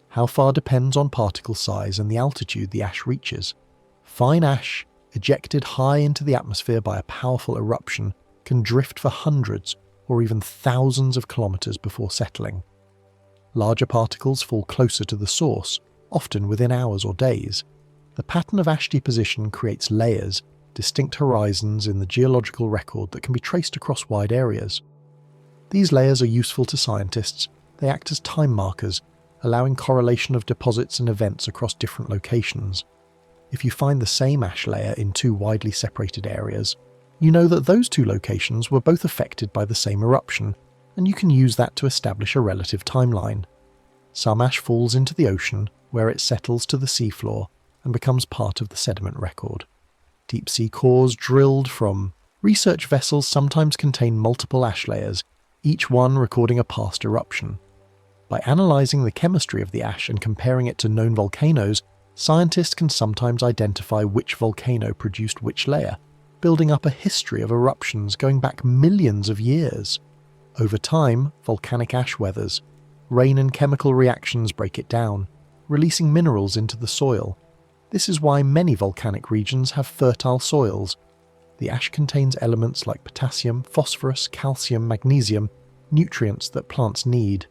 How far depends on particle size and the altitude the ash reaches. Fine ash, ejected high into the atmosphere by a powerful eruption, can drift for hundreds or even thousands of kilometers before settling. Larger particles fall closer to the source, often within hours or days. The pattern of ash deposition creates layers, distinct horizons in the geological record that can be traced across wide areas. These layers are useful to scientists. They act as time markers, allowing correlation of deposits and events across different locations. If you find the same ash layer in two widely separated areas, you know that those two locations were both affected by the same eruption, and you can use that to establish a relative timeline. Some ash falls into the ocean, where it settles to the seafloor and becomes part of the sediment record. Deep-sea cores drilled from research vessels sometimes contain multiple ash layers, each one recording a past eruption. By analysing the chemistry of the ash and comparing it to known volcanoes, scientists can sometimes identify which volcano produced which layer, building up a history of eruptions going back millions of years. Over time, volcanic ash weathers. Rain and chemical reactions break it down, releasing minerals into the soil. This is why many volcanic regions have fertile soils. The ash contains elements like potassium, phosphorus, calcium, magnesium, nutrients that plants need.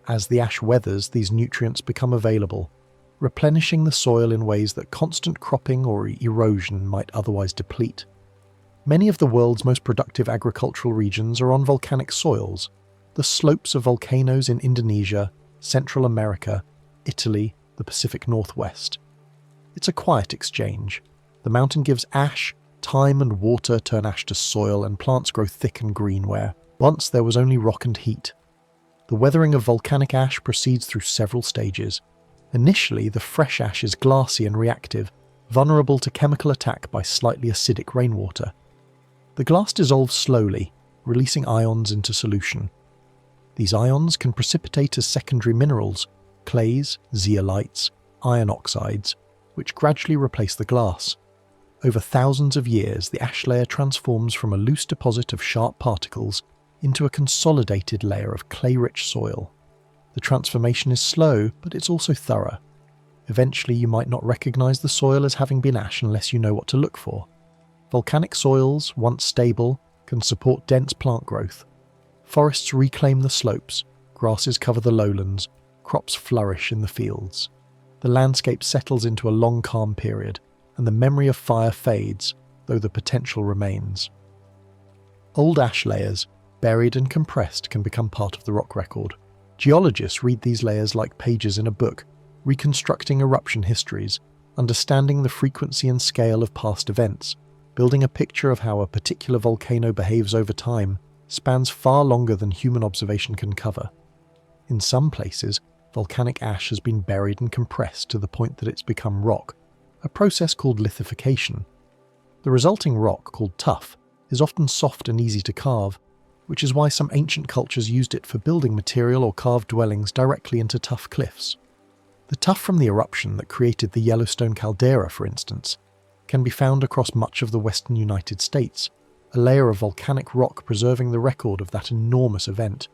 As the ash weathers, these nutrients become available, replenishing the soil in ways that constant cropping or erosion might otherwise deplete. Many of the world's most productive agricultural regions are on volcanic soils. The slopes of volcanoes in Indonesia, Central America, Italy, the Pacific Northwest. It's a quiet exchange. The mountain gives ash, time and water turn ash to soil, and plants grow thick and green where once there was only rock and heat. The weathering of volcanic ash proceeds through several stages. Initially, the fresh ash is glassy and reactive, vulnerable to chemical attack by slightly acidic rainwater. The glass dissolves slowly, releasing ions into solution. These ions can precipitate as secondary minerals, clays, zeolites, iron oxides, which gradually replace the glass. Over thousands of years, the ash layer transforms from a loose deposit of sharp particles into a consolidated layer of clay-rich soil. The transformation is slow, but it's also thorough. Eventually, you might not recognize the soil as having been ash unless you know what to look for. Volcanic soils, once stable, can support dense plant growth. Forests reclaim the slopes, grasses cover the lowlands, crops flourish in the fields. The landscape settles into a long calm period, and the memory of fire fades, though the potential remains. Old ash layers, buried and compressed, can become part of the rock record. Geologists read these layers like pages in a book, reconstructing eruption histories, understanding the frequency and scale of past events, building a picture of how a particular volcano behaves over time, spans far longer than human observation can cover. In some places, volcanic ash has been buried and compressed to the point that it's become rock, a process called lithification. The resulting rock, called tuff, is often soft and easy to carve, which is why some ancient cultures used it for building material or carved dwellings directly into tough cliffs. The tuff from the eruption that created the Yellowstone caldera, for instance, can be found across much of the western United States, a layer of volcanic rock preserving the record of that enormous event.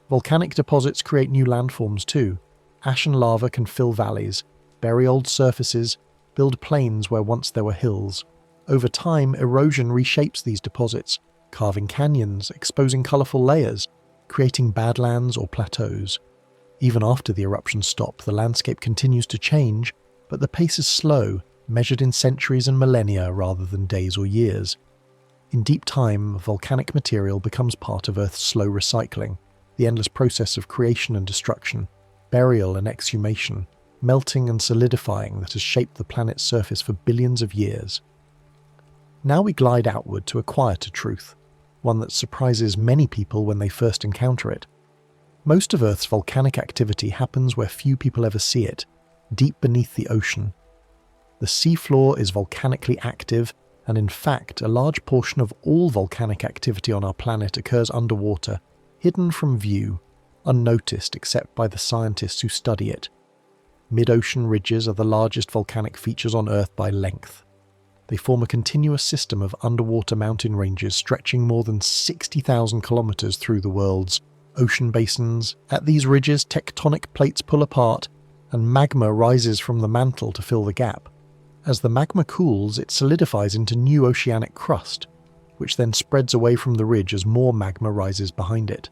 Volcanic deposits create new landforms too. Ash and lava can fill valleys, bury old surfaces, build plains where once there were hills. Over time, erosion reshapes these deposits, carving canyons, exposing colourful layers, creating badlands or plateaus. Even after the eruptions stop, the landscape continues to change, but the pace is slow, measured in centuries and millennia rather than days or years. In deep time, volcanic material becomes part of Earth's slow recycling, the endless process of creation and destruction, burial and exhumation, melting and solidifying that has shaped the planet's surface for billions of years. Now we glide outward to a quieter truth, one that surprises many people when they first encounter it. Most of Earth's volcanic activity happens where few people ever see it, deep beneath the ocean. The seafloor is volcanically active, and in fact, a large portion of all volcanic activity on our planet occurs underwater, hidden from view, unnoticed except by the scientists who study it. Mid-ocean ridges are the largest volcanic features on Earth by length. They form a continuous system of underwater mountain ranges stretching more than 60,000 kilometers through the world's ocean basins. At these ridges, tectonic plates pull apart, and magma rises from the mantle to fill the gap. As the magma cools, it solidifies into new oceanic crust, which then spreads away from the ridge as more magma rises behind it.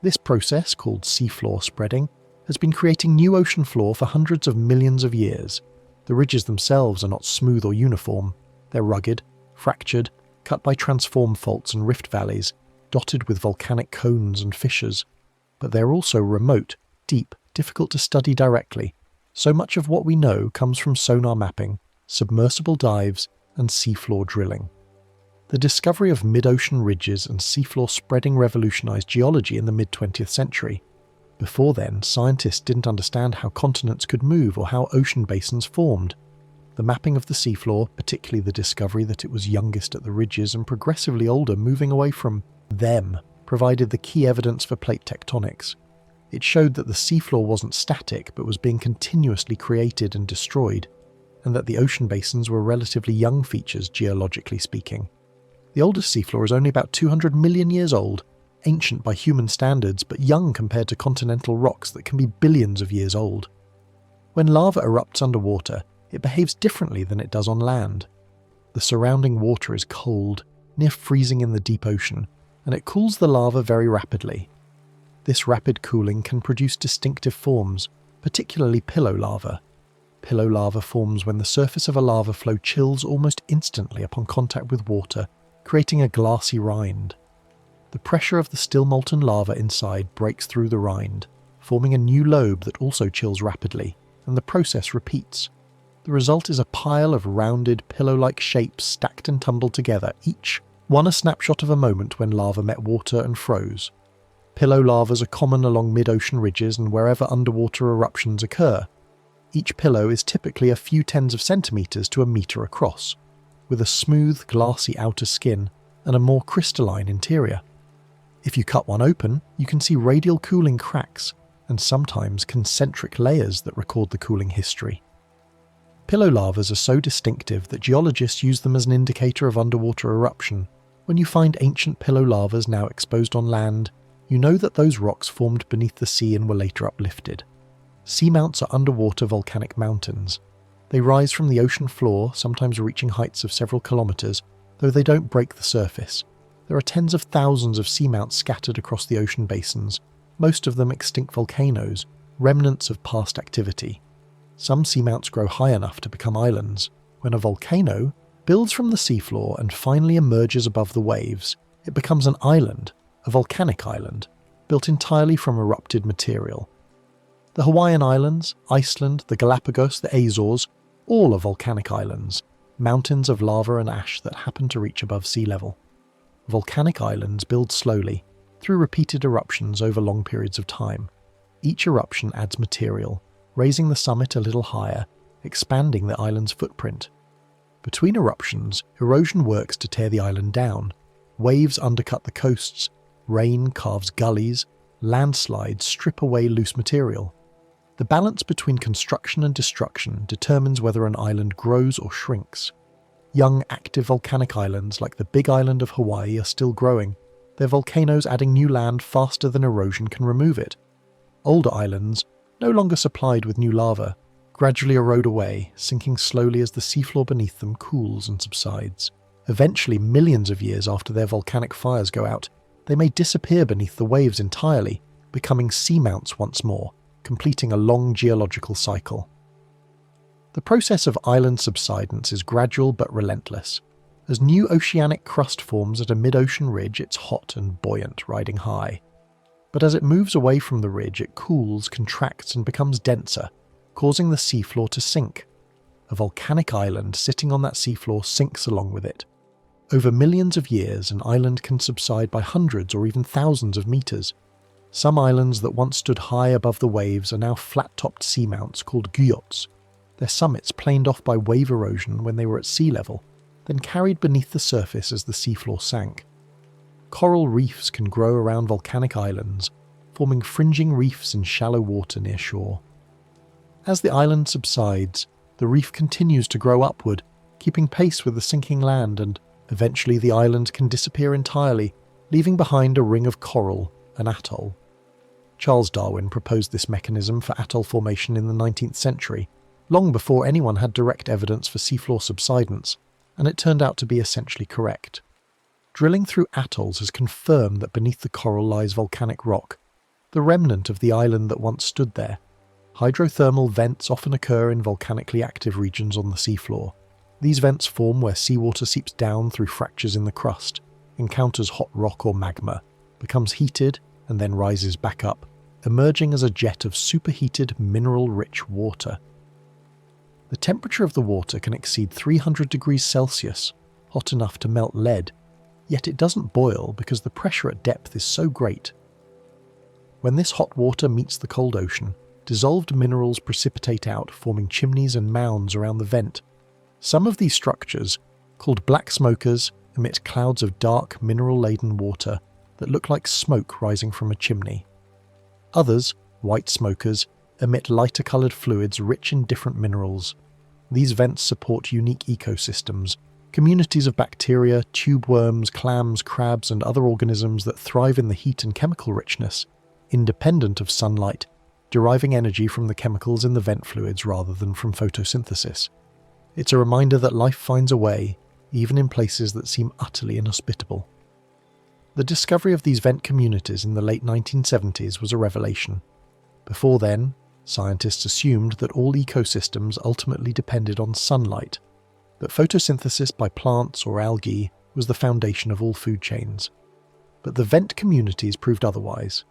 This process, called seafloor spreading, has been creating new ocean floor for hundreds of millions of years. The ridges themselves are not smooth or uniform. They're rugged, fractured, cut by transform faults and rift valleys, dotted with volcanic cones and fissures. But they're also remote, deep, difficult to study directly. So much of what we know comes from sonar mapping, submersible dives, and seafloor drilling. The discovery of mid-ocean ridges and seafloor spreading revolutionized geology in the mid-20th century. Before then, scientists didn't understand how continents could move or how ocean basins formed. The mapping of the seafloor, particularly the discovery that it was youngest at the ridges and progressively older, moving away from them, provided the key evidence for plate tectonics. It showed that the seafloor wasn't static but was being continuously created and destroyed, and that the ocean basins were relatively young features geologically speaking. The oldest seafloor is only about 200 million years old, ancient by human standards but young compared to continental rocks that can be billions of years old. When lava erupts underwater, it behaves differently than it does on land. The surrounding water is cold, near freezing in the deep ocean, and it cools the lava very rapidly. This rapid cooling can produce distinctive forms, particularly pillow lava. Pillow lava forms when the surface of a lava flow chills almost instantly upon contact with water, creating a glassy rind. The pressure of the still molten lava inside breaks through the rind, forming a new lobe that also chills rapidly, and the process repeats. The result is a pile of rounded, pillow-like shapes stacked and tumbled together, each one a snapshot of a moment when lava met water and froze. Pillow lavas are common along mid-ocean ridges and wherever underwater eruptions occur. Each pillow is typically a few tens of centimeters to a meter across, with a smooth, glassy outer skin and a more crystalline interior. If you cut one open, you can see radial cooling cracks and sometimes concentric layers that record the cooling history. Pillow lavas are so distinctive that geologists use them as an indicator of underwater eruption. When you find ancient pillow lavas now exposed on land, you you know that those rocks formed beneath the sea and were later uplifted. Seamounts are underwater volcanic mountains. They rise from the ocean floor, sometimes reaching heights of several kilometres, though they don't break the surface. There are tens of thousands of seamounts scattered across the ocean basins, most of them extinct volcanoes, remnants of past activity. Some seamounts grow high enough to become islands. When a volcano builds from the seafloor and finally emerges above the waves, it becomes an island, a volcanic island, built entirely from erupted material. The Hawaiian Islands, Iceland, the Galapagos, the Azores, all are volcanic islands, mountains of lava and ash that happen to reach above sea level. Volcanic islands build slowly, through repeated eruptions over long periods of time. Each eruption adds material, raising the summit a little higher, expanding the island's footprint. Between eruptions, erosion works to tear the island down. Waves undercut the coasts, rain carves gullies, landslides strip away loose material. The balance between construction and destruction determines whether an island grows or shrinks. Young, active volcanic islands like the Big Island of Hawaii are still growing, their volcanoes adding new land faster than erosion can remove it. Older islands, no longer supplied with new lava, gradually erode away, sinking slowly as the seafloor beneath them cools and subsides. Eventually, millions of years after their volcanic fires go out, they may disappear beneath the waves entirely, becoming seamounts once more, completing a long geological cycle. The process of island subsidence is gradual but relentless. As new oceanic crust forms at a mid-ocean ridge, it's hot and buoyant, riding high. But as it moves away from the ridge, it cools, contracts, and becomes denser, causing the seafloor to sink. A volcanic island sitting on that seafloor sinks along with it. Over millions of years, an island can subside by hundreds or even thousands of meters. Some islands that once stood high above the waves are now flat-topped seamounts called guyots, their summits planed off by wave erosion when they were at sea level, then carried beneath the surface as the seafloor sank. Coral reefs can grow around volcanic islands, forming fringing reefs in shallow water near shore. As the island subsides, the reef continues to grow upward, keeping pace with the sinking land, and eventually the island can disappear entirely, leaving behind a ring of coral, an atoll. Charles Darwin proposed this mechanism for atoll formation in the 19th century, long before anyone had direct evidence for seafloor subsidence, and it turned out to be essentially correct. Drilling through atolls has confirmed that beneath the coral lies volcanic rock, the remnant of the island that once stood there. Hydrothermal vents often occur in volcanically active regions on the seafloor. These vents form where seawater seeps down through fractures in the crust, encounters hot rock or magma, becomes heated, and then rises back up, emerging as a jet of superheated, mineral-rich water. The temperature of the water can exceed 300 degrees Celsius, hot enough to melt lead, yet it doesn't boil because the pressure at depth is so great. When this hot water meets the cold ocean, dissolved minerals precipitate out, forming chimneys and mounds around the vent. Some of these structures, called black smokers, emit clouds of dark, mineral-laden water that look like smoke rising from a chimney. Others, white smokers, emit lighter-coloured fluids rich in different minerals. These vents support unique ecosystems, communities of bacteria, tube worms, clams, crabs, and other organisms that thrive in the heat and chemical richness, independent of sunlight, deriving energy from the chemicals in the vent fluids rather than from photosynthesis. It's a reminder that life finds a way, even in places that seem utterly inhospitable. The discovery of these vent communities in the late 1970s was a revelation. Before then, scientists assumed that all ecosystems ultimately depended on sunlight, that photosynthesis by plants or algae was the foundation of all food chains. But the vent communities proved otherwise.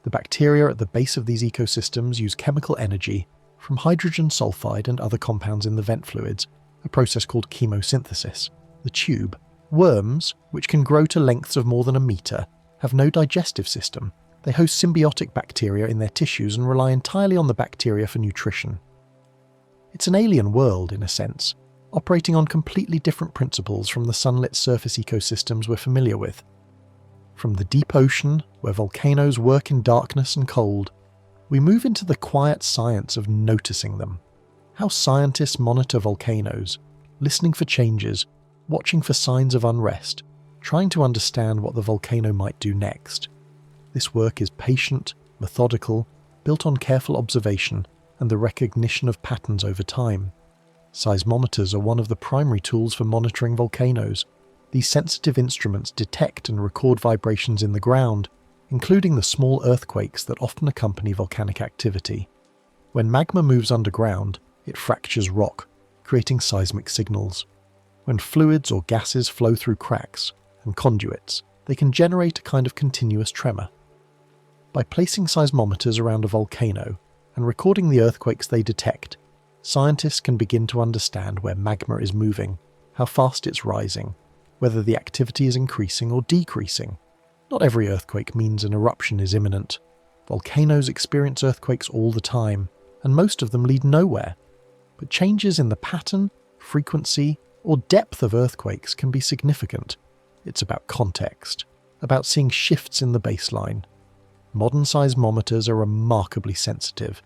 The bacteria at the base of these ecosystems use chemical energy from hydrogen sulfide and other compounds in the vent fluids, a process called chemosynthesis. The tube, worms, which can grow to lengths of more than a metre, have no digestive system. They host symbiotic bacteria in their tissues and rely entirely on the bacteria for nutrition. It's an alien world, in a sense, operating on completely different principles from the sunlit surface ecosystems we're familiar with. From the deep ocean, where volcanoes work in darkness and cold, we move into the quiet science of noticing them. How scientists monitor volcanoes, listening for changes, watching for signs of unrest, trying to understand what the volcano might do next. This work is patient, methodical, built on careful observation and the recognition of patterns over time. Seismometers are one of the primary tools for monitoring volcanoes. These sensitive instruments detect and record vibrations in the ground, including the small earthquakes that often accompany volcanic activity. When magma moves underground, it fractures rock, creating seismic signals. When fluids or gases flow through cracks and conduits, they can generate a kind of continuous tremor. By placing seismometers around a volcano and recording the earthquakes they detect, scientists can begin to understand where magma is moving, how fast it's rising, whether the activity is increasing or decreasing. Not every earthquake means an eruption is imminent. Volcanoes experience earthquakes all the time, and most of them lead nowhere. But changes in the pattern, frequency, or depth of earthquakes can be significant. It's about context, about seeing shifts in the baseline. Modern seismometers are remarkably sensitive.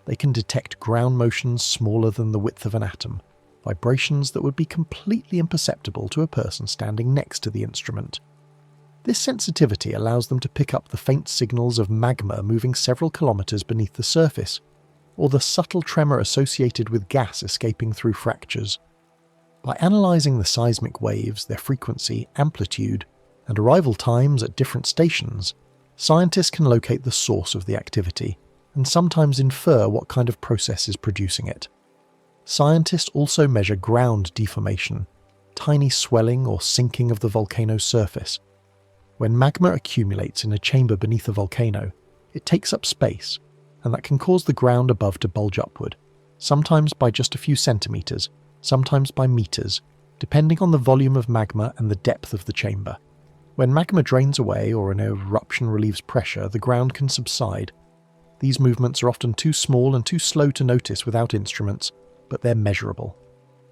They can detect ground motions smaller than the width of an atom, vibrations that would be completely imperceptible to a person standing next to the instrument. This sensitivity allows them to pick up the faint signals of magma moving several kilometers beneath the surface, or the subtle tremor associated with gas escaping through fractures. By analysing the seismic waves, their frequency, amplitude, and arrival times at different stations, scientists can locate the source of the activity and sometimes infer what kind of process is producing it. Scientists also measure ground deformation, tiny swelling or sinking of the volcano's surface. When magma accumulates in a chamber beneath a volcano, it takes up space, and that can cause the ground above to bulge upward, sometimes by just a few centimeters, sometimes by meters, depending on the volume of magma and the depth of the chamber. When magma drains away or an eruption relieves pressure, the ground can subside. These movements are often too small and too slow to notice without instruments, but they're measurable.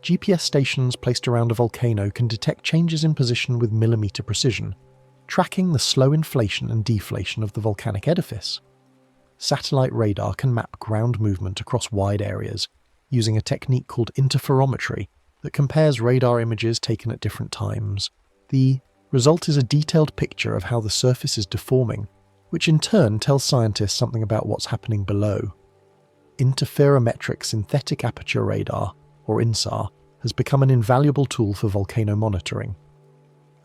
GPS stations placed around a volcano can detect changes in position with millimeter precision, tracking the slow inflation and deflation of the volcanic edifice. Satellite radar can map ground movement across wide areas, using a technique called interferometry that compares radar images taken at different times. The result is a detailed picture of how the surface is deforming, which in turn tells scientists something about what's happening below. Interferometric synthetic aperture radar, or INSAR, has become an invaluable tool for volcano monitoring.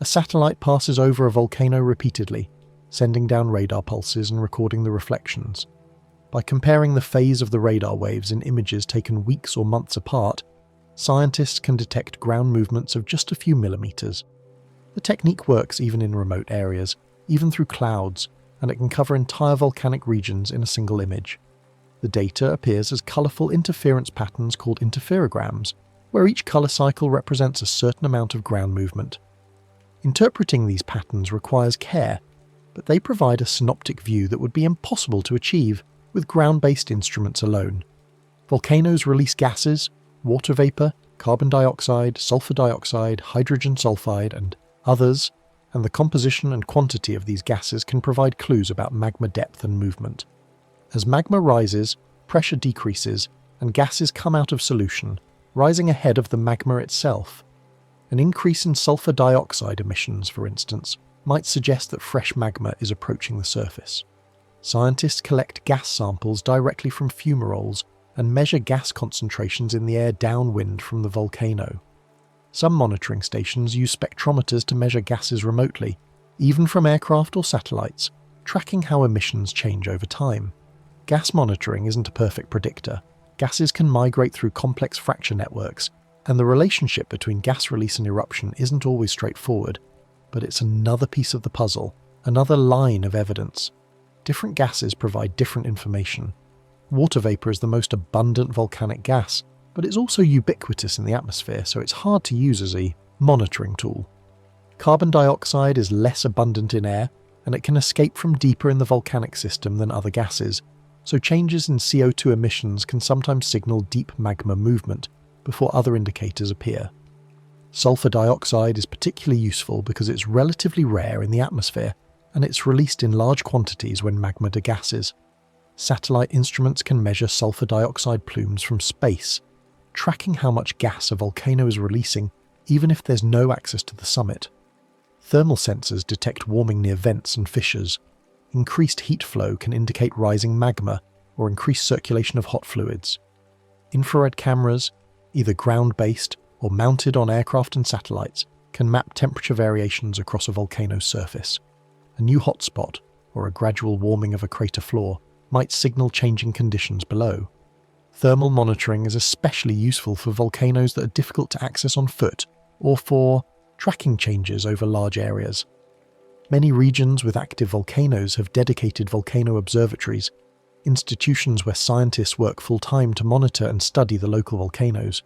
A satellite passes over a volcano repeatedly, sending down radar pulses and recording the reflections. By comparing the phase of the radar waves in images taken weeks or months apart, scientists can detect ground movements of just a few millimeters. The technique works even in remote areas, even through clouds, and it can cover entire volcanic regions in a single image. The data appears as colourful interference patterns called interferograms, where each colour cycle represents a certain amount of ground movement. Interpreting these patterns requires care, but they provide a synoptic view that would be impossible to achieve with ground-based instruments alone. Volcanoes release gases, water vapour, carbon dioxide, sulfur dioxide, hydrogen sulfide, and others, and the composition and quantity of these gases can provide clues about magma depth and movement. As magma rises, pressure decreases, and gases come out of solution, rising ahead of the magma itself. An increase in sulfur dioxide emissions, for instance, might suggest that fresh magma is approaching the surface. Scientists collect gas samples directly from fumaroles and measure gas concentrations in the air downwind from the volcano. Some monitoring stations use spectrometers to measure gases remotely, even from aircraft or satellites, tracking how emissions change over time. Gas monitoring isn't a perfect predictor. Gases can migrate through complex fracture networks, and the relationship between gas release and eruption isn't always straightforward, but it's another piece of the puzzle, another line of evidence. Different gases provide different information. Water vapour is the most abundant volcanic gas, but it's also ubiquitous in the atmosphere, so it's hard to use as a monitoring tool. Carbon dioxide is less abundant in air, and it can escape from deeper in the volcanic system than other gases, so changes in CO2 emissions can sometimes signal deep magma movement before other indicators appear. Sulfur dioxide is particularly useful because it's relatively rare in the atmosphere, and it's released in large quantities when magma degasses. Satellite instruments can measure sulfur dioxide plumes from space, tracking how much gas a volcano is releasing even if there's no access to the summit. Thermal sensors detect warming near vents and fissures. increased heat flow can indicate rising magma or increased circulation of hot fluids. Infrared cameras, either ground-based or mounted on aircraft and satellites, can map temperature variations across a volcano's surface. A new hotspot, or a gradual warming of a crater floor, might signal changing conditions below. Thermal monitoring is especially useful for volcanoes that are difficult to access on foot, or for tracking changes over large areas. Many regions with active volcanoes have dedicated volcano observatories, institutions where scientists work full-time to monitor and study the local volcanoes.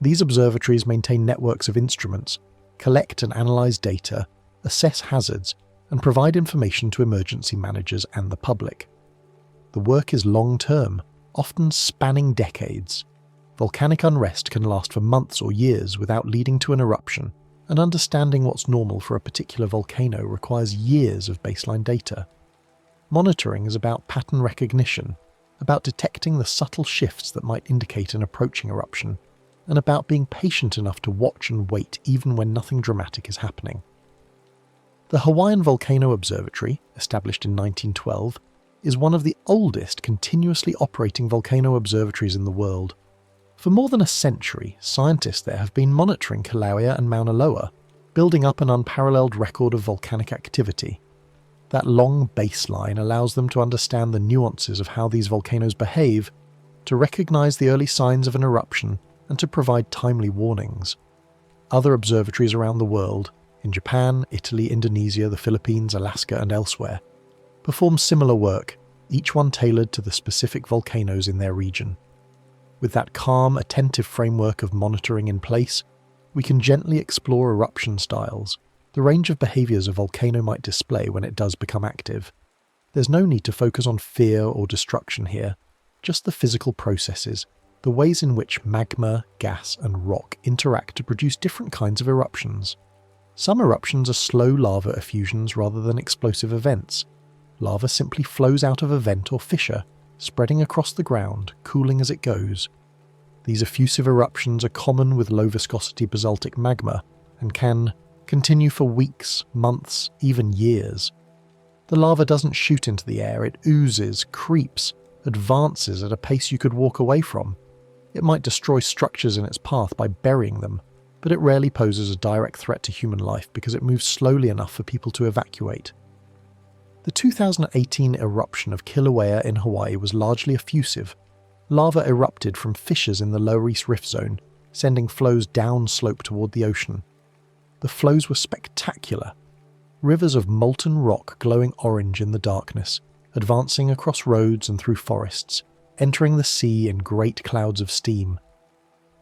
These observatories maintain networks of instruments, collect and analyze data, assess hazards, and provide information to emergency managers and the public. The work is long-term, often spanning decades. Volcanic unrest can last for months or years without leading to an eruption, and understanding what's normal for a particular volcano requires years of baseline data. Monitoring is about pattern recognition, about detecting the subtle shifts that might indicate an approaching eruption, and about being patient enough to watch and wait even when nothing dramatic is happening. The Hawaiian Volcano Observatory, established in 1912, is one of the oldest continuously operating volcano observatories in the world. For more than a century, scientists there have been monitoring Kilauea and Mauna Loa, building up an unparalleled record of volcanic activity. That long baseline allows them to understand the nuances of how these volcanoes behave, to recognize the early signs of an eruption, and to provide timely warnings. Other observatories around the world, in Japan, Italy, Indonesia, the Philippines, Alaska, and elsewhere, perform similar work, each one tailored to the specific volcanoes in their region. With that calm, attentive framework of monitoring in place, we can gently explore eruption styles, the range of behaviours a volcano might display when it does become active. There's no need to focus on fear or destruction here, just the physical processes, the ways in which magma, gas, and rock interact to produce different kinds of eruptions. Some eruptions are slow lava effusions rather than explosive events. Lava simply flows out of a vent or fissure, spreading across the ground, cooling as it goes. These effusive eruptions are common with low-viscosity basaltic magma and can continue for weeks, months, even years. The lava doesn't shoot into the air, it oozes, creeps, advances at a pace you could walk away from. It might destroy structures in its path by burying them, but it rarely poses a direct threat to human life because it moves slowly enough for people to evacuate. The 2018 eruption of Kilauea in Hawaii was largely effusive. Lava erupted from fissures in the Lower East Rift Zone, sending flows downslope toward the ocean. The flows were spectacular. Rivers of molten rock glowing orange in the darkness, advancing across roads and through forests, entering the sea in great clouds of steam.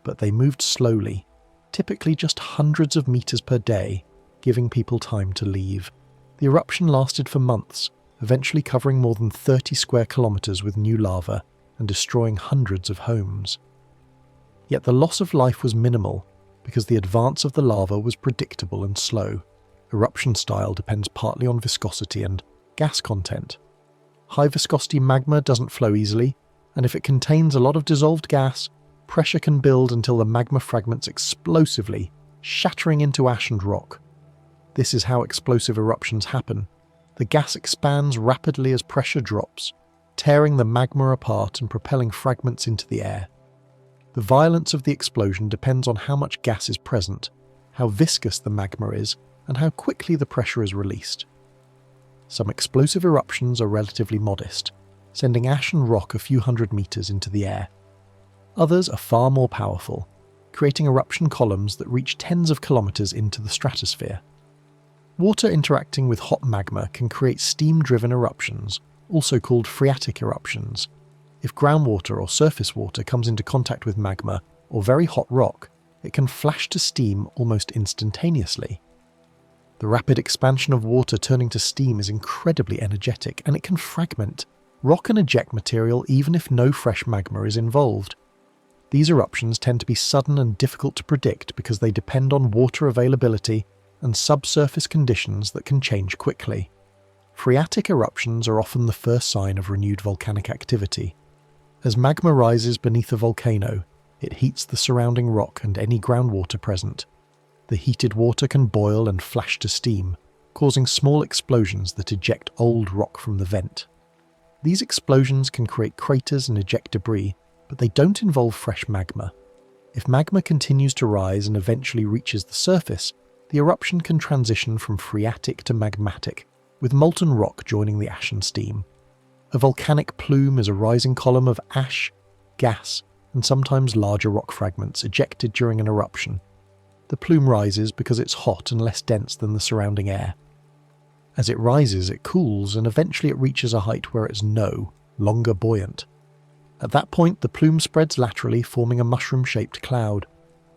But they moved slowly, typically just hundreds of meters per day, giving people time to leave. The eruption lasted for months, eventually covering more than 30 square kilometers with new lava and destroying hundreds of homes. Yet the loss of life was minimal because the advance of the lava was predictable and slow. Eruption style depends partly on viscosity and gas content. High viscosity magma doesn't flow easily, and if it contains a lot of dissolved gas, pressure can build until the magma fragments explosively, shattering into ash and rock. This is how explosive eruptions happen. The gas expands rapidly as pressure drops, tearing the magma apart and propelling fragments into the air. The violence of the explosion depends on how much gas is present, how viscous the magma is, and how quickly the pressure is released. Some explosive eruptions are relatively modest, sending ash and rock a few hundred meters into the air. Others are far more powerful, creating eruption columns that reach tens of kilometers into the stratosphere. Water interacting with hot magma can create steam-driven eruptions, also called phreatic eruptions. If groundwater or surface water comes into contact with magma or very hot rock, it can flash to steam almost instantaneously. The rapid expansion of water turning to steam is incredibly energetic, and it can fragment rock and eject material even if no fresh magma is involved. These eruptions tend to be sudden and difficult to predict because they depend on water availability and subsurface conditions that can change quickly. Phreatic eruptions are often the first sign of renewed volcanic activity. As magma rises beneath a volcano, it heats the surrounding rock and any groundwater present. The heated water can boil and flash to steam, causing small explosions that eject old rock from the vent. These explosions can create craters and eject debris, but they don't involve fresh magma. If magma continues to rise and eventually reaches the surface, the eruption can transition from phreatic to magmatic, with molten rock joining the ash and steam. A volcanic plume is a rising column of ash, gas, and sometimes larger rock fragments ejected during an eruption. The plume rises because it's hot and less dense than the surrounding air. As it rises, it cools, and eventually it reaches a height where it's no longer buoyant. At that point, the plume spreads laterally, forming a mushroom-shaped cloud.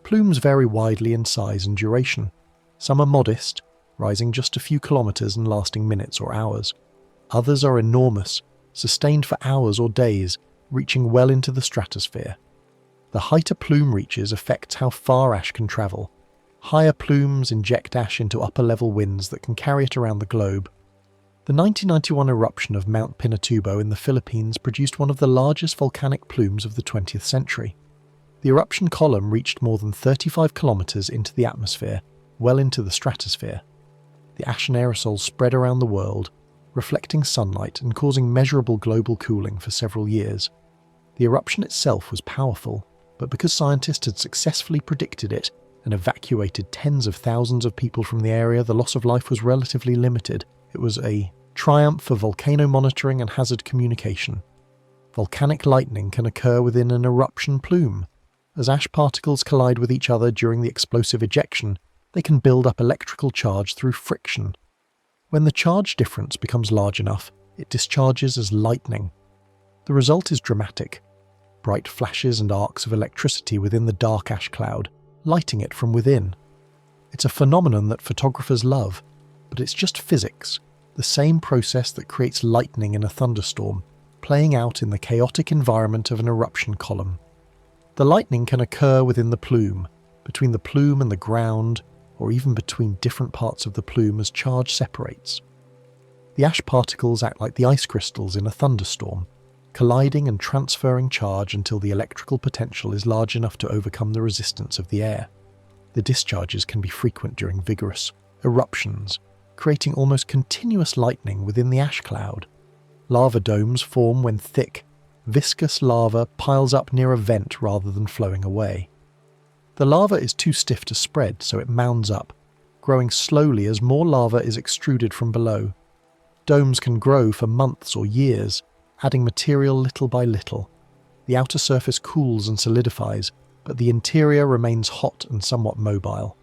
Plumes vary widely in size and duration. Some are modest, rising just a few kilometers and lasting minutes or hours. Others are enormous, sustained for hours or days, reaching well into the stratosphere. The height a plume reaches affects how far ash can travel. Higher plumes inject ash into upper-level winds that can carry it around the globe. The 1991 eruption of Mount Pinatubo in the Philippines produced one of the largest volcanic plumes of the 20th century. The eruption column reached more than 35 kilometers into the atmosphere, well into the stratosphere. The ash and aerosols spread around the world, reflecting sunlight and causing measurable global cooling for several years. The eruption itself was powerful, but because scientists had successfully predicted it and evacuated tens of thousands of people from the area, the loss of life was relatively limited. It was a triumph for volcano monitoring and hazard communication. Volcanic lightning can occur within an eruption plume. As ash particles collide with each other during the explosive ejection, they can build up electrical charge through friction. When the charge difference becomes large enough, it discharges as lightning. The result is dramatic. Bright flashes and arcs of electricity within the dark ash cloud, lighting it from within. It's a phenomenon that photographers love, but it's just physics, the same process that creates lightning in a thunderstorm, playing out in the chaotic environment of an eruption column. The lightning can occur within the plume, between the plume and the ground, or even between different parts of the plume as charge separates. The ash particles act like the ice crystals in a thunderstorm, colliding and transferring charge until the electrical potential is large enough to overcome the resistance of the air. The discharges can be frequent during vigorous eruptions, creating almost continuous lightning within the ash cloud. Lava domes form when thick, viscous lava piles up near a vent rather than flowing away. The lava is too stiff to spread, so it mounds up, growing slowly as more lava is extruded from below. Domes can grow for months or years, adding material little by little. The outer surface cools and solidifies, but the interior remains hot and somewhat mobile.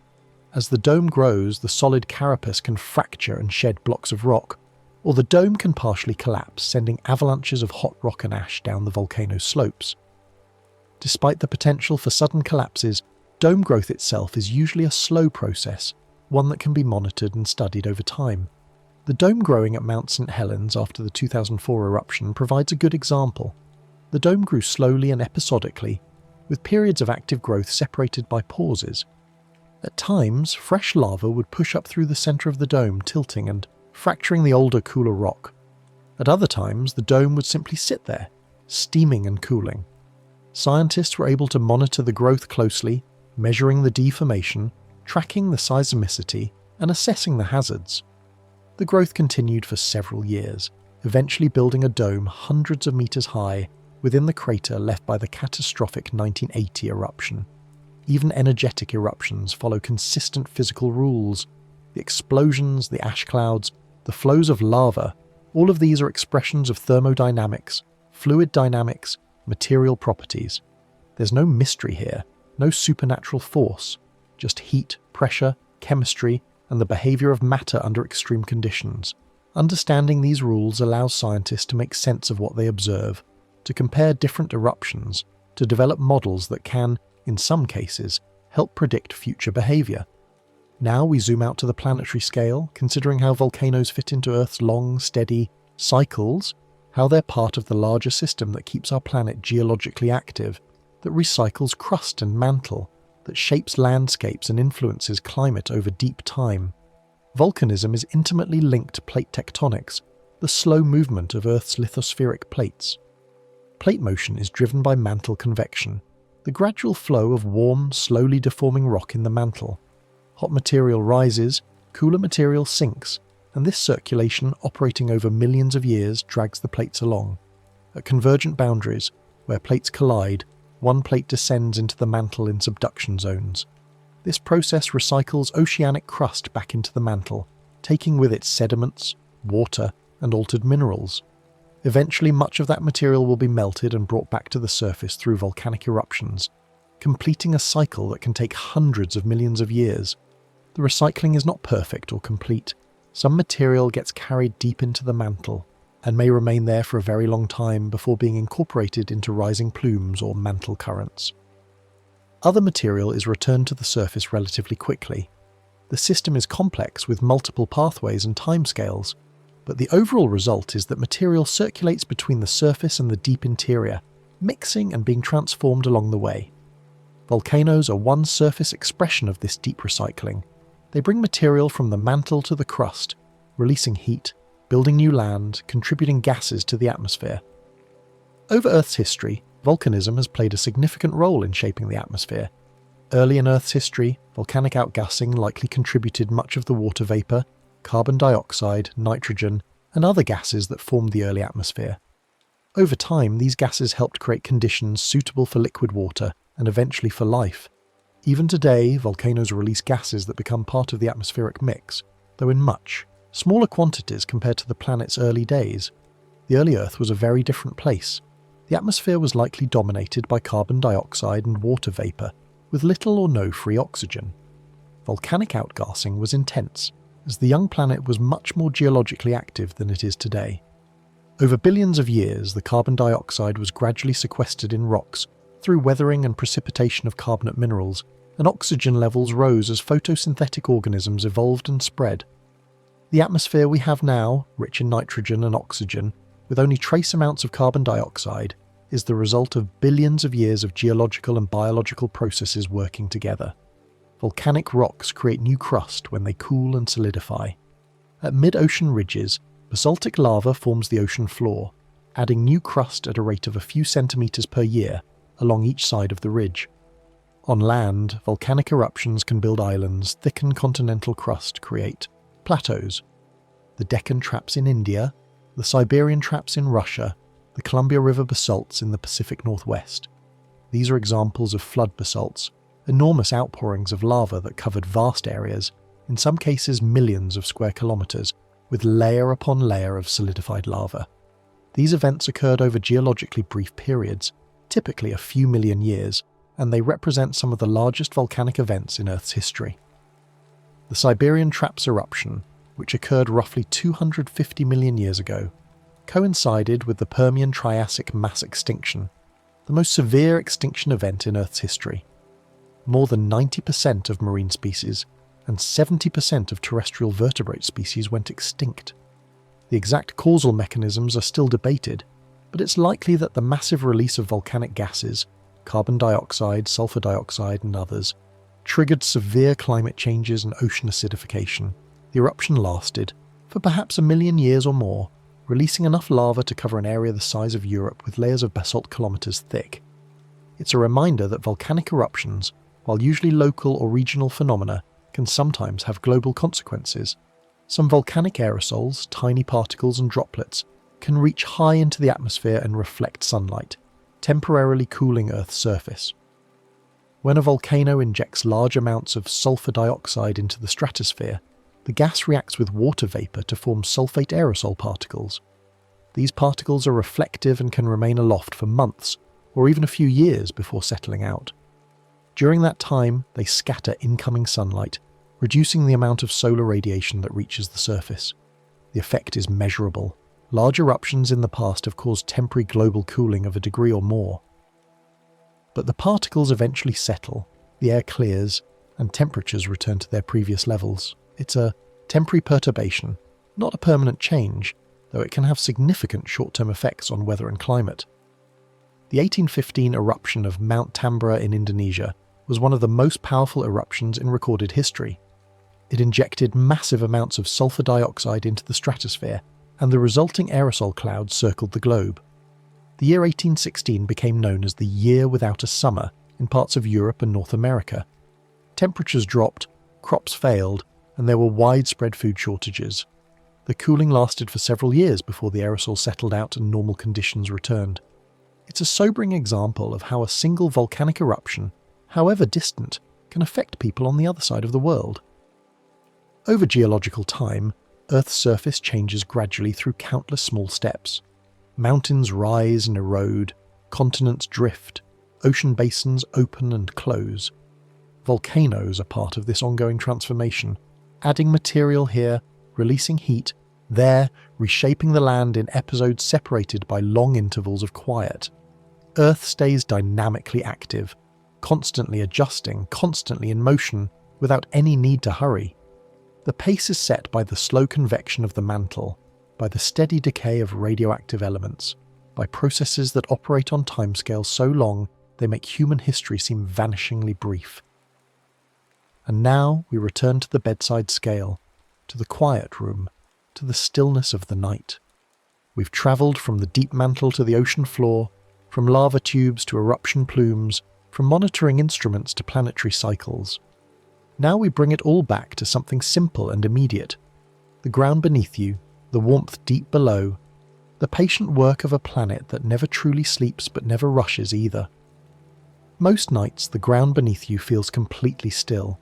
As the dome grows, the solid carapace can fracture and shed blocks of rock, or the dome can partially collapse, sending avalanches of hot rock and ash down the volcano's slopes. Despite the potential for sudden collapses, dome growth itself is usually a slow process, one that can be monitored and studied over time. The dome growing at Mount St. Helens after the 2004 eruption provides a good example. The dome grew slowly and episodically, with periods of active growth separated by pauses. At times, fresh lava would push up through the centre of the dome, tilting and fracturing the older, cooler rock. At other times, the dome would simply sit there, steaming and cooling. Scientists were able to monitor the growth closely, measuring the deformation, tracking the seismicity, and assessing the hazards. The growth continued for several years, eventually building a dome hundreds of meters high within the crater left by the catastrophic 1980 eruption. Even energetic eruptions follow consistent physical rules. The explosions, the ash clouds, the flows of lava, all of these are expressions of thermodynamics, fluid dynamics, material properties. There's no mystery here, no supernatural force, just heat, pressure, chemistry, and the behavior of matter under extreme conditions. Understanding these rules allows scientists to make sense of what they observe, to compare different eruptions, to develop models that can, in some cases, help predict future behavior. Now we zoom out to the planetary scale, considering how volcanoes fit into Earth's long, steady cycles, how they're part of the larger system that keeps our planet geologically active, that recycles crust and mantle, that shapes landscapes and influences climate over deep time. Volcanism is intimately linked to plate tectonics, the slow movement of Earth's lithospheric plates. Plate motion is driven by mantle convection, the gradual flow of warm, slowly deforming rock in the mantle. Hot material rises, cooler material sinks, and this circulation, operating over millions of years, drags the plates along. At convergent boundaries, where plates collide, one plate descends into the mantle in subduction zones. This process recycles oceanic crust back into the mantle, taking with it sediments, water, and altered minerals. Eventually, much of that material will be melted and brought back to the surface through volcanic eruptions, completing a cycle that can take hundreds of millions of years. The recycling is not perfect or complete. Some material gets carried deep into the mantle and may remain there for a very long time before being incorporated into rising plumes or mantle currents. Other material is returned to the surface relatively quickly. The system is complex with multiple pathways and timescales, but the overall result is that material circulates between the surface and the deep interior, mixing and being transformed along the way. Volcanoes are one surface expression of this deep recycling. They bring material from the mantle to the crust, releasing heat, building new land, contributing gases to the atmosphere. Over Earth's history, volcanism has played a significant role in shaping the atmosphere. Early in Earth's history, volcanic outgassing likely contributed much of the water vapour, carbon dioxide, nitrogen, and other gases that formed the early atmosphere. Over time, these gases helped create conditions suitable for liquid water and eventually for life. Even today, volcanoes release gases that become part of the atmospheric mix, though in much smaller quantities compared to the planet's early days. The early Earth was a very different place. The atmosphere was likely dominated by carbon dioxide and water vapour, with little or no free oxygen. Volcanic outgassing was intense, as the young planet was much more geologically active than it is today. Over billions of years, the carbon dioxide was gradually sequestered in rocks through weathering and precipitation of carbonate minerals, and oxygen levels rose as photosynthetic organisms evolved and spread. The atmosphere we have now, rich in nitrogen and oxygen, with only trace amounts of carbon dioxide, is the result of billions of years of geological and biological processes working together. Volcanic rocks create new crust when they cool and solidify. At mid-ocean ridges, basaltic lava forms the ocean floor, adding new crust at a rate of a few centimetres per year along each side of the ridge. On land, volcanic eruptions can build islands, thicken continental crust, create plateaus. The Deccan traps in India, the Siberian traps in Russia, the Columbia River basalts in the Pacific Northwest. These are examples of flood basalts, enormous outpourings of lava that covered vast areas, in some cases millions of square kilometres, with layer upon layer of solidified lava. These events occurred over geologically brief periods, typically a few million years, and they represent some of the largest volcanic events in Earth's history. The Siberian Traps eruption, which occurred roughly 250 million years ago, coincided with the Permian-Triassic mass extinction, the most severe extinction event in Earth's history. More than 90% of marine species and 70% of terrestrial vertebrate species went extinct. The exact causal mechanisms are still debated, but it's likely that the massive release of volcanic gases, carbon dioxide, sulfur dioxide, and others, triggered severe climate changes and ocean acidification. The eruption lasted for perhaps 1 million years or more, releasing enough lava to cover an area the size of Europe with layers of basalt kilometres thick. It's a reminder that volcanic eruptions, while usually local or regional phenomena, can sometimes have global consequences. Some volcanic aerosols, tiny particles and droplets, can reach high into the atmosphere and reflect sunlight, temporarily cooling Earth's surface. When a volcano injects large amounts of sulfur dioxide into the stratosphere, the gas reacts with water vapour to form sulfate aerosol particles. These particles are reflective and can remain aloft for months, or even a few years before settling out. During that time, they scatter incoming sunlight, reducing the amount of solar radiation that reaches the surface. The effect is measurable. Large eruptions in the past have caused temporary global cooling of a degree or more. But the particles eventually settle, the air clears, and temperatures return to their previous levels. It's a temporary perturbation, not a permanent change, though it can have significant short-term effects on weather and climate. The 1815 eruption of Mount Tambora in Indonesia was one of the most powerful eruptions in recorded history. It injected massive amounts of sulfur dioxide into the stratosphere, and the resulting aerosol clouds circled the globe. The year 1816 became known as the Year Without a Summer in parts of Europe and North America. Temperatures dropped, crops failed, and there were widespread food shortages. The cooling lasted for several years before the aerosol settled out and normal conditions returned. It's a sobering example of how a single volcanic eruption, however distant, can affect people on the other side of the world. Over geological time, Earth's surface changes gradually through countless small steps. Mountains rise and erode, continents drift, ocean basins open and close. Volcanoes are part of this ongoing transformation, adding material here, releasing heat, there, reshaping the land in episodes separated by long intervals of quiet. Earth stays dynamically active, constantly adjusting, constantly in motion, without any need to hurry. The pace is set by the slow convection of the mantle, by the steady decay of radioactive elements, by processes that operate on timescales so long they make human history seem vanishingly brief. And now we return to the bedside scale, to the quiet room, to the stillness of the night. We've travelled from the deep mantle to the ocean floor, from lava tubes to eruption plumes, from monitoring instruments to planetary cycles. Now we bring it all back to something simple and immediate. The ground beneath you, the warmth deep below, the patient work of a planet that never truly sleeps but never rushes either. Most nights the ground beneath you feels completely still.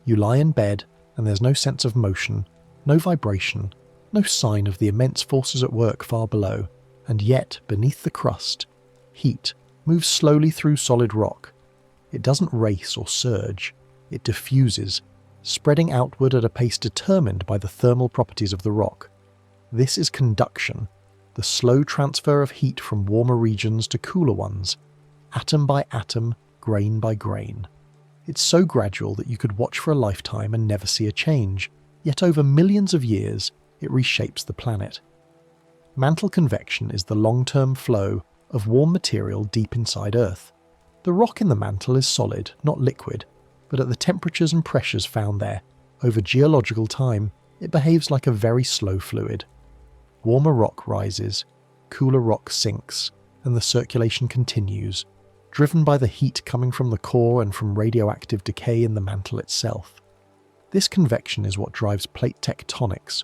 You lie in bed and there's no sense of motion, no vibration, no sign of the immense forces at work far below, and yet beneath the crust, heat moves slowly through solid rock. It doesn't race or surge, it diffuses, spreading outward at a pace determined by the thermal properties of the rock. This is conduction, the slow transfer of heat from warmer regions to cooler ones, atom by atom, grain by grain. It's so gradual that you could watch for a lifetime and never see a change, yet over millions of years, it reshapes the planet. Mantle convection is the long-term flow of warm material deep inside Earth. The rock in the mantle is solid, not liquid, but at the temperatures and pressures found there, over geological time, it behaves like a very slow fluid. Warmer rock rises, cooler rock sinks, and the circulation continues, driven by the heat coming from the core and from radioactive decay in the mantle itself. This convection is what drives plate tectonics,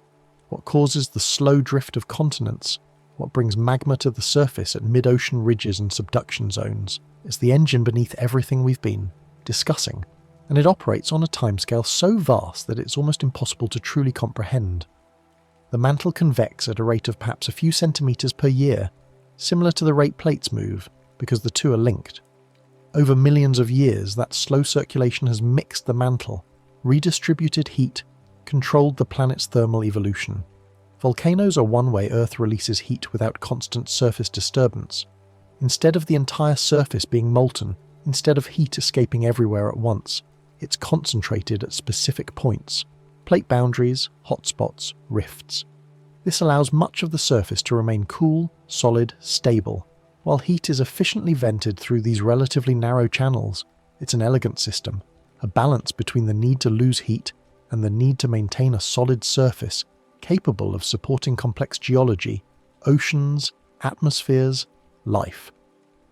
what causes the slow drift of continents, what brings magma to the surface at mid-ocean ridges and subduction zones. It's the engine beneath everything we've been discussing, and it operates on a timescale so vast that it's almost impossible to truly comprehend. The mantle convects at a rate of perhaps a few centimetres per year, similar to the rate plates move, because the two are linked. Over millions of years, that slow circulation has mixed the mantle, redistributed heat, controlled the planet's thermal evolution. Volcanoes are one way Earth releases heat without constant surface disturbance. Instead of the entire surface being molten, instead of heat escaping everywhere at once, it's concentrated at specific points, plate boundaries, hotspots, rifts. This allows much of the surface to remain cool, solid, stable, while heat is efficiently vented through these relatively narrow channels. It's an elegant system, a balance between the need to lose heat and the need to maintain a solid surface capable of supporting complex geology, oceans, atmospheres, life.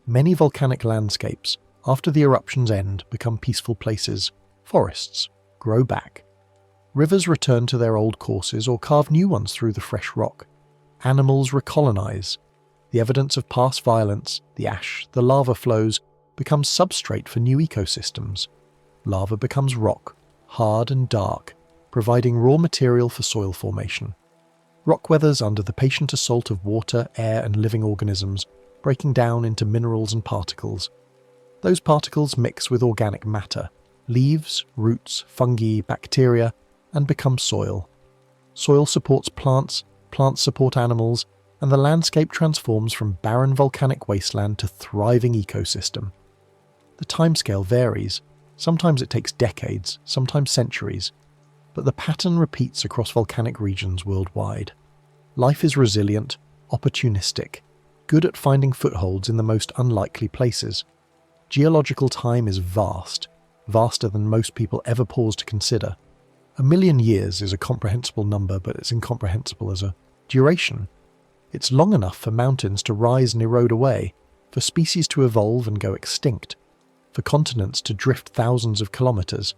Many volcanic landscapes, after the eruption's end, become peaceful places. Forests grow back. Rivers return to their old courses or carve new ones through the fresh rock. Animals recolonize. The evidence of past violence, the ash, the lava flows, becomes substrate for new ecosystems. Lava becomes rock, hard and dark, providing raw material for soil formation. Rock weathers under the patient assault of water, air and living organisms, breaking down into minerals and particles. Those particles mix with organic matter, leaves, roots, fungi, bacteria, and become soil. Soil supports plants, plants support animals, and the landscape transforms from barren volcanic wasteland to thriving ecosystem. The timescale varies. Sometimes it takes decades, sometimes centuries, but the pattern repeats across volcanic regions worldwide. Life is resilient, opportunistic, good at finding footholds in the most unlikely places. Geological time is vast, vaster than most people ever pause to consider. 1 million years is a comprehensible number, but it's incomprehensible as a duration. It's long enough for mountains to rise and erode away, for species to evolve and go extinct, for continents to drift thousands of kilometres.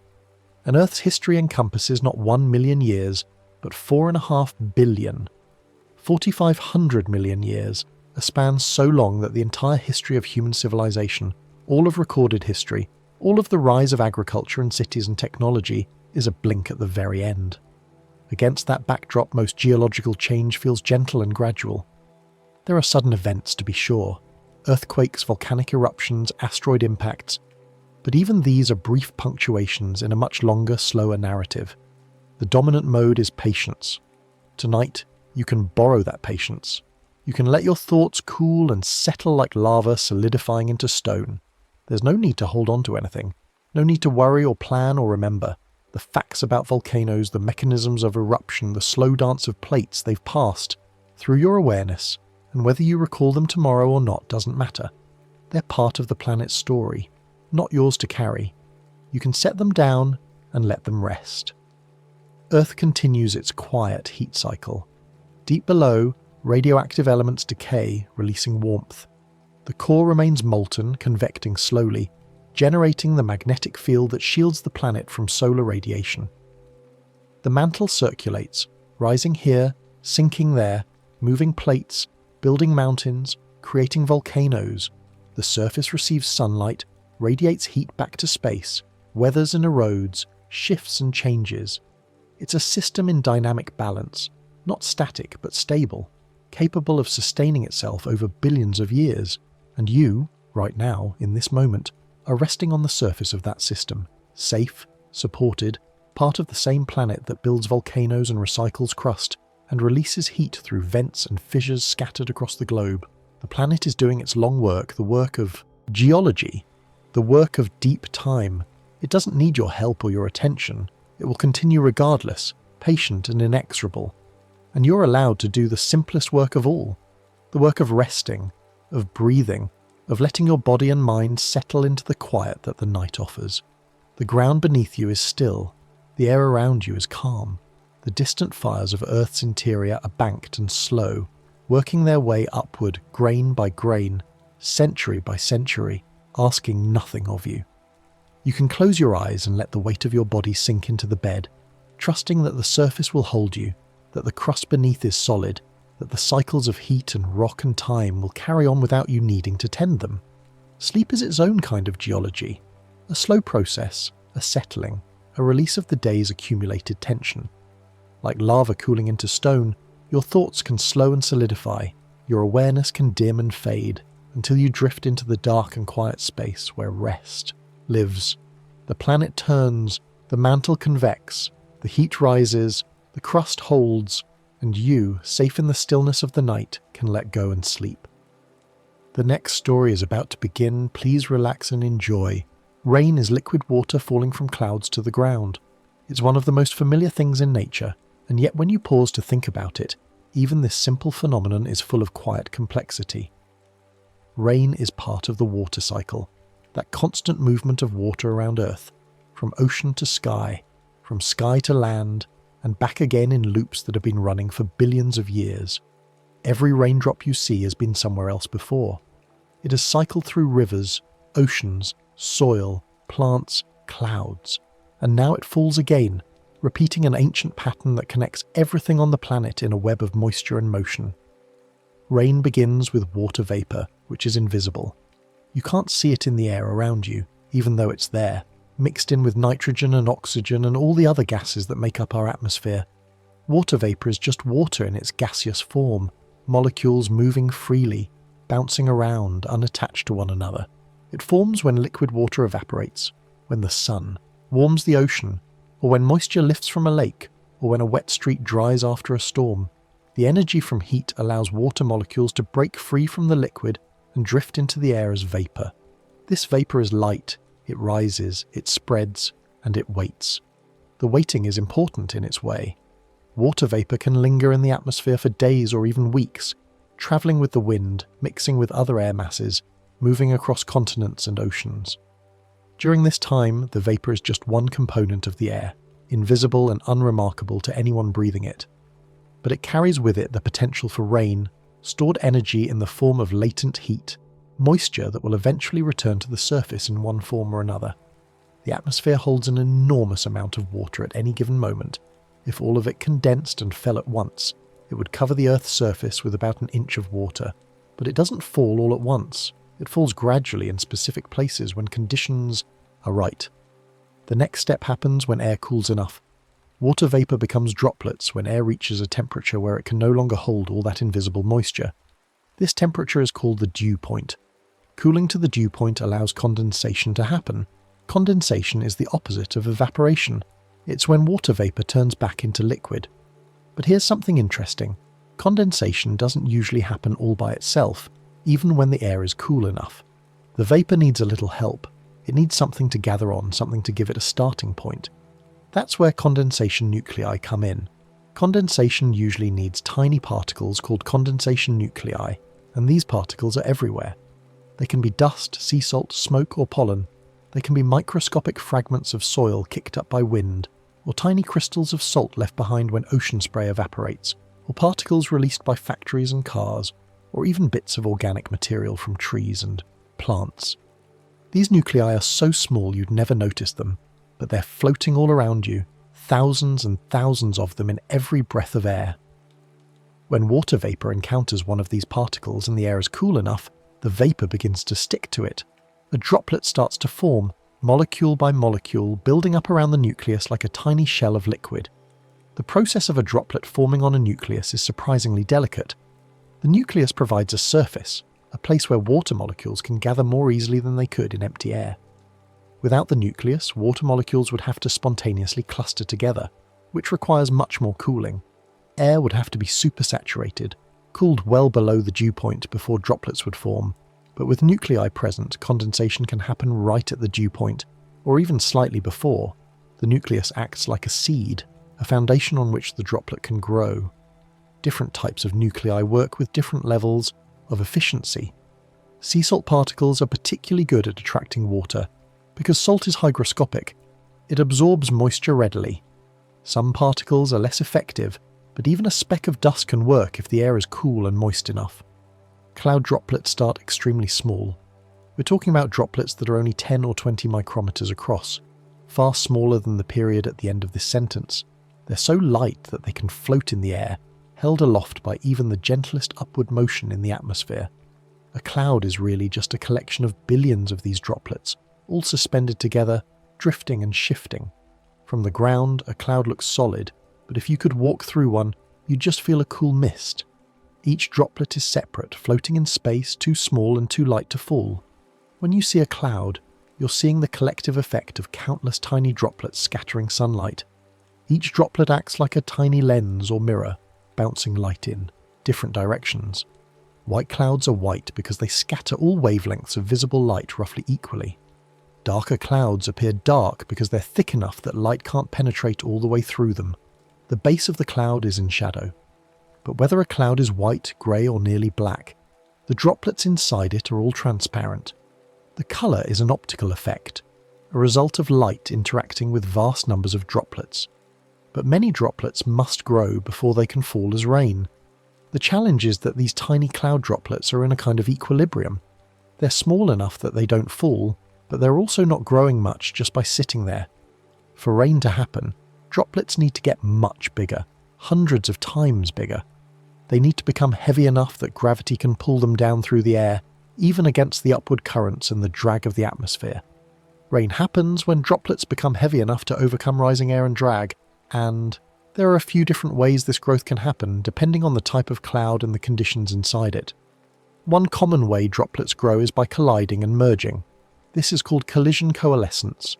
And Earth's history encompasses not 1 million years, but 4.5 billion. 4,500 million years, a span so long that the entire history of human civilization, all of recorded history, all of the rise of agriculture and cities and technology is a blink at the very end. Against that backdrop, most geological change feels gentle and gradual. There are sudden events, to be sure, earthquakes, volcanic eruptions, asteroid impacts, but even these are brief punctuations in a much longer, slower narrative. The dominant mode is patience. Tonight, you can borrow that patience. You can let your thoughts cool and settle like lava solidifying into stone. There's no need to hold on to anything. No need to worry or plan or remember. The facts about volcanoes, the mechanisms of eruption, the slow dance of plates, they've passed through your awareness, and whether you recall them tomorrow or not doesn't matter. They're part of the planet's story, not yours to carry. You can set them down and let them rest. Earth continues its quiet heat cycle. Deep below, radioactive elements decay, releasing warmth. The core remains molten, convecting slowly, generating the magnetic field that shields the planet from solar radiation. The mantle circulates, rising here, sinking there, moving plates, building mountains, creating volcanoes. The surface receives sunlight, radiates heat back to space, weathers and erodes, shifts and changes. It's a system in dynamic balance, not static but stable, capable of sustaining itself over billions of years. And you, right now, in this moment, are resting on the surface of that system, safe, supported, part of the same planet that builds volcanoes and recycles crust, and releases heat through vents and fissures scattered across the globe. The planet is doing its long work, the work of geology, the work of deep time. It doesn't need your help or your attention. It will continue regardless, patient and inexorable. And you're allowed to do the simplest work of all, the work of resting, of breathing, of letting your body and mind settle into the quiet that the night offers. The ground beneath you is still, the air around you is calm. The distant fires of Earth's interior are banked and slow, working their way upward grain by grain, century by century, asking nothing of you. You can close your eyes and let the weight of your body sink into the bed, trusting that the surface will hold you, that the crust beneath is solid, that the cycles of heat and rock and time will carry on without you needing to tend them. Sleep is its own kind of geology, a slow process, a settling, a release of the day's accumulated tension. Like lava cooling into stone, your thoughts can slow and solidify, your awareness can dim and fade, until you drift into the dark and quiet space where rest lives. The planet turns, the mantle convects, the heat rises, the crust holds, and you, safe in the stillness of the night, can let go and sleep. The next story is about to begin. Please relax and enjoy. Rain is liquid water falling from clouds to the ground. It's one of the most familiar things in nature, and yet when you pause to think about it, even this simple phenomenon is full of quiet complexity. Rain is part of the water cycle, that constant movement of water around Earth, from ocean to sky, from sky to land, and back again in loops that have been running for billions of years. Every raindrop you see has been somewhere else before. It has cycled through rivers, oceans, soil, plants, clouds, and now it falls again, repeating an ancient pattern that connects everything on the planet in a web of moisture and motion. Rain begins with water vapor, which is invisible. You can't see it in the air around you, even though it's there, mixed in with nitrogen and oxygen and all the other gases that make up our atmosphere. Water vapor is just water in its gaseous form, molecules moving freely, bouncing around, unattached to one another. It forms when liquid water evaporates, when the sun warms the ocean, or when moisture lifts from a lake, or when a wet street dries after a storm. The energy from heat allows water molecules to break free from the liquid and drift into the air as vapor. This vapor is light. It rises, it spreads, and it waits. The waiting is important in its way. Water vapor can linger in the atmosphere for days or even weeks, traveling with the wind, mixing with other air masses, moving across continents and oceans. During this time, the vapor is just one component of the air, invisible and unremarkable to anyone breathing it. But it carries with it the potential for rain, stored energy in the form of latent heat, moisture that will eventually return to the surface in one form or another. The atmosphere holds an enormous amount of water at any given moment, If all of it condensed and fell at once, it would cover the Earth's surface with about an inch of water. But it doesn't fall all at once. It falls gradually in specific places when conditions are right. The next step happens when air cools enough. Water vapor becomes droplets when air reaches a temperature where it can no longer hold all that invisible moisture. This temperature is called the dew point. Cooling to the dew point allows condensation to happen. Condensation is the opposite of evaporation. It's when water vapor turns back into liquid. But here's something interesting. Condensation doesn't usually happen all by itself, even when the air is cool enough. The vapor needs a little help. It needs something to gather on, something to give it a starting point. That's where condensation nuclei come in. Condensation usually needs tiny particles called condensation nuclei, and these particles are everywhere. They can be dust, sea salt, smoke, or pollen. They can be microscopic fragments of soil kicked up by wind, or tiny crystals of salt left behind when ocean spray evaporates, or particles released by factories and cars, or even bits of organic material from trees and plants. These nuclei are so small you'd never notice them, but they're floating all around you, thousands and thousands of them in every breath of air. When water vapor encounters one of these particles and the air is cool enough, the vapor begins to stick to it. A droplet starts to form, molecule by molecule, building up around the nucleus like a tiny shell of liquid. The process of a droplet forming on a nucleus is surprisingly delicate. The nucleus provides a surface, a place where water molecules can gather more easily than they could in empty air. Without the nucleus, water molecules would have to spontaneously cluster together, which requires much more cooling. Air would have to be supersaturated, cooled well below the dew point before droplets would form. But with nuclei present, condensation can happen right at the dew point, or even slightly before. The nucleus acts like a seed, a foundation on which the droplet can grow. Different types of nuclei work with different levels of efficiency. Sea salt particles are particularly good at attracting water. Because salt is hygroscopic, it absorbs moisture readily. Some particles are less effective, but even a speck of dust can work if the air is cool and moist enough. Cloud droplets start extremely small. We're talking about droplets that are only 10 or 20 micrometers across, far smaller than the period at the end of this sentence. They're so light that they can float in the air, held aloft by even the gentlest upward motion in the atmosphere. A cloud is really just a collection of billions of these droplets, all suspended together, drifting and shifting. From the ground, a cloud looks solid, but if you could walk through one, you'd just feel a cool mist. Each droplet is separate, floating in space, too small and too light to fall. When you see a cloud, you're seeing the collective effect of countless tiny droplets scattering sunlight. Each droplet acts like a tiny lens or mirror, bouncing light in different directions. White clouds are white because they scatter all wavelengths of visible light roughly equally. Darker clouds appear dark because they're thick enough that light can't penetrate all the way through them. The base of the cloud is in shadow. But whether a cloud is white, grey or nearly black, the droplets inside it are all transparent. The colour is an optical effect, a result of light interacting with vast numbers of droplets. But many droplets must grow before they can fall as rain. The challenge is that these tiny cloud droplets are in a kind of equilibrium. They're small enough that they don't fall, but they're also not growing much just by sitting there. For rain to happen, droplets need to get much bigger, hundreds of times bigger. They need to become heavy enough that gravity can pull them down through the air, even against the upward currents and the drag of the atmosphere. Rain happens when droplets become heavy enough to overcome rising air and drag, and there are a few different ways this growth can happen depending on the type of cloud and the conditions inside it. One common way droplets grow is by colliding and merging. This is called collision coalescence.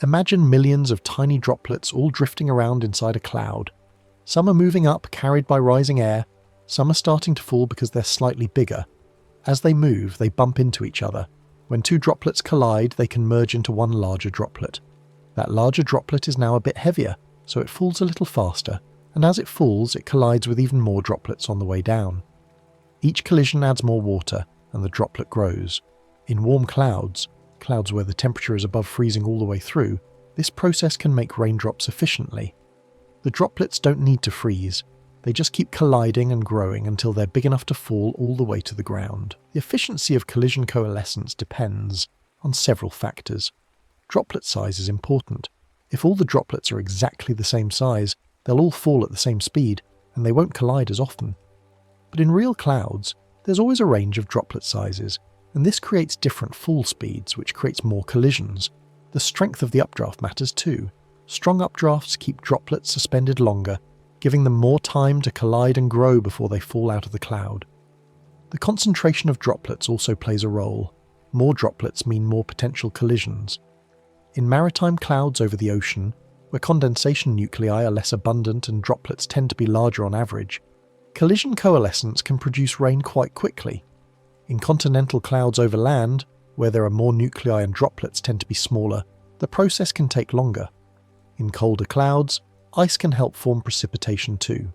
Imagine millions of tiny droplets all drifting around inside a cloud. Some are moving up, carried by rising air. Some are starting to fall because they're slightly bigger. As they move, they bump into each other. When two droplets collide, they can merge into one larger droplet. That larger droplet is now a bit heavier, so it falls a little faster, and as it falls, it collides with even more droplets on the way down. Each collision adds more water, and the droplet grows. In warm clouds where the temperature is above freezing all the way through, this process can make raindrops efficiently. The droplets don't need to freeze. They just keep colliding and growing until they're big enough to fall all the way to the ground. The efficiency of collision coalescence depends on several factors. Droplet size is important. If all the droplets are exactly the same size, They'll all fall at the same speed, and they won't collide as often. But in real clouds, there's always a range of droplet sizes, and this creates different fall speeds, which creates more collisions. The strength of the updraft matters too. Strong updrafts keep droplets suspended longer, giving them more time to collide and grow before they fall out of the cloud. The concentration of droplets also plays a role. More droplets mean more potential collisions. In maritime clouds over the ocean, where condensation nuclei are less abundant and droplets tend to be larger on average, collision coalescence can produce rain quite quickly. In continental clouds over land, where there are more nuclei and droplets tend to be smaller, the process can take longer. In colder clouds, ice can help form precipitation too.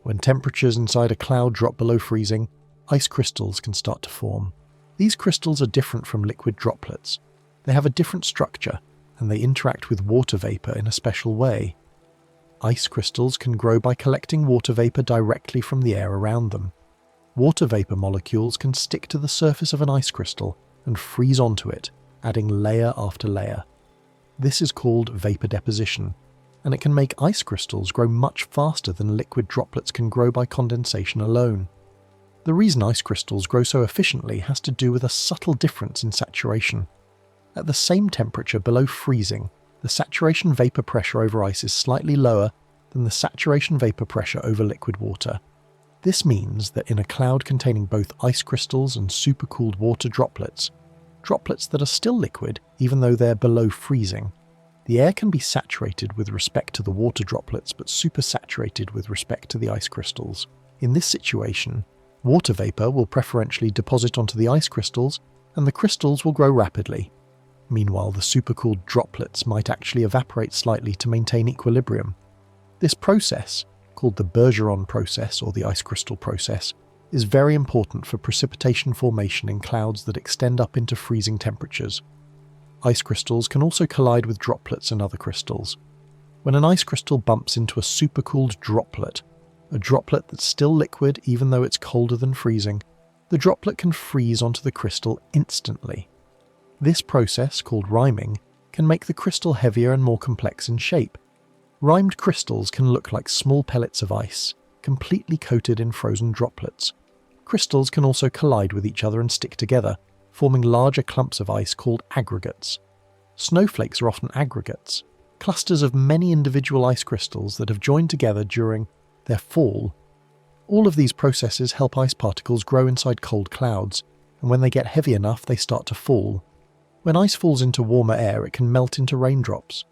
When temperatures inside a cloud drop below freezing, ice crystals can start to form. These crystals are different from liquid droplets. They have a different structure, and they interact with water vapor in a special way. Ice crystals can grow by collecting water vapor directly from the air around them. Water vapor molecules can stick to the surface of an ice crystal and freeze onto it, adding layer after layer. This is called vapor deposition, and it can make ice crystals grow much faster than liquid droplets can grow by condensation alone. The reason ice crystals grow so efficiently has to do with a subtle difference in saturation. At the same temperature below freezing, the saturation vapor pressure over ice is slightly lower than the saturation vapor pressure over liquid water. This means that in a cloud containing both ice crystals and supercooled water droplets that are still liquid even though they're below freezing, the air can be saturated with respect to the water droplets but supersaturated with respect to the ice crystals. In this situation, water vapor will preferentially deposit onto the ice crystals and the crystals will grow rapidly. Meanwhile, the supercooled droplets might actually evaporate slightly to maintain equilibrium. This process, called the Bergeron process or the ice crystal process, is very important for precipitation formation in clouds that extend up into freezing temperatures. Ice crystals can also collide with droplets and other crystals. When an ice crystal bumps into a supercooled droplet, a droplet that's still liquid even though it's colder than freezing, the droplet can freeze onto the crystal instantly. This process, called riming, can make the crystal heavier and more complex in shape. Rimed crystals can look like small pellets of ice, completely coated in frozen droplets. Crystals can also collide with each other and stick together, forming larger clumps of ice called aggregates. Snowflakes are often aggregates, clusters of many individual ice crystals that have joined together during their fall. All of these processes help ice particles grow inside cold clouds, and when they get heavy enough, they start to fall. When ice falls into warmer air, it can melt into raindrops.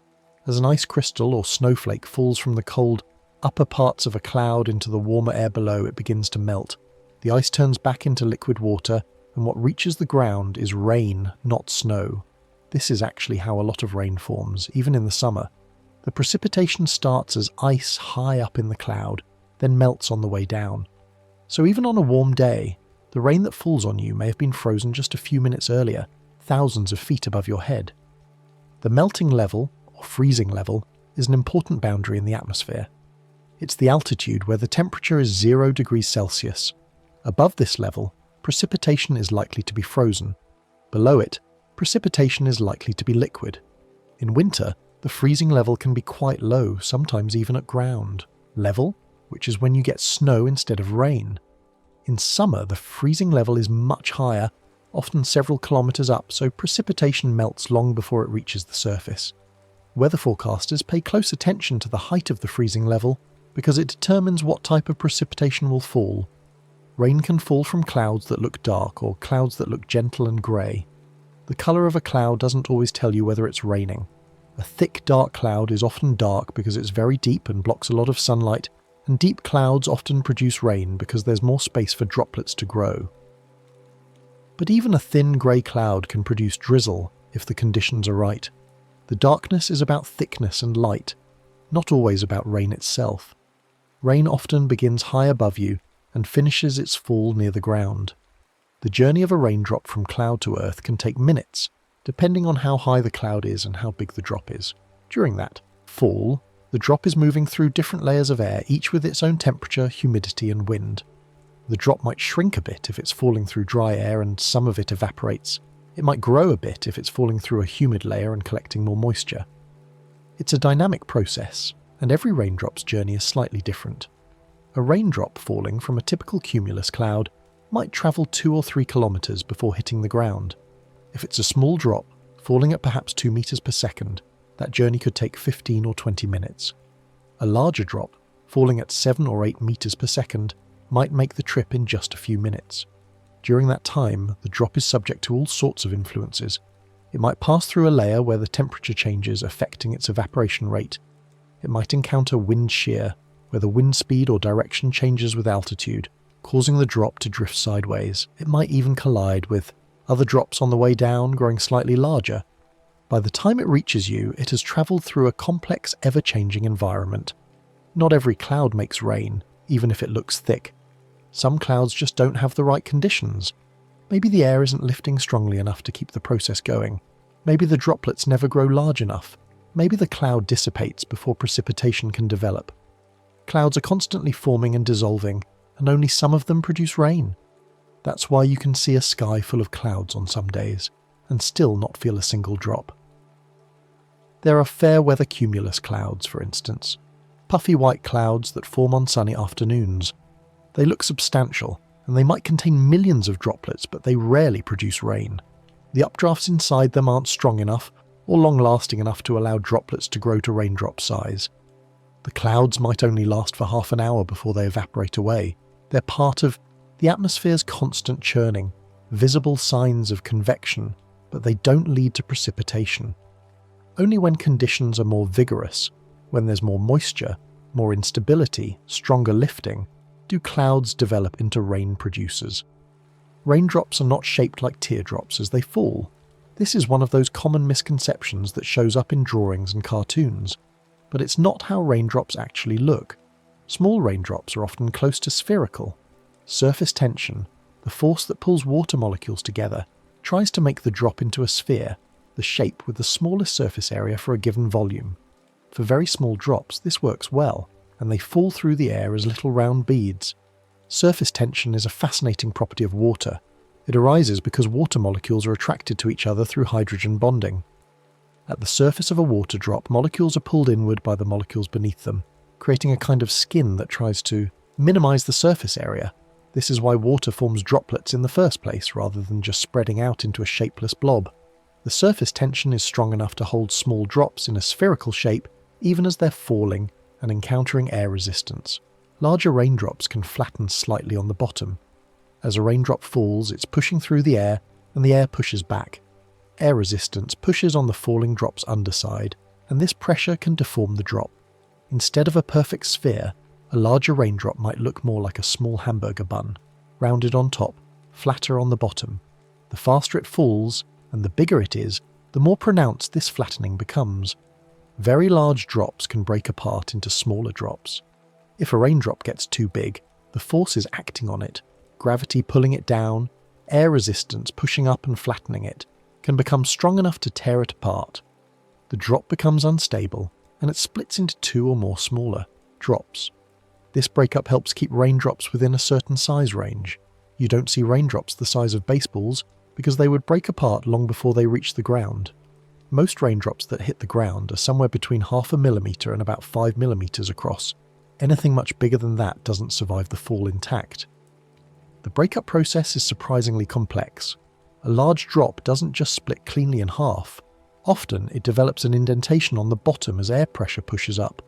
As an ice crystal or snowflake falls from the cold upper parts of a cloud into the warmer air below, it begins to melt. The ice turns back into liquid water, and what reaches the ground is rain, not snow. This is actually how a lot of rain forms, even in the summer. The precipitation starts as ice high up in the cloud, then melts on the way down. So even on a warm day, the rain that falls on you may have been frozen just a few minutes earlier, thousands of feet above your head. The melting level, or freezing level, is an important boundary in the atmosphere. It's the altitude where the temperature is 0 degrees Celsius. Above this level, precipitation is likely to be frozen. Below it, precipitation is likely to be liquid. In winter, the freezing level can be quite low, sometimes even at ground level, which is when you get snow instead of rain. In summer, the freezing level is much higher, often several kilometers up, so precipitation melts long before it reaches the surface. Weather forecasters pay close attention to the height of the freezing level because it determines what type of precipitation will fall. Rain can fall from clouds that look dark or clouds that look gentle and grey. The colour of a cloud doesn't always tell you whether it's raining. A thick, dark cloud is often dark because it's very deep and blocks a lot of sunlight, and deep clouds often produce rain because there's more space for droplets to grow. But even a thin grey cloud can produce drizzle if the conditions are right. The darkness is about thickness and light, not always about rain itself. Rain often begins high above you and finishes its fall near the ground. The journey of a raindrop from cloud to earth can take minutes, depending on how high the cloud is and how big the drop is. During that fall, the drop is moving through different layers of air, each with its own temperature, humidity and wind. The drop might shrink a bit if it's falling through dry air and some of it evaporates. It might grow a bit if it's falling through a humid layer and collecting more moisture. It's a dynamic process. and every raindrop's journey is slightly different. A raindrop falling from a typical cumulus cloud might travel 2 or 3 kilometers before hitting the ground. If it's a small drop, falling at perhaps 2 meters per second, that journey could take 15 or 20 minutes. A larger drop, falling at 7 or 8 meters per second, might make the trip in just a few minutes. During that time, the drop is subject to all sorts of influences. It might pass through a layer where the temperature changes affecting its evaporation rate. It might encounter wind shear, where the wind speed or direction changes with altitude, causing the drop to drift sideways. It might even collide with other drops on the way down, growing slightly larger. By the time it reaches you, it has travelled through a complex, ever-changing environment. Not every cloud makes rain, even if it looks thick. Some clouds just don't have the right conditions. Maybe the air isn't lifting strongly enough to keep the process going. Maybe the droplets never grow large enough. Maybe the cloud dissipates before precipitation can develop. Clouds are constantly forming and dissolving, and only some of them produce rain. That's why you can see a sky full of clouds on some days, and still not feel a single drop. There are fair weather cumulus clouds, for instance. Puffy white clouds that form on sunny afternoons. They look substantial, and they might contain millions of droplets, but they rarely produce rain. The updrafts inside them aren't strong enough or long-lasting enough to allow droplets to grow to raindrop size. The clouds might only last for half an hour before they evaporate away. They're part of the atmosphere's constant churning, visible signs of convection, but they don't lead to precipitation. Only when conditions are more vigorous, when there's more moisture, more instability, stronger lifting, do clouds develop into rain producers. Raindrops are not shaped like teardrops as they fall. This is one of those common misconceptions that shows up in drawings and cartoons. But it's not how raindrops actually look. Small raindrops are often close to spherical. Surface tension, the force that pulls water molecules together, tries to make the drop into a sphere, the shape with the smallest surface area for a given volume. For very small drops, this works well, and they fall through the air as little round beads. Surface tension is a fascinating property of water. It arises because water molecules are attracted to each other through hydrogen bonding. At the surface of a water drop, molecules are pulled inward by the molecules beneath them, creating a kind of skin that tries to minimize the surface area. This is why water forms droplets in the first place, rather than just spreading out into a shapeless blob. The surface tension is strong enough to hold small drops in a spherical shape, even as they're falling and encountering air resistance. Larger raindrops can flatten slightly on the bottom. As a raindrop falls, it's pushing through the air, and the air pushes back. Air resistance pushes on the falling drop's underside, and this pressure can deform the drop. Instead of a perfect sphere, a larger raindrop might look more like a small hamburger bun, rounded on top, flatter on the bottom. The faster it falls, and the bigger it is, the more pronounced this flattening becomes. Very large drops can break apart into smaller drops. If a raindrop gets too big, the forces acting on it, gravity pulling it down, air resistance pushing up and flattening it, can become strong enough to tear it apart. The drop becomes unstable, and it splits into 2 or more smaller drops. This breakup helps keep raindrops within a certain size range. You don't see raindrops the size of baseballs because they would break apart long before they reach the ground. Most raindrops that hit the ground are somewhere between 0.5 millimeter and about 5 millimeters across. Anything much bigger than that doesn't survive the fall intact. The breakup process is surprisingly complex. A large drop doesn't just split cleanly in half. Often it develops an indentation on the bottom as air pressure pushes up.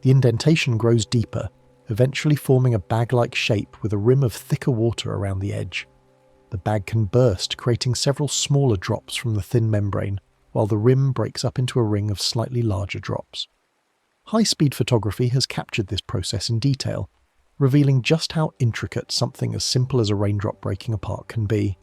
The indentation grows deeper, eventually forming a bag-like shape with a rim of thicker water around the edge. The bag can burst, creating several smaller drops from the thin membrane, while the rim breaks up into a ring of slightly larger drops. High-speed photography has captured this process in detail, revealing just how intricate something as simple as a raindrop breaking apart can be.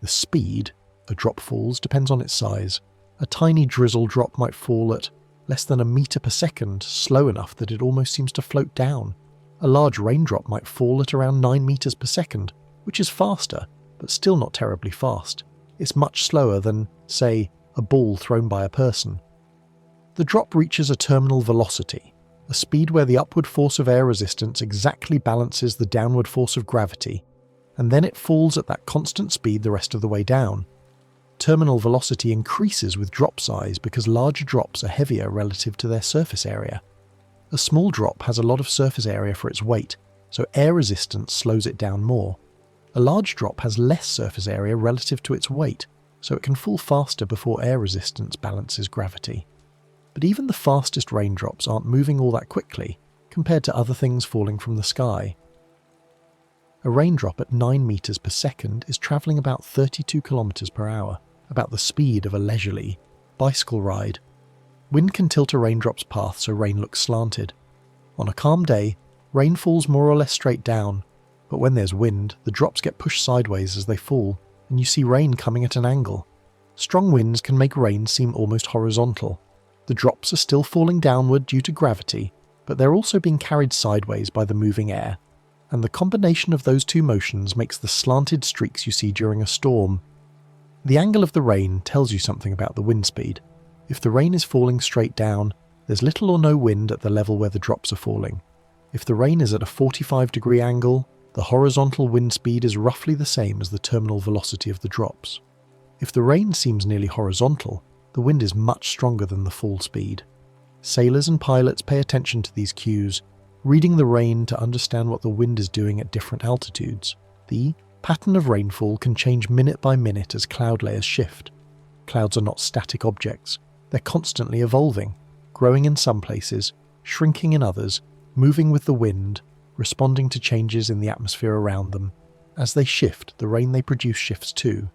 The speed a drop falls depends on its size. A tiny drizzle drop might fall at less than 1 meter per second, slow enough that it almost seems to float down. A large raindrop might fall at around 9 meters per second, which is faster, but still not terribly fast. It's much slower than, say, a ball thrown by a person. The drop reaches a terminal velocity, a speed where the upward force of air resistance exactly balances the downward force of gravity, and then it falls at that constant speed the rest of the way down. Terminal velocity increases with drop size because larger drops are heavier relative to their surface area. A small drop has a lot of surface area for its weight, so air resistance slows it down more. A large drop has less surface area relative to its weight, so it can fall faster before air resistance balances gravity. But even the fastest raindrops aren't moving all that quickly compared to other things falling from the sky. A raindrop at 9 meters per second is travelling about 32 kilometers per hour, about the speed of a leisurely bicycle ride. Wind can tilt a raindrop's path so rain looks slanted. On a calm day, rain falls more or less straight down, but when there's wind, the drops get pushed sideways as they fall, and you see rain coming at an angle. Strong winds can make rain seem almost horizontal. The drops are still falling downward due to gravity, but they're also being carried sideways by the moving air, and the combination of those two motions makes the slanted streaks you see during a storm. The angle of the rain tells you something about the wind speed. If the rain is falling straight down, there's little or no wind at the level where the drops are falling. If the rain is at a 45-degree angle, the horizontal wind speed is roughly the same as the terminal velocity of the drops. If the rain seems nearly horizontal, the wind is much stronger than the fall speed. Sailors and pilots pay attention to these cues, reading the rain to understand what the wind is doing at different altitudes. The pattern of rainfall can change minute by minute as cloud layers shift. Clouds are not static objects. They're constantly evolving, growing in some places, shrinking in others, moving with the wind, responding to changes in the atmosphere around them. As they shift, the rain they produce shifts too.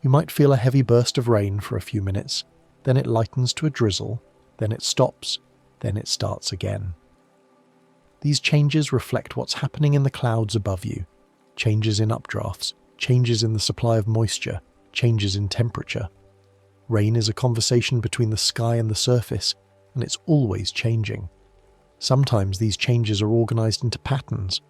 You might feel a heavy burst of rain for a few minutes, then it lightens to a drizzle, then it stops, then it starts again. These changes reflect what's happening in the clouds above you. Changes in updrafts, changes in the supply of moisture, changes in temperature. Rain is a conversation between the sky and the surface, and it's always changing. Sometimes these changes are organised into patterns.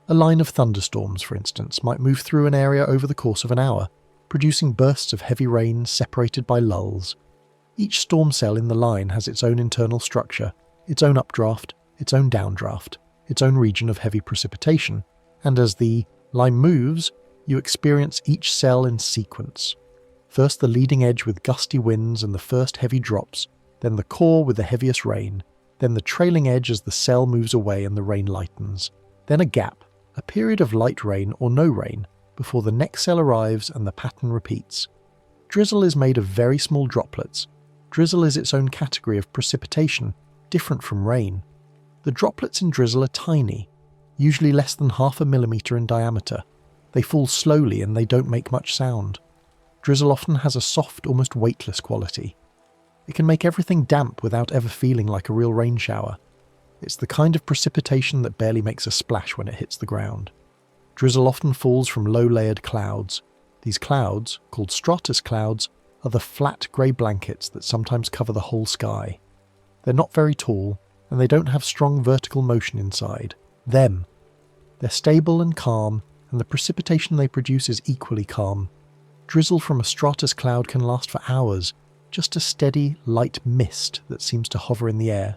A line of thunderstorms, for instance, might move through an area over the course of an hour, producing bursts of heavy rain separated by lulls. Each storm cell in the line has its own internal structure, its own updraft, its own downdraft, its own region of heavy precipitation, and as the line moves, you experience each cell in sequence. First the leading edge with gusty winds and the first heavy drops, then the core with the heaviest rain, then the trailing edge as the cell moves away and the rain lightens, then a gap, a period of light rain or no rain, before the next cell arrives and the pattern repeats. Drizzle is made of very small droplets. Drizzle is its own category of precipitation, different from rain. The droplets in drizzle are tiny, usually less than 0.5 millimeter in diameter. They fall slowly and they don't make much sound. Drizzle often has a soft, almost weightless quality. It can make everything damp without ever feeling like a real rain shower. It's the kind of precipitation that barely makes a splash when it hits the ground. Drizzle often falls from low-layered clouds. These clouds, called stratus clouds, are the flat grey blankets that sometimes cover the whole sky. They're not very tall, and they don't have strong vertical motion inside. They're stable and calm, and the precipitation they produce is equally calm. Drizzle from a stratus cloud can last for hours, just a steady, light mist that seems to hover in the air.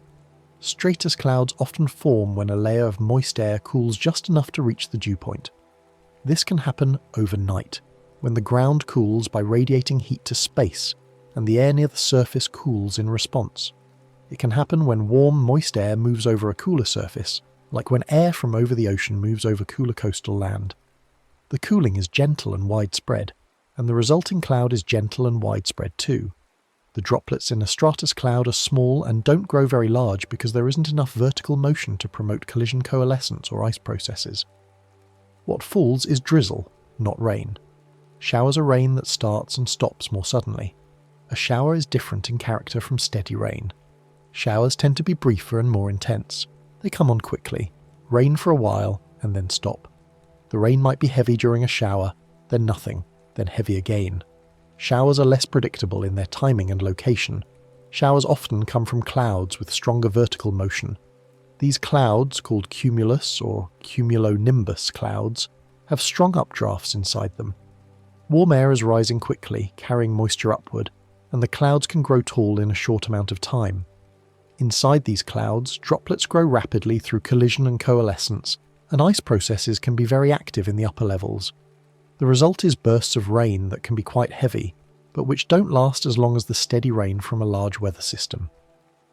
Stratus clouds often form when a layer of moist air cools just enough to reach the dew point. This can happen overnight, when the ground cools by radiating heat to space, and the air near the surface cools in response. It can happen when warm, moist air moves over a cooler surface, like when air from over the ocean moves over cooler coastal land. The cooling is gentle and widespread, and the resulting cloud is gentle and widespread too. The droplets in a stratus cloud are small and don't grow very large because there isn't enough vertical motion to promote collision coalescence or ice processes. What falls is drizzle, not rain. Showers are rain that starts and stops more suddenly. A shower is different in character from steady rain. Showers tend to be briefer and more intense. They come on quickly, rain for a while, and then stop. The rain might be heavy during a shower, then nothing, then heavy again. Showers are less predictable in their timing and location. Showers often come from clouds with stronger vertical motion. These clouds, called cumulus or cumulonimbus clouds, have strong updrafts inside them. Warm air is rising quickly, carrying moisture upward, and the clouds can grow tall in a short amount of time. Inside these clouds, droplets grow rapidly through collision and coalescence, and ice processes can be very active in the upper levels. The result is bursts of rain that can be quite heavy, but which don't last as long as the steady rain from a large weather system.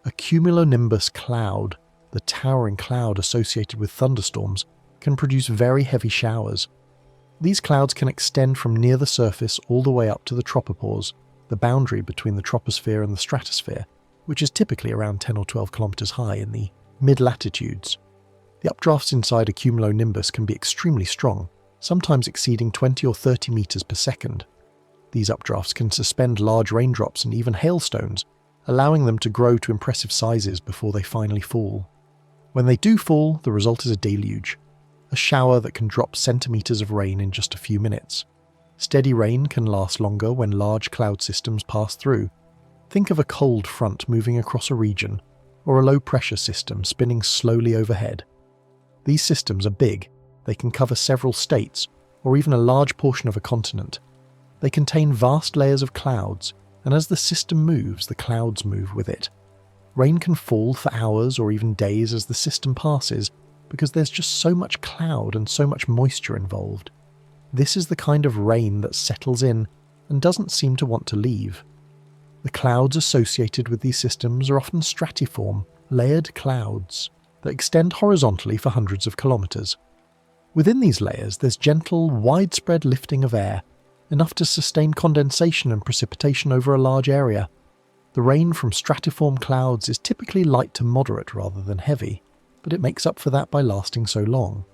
A cumulonimbus cloud the towering cloud associated with thunderstorms, can produce very heavy showers. These clouds can extend from near the surface all the way up to the tropopause, the boundary between the troposphere and the stratosphere, which is typically around 10 or 12 kilometers high in the mid-latitudes. The updrafts inside a cumulonimbus can be extremely strong, sometimes exceeding 20 or 30 meters per second. These updrafts can suspend large raindrops and even hailstones, allowing them to grow to impressive sizes before they finally fall. When they do fall, the result is a deluge, a shower that can drop centimeters of rain in just a few minutes. Steady rain can last longer when large cloud systems pass through. Think of a cold front moving across a region, or a low-pressure system spinning slowly overhead. These systems are big. They can cover several states, or even a large portion of a continent. They contain vast layers of clouds, and as the system moves, the clouds move with it. Rain can fall for hours or even days as the system passes, because there's just so much cloud and so much moisture involved. This is the kind of rain that settles in and doesn't seem to want to leave. The clouds associated with these systems are often stratiform, layered clouds that extend horizontally for hundreds of kilometers. Within these layers, there's gentle, widespread lifting of air, enough to sustain condensation and precipitation over a large area. The rain from stratiform clouds is typically light to moderate rather than heavy, but it makes up for that by lasting so long.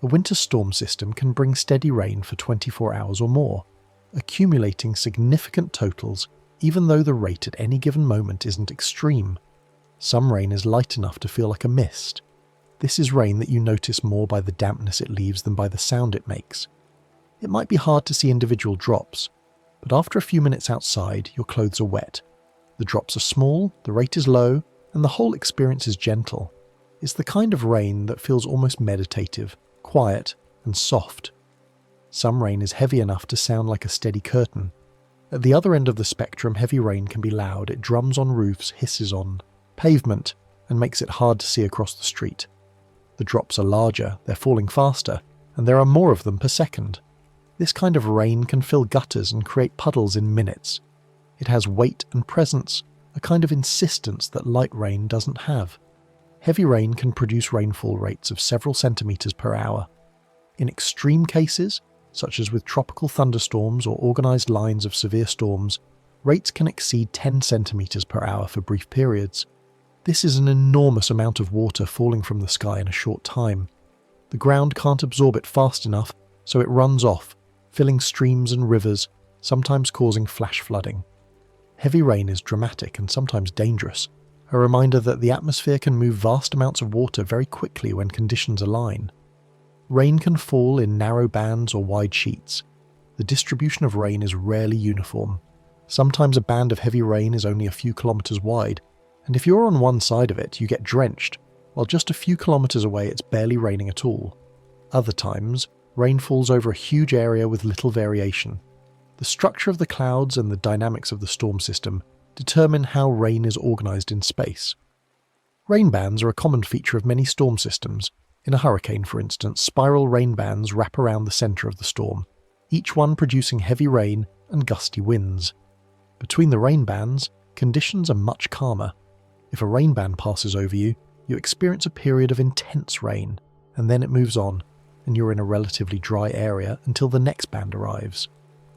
A winter storm system can bring steady rain for 24 hours or more, accumulating significant totals even though the rate at any given moment isn't extreme. Some rain is light enough to feel like a mist. This is rain that you notice more by the dampness it leaves than by the sound it makes. It might be hard to see individual drops, but after a few minutes outside, your clothes are wet. The drops are small, the rate is low, and the whole experience is gentle. It's the kind of rain that feels almost meditative, quiet, and soft. Some rain is heavy enough to sound like a steady curtain. At the other end of the spectrum, heavy rain can be loud. It drums on roofs, hisses on pavement, and makes it hard to see across the street. The drops are larger, they're falling faster, and there are more of them per second. This kind of rain can fill gutters and create puddles in minutes. It has weight and presence, a kind of insistence that light rain doesn't have. Heavy rain can produce rainfall rates of several centimeters per hour. In extreme cases, such as with tropical thunderstorms or organized lines of severe storms, rates can exceed 10 centimeters per hour for brief periods. This is an enormous amount of water falling from the sky in a short time. The ground can't absorb it fast enough, so it runs off, filling streams and rivers, sometimes causing flash flooding. Heavy rain is dramatic and sometimes dangerous, a reminder that the atmosphere can move vast amounts of water very quickly when conditions align. Rain can fall in narrow bands or wide sheets. The distribution of rain is rarely uniform. Sometimes a band of heavy rain is only a few kilometers wide, and if you're on one side of it, you get drenched, while just a few kilometers away it's barely raining at all. Other times, rain falls over a huge area with little variation. The structure of the clouds and the dynamics of the storm system determine how rain is organized in space. Rain bands are a common feature of many storm systems. In a hurricane, for instance, spiral rain bands wrap around the center of the storm, each one producing heavy rain and gusty winds. Between the rain bands, conditions are much calmer. If a rain band passes over you, you experience a period of intense rain, and then it moves on, and you're in a relatively dry area until the next band arrives.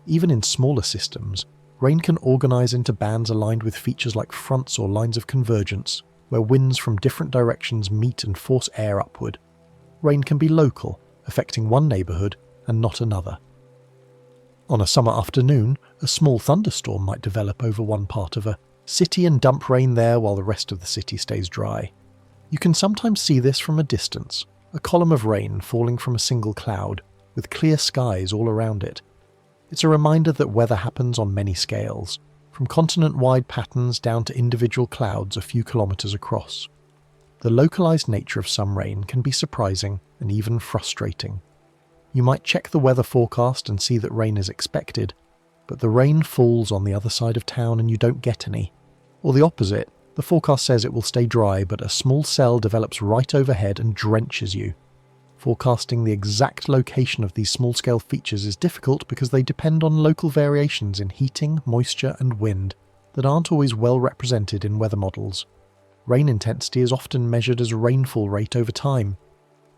Even in smaller systems, rain can organize into bands aligned with features like fronts or lines of convergence, where winds from different directions meet and force air upward. Rain can be local, affecting one neighborhood and not another. On a summer afternoon, a small thunderstorm might develop over one part of a city and dump rain there while the rest of the city stays dry. You can sometimes see this from a distance, a column of rain falling from a single cloud, with clear skies all around it. It's a reminder that weather happens on many scales, from continent-wide patterns down to individual clouds a few kilometers across. The localized nature of some rain can be surprising and even frustrating. You might check the weather forecast and see that rain is expected, but the rain falls on the other side of town and you don't get any. Or the opposite, the forecast says it will stay dry, but a small cell develops right overhead and drenches you. Forecasting the exact location of these small-scale features is difficult because they depend on local variations in heating, moisture, and wind that aren't always well represented in weather models. Rain intensity is often measured as rainfall rate over time.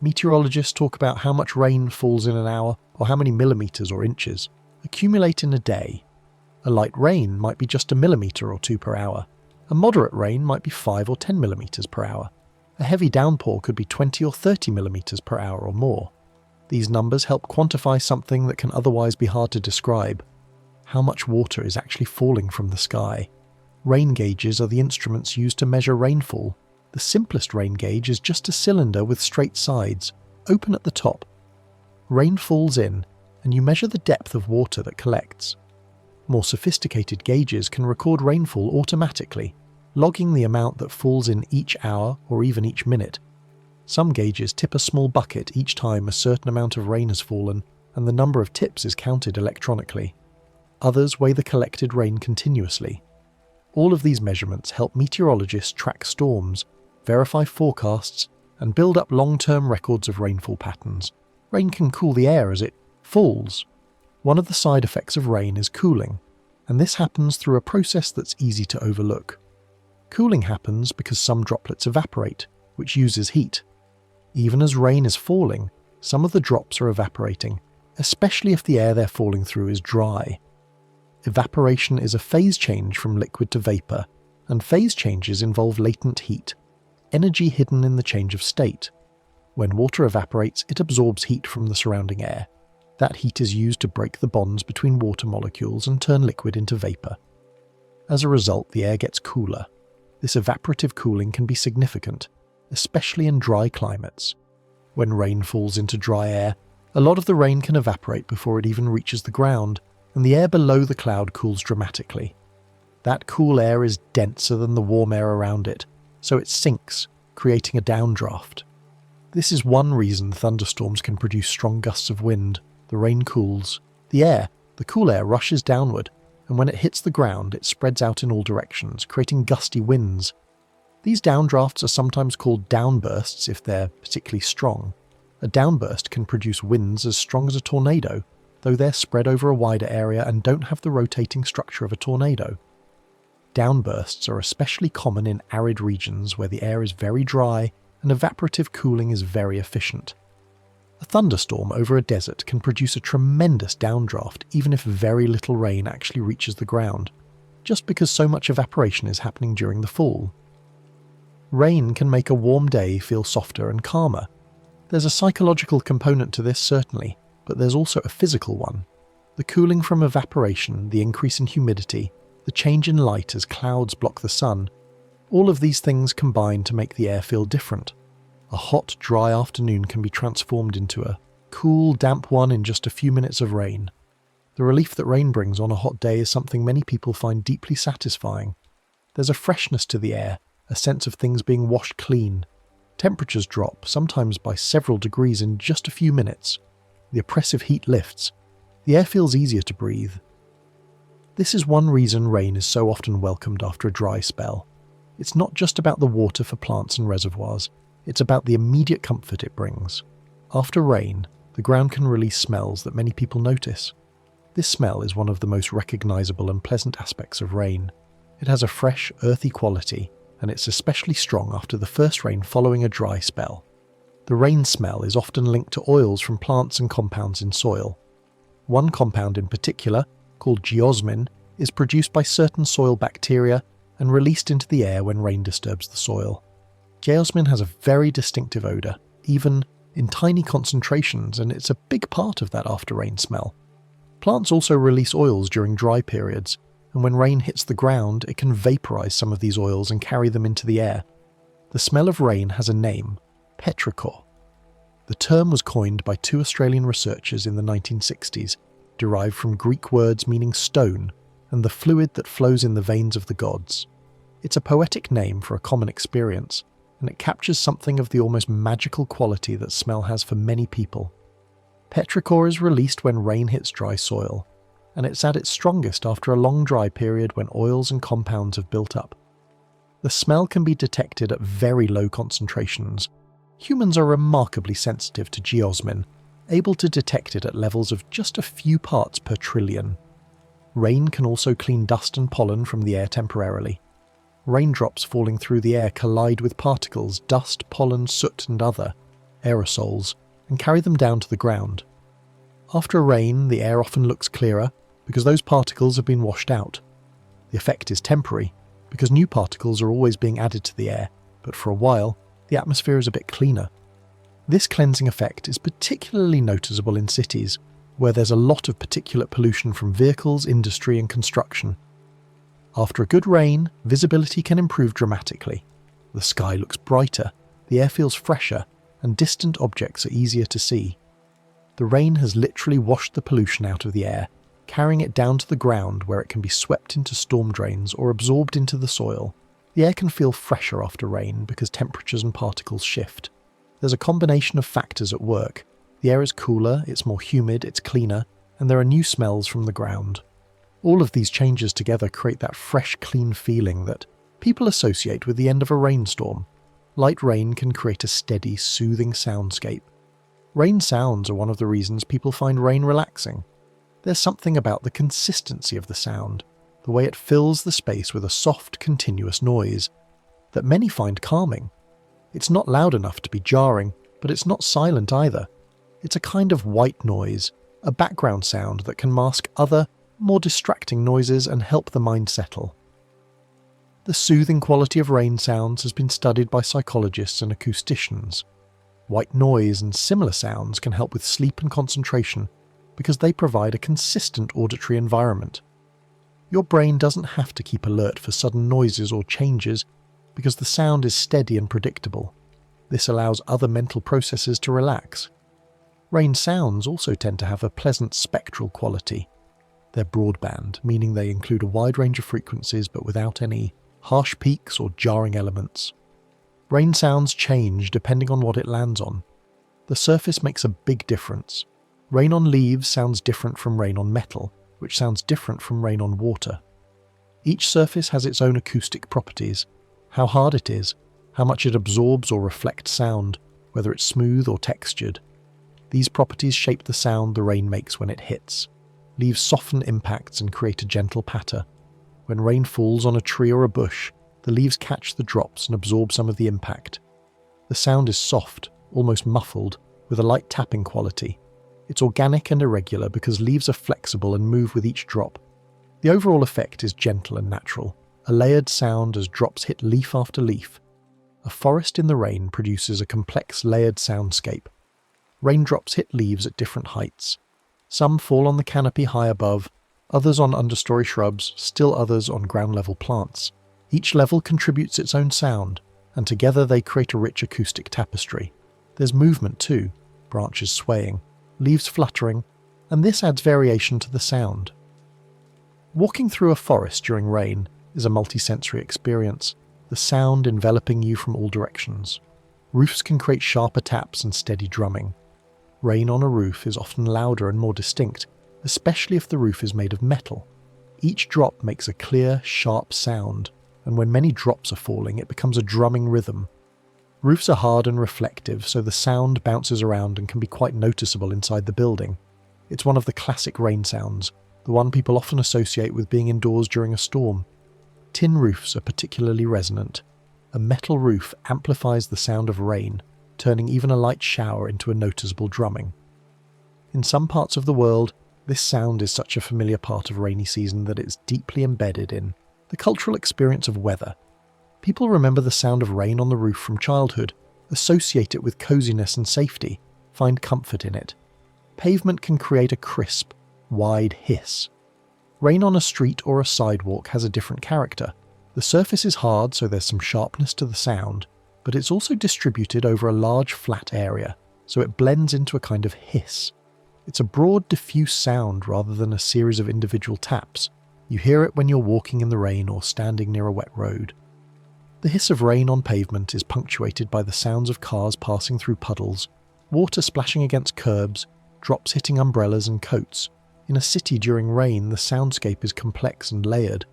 Meteorologists talk about how much rain falls in an hour or how many millimeters or inches accumulate in a day. A light rain might be just a millimeter or two per hour. A moderate rain might be 5 or 10 millimeters per hour. A heavy downpour could be 20 or 30 millimeters per hour or more. These numbers help quantify something that can otherwise be hard to describe: how much water is actually falling from the sky. Rain gauges are the instruments used to measure rainfall. The simplest rain gauge is just a cylinder with straight sides, open at the top. Rain falls in, and you measure the depth of water that collects. More sophisticated gauges can record rainfall automatically, logging the amount that falls in each hour or even each minute. Some gauges tip a small bucket each time a certain amount of rain has fallen, and the number of tips is counted electronically. Others weigh the collected rain continuously. All of these measurements help meteorologists track storms, verify forecasts, and build up long-term records of rainfall patterns. Rain can cool the air as it falls. One of the side effects of rain is cooling, and this happens through a process that's easy to overlook. Cooling happens because some droplets evaporate, which uses heat. Even as rain is falling, some of the drops are evaporating, especially if the air they're falling through is dry. Evaporation is a phase change from liquid to vapor, and phase changes involve latent heat, energy hidden in the change of state. When water evaporates, it absorbs heat from the surrounding air. That heat is used to break the bonds between water molecules and turn liquid into vapor. As a result, the air gets cooler. This evaporative cooling can be significant, especially in dry climates. When rain falls into dry air, a lot of the rain can evaporate before it even reaches the ground, and the air below the cloud cools dramatically. That cool air is denser than the warm air around it, so it sinks, creating a downdraft. This is one reason thunderstorms can produce strong gusts of wind. The rain cools. The cool air rushes downward, and when it hits the ground, it spreads out in all directions, creating gusty winds. These downdrafts are sometimes called downbursts if they're particularly strong. A downburst can produce winds as strong as a tornado, though they're spread over a wider area and don't have the rotating structure of a tornado. Downbursts are especially common in arid regions where the air is very dry and evaporative cooling is very efficient. A thunderstorm over a desert can produce a tremendous downdraft even if very little rain actually reaches the ground, just because so much evaporation is happening during the fall. Rain can make a warm day feel softer and calmer. There's a psychological component to this, certainly, but there's also a physical one. The cooling from evaporation, the increase in humidity, the change in light as clouds block the sun, all of these things combine to make the air feel different. A hot, dry afternoon can be transformed into a cool, damp one in just a few minutes of rain. The relief that rain brings on a hot day is something many people find deeply satisfying. There's a freshness to the air, a sense of things being washed clean. Temperatures drop, sometimes by several degrees in just a few minutes. The oppressive heat lifts. The air feels easier to breathe. This is one reason rain is so often welcomed after a dry spell. It's not just about the water for plants and reservoirs, it's about the immediate comfort it brings. After rain, the ground can release smells that many people notice. This smell is one of the most recognizable and pleasant aspects of rain. It has a fresh, earthy quality, and it's especially strong after the first rain following a dry spell. The rain smell is often linked to oils from plants and compounds in soil. One compound in particular, called geosmin, is produced by certain soil bacteria and released into the air when rain disturbs the soil. Geosmin has a very distinctive odour, even in tiny concentrations, and it's a big part of that after-rain smell. Plants also release oils during dry periods, and when rain hits the ground, it can vaporise some of these oils and carry them into the air. The smell of rain has a name: petrichor. The term was coined by two Australian researchers in the 1960s, derived from Greek words meaning stone and the fluid that flows in the veins of the gods. It's a poetic name for a common experience, and it captures something of the almost magical quality that smell has for many people. Petrichor is released when rain hits dry soil, and it's at its strongest after a long dry period when oils and compounds have built up. The smell can be detected at very low concentrations. Humans are remarkably sensitive to geosmin, able to detect it at levels of just a few parts per trillion. Rain can also clean dust and pollen from the air temporarily. Raindrops falling through the air collide with particles, dust, pollen, soot and other aerosols, and carry them down to the ground. After a rain, the air often looks clearer because those particles have been washed out. The effect is temporary because new particles are always being added to the air, but for a while, the atmosphere is a bit cleaner. This cleansing effect is particularly noticeable in cities, where there's a lot of particulate pollution from vehicles, industry and construction. After a good rain, visibility can improve dramatically. The sky looks brighter, the air feels fresher, and distant objects are easier to see. The rain has literally washed the pollution out of the air, carrying it down to the ground where it can be swept into storm drains or absorbed into the soil. The air can feel fresher after rain because temperatures and particles shift. There's a combination of factors at work. The air is cooler, it's more humid, it's cleaner, and there are new smells from the ground. All of these changes together create that fresh, clean feeling that people associate with the end of a rainstorm. Light rain can create a steady, soothing soundscape. Rain sounds are one of the reasons people find rain relaxing. There's something about the consistency of the sound, the way it fills the space with a soft, continuous noise, that many find calming. It's not loud enough to be jarring, but it's not silent either. It's a kind of white noise, a background sound that can mask other, more distracting noises and help the mind settle. The soothing quality of rain sounds has been studied by psychologists and acousticians. White noise and similar sounds can help with sleep and concentration because they provide a consistent auditory environment. Your brain doesn't have to keep alert for sudden noises or changes because the sound is steady and predictable. This allows other mental processes to relax. Rain sounds also tend to have a pleasant spectral quality. They're broadband, meaning they include a wide range of frequencies but without any harsh peaks or jarring elements. Rain sounds change depending on what it lands on. The surface makes a big difference. Rain on leaves sounds different from rain on metal, which sounds different from rain on water. Each surface has its own acoustic properties, how hard it is, how much it absorbs or reflects sound, whether it's smooth or textured. These properties shape the sound the rain makes when it hits. Leaves soften impacts and create a gentle patter. When rain falls on a tree or a bush, the leaves catch the drops and absorb some of the impact. The sound is soft, almost muffled, with a light tapping quality. It's organic and irregular because leaves are flexible and move with each drop. The overall effect is gentle and natural, a layered sound as drops hit leaf after leaf. A forest in the rain produces a complex layered soundscape. Raindrops hit leaves at different heights. Some fall on the canopy high above, others on understory shrubs, still others on ground-level plants. Each level contributes its own sound, and together they create a rich acoustic tapestry. There's movement too, branches swaying, leaves fluttering, and this adds variation to the sound. Walking through a forest during rain is a multisensory experience, the sound enveloping you from all directions. Roofs can create sharper taps and steady drumming. Rain on a roof is often louder and more distinct, especially if the roof is made of metal. Each drop makes a clear, sharp sound, and when many drops are falling, it becomes a drumming rhythm. Roofs are hard and reflective, so the sound bounces around and can be quite noticeable inside the building. It's one of the classic rain sounds, the one people often associate with being indoors during a storm. Tin roofs are particularly resonant. A metal roof amplifies the sound of rain, turning even a light shower into a noticeable drumming. In some parts of the world, this sound is such a familiar part of rainy season that it's deeply embedded in the cultural experience of weather. People remember the sound of rain on the roof from childhood, associate it with coziness and safety, find comfort in it. Pavement can create a crisp, wide hiss. Rain on a street or a sidewalk has a different character. The surface is hard, so there's some sharpness to the sound, but it's also distributed over a large flat area, so it blends into a kind of hiss. It's a broad, diffuse sound rather than a series of individual taps. You hear it when you're walking in the rain or standing near a wet road. The hiss of rain on pavement is punctuated by the sounds of cars passing through puddles, water splashing against curbs, drops hitting umbrellas and coats. In a city during rain, the soundscape is complex and layered.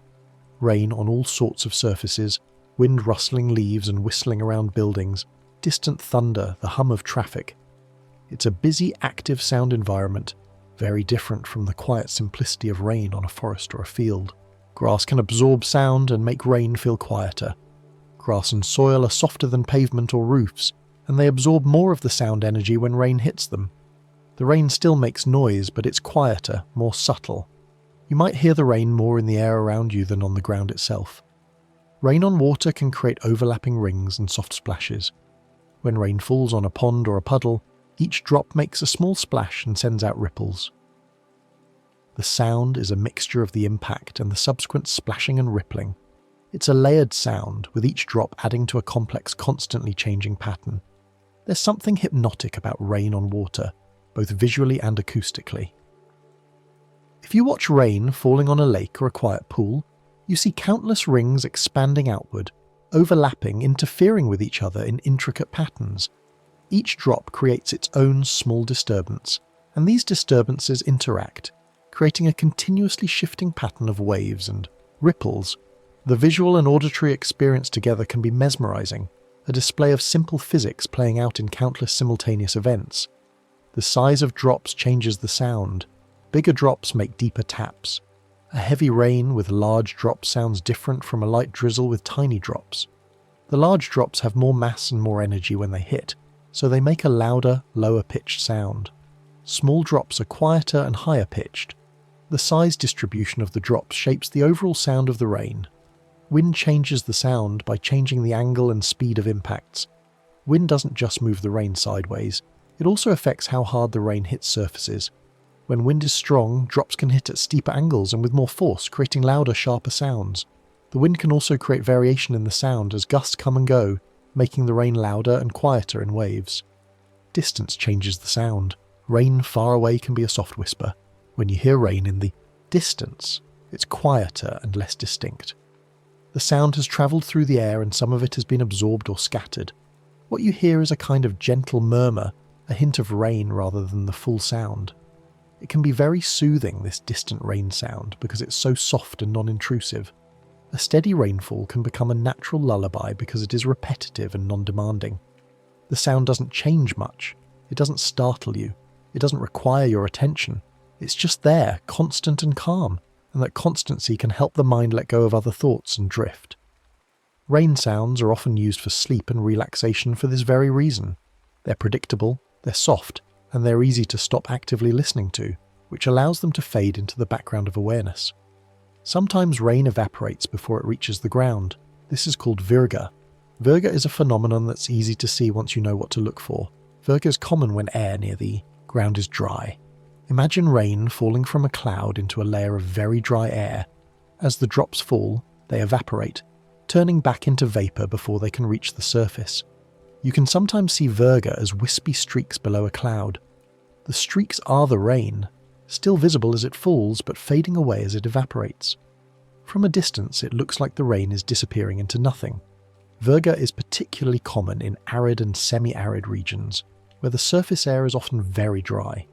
Rain on all sorts of surfaces, wind rustling leaves and whistling around buildings, distant thunder, the hum of traffic. It's a busy, active sound environment, very different from the quiet simplicity of rain on a forest or a field. Grass can absorb sound and make rain feel quieter. Grass and soil are softer than pavement or roofs, and they absorb more of the sound energy when rain hits them. The rain still makes noise, but it's quieter, more subtle. You might hear the rain more in the air around you than on the ground itself. Rain on water can create overlapping rings and soft splashes. When rain falls on a pond or a puddle, each drop makes a small splash and sends out ripples. The sound is a mixture of the impact and the subsequent splashing and rippling. It's a layered sound, with each drop adding to a complex, constantly changing pattern. There's something hypnotic about rain on water, both visually and acoustically. If you watch rain falling on a lake or a quiet pool, you see countless rings expanding outward, overlapping, interfering with each other in intricate patterns. Each drop creates its own small disturbance, and these disturbances interact, creating a continuously shifting pattern of waves and ripples. The visual and auditory experience together can be mesmerizing, a display of simple physics playing out in countless simultaneous events. The size of drops changes the sound. Bigger drops make deeper taps. A heavy rain with large drops sounds different from a light drizzle with tiny drops. The large drops have more mass and more energy when they hit, so they make a louder, lower-pitched sound. Small drops are quieter and higher-pitched. The size distribution of the drops shapes the overall sound of the rain. Wind changes the sound by changing the angle and speed of impacts. Wind doesn't just move the rain sideways, it also affects how hard the rain hits surfaces. When wind is strong, drops can hit at steeper angles and with more force, creating louder, sharper sounds. The wind can also create variation in the sound as gusts come and go, making the rain louder and quieter in waves. Distance changes the sound. Rain far away can be a soft whisper. When you hear rain in the distance, it's quieter and less distinct. The sound has travelled through the air and some of it has been absorbed or scattered. What you hear is a kind of gentle murmur, a hint of rain rather than the full sound. It can be very soothing, this distant rain sound, because it's so soft and non-intrusive. A steady rainfall can become a natural lullaby because it is repetitive and non-demanding. The sound doesn't change much. It doesn't startle you. It doesn't require your attention. It's just there, constant and calm, and that constancy can help the mind let go of other thoughts and drift. Rain sounds are often used for sleep and relaxation for this very reason. They're predictable, they're soft, and they're easy to stop actively listening to, which allows them to fade into the background of awareness. Sometimes rain evaporates before it reaches the ground. This is called virga. Virga is a phenomenon that's easy to see once you know what to look for. Virga is common when air near the ground is dry. Imagine rain falling from a cloud into a layer of very dry air. As the drops fall, they evaporate, turning back into vapor before they can reach the surface. You can sometimes see virga as wispy streaks below a cloud. The streaks are the rain, still visible as it falls but fading away as it evaporates. From a distance, it looks like the rain is disappearing into nothing. Virga is particularly common in arid and semi-arid regions, where the surface air is often very dry.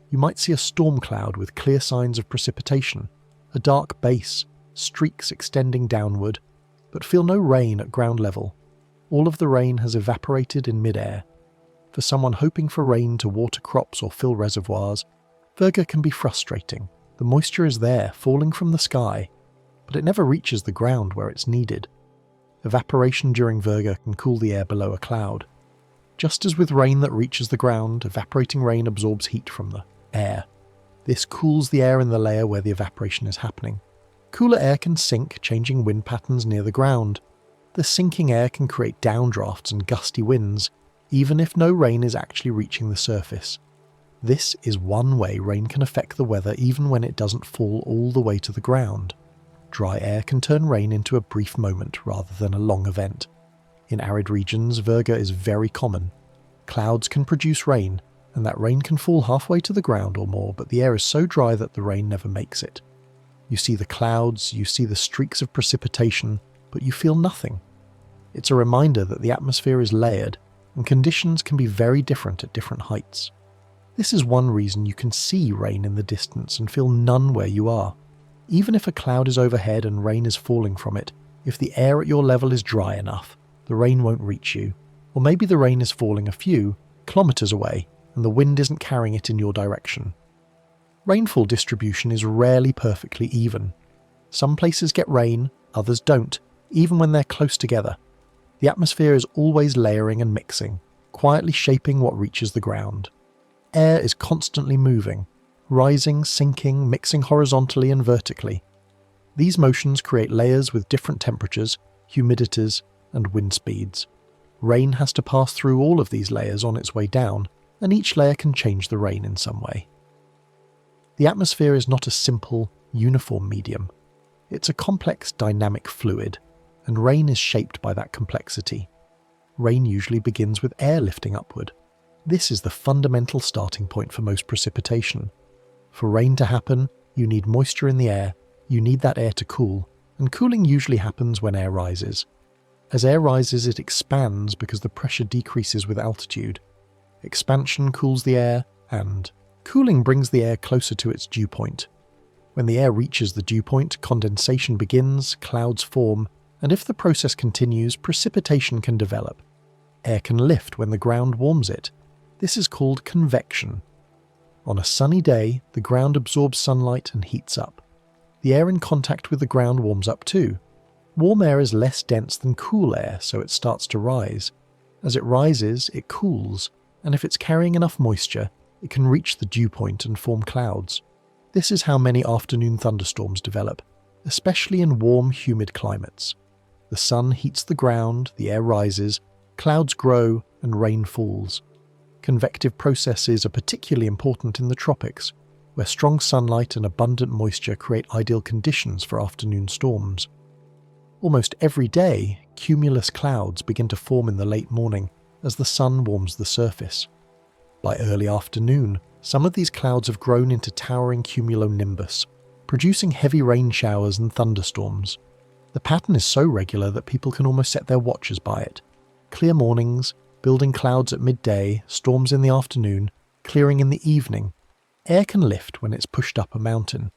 You might see a storm cloud with clear signs of precipitation, a dark base, streaks extending downward, but feel no rain at ground level. All of the rain has evaporated in mid-air. For someone hoping for rain to water crops or fill reservoirs, virga can be frustrating. The moisture is there, falling from the sky, but it never reaches the ground where it's needed. Evaporation during virga can cool the air below a cloud. Just as with rain that reaches the ground, evaporating rain absorbs heat from the air. This cools the air in the layer where the evaporation is happening. Cooler air can sink, changing wind patterns near the ground. The sinking air can create downdrafts and gusty winds, even if no rain is actually reaching the surface. This is one way rain can affect the weather even when it doesn't fall all the way to the ground. Dry air can turn rain into a brief moment rather than a long event. In arid regions, virga is very common. Clouds can produce rain, and that rain can fall halfway to the ground or more, but the air is so dry that the rain never makes it. You see the clouds, you see the streaks of precipitation, but you feel nothing. It's a reminder that the atmosphere is layered, and conditions can be very different at different heights. This is one reason you can see rain in the distance and feel none where you are. Even if a cloud is overhead and rain is falling from it, if the air at your level is dry enough, the rain won't reach you. Or maybe the rain is falling a few kilometers away, and the wind isn't carrying it in your direction. Rainfall distribution is rarely perfectly even. Some places get rain, others don't, even when they're close together. The atmosphere is always layering and mixing, quietly shaping what reaches the ground. Air is constantly moving, rising, sinking, mixing horizontally and vertically. These motions create layers with different temperatures, humidities, and wind speeds. Rain has to pass through all of these layers on its way down, and each layer can change the rain in some way. The atmosphere is not a simple, uniform medium. It's a complex, dynamic fluid, and rain is shaped by that complexity. Rain usually begins with air lifting upward. This is the fundamental starting point for most precipitation. For rain to happen, you need moisture in the air, you need that air to cool, and cooling usually happens when air rises. As air rises, it expands because the pressure decreases with altitude. Expansion cools the air, and cooling brings the air closer to its dew point. When the air reaches the dew point, condensation begins, clouds form, and if the process continues, precipitation can develop. Air can lift when the ground warms it. This is called convection. On a sunny day, the ground absorbs sunlight and heats up. The air in contact with the ground warms up too. Warm air is less dense than cool air, so it starts to rise. As it rises, it cools, and if it's carrying enough moisture, it can reach the dew point and form clouds. This is how many afternoon thunderstorms develop, especially in warm, humid climates. The sun heats the ground, the air rises, clouds grow, and rain falls. Convective processes are particularly important in the tropics, where strong sunlight and abundant moisture create ideal conditions for afternoon storms. Almost every day, cumulus clouds begin to form in the late morning as the sun warms the surface. By early afternoon, some of these clouds have grown into towering cumulonimbus, producing heavy rain showers and thunderstorms. The pattern is so regular that people can almost set their watches by it. Clear mornings, building clouds at midday, storms in the afternoon, clearing in the evening. Air can lift when it's pushed up a mountain.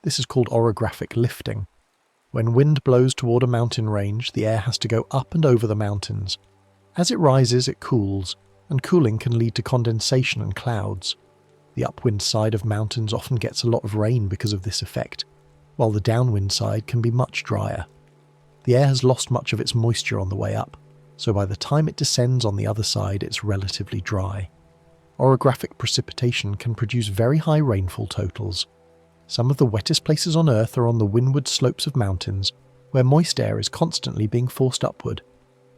This is called orographic lifting. When wind blows toward a mountain range, the air has to go up and over the mountains. As it rises, it cools, and cooling can lead to condensation and clouds. The upwind side of mountains often gets a lot of rain because of this effect, while the downwind side can be much drier. The air has lost much of its moisture on the way up, so by the time it descends on the other side, it's relatively dry. Orographic precipitation can produce very high rainfall totals. Some of the wettest places on Earth are on the windward slopes of mountains, where moist air is constantly being forced upward.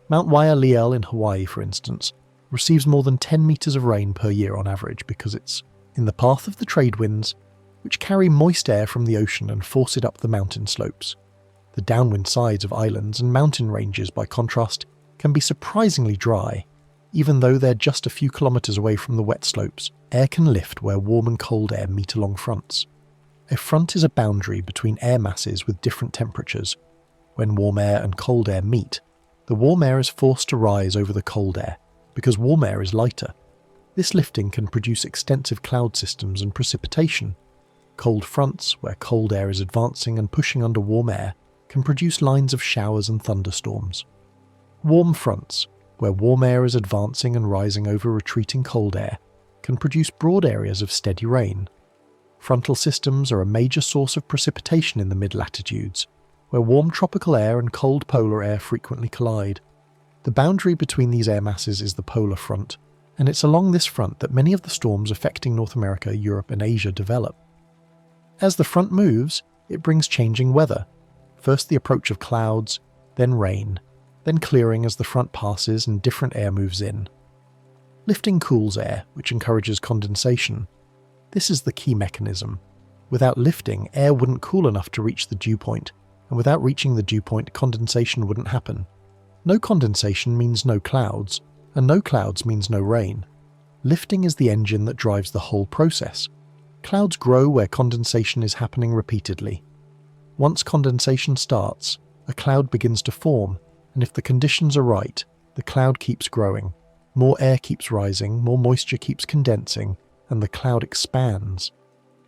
Mount Waialeal in Hawaii, for instance, receives more than 10 meters of rain per year on average because it's in the path of the trade winds, which carry moist air from the ocean and force it up the mountain slopes. The downwind sides of islands and mountain ranges, by contrast, can be surprisingly dry. Even though they're just a few kilometers away from the wet slopes, air can lift where warm and cold air meet along fronts. A front is a boundary between air masses with different temperatures. When warm air and cold air meet, the warm air is forced to rise over the cold air, because warm air is lighter. This lifting can produce extensive cloud systems and precipitation. Cold fronts, where cold air is advancing and pushing under warm air, can produce lines of showers and thunderstorms. Warm fronts, where warm air is advancing and rising over retreating cold air, can produce broad areas of steady rain. Frontal systems are a major source of precipitation in the mid-latitudes, where warm tropical air and cold polar air frequently collide. The boundary between these air masses is the polar front, and it's along this front that many of the storms affecting North America, Europe, and Asia develop. As the front moves, it brings changing weather. First the approach of clouds, then rain, then clearing as the front passes and different air moves in. Lifting cools air, which encourages condensation. This is the key mechanism. Without lifting, air wouldn't cool enough to reach the dew point, and without reaching the dew point, condensation wouldn't happen. No condensation means no clouds, and no clouds means no rain. Lifting is the engine that drives the whole process. Clouds grow where condensation is happening repeatedly. Once condensation starts, a cloud begins to form, and if the conditions are right, the cloud keeps growing. More air keeps rising, more moisture keeps condensing, and the cloud expands.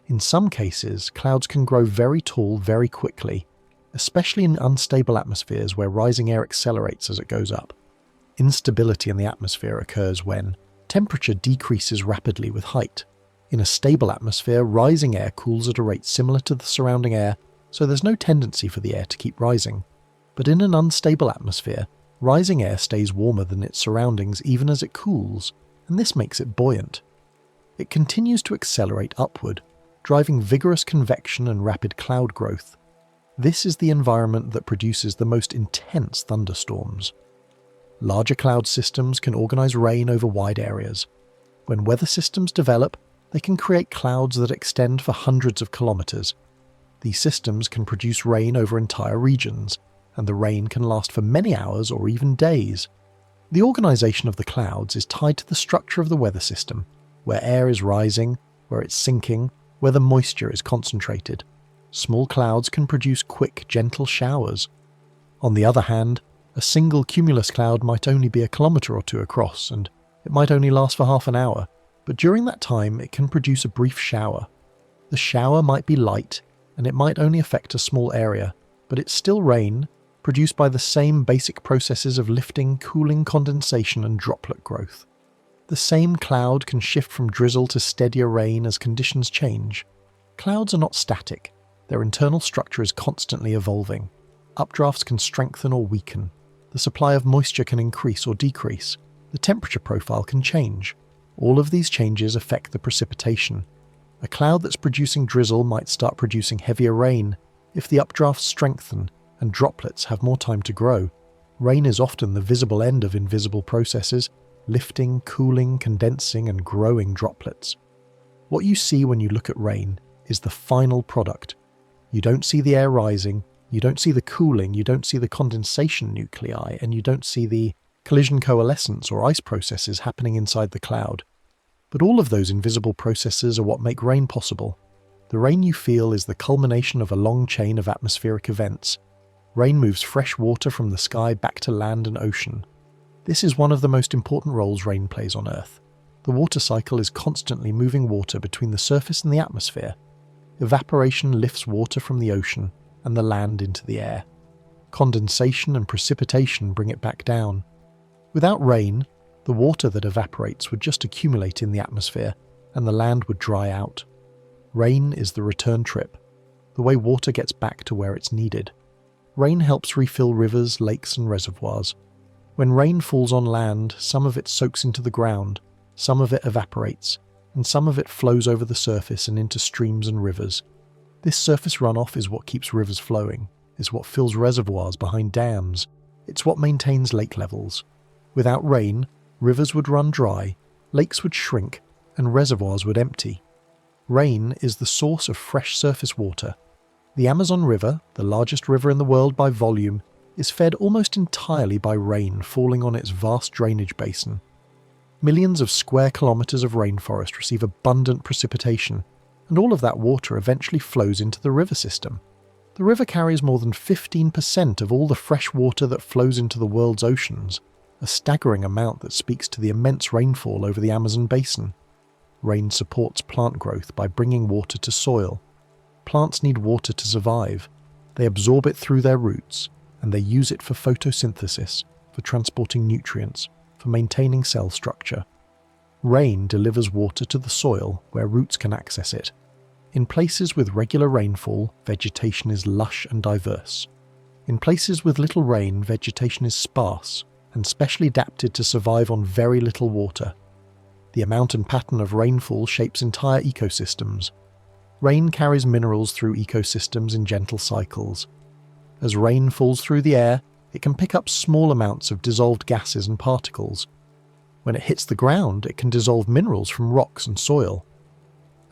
In some cases, clouds can grow very tall very quickly, especially in unstable atmospheres where rising air accelerates as it goes up. Instability in the atmosphere occurs when temperature decreases rapidly with height. In a stable atmosphere, rising air cools at a rate similar to the surrounding air, so there's no tendency for the air to keep rising. But in an unstable atmosphere, rising air stays warmer than its surroundings even as it cools, and this makes it buoyant. It continues to accelerate upward, driving vigorous convection and rapid cloud growth. This is the environment that produces the most intense thunderstorms. Larger cloud systems can organize rain over wide areas. When weather systems develop, they can create clouds that extend for hundreds of kilometers. These systems can produce rain over entire regions, and the rain can last for many hours or even days. The organization of the clouds is tied to the structure of the weather system, where air is rising, where it's sinking, where the moisture is concentrated. Small clouds can produce quick, gentle showers. On the other hand, a single cumulus cloud might only be a kilometer or two across, and it might only last for half an hour, but during that time it can produce a brief shower. The shower might be light, and it might only affect a small area, but it's still rain, produced by the same basic processes of lifting, cooling, condensation, and droplet growth. The same cloud can shift from drizzle to steadier rain as conditions change. Clouds are not static. Their internal structure is constantly evolving. Updrafts can strengthen or weaken. The supply of moisture can increase or decrease. The temperature profile can change. All of these changes affect the precipitation. A cloud that's producing drizzle might start producing heavier rain if the updrafts strengthen and droplets have more time to grow. Rain is often the visible end of invisible processes, lifting, cooling, condensing, and growing droplets. What you see when you look at rain is the final product. You don't see the air rising, you don't see the cooling, you don't see the condensation nuclei, and you don't see the collision coalescence or ice processes happening inside the cloud. But all of those invisible processes are what make rain possible. The rain you feel is the culmination of a long chain of atmospheric events. Rain moves fresh water from the sky back to land and ocean. This is one of the most important roles rain plays on Earth. The water cycle is constantly moving water between the surface and the atmosphere. Evaporation lifts water from the ocean and the land into the air. Condensation and precipitation bring it back down. Without rain, the water that evaporates would just accumulate in the atmosphere and the land would dry out. Rain is the return trip, the way water gets back to where it's needed. Rain helps refill rivers, lakes, and reservoirs. When rain falls on land, some of it soaks into the ground, some of it evaporates, and some of it flows over the surface and into streams and rivers. This surface runoff is what keeps rivers flowing, is what fills reservoirs behind dams, it's what maintains lake levels. Without rain, rivers would run dry, lakes would shrink, and reservoirs would empty. Rain is the source of fresh surface water. The Amazon River, the largest river in the world by volume, is fed almost entirely by rain falling on its vast drainage basin. Millions of square kilometers of rainforest receive abundant precipitation, and all of that water eventually flows into the river system. The river carries more than 15% of all the fresh water that flows into the world's oceans, a staggering amount that speaks to the immense rainfall over the Amazon basin. Rain supports plant growth by bringing water to soil. Plants need water to survive. They absorb it through their roots, and they use it for photosynthesis, for transporting nutrients, for maintaining cell structure. Rain delivers water to the soil where roots can access it. In places with regular rainfall, vegetation is lush and diverse. In places with little rain, vegetation is sparse and specially adapted to survive on very little water. The amount and pattern of rainfall shapes entire ecosystems. Rain carries minerals through ecosystems in gentle cycles. As rain falls through the air, it can pick up small amounts of dissolved gases and particles. When it hits the ground, it can dissolve minerals from rocks and soil.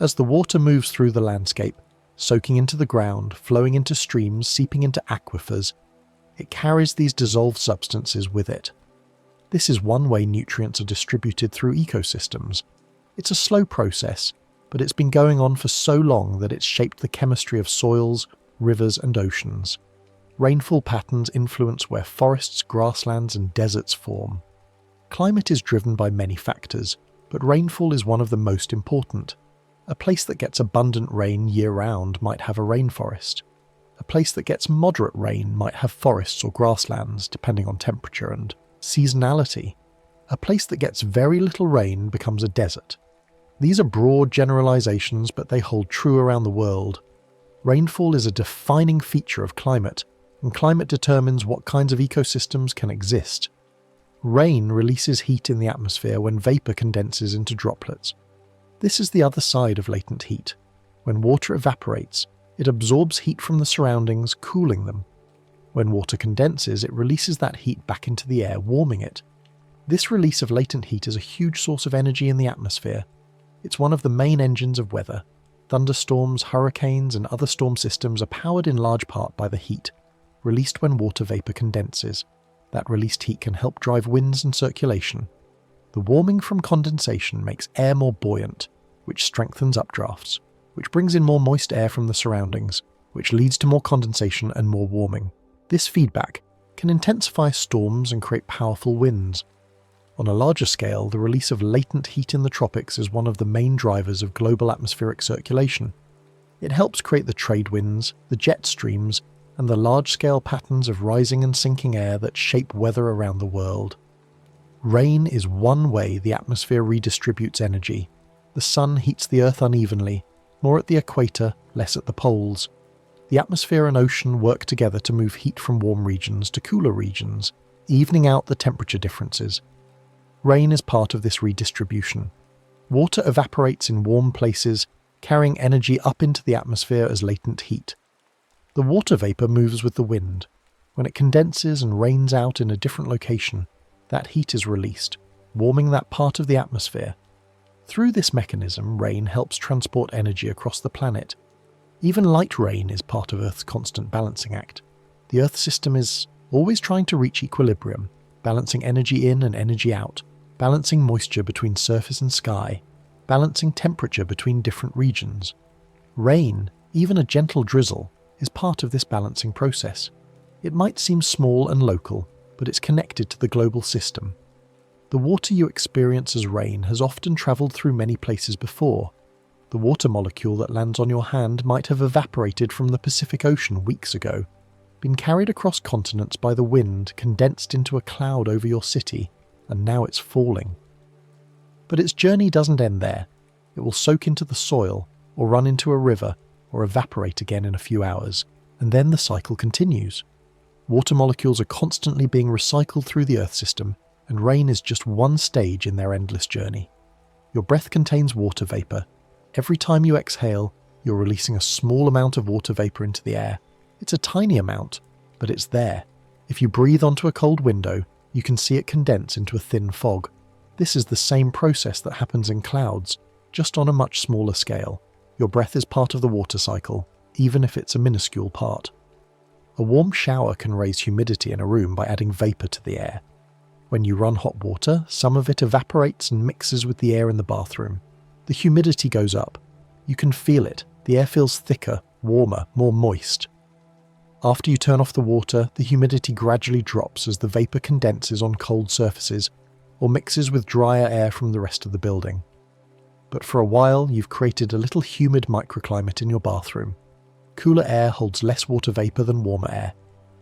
As the water moves through the landscape, soaking into the ground, flowing into streams, seeping into aquifers, it carries these dissolved substances with it. This is one way nutrients are distributed through ecosystems. It's a slow process, but it's been going on for so long that it's shaped the chemistry of soils, rivers, and oceans. Rainfall patterns influence where forests, grasslands, and deserts form. Climate is driven by many factors, but rainfall is one of the most important. A place that gets abundant rain year-round might have a rainforest. A place that gets moderate rain might have forests or grasslands, depending on temperature and seasonality. A place that gets very little rain becomes a desert. These are broad generalizations, but they hold true around the world. Rainfall is a defining feature of climate, and climate determines what kinds of ecosystems can exist. Rain releases heat in the atmosphere when vapor condenses into droplets. This is the other side of latent heat. When water evaporates, it absorbs heat from the surroundings, cooling them. When water condenses, it releases that heat back into the air, warming it. This release of latent heat is a huge source of energy in the atmosphere. It's one of the main engines of weather. Thunderstorms, hurricanes, and other storm systems are powered in large part by the heat, released when water vapor condenses. That released heat can help drive winds and circulation. The warming from condensation makes air more buoyant, which strengthens updrafts, which brings in more moist air from the surroundings, which leads to more condensation and more warming. This feedback can intensify storms and create powerful winds. On a larger scale, the release of latent heat in the tropics is one of the main drivers of global atmospheric circulation. It helps create the trade winds, the jet streams, and the large-scale patterns of rising and sinking air that shape weather around the world. Rain is one way the atmosphere redistributes energy. The sun heats the earth unevenly, more at the equator, less at the poles. The atmosphere and ocean work together to move heat from warm regions to cooler regions, evening out the temperature differences. Rain is part of this redistribution. Water evaporates in warm places, carrying energy up into the atmosphere as latent heat. The water vapor moves with the wind. When it condenses and rains out in a different location, that heat is released, warming that part of the atmosphere. Through this mechanism, rain helps transport energy across the planet. Even light rain is part of Earth's constant balancing act. The Earth system is always trying to reach equilibrium, balancing energy in and energy out, balancing moisture between surface and sky, balancing temperature between different regions. Rain, even a gentle drizzle, is part of this balancing process. It might seem small and local, but it's connected to the global system. The water you experience as rain has often travelled through many places before. The water molecule that lands on your hand might have evaporated from the Pacific Ocean weeks ago, been carried across continents by the wind, condensed into a cloud over your city, and now it's falling. But its journey doesn't end there. It will soak into the soil, or run into a river, or evaporate again in a few hours, and then the cycle continues. Water molecules are constantly being recycled through the Earth system, and rain is just one stage in their endless journey. Your breath contains water vapor. Every time you exhale, you're releasing a small amount of water vapor into the air. It's a tiny amount, but it's there. If you breathe onto a cold window, you can see it condense into a thin fog. This is the same process that happens in clouds, just on a much smaller scale. Your breath is part of the water cycle, even if it's a minuscule part. A warm shower can raise humidity in a room by adding vapor to the air. When you run hot water, some of it evaporates and mixes with the air in the bathroom. The humidity goes up. You can feel it. The air feels thicker, warmer, more moist. After you turn off the water, the humidity gradually drops as the vapor condenses on cold surfaces or mixes with drier air from the rest of the building. But for a while, you've created a little humid microclimate in your bathroom. Cooler air holds less water vapor than warmer air.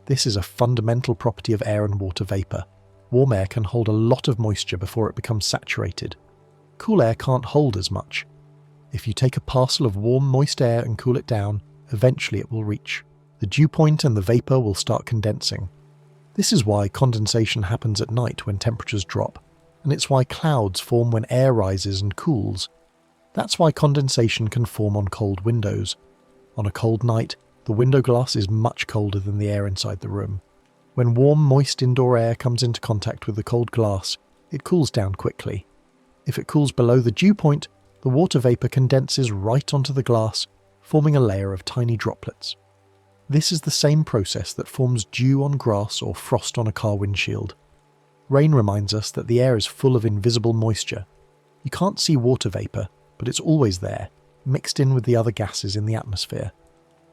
This is a fundamental property of air and water vapor. Warm air can hold a lot of moisture before it becomes saturated. Cool air can't hold as much. If you take a parcel of warm, moist air and cool it down, eventually it will reach. The dew point and the vapor will start condensing. This is why condensation happens at night when temperatures drop, and it's why clouds form when air rises and cools. That's why condensation can form on cold windows. On a cold night, the window glass is much colder than the air inside the room. When warm, moist indoor air comes into contact with the cold glass, it cools down quickly. If it cools below the dew point, the water vapor condenses right onto the glass, forming a layer of tiny droplets. This is the same process that forms dew on grass or frost on a car windshield. Rain reminds us that the air is full of invisible moisture. You can't see water vapor, but it's always there, mixed in with the other gases in the atmosphere.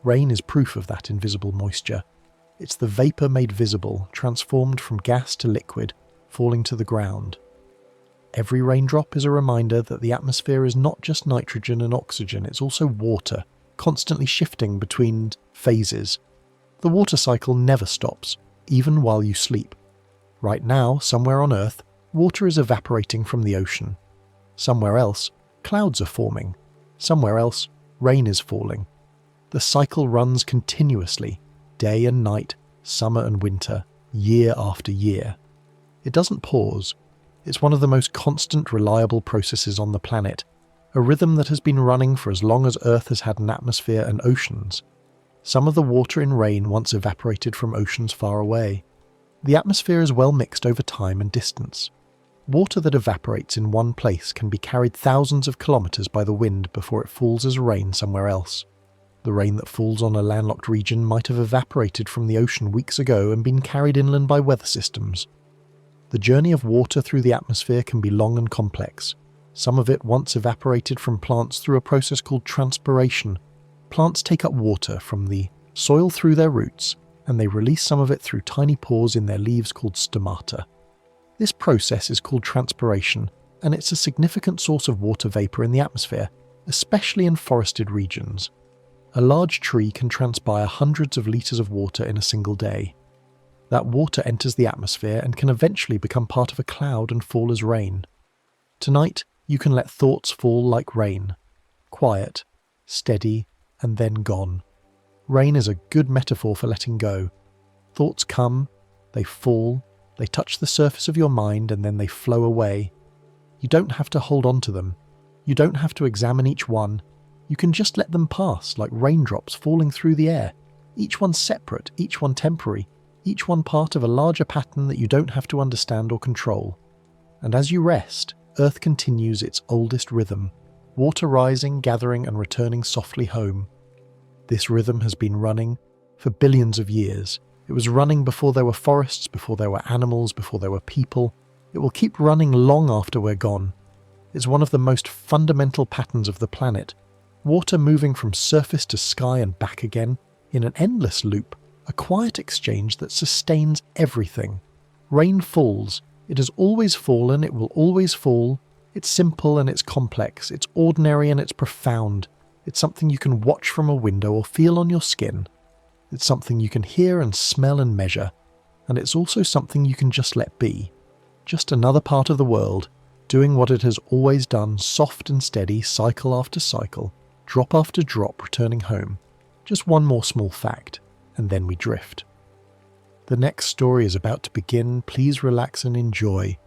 Rain is proof of that invisible moisture. It's the vapor made visible, transformed from gas to liquid, falling to the ground. Every raindrop is a reminder that the atmosphere is not just nitrogen and oxygen, it's also water, constantly shifting between phases. The water cycle never stops, even while you sleep. Right now, somewhere on Earth, water is evaporating from the ocean. Somewhere else, clouds are forming. Somewhere else, rain is falling. The cycle runs continuously, day and night, summer and winter, year after year. It doesn't pause. It's one of the most constant, reliable processes on the planet, a rhythm that has been running for as long as Earth has had an atmosphere and oceans. Some of the water in rain once evaporated from oceans far away. The atmosphere is well mixed over time and distance. Water that evaporates in one place can be carried thousands of kilometers by the wind before it falls as rain somewhere else. The rain that falls on a landlocked region might have evaporated from the ocean weeks ago and been carried inland by weather systems. The journey of water through the atmosphere can be long and complex. Some of it once evaporated from plants through a process called transpiration. Plants take up water from the soil through their roots, and they release some of it through tiny pores in their leaves called stomata. This process is called transpiration, and it's a significant source of water vapor in the atmosphere, especially in forested regions. A large tree can transpire hundreds of litres of water in a single day. That water enters the atmosphere and can eventually become part of a cloud and fall as rain. Tonight, you can let thoughts fall like rain. Quiet, steady, and then gone. Rain is a good metaphor for letting go. Thoughts come, they fall, they touch the surface of your mind, and then they flow away. You don't have to hold on to them. You don't have to examine each one. You can just let them pass like raindrops falling through the air, each one separate, each one temporary, each one part of a larger pattern that you don't have to understand or control. And as you rest, Earth continues its oldest rhythm, water rising, gathering, and returning softly home. This rhythm has been running for billions of years. It was running before there were forests, before there were animals, before there were people. It will keep running long after we're gone. It's one of the most fundamental patterns of the planet. Water moving from surface to sky and back again, in an endless loop, a quiet exchange that sustains everything. Rain falls. It has always fallen, it will always fall. It's simple and it's complex. It's ordinary and it's profound. It's something you can watch from a window or feel on your skin. It's something you can hear and smell and measure. And it's also something you can just let be. Just another part of the world, doing what it has always done, soft and steady, cycle after cycle, drop after drop, returning home. Just one more small fact, and then we drift. The next story is about to begin. Please relax and enjoy.